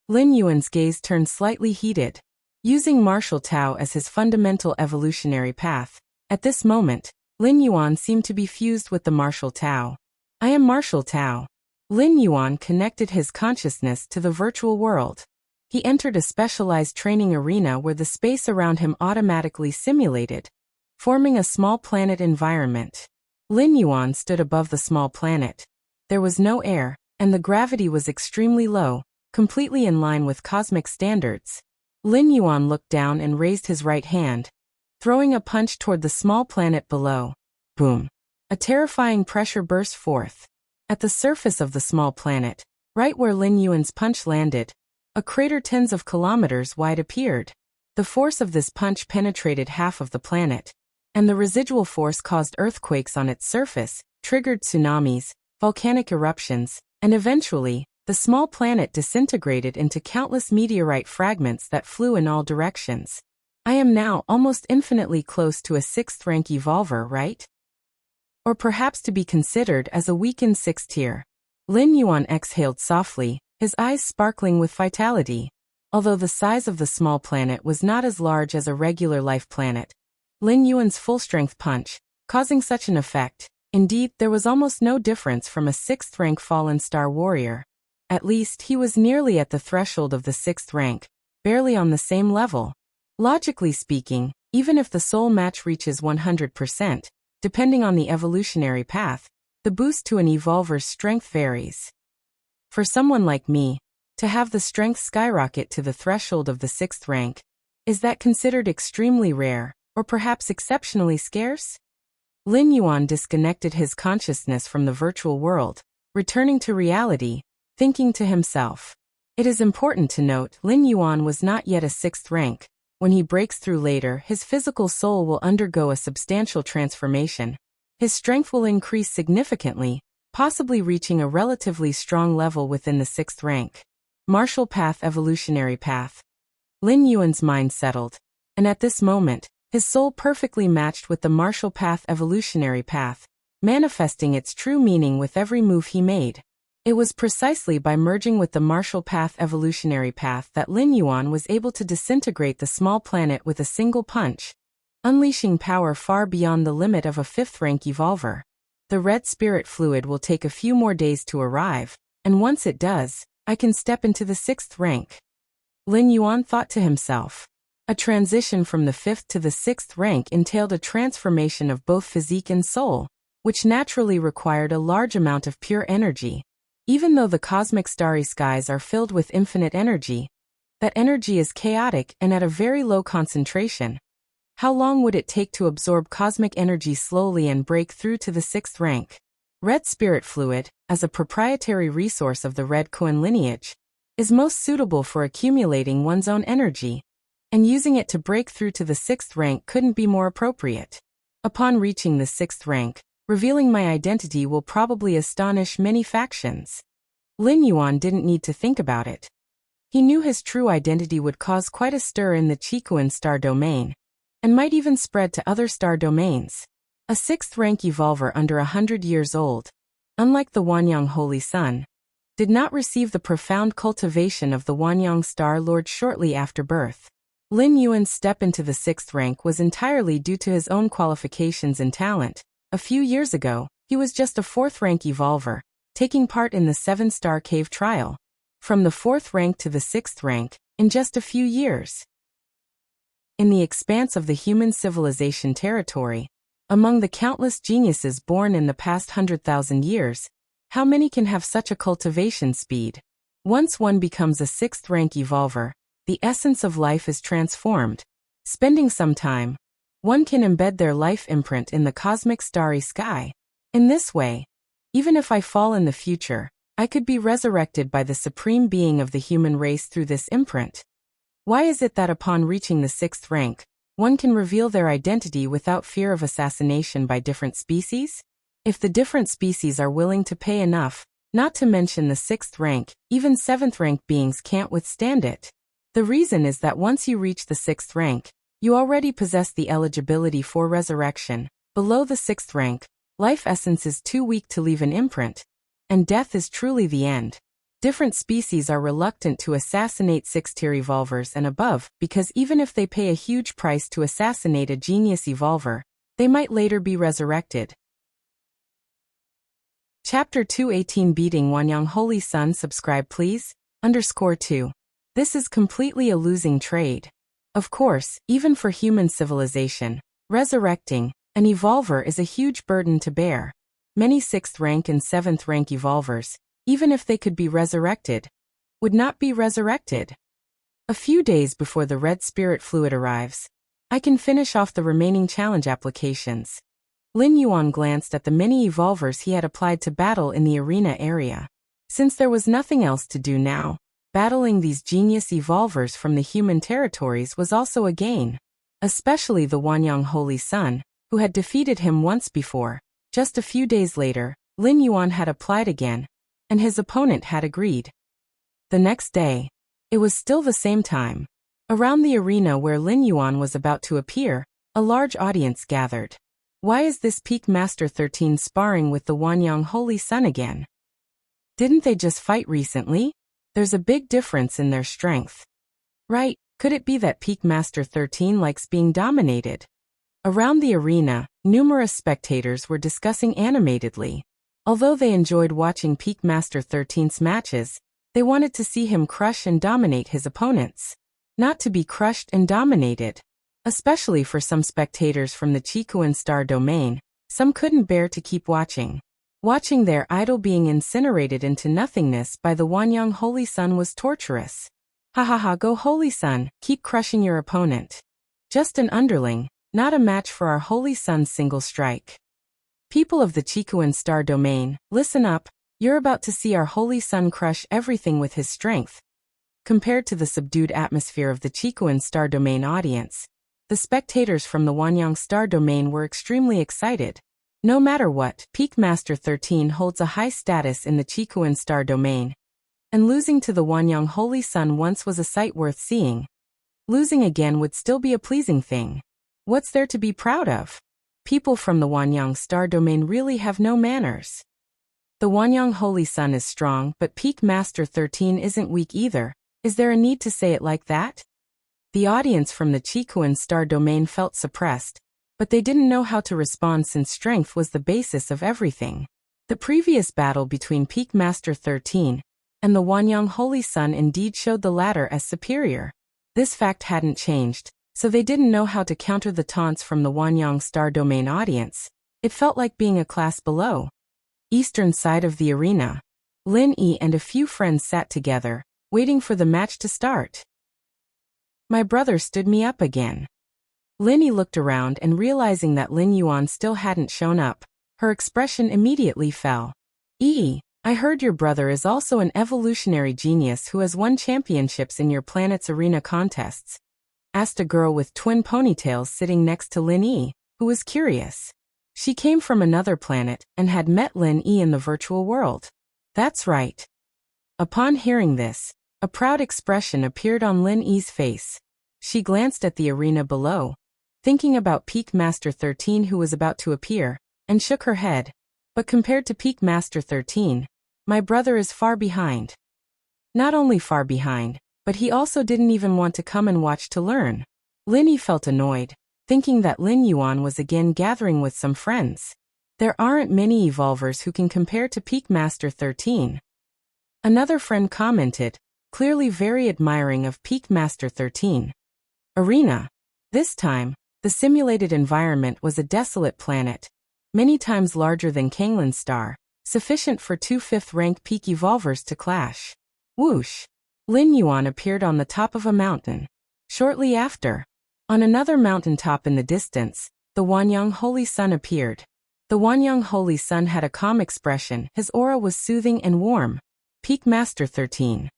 Speaker 1: Lin Yuan's gaze turned slightly heated. Using Martial Tao as his fundamental evolutionary path, at this moment, Lin Yuan seemed to be fused with the Martial Tao. I am Martial Tao. Lin Yuan connected his consciousness to the virtual world. He entered a specialized training arena where the space around him automatically simulated, forming a small planet environment. Lin Yuan stood above the small planet. There was no air, and the gravity was extremely low, completely in line with cosmic standards. Lin Yuan looked down and raised his right hand, throwing a punch toward the small planet below. Boom! A terrifying pressure burst forth. At the surface of the small planet, right where Lin Yuan's punch landed, a crater tens of kilometers wide appeared. The force of this punch penetrated half of the planet, and the residual force caused earthquakes on its surface, triggered tsunamis, volcanic eruptions, and eventually, the small planet disintegrated into countless meteorite fragments that flew in all directions. I am now almost infinitely close to a 6th rank evolver, right? Or perhaps to be considered as a weakened 6th tier. Lin Yuan exhaled softly, his eyes sparkling with vitality. Although the size of the small planet was not as large as a regular life planet, Lin Yuan's full-strength punch, causing such an effect. Indeed, there was almost no difference from a 6th rank fallen star warrior. At least, he was nearly at the threshold of the 6th rank, barely on the same level. Logically speaking, even if the soul match reaches 100%, depending on the evolutionary path, the boost to an evolver's strength varies. For someone like me, to have the strength skyrocket to the threshold of the 6th rank, is that considered extremely rare, or perhaps exceptionally scarce? Lin Yuan disconnected his consciousness from the virtual world, returning to reality, thinking to himself. It is important to note Lin Yuan was not yet a 6th rank. When he breaks through later, his physical soul will undergo a substantial transformation. His strength will increase significantly, possibly reaching a relatively strong level within the 6th rank. Marshall Path Evolutionary Path. Lin Yuan's mind settled, and at this moment, his soul perfectly matched with the Marshall Path Evolutionary Path, manifesting its true meaning with every move he made. It was precisely by merging with the Marshall Path Evolutionary Path that Lin Yuan was able to disintegrate the small planet with a single punch, unleashing power far beyond the limit of a 5th-rank evolver. The red spirit fluid will take a few more days to arrive, and once it does, I can step into the 6th rank. Lin Yuan thought to himself. A transition from the 5th to the 6th rank entailed a transformation of both physique and soul, which naturally required a large amount of pure energy. Even though the cosmic starry skies are filled with infinite energy, that energy is chaotic and at a very low concentration. How long would it take to absorb cosmic energy slowly and break through to the 6th rank? Red spirit fluid, as a proprietary resource of the Red Kuan lineage, is most suitable for accumulating one's own energy, and using it to break through to the 6th rank couldn't be more appropriate. Upon reaching the 6th rank, revealing my identity will probably astonish many factions. Lin Yuan didn't need to think about it. He knew his true identity would cause quite a stir in the Qikuan star domain, and might even spread to other star domains. A 6th-rank evolver under 100 years old, unlike the Wanyang Holy Sun, did not receive the profound cultivation of the Wanyang Star Lord shortly after birth. Lin Yuan's step into the 6th rank was entirely due to his own qualifications and talent. A few years ago, he was just a 4th-rank evolver, taking part in the 7-star cave trial. From the 4th rank to the 6th rank, in just a few years. In the expanse of the human civilization territory, among the countless geniuses born in the past 100,000 years, how many can have such a cultivation speed? Once one becomes a 6th-rank evolver, the essence of life is transformed. Spending some time, one can embed their life imprint in the cosmic starry sky. In this way, even if I fall in the future, I could be resurrected by the supreme being of the human race through this imprint. Why is it that upon reaching the 6th rank, one can reveal their identity without fear of assassination by different species? If the different species are willing to pay enough, not to mention the 6th rank, even 7th rank beings can't withstand it. The reason is that once you reach the 6th rank, you already possess the eligibility for resurrection. Below the 6th rank, life essence is too weak to leave an imprint, and death is truly the end. Different species are reluctant to assassinate 6th-tier evolvers and above because even if they pay a huge price to assassinate a genius evolver, they might later be resurrected. Chapter 218 Beating Wanyang Holy Sun. Subscribe please. _2. This is completely a losing trade. Of course, even for human civilization, resurrecting an evolver is a huge burden to bear. Many 6th rank and 7th rank evolvers, even if they could be resurrected, would not be resurrected. A few days before the red spirit fluid arrives, I can finish off the remaining challenge applications. Lin Yuan glanced at the many evolvers he had applied to battle in the arena area. Since there was nothing else to do now, battling these genius evolvers from the human territories was also a gain. Especially the Wanyang Holy Sun, who had defeated him once before. Just a few days later, Lin Yuan had applied again, and his opponent had agreed. The next day, it was still the same time. Around the arena where Lin Yuan was about to appear, a large audience gathered. Why is this Peak Master 13 sparring with the Wanyang Holy Sun again? Didn't they just fight recently? There's a big difference in their strength. Right, could it be that Peak Master 13 likes being dominated? Around the arena, numerous spectators were discussing animatedly. Although they enjoyed watching Peak Master 13's matches, they wanted to see him crush and dominate his opponents. Not to be crushed and dominated. Especially for some spectators from the Qikuan star domain, some couldn't bear to keep watching. Watching their idol being incinerated into nothingness by the Wanyang Holy Sun was torturous. Ha ha ha, go Holy Sun, keep crushing your opponent. Just an underling, not a match for our Holy Sun's single strike. People of the Qikuan star domain, listen up, you're about to see our Holy Sun crush everything with his strength. Compared to the subdued atmosphere of the Qikuan star domain audience, the spectators from the Wanyang star domain were extremely excited. No matter what, Peak Master 13 holds a high status in the Qikuan star domain. And losing to the Wanyang Holy Sun once was a sight worth seeing. Losing again would still be a pleasing thing. What's there to be proud of? People from the Wanyang star domain really have no manners. The Wanyang Holy Sun is strong, but Peak Master 13 isn't weak either. Is there a need to say it like that? The audience from the Chikuan star domain felt suppressed, but they didn't know how to respond since strength was the basis of everything. The previous battle between Peak Master 13 and the Wanyang Holy Sun indeed showed the latter as superior. This fact hadn't changed, so they didn't know how to counter the taunts from the Wanyang star domain audience. It felt like being a class below. Eastern side of the arena. Lin Yi and a few friends sat together, waiting for the match to start. My brother stood me up again. Lin Yi looked around and realizing that Lin Yuan still hadn't shown up, her expression immediately fell. I heard your brother is also an evolutionary genius who has won championships in your planet's arena contests, asked a girl with twin ponytails sitting next to Lin Yi, who was curious. She came from another planet and had met Lin Yi in the virtual world. That's right. Upon hearing this, a proud expression appeared on Lin Yi's face. She glanced at the arena below, thinking about Peak Master 13 who was about to appear, and shook her head. But compared to Peak Master 13, my brother is far behind. Not only far behind, but he also didn't even want to come and watch to learn. Lin Yi felt annoyed, thinking that Lin Yuan was again gathering with some friends. There aren't many evolvers who can compare to Peak Master 13. Another friend commented, clearly very admiring of Peak Master 13. Arena. This time, the simulated environment was a desolate planet, many times larger than Kanglin's star, sufficient for 2 5th-rank peak evolvers to clash. Whoosh! Lin Yuan appeared on the top of a mountain. Shortly after, on another mountaintop in the distance, the Wanyang Holy Sun appeared. The Wanyang Holy Sun had a calm expression, his aura was soothing and warm. Peak Master 13.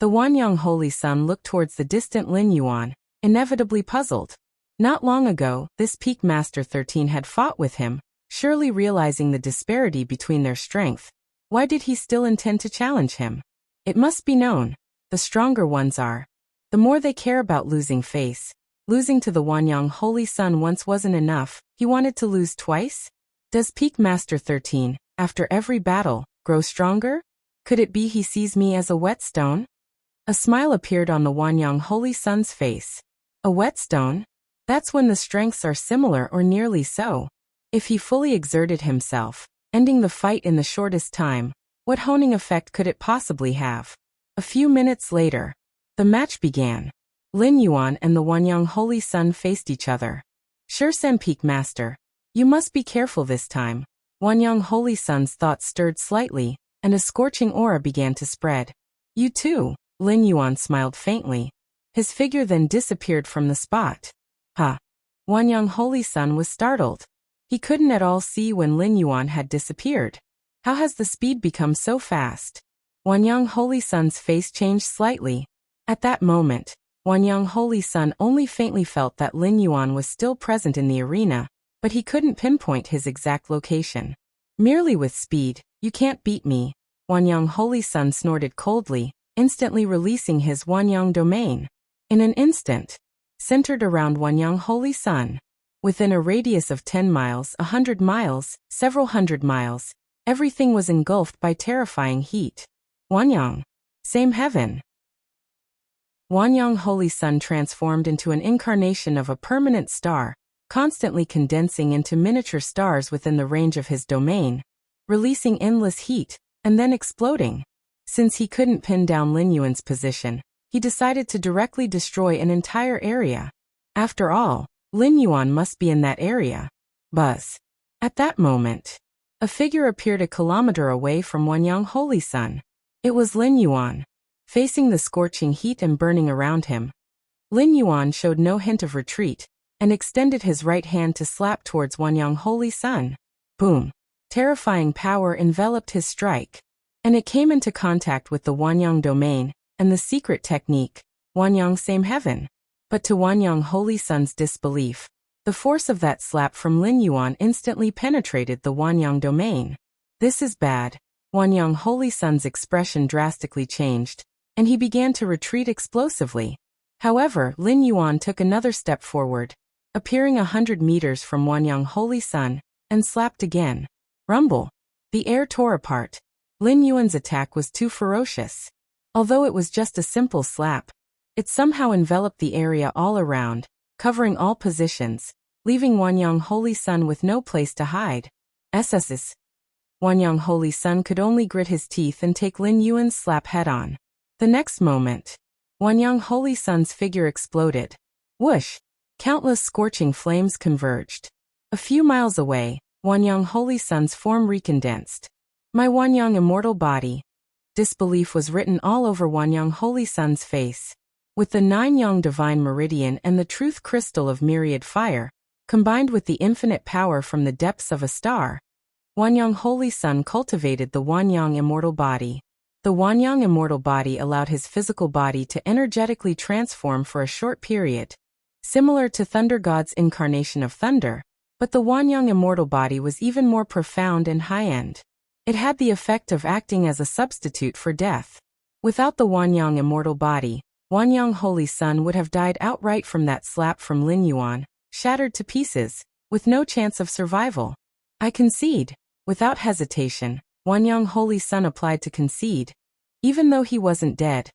Speaker 1: The Wanyang Holy Sun looked towards the distant Lin Yuan, inevitably puzzled. Not long ago, this Peak Master 13 had fought with him, surely realizing the disparity between their strength. Why did he still intend to challenge him? It must be known, the stronger ones are, the more they care about losing face. Losing to the Wanyang Holy Sun once wasn't enough, he wanted to lose twice? Does Peak Master 13, after every battle, grow stronger? Could it be he sees me as a whetstone? A smile appeared on the Wanyang Holy Sun's face. A whetstone? That's when the strengths are similar or nearly so. If he fully exerted himself, ending the fight in the shortest time, what honing effect could it possibly have? A few minutes later, the match began. Lin Yuan and the Wanyang Holy Sun faced each other. Sure, Peak Master. You must be careful this time. Wanyang Holy Sun's thoughts stirred slightly, and a scorching aura began to spread. You too, Lin Yuan smiled faintly. His figure then disappeared from the spot. Huh. Wanyang Holy Sun was startled. He couldn't at all see when Lin Yuan had disappeared. How has the speed become so fast? Wanyang Holy Sun's face changed slightly. At that moment, Wanyang Holy Sun only faintly felt that Lin Yuan was still present in the arena, but he couldn't pinpoint his exact location. Merely with speed, you can't beat me, Wanyang Holy Sun snorted coldly, instantly releasing his Wanyang domain. In an instant, centered around Wanyang Holy Sun, within a radius of 10 miles, 100 miles, several hundred miles, everything was engulfed by terrifying heat. Wanyang. Same heaven. Wanyang Holy Sun transformed into an incarnation of a permanent star, constantly condensing into miniature stars within the range of his domain, releasing endless heat, and then exploding. Since he couldn't pin down Lin Yuan's position, he decided to directly destroy an entire area. After all, Lin Yuan must be in that area. Buzz. At that moment, a figure appeared a kilometer away from Wanyang Holy Sun. It was Lin Yuan. Facing the scorching heat and burning around him, Lin Yuan showed no hint of retreat, and extended his right hand to slap towards Wanyang Holy Sun. Boom! Terrifying power enveloped his strike, and it came into contact with the Wanyang domain, and the secret technique, Wanyang Same Heaven. But to Wanyang Holy Sun's disbelief, the force of that slap from Lin Yuan instantly penetrated the Wanyang domain. This is bad. Wanyang Holy Sun's expression drastically changed, and he began to retreat explosively. However, Lin Yuan took another step forward, appearing 100 meters from Wanyang Holy Sun, and slapped again. Rumble. The air tore apart. Lin Yuan's attack was too ferocious. Although it was just a simple slap, it somehow enveloped the area all around, covering all positions, leaving Wanyang Holy Sun with no place to hide. SSS. Wanyang Holy Sun could only grit his teeth and take Lin Yuan's slap head-on. The next moment, Wanyang Holy Sun's figure exploded. Whoosh! Countless scorching flames converged. A few miles away, Wanyang Holy Sun's form recondensed. My Wanyang immortal body. Disbelief was written all over Wanyang Holy Sun's face. With the 9-yang divine meridian and the truth crystal of myriad fire, combined with the infinite power from the depths of a star, Wanyang Holy Sun cultivated the Wanyang immortal body. The Wanyang immortal body allowed his physical body to energetically transform for a short period, similar to Thunder God's incarnation of thunder, but the Wanyang immortal body was even more profound and high-end. It had the effect of acting as a substitute for death. Without the Wanyang immortal body, Wanyang Holy Sun would have died outright from that slap from Lin Yuan, shattered to pieces, with no chance of survival. I concede. Without hesitation, Wanyang Holy Sun applied to concede, even though he wasn't dead,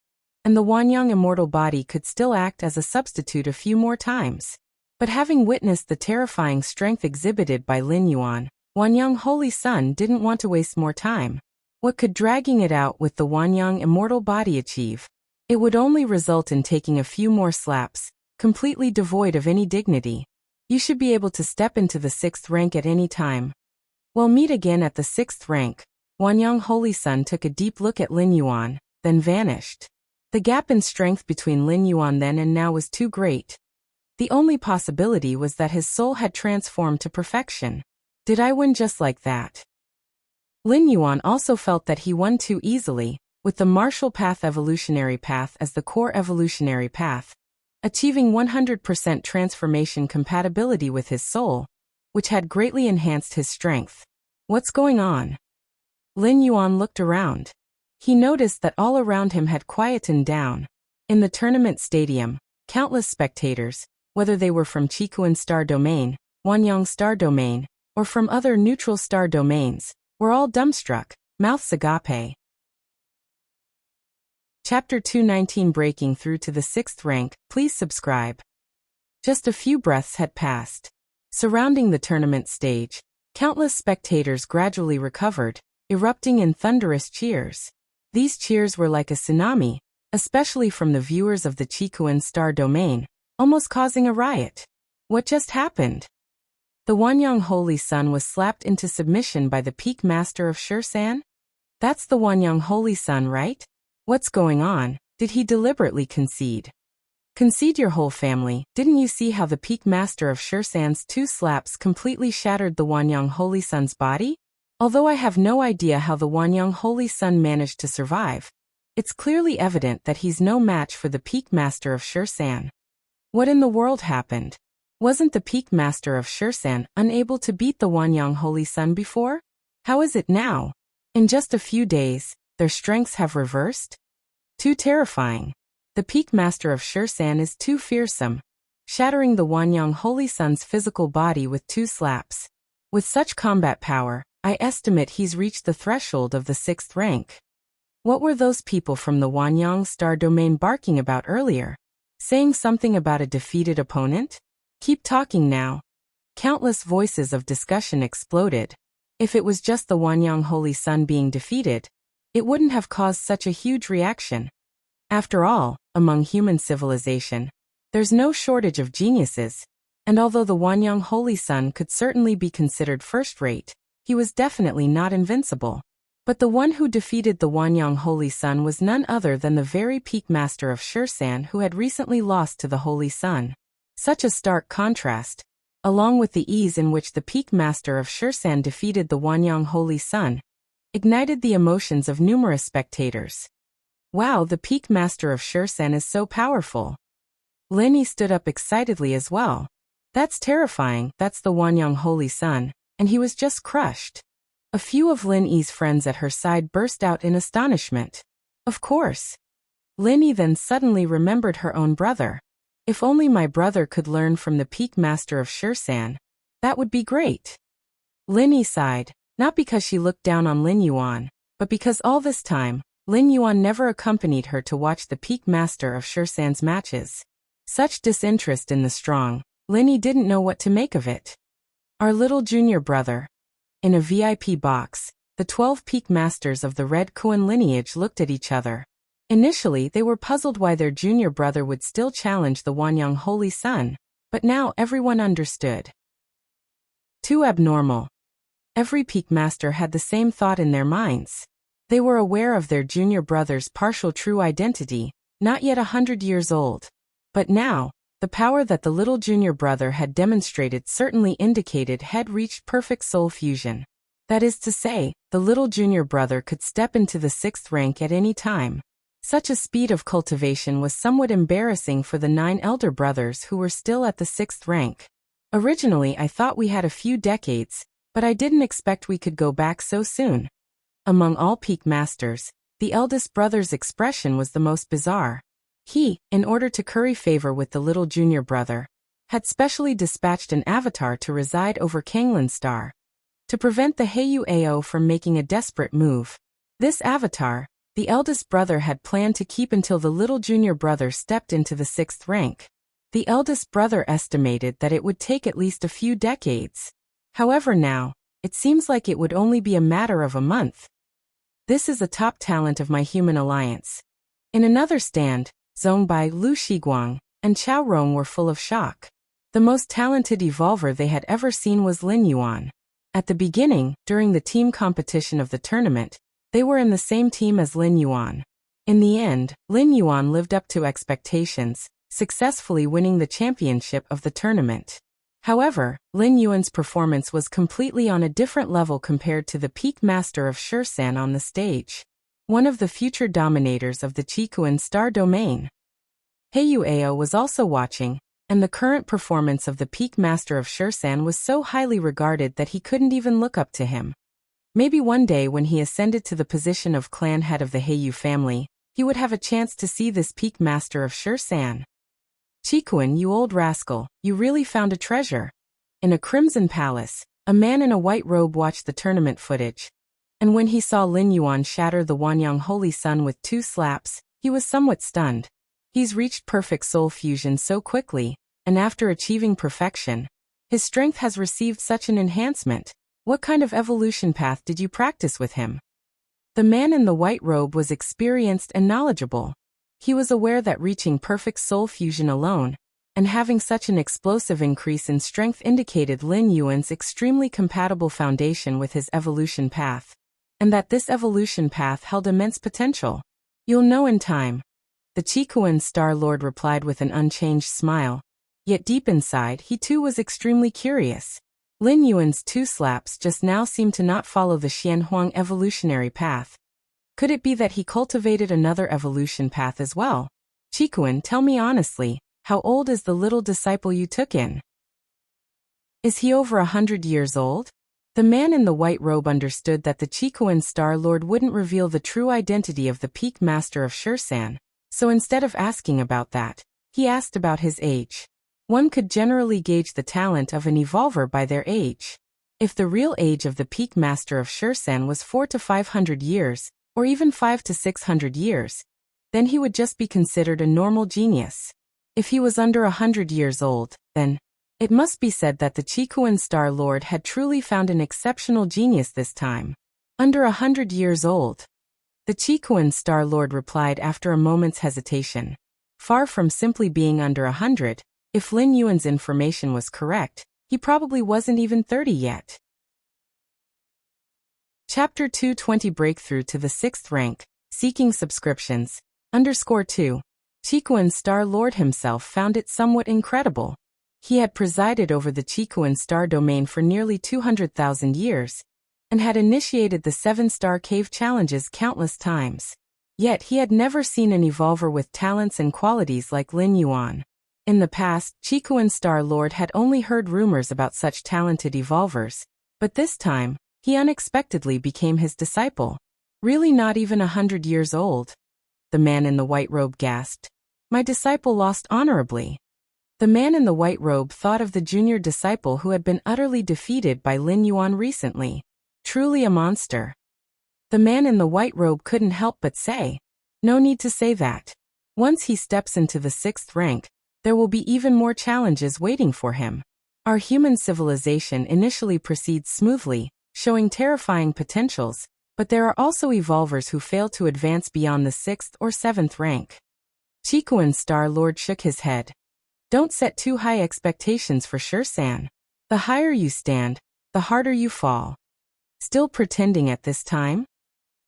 Speaker 1: and the Wanyang immortal body could still act as a substitute a few more times. But having witnessed the terrifying strength exhibited by Lin Yuan, Wanyang Holy Sun didn't want to waste more time. What could dragging it out with the Wanyang immortal body achieve? It would only result in taking a few more slaps, completely devoid of any dignity. You should be able to step into the 6th rank at any time. We'll meet again at the 6th rank. Wanyang Holy Sun took a deep look at Lin Yuan, then vanished. The gap in strength between Lin Yuan then and now was too great. The only possibility was that his soul had transformed to perfection. Did I win just like that? Lin Yuan also felt that he won too easily, with the martial path evolutionary path as the core evolutionary path, achieving 100% transformation compatibility with his soul, which had greatly enhanced his strength. What's going on? Lin Yuan looked around. He noticed that all around him had quietened down. In the tournament stadium, countless spectators, whether they were from Qikuan Star Domain, Wanyang Star Domain, or from other neutral star domains, were all dumbstruck, mouths agape. Chapter 219 Breaking Through to the 6th Rank, please subscribe. Just a few breaths had passed. Surrounding the tournament stage, countless spectators gradually recovered, erupting in thunderous cheers. These cheers were like a tsunami, especially from the viewers of the Qikuan Star Domain, almost causing a riot. What just happened? The Wanyang Holy Sun was slapped into submission by the Peak Master of Shursan? That's the Wanyang Holy Sun, right? What's going on? Did he deliberately concede? Concede your whole family. Didn't you see how the Peak Master of Shursan's 2 slaps completely shattered the Wanyang Holy Sun's body? Although I have no idea how the Wanyang Holy Sun managed to survive, it's clearly evident that he's no match for the Peak Master of Shursan. What in the world happened? Wasn't the Peak Master of Shursan unable to beat the Wanyang Holy Sun before? How is it now? In just a few days, their strengths have reversed? Too terrifying. The Peak Master of Shursan is too fearsome, shattering the Wanyang Holy Sun's physical body with 2 slaps. With such combat power, I estimate he's reached the threshold of the 6th rank. What were those people from the Wanyang Star Domain barking about earlier? Saying something about a defeated opponent? Keep talking now. Countless voices of discussion exploded. If it was just the Wanyang Holy Sun being defeated, it wouldn't have caused such a huge reaction. After all, among human civilization, there's no shortage of geniuses, and although the Wanyang Holy Sun could certainly be considered first-rate, he was definitely not invincible. But the one who defeated the Wanyang Holy Sun was none other than the very Peak Master of Shursan who had recently lost to the Holy Sun. Such a stark contrast, along with the ease in which the Peak Master of Shursan defeated the Wanyang Holy Sun, ignited the emotions of numerous spectators. Wow, the Peak Master of Shursan is so powerful. Linny stood up excitedly as well. That's terrifying, that's the Wanyang Holy Sun, and he was just crushed. A few of Lin Yi's friends at her side burst out in astonishment. Of course. Lin Yi then suddenly remembered her own brother. If only my brother could learn from the peak master of Shursan, that would be great. Lin Yi sighed, not because she looked down on Lin Yuan, but because all this time, Lin Yuan never accompanied her to watch the peak master of Shursan's matches. Such disinterest in the strong, Lin Yi didn't know what to make of it. Our little junior brother. In a VIP box, the 12 peak masters of the Red Kuan lineage looked at each other. Initially, they were puzzled why their junior brother would still challenge the Wanyang Holy Sun, but now everyone understood. Too abnormal. Every peak master had the same thought in their minds. They were aware of their junior brother's partial true identity, not yet 100 years old. But now, the power that the little junior brother had demonstrated certainly indicated had reached perfect soul fusion. That is to say, the little junior brother could step into the 6th rank at any time. Such a speed of cultivation was somewhat embarrassing for the 9 elder brothers who were still at the 6th rank. Originally, I thought we had a few decades, but I didn't expect we could go back so soon. Among all peak masters, the eldest brother's expression was the most bizarre. He, in order to curry favor with the little junior brother, had specially dispatched an avatar to reside over Kanglan Star, to prevent the Heiyu Ao from making a desperate move. This avatar, the eldest brother had planned to keep until the little junior brother stepped into the 6th rank. The eldest brother estimated that it would take at least a few decades. However now, it seems like it would only be a matter of a month. This is a top talent of my human alliance. In another stand, Zhongbai, Lu Shiguang, and Chao Rong were full of shock. The most talented evolver they had ever seen was Lin Yuan. At the beginning, during the team competition of the tournament, they were in the same team as Lin Yuan. In the end, Lin Yuan lived up to expectations, successfully winning the championship of the tournament. However, Lin Yuan's performance was completely on a different level compared to the peak master of Shursan on the stage. One of the future dominators of the Qikuan star domain. Heiyu Ao was also watching, and the current performance of the peak master of Shursan was so highly regarded that he couldn't even look up to him. Maybe one day when he ascended to the position of clan head of the Heiyu family, he would have a chance to see this peak master of Shursan. Qikuan, you old rascal, you really found a treasure. In a crimson palace, a man in a white robe watched the tournament footage. And when he saw Lin Yuan shatter the Wanyang Holy Sun with 2 slaps, he was somewhat stunned. He's reached perfect soul fusion so quickly, and after achieving perfection, his strength has received such an enhancement. What kind of evolution path did you practice with him? The man in the white robe was experienced and knowledgeable. He was aware that reaching perfect soul fusion alone, and having such an explosive increase in strength indicated Lin Yuan's extremely compatible foundation with his evolution path, and that this evolution path held immense potential. You'll know in time. The Qikuan Star Lord replied with an unchanged smile. Yet deep inside, he too was extremely curious. Lin Yuan's 2 slaps just now seemed to not follow the Xianhuang evolutionary path. Could it be that he cultivated another evolution path as well? Qikuan, tell me honestly, how old is the little disciple you took in? Is he over 100 years old? The man in the white robe understood that the Qikuan Star Lord wouldn't reveal the true identity of the peak master of Shursan, so instead of asking about that, he asked about his age. One could generally gauge the talent of an evolver by their age. If the real age of the peak master of Shursan was 400 to 500 years, or even 500 to 600 years, then he would just be considered a normal genius. If he was under 100 years old, then it must be said that the Qikuan Star Lord had truly found an exceptional genius this time. Under 100 years old. The Qikuan Star Lord replied after a moment's hesitation. Far from simply being under 100, if Lin Yuan's information was correct, he probably wasn't even 30 yet. Chapter 220 Breakthrough to the 6th rank, Seeking Subscriptions, _2. Qikuan Star Lord himself found it somewhat incredible. He had presided over the Qikuan Star domain for nearly 200,000 years, and had initiated the 7-star cave challenges countless times. Yet he had never seen an evolver with talents and qualities like Lin Yuan. In the past, Qikuan Star Lord had only heard rumors about such talented evolvers, but this time, He unexpectedly became his disciple. Really not even 100 years old. The man in the white robe gasped. My disciple lost honorably. The man in the white robe thought of the junior disciple who had been utterly defeated by Lin Yuan recently. Truly a monster. The man in the white robe couldn't help but say, no need to say that. Once he steps into the 6th rank, there will be even more challenges waiting for him. Our human civilization initially proceeds smoothly, showing terrifying potentials, but there are also evolvers who fail to advance beyond the 6th or 7th rank. Chikuan's Star Lord shook his head. Don't set too high expectations for Sure-san. The higher you stand, the harder you fall. Still pretending at this time?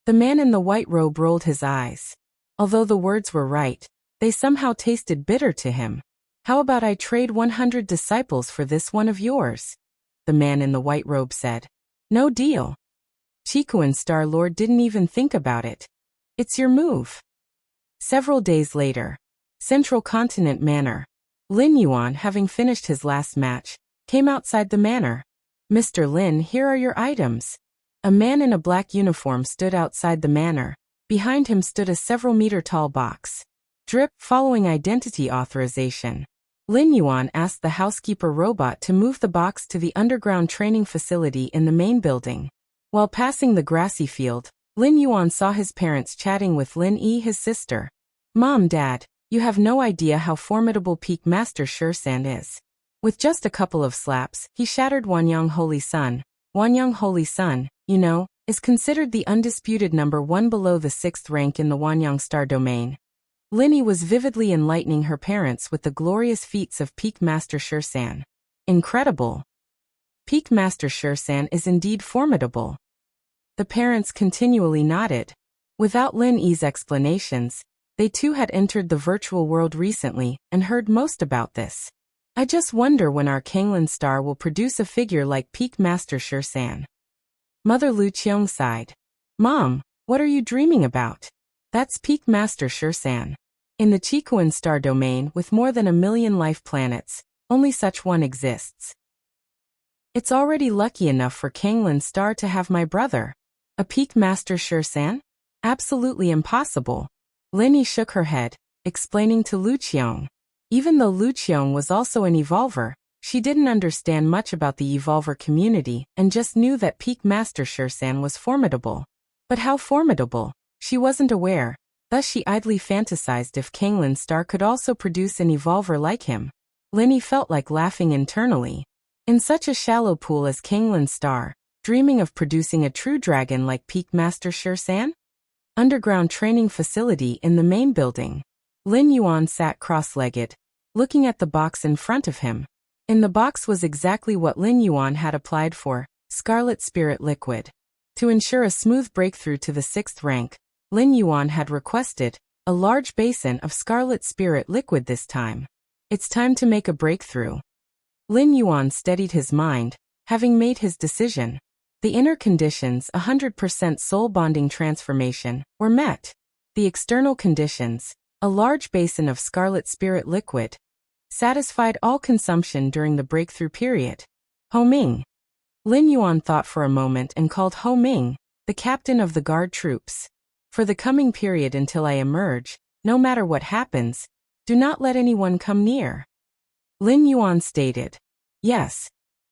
Speaker 1: The man in the white robe rolled his eyes. Although the words were right, they somehow tasted bitter to him. How about I trade 100 disciples for this one of yours? The man in the white robe said. No deal. Chikuan's Star Lord didn't even think about it. It's your move. Several days later, Central Continent Manor. Lin Yuan, having finished his last match, came outside the manor. Mr. Lin, here are your items. A man in a black uniform stood outside the manor. Behind him stood a several-meter-tall box. Drip, following identity authorization. Lin Yuan asked the housekeeper robot to move the box to the underground training facility in the main building. While passing the grassy field, Lin Yuan saw his parents chatting with Lin Yi, his sister. Mom, Dad, you have no idea how formidable Peak Master Sure-san is. With just a couple of slaps, he shattered Wanyang Holy Sun. Wanyang Holy Sun, you know, is considered the undisputed number 1 below the 6th rank in the Wanyang Star domain. Linny was vividly enlightening her parents with the glorious feats of Peak Master Sure-san. Incredible. Peak Master Sure-san is indeed formidable. The parents continually nodded. Without Lin Yi's explanations, they too had entered the virtual world recently and heard most about this. I just wonder when our Kanglan Star will produce a figure like Peak Master Sure-san. Mother Lu Qiong sighed. Mom, what are you dreaming about? That's Peak Master Sure-san. In the Chikuan Star domain with more than 1 million life planets, only such one exists. It's already lucky enough for Kanglan Star to have my brother. A Peak Master Sure-san? Absolutely impossible. Lin Yi shook her head, explaining to Lu Qiong. Even though Lu Qiong was also an evolver, she didn't understand much about the evolver community and just knew that Peak Master Sure-san was formidable. But how formidable? She wasn't aware, thus she idly fantasized if Kanglan Star could also produce an evolver like him. Lin Yi felt like laughing internally. In such a shallow pool as Kanglan Star, dreaming of producing a true dragon like Peak Master Sure-san? Underground training facility in the main building. Lin Yuan sat cross-legged, looking at the box in front of him. In the box was exactly what Lin Yuan had applied for, Scarlet Spirit Liquid. To ensure a smooth breakthrough to the 6th rank, Lin Yuan had requested a large basin of Scarlet Spirit Liquid this time. It's time to make a breakthrough. Lin Yuan steadied his mind, having made his decision. The inner conditions, 100% soul bonding transformation, were met. The external conditions, a large basin of Scarlet Spirit Liquid, satisfied all consumption during the breakthrough period. Ho Ming. Lin Yuan thought for a moment and called Ho Ming, the captain of the guard troops. For the coming period until I emerge, no matter what happens, do not let anyone come near. Lin Yuan stated. Yes.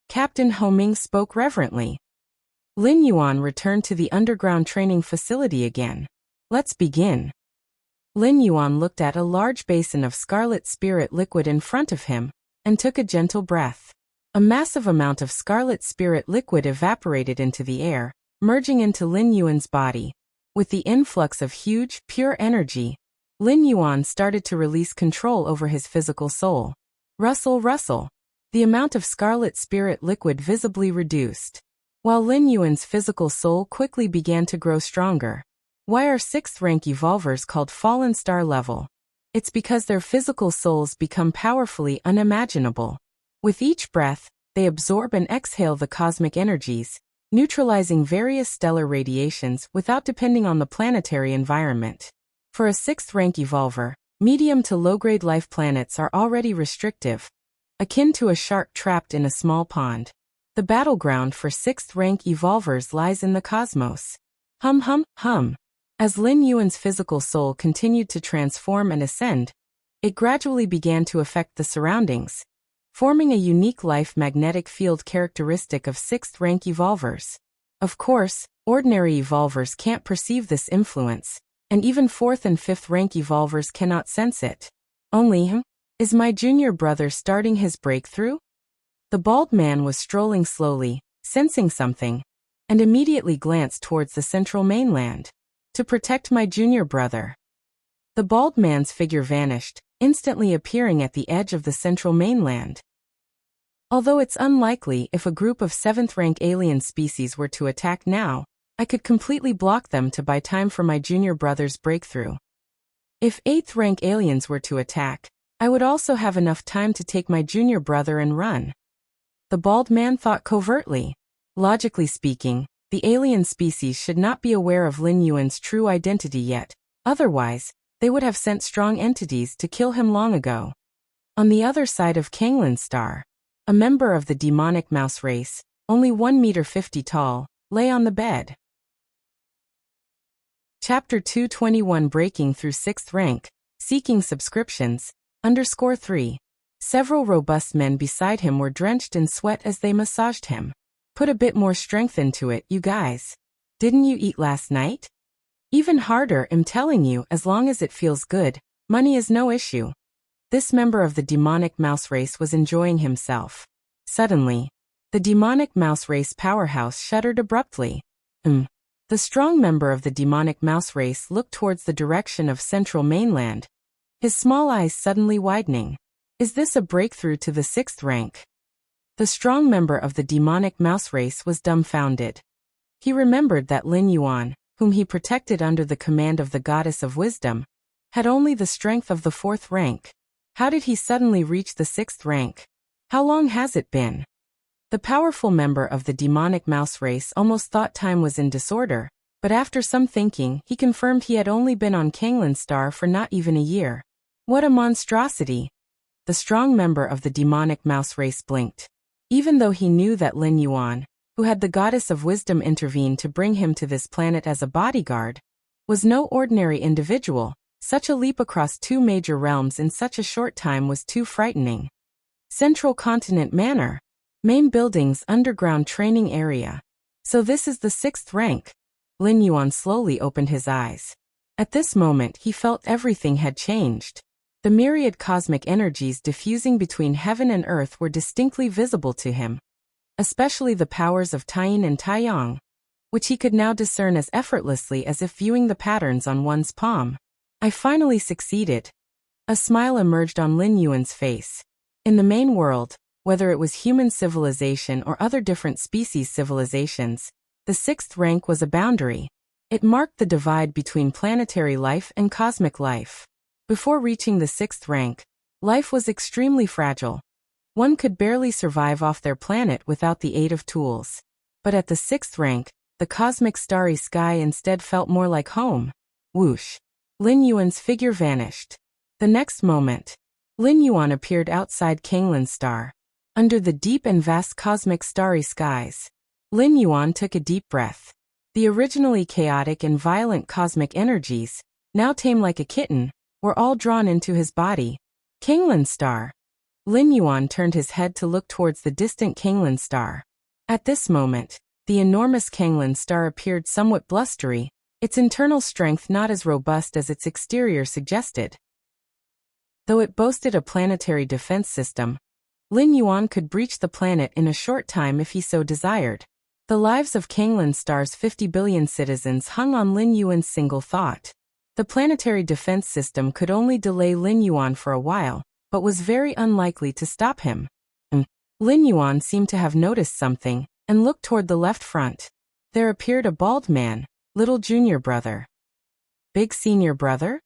Speaker 1: Captain Ho Ming spoke reverently. Lin Yuan returned to the underground training facility again. Let's begin. Lin Yuan looked at a large basin of Scarlet Spirit Liquid in front of him, and took a gentle breath. A massive amount of Scarlet Spirit Liquid evaporated into the air, merging into Lin Yuan's body. With the influx of huge, pure energy, Lin Yuan started to release control over his physical soul. Rustle, rustle. The amount of Scarlet Spirit Liquid visibly reduced, while Lin Yuan's physical soul quickly began to grow stronger. Why are 6th rank evolvers called Fallen Star level? It's because their physical souls become powerfully unimaginable. With each breath, they absorb and exhale the cosmic energies, neutralizing various stellar radiations without depending on the planetary environment. For a 6th rank evolver, medium to low-grade life planets are already restrictive, akin to a shark trapped in a small pond. The battleground for 6th rank evolvers lies in the cosmos. Hum hum hum. As Lin Yuan's physical soul continued to transform and ascend, it gradually began to affect the surroundings, forming a unique life magnetic field characteristic of 6th rank evolvers. Of course, ordinary evolvers can't perceive this influence, and even 4th and 5th rank evolvers cannot sense it. Only, is my junior brother starting his breakthrough? The bald man was strolling slowly, sensing something, and immediately glanced towards the central mainland. To protect my junior brother. The bald man's figure vanished, instantly appearing at the edge of the central mainland. Although it's unlikely if a group of 7th rank alien species were to attack now, I could completely block them to buy time for my junior brother's breakthrough. If 8th rank aliens were to attack, I would also have enough time to take my junior brother and run. The bald man thought covertly. Logically speaking, the alien species should not be aware of Lin Yuan's true identity yet, otherwise, they would have sent strong entities to kill him long ago. On the other side of Kanglin's star, a member of the demonic mouse race, only 1.50 meters tall, lay on the bed. Chapter 221 Breaking Through 6th Rank, Seeking Subscriptions, _3. Several robust men beside him were drenched in sweat as they massaged him. Put a bit more strength into it, you guys. Didn't you eat last night? Even harder, I'm telling you, as long as it feels good, money is no issue. This member of the demonic mouse race was enjoying himself. Suddenly, the demonic mouse race powerhouse shuddered abruptly. The strong member of the demonic mouse race looked towards the direction of central mainland, his small eyes suddenly widening. Is this a breakthrough to the 6th rank? The strong member of the demonic mouse race was dumbfounded. He remembered that Lin Yuan, whom he protected under the command of the goddess of wisdom, had only the strength of the 4th rank. How did he suddenly reach the 6th rank? How long has it been? The powerful member of the demonic mouse race almost thought time was in disorder, but after some thinking, he confirmed he had only been on Kanglin's star for not even a year. What a monstrosity! The strong member of the demonic mouse race blinked. Even though he knew that Lin Yuan, who had the goddess of wisdom intervene to bring him to this planet as a bodyguard, was no ordinary individual, such a leap across 2 major realms in such a short time was too frightening. Central Continent Manor. Main buildings underground training area. So this is the 6th rank. Lin Yuan slowly opened his eyes. At this moment he felt everything had changed. The myriad cosmic energies diffusing between heaven and earth were distinctly visible to him, especially the powers of Taiyin and Taiyang, which he could now discern as effortlessly as if viewing the patterns on one's palm. I finally succeeded. A smile emerged on Lin Yuan's face. In the main world, whether it was human civilization or other different species civilizations, the 6th rank was a boundary. It marked the divide between planetary life and cosmic life. Before reaching the 6th rank, life was extremely fragile. One could barely survive off their planet without the aid of tools. But at the 6th rank, the cosmic starry sky instead felt more like home. Whoosh! Lin Yuan's figure vanished. The next moment, Lin Yuan appeared outside Kanglin's star. Under the deep and vast cosmic starry skies, Lin Yuan took a deep breath. The originally chaotic and violent cosmic energies, now tame like a kitten, were all drawn into his body. Kanglin's star. Lin Yuan turned his head to look towards the distant Kanglin star. At this moment, the enormous Kanglin star appeared somewhat blustery, its internal strength not as robust as its exterior suggested. Though it boasted a planetary defense system, Lin Yuan could breach the planet in a short time if he so desired. The lives of Kanglin star's 50 billion citizens hung on Lin Yuan's single thought. The planetary defense system could only delay Lin Yuan for a while, but was very unlikely to stop him. Lin Yuan seemed to have noticed something, and looked toward the left front. There appeared a bald man, little junior brother. Big senior brother?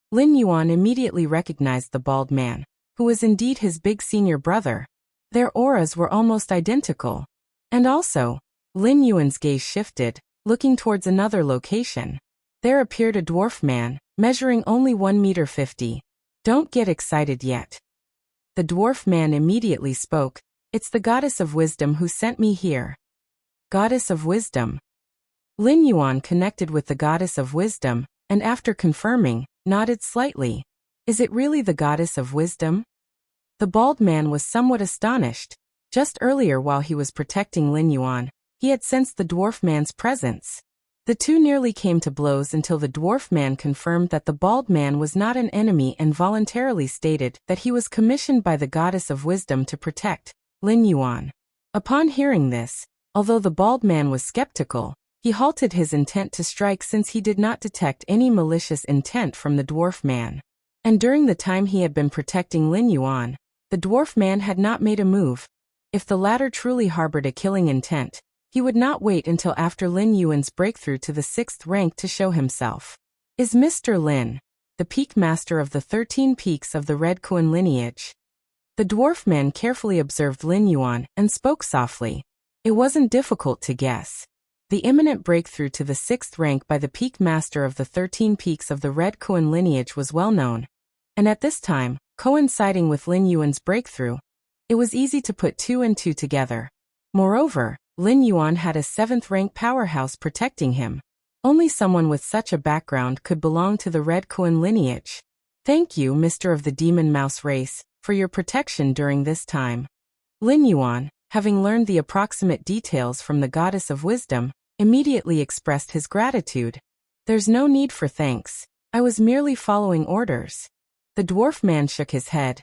Speaker 1: Lin Yuan immediately recognized the bald man, who was indeed his big senior brother. Their auras were almost identical. And also, Lin Yuan's gaze shifted, looking towards another location. There appeared a dwarf man, measuring only 1.50 meters. Don't get excited yet. The dwarf man immediately spoke, It's the goddess of wisdom who sent me here. Goddess of wisdom. Lin Yuan connected with the goddess of wisdom, and after confirming, nodded slightly. Is it really the goddess of wisdom? The bald man was somewhat astonished. Just earlier while he was protecting Lin Yuan, he had sensed the dwarf man's presence. The two nearly came to blows until the dwarf man confirmed that the bald man was not an enemy and voluntarily stated that he was commissioned by the goddess of wisdom to protect Lin Yuan. Upon hearing this, although the bald man was skeptical, he halted his intent to strike since he did not detect any malicious intent from the dwarf man. And during the time he had been protecting Lin Yuan, the dwarf man had not made a move. If the latter truly harbored a killing intent, he would not wait until after Lin Yuan's breakthrough to the 6th rank to show himself. Is Mr. Lin, the peak master of the 13 peaks of the Red Kuan lineage? The dwarf man carefully observed Lin Yuan and spoke softly. It wasn't difficult to guess. The imminent breakthrough to the 6th rank by the peak master of the 13 peaks of the Red Kuan lineage was well known. And at this time, coinciding with Lin Yuan's breakthrough, it was easy to put two and two together. Moreover, Lin Yuan had a 7th rank powerhouse protecting him. Only someone with such a background could belong to the Red Kuan lineage. Thank you, Mr. of the Demon Mouse race, for your protection during this time. Lin Yuan, having learned the approximate details from the goddess of wisdom, immediately expressed his gratitude. There's no need for thanks. I was merely following orders. The dwarf man shook his head.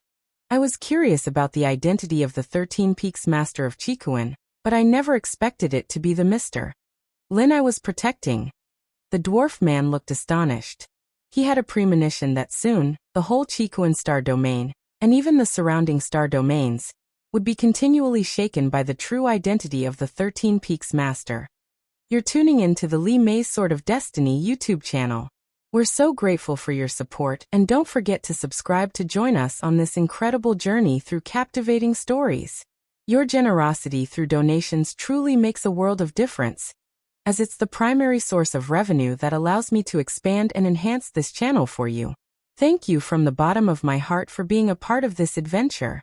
Speaker 1: I was curious about the identity of the 13 Peaks Master of Chikuan, but I never expected it to be the Mr. Lin I was protecting. The dwarf man looked astonished. He had a premonition that soon, the whole Chikuan star domain, and even the surrounding star domains, would be continually shaken by the true identity of the 13 Peaks Master. You're tuning in to the Li Mei's Sword of Destiny YouTube channel. We're so grateful for your support, and don't forget to subscribe to join us on this incredible journey through captivating stories. Your generosity through donations truly makes a world of difference, as it's the primary source of revenue that allows me to expand and enhance this channel for you. Thank you from the bottom of my heart for being a part of this adventure.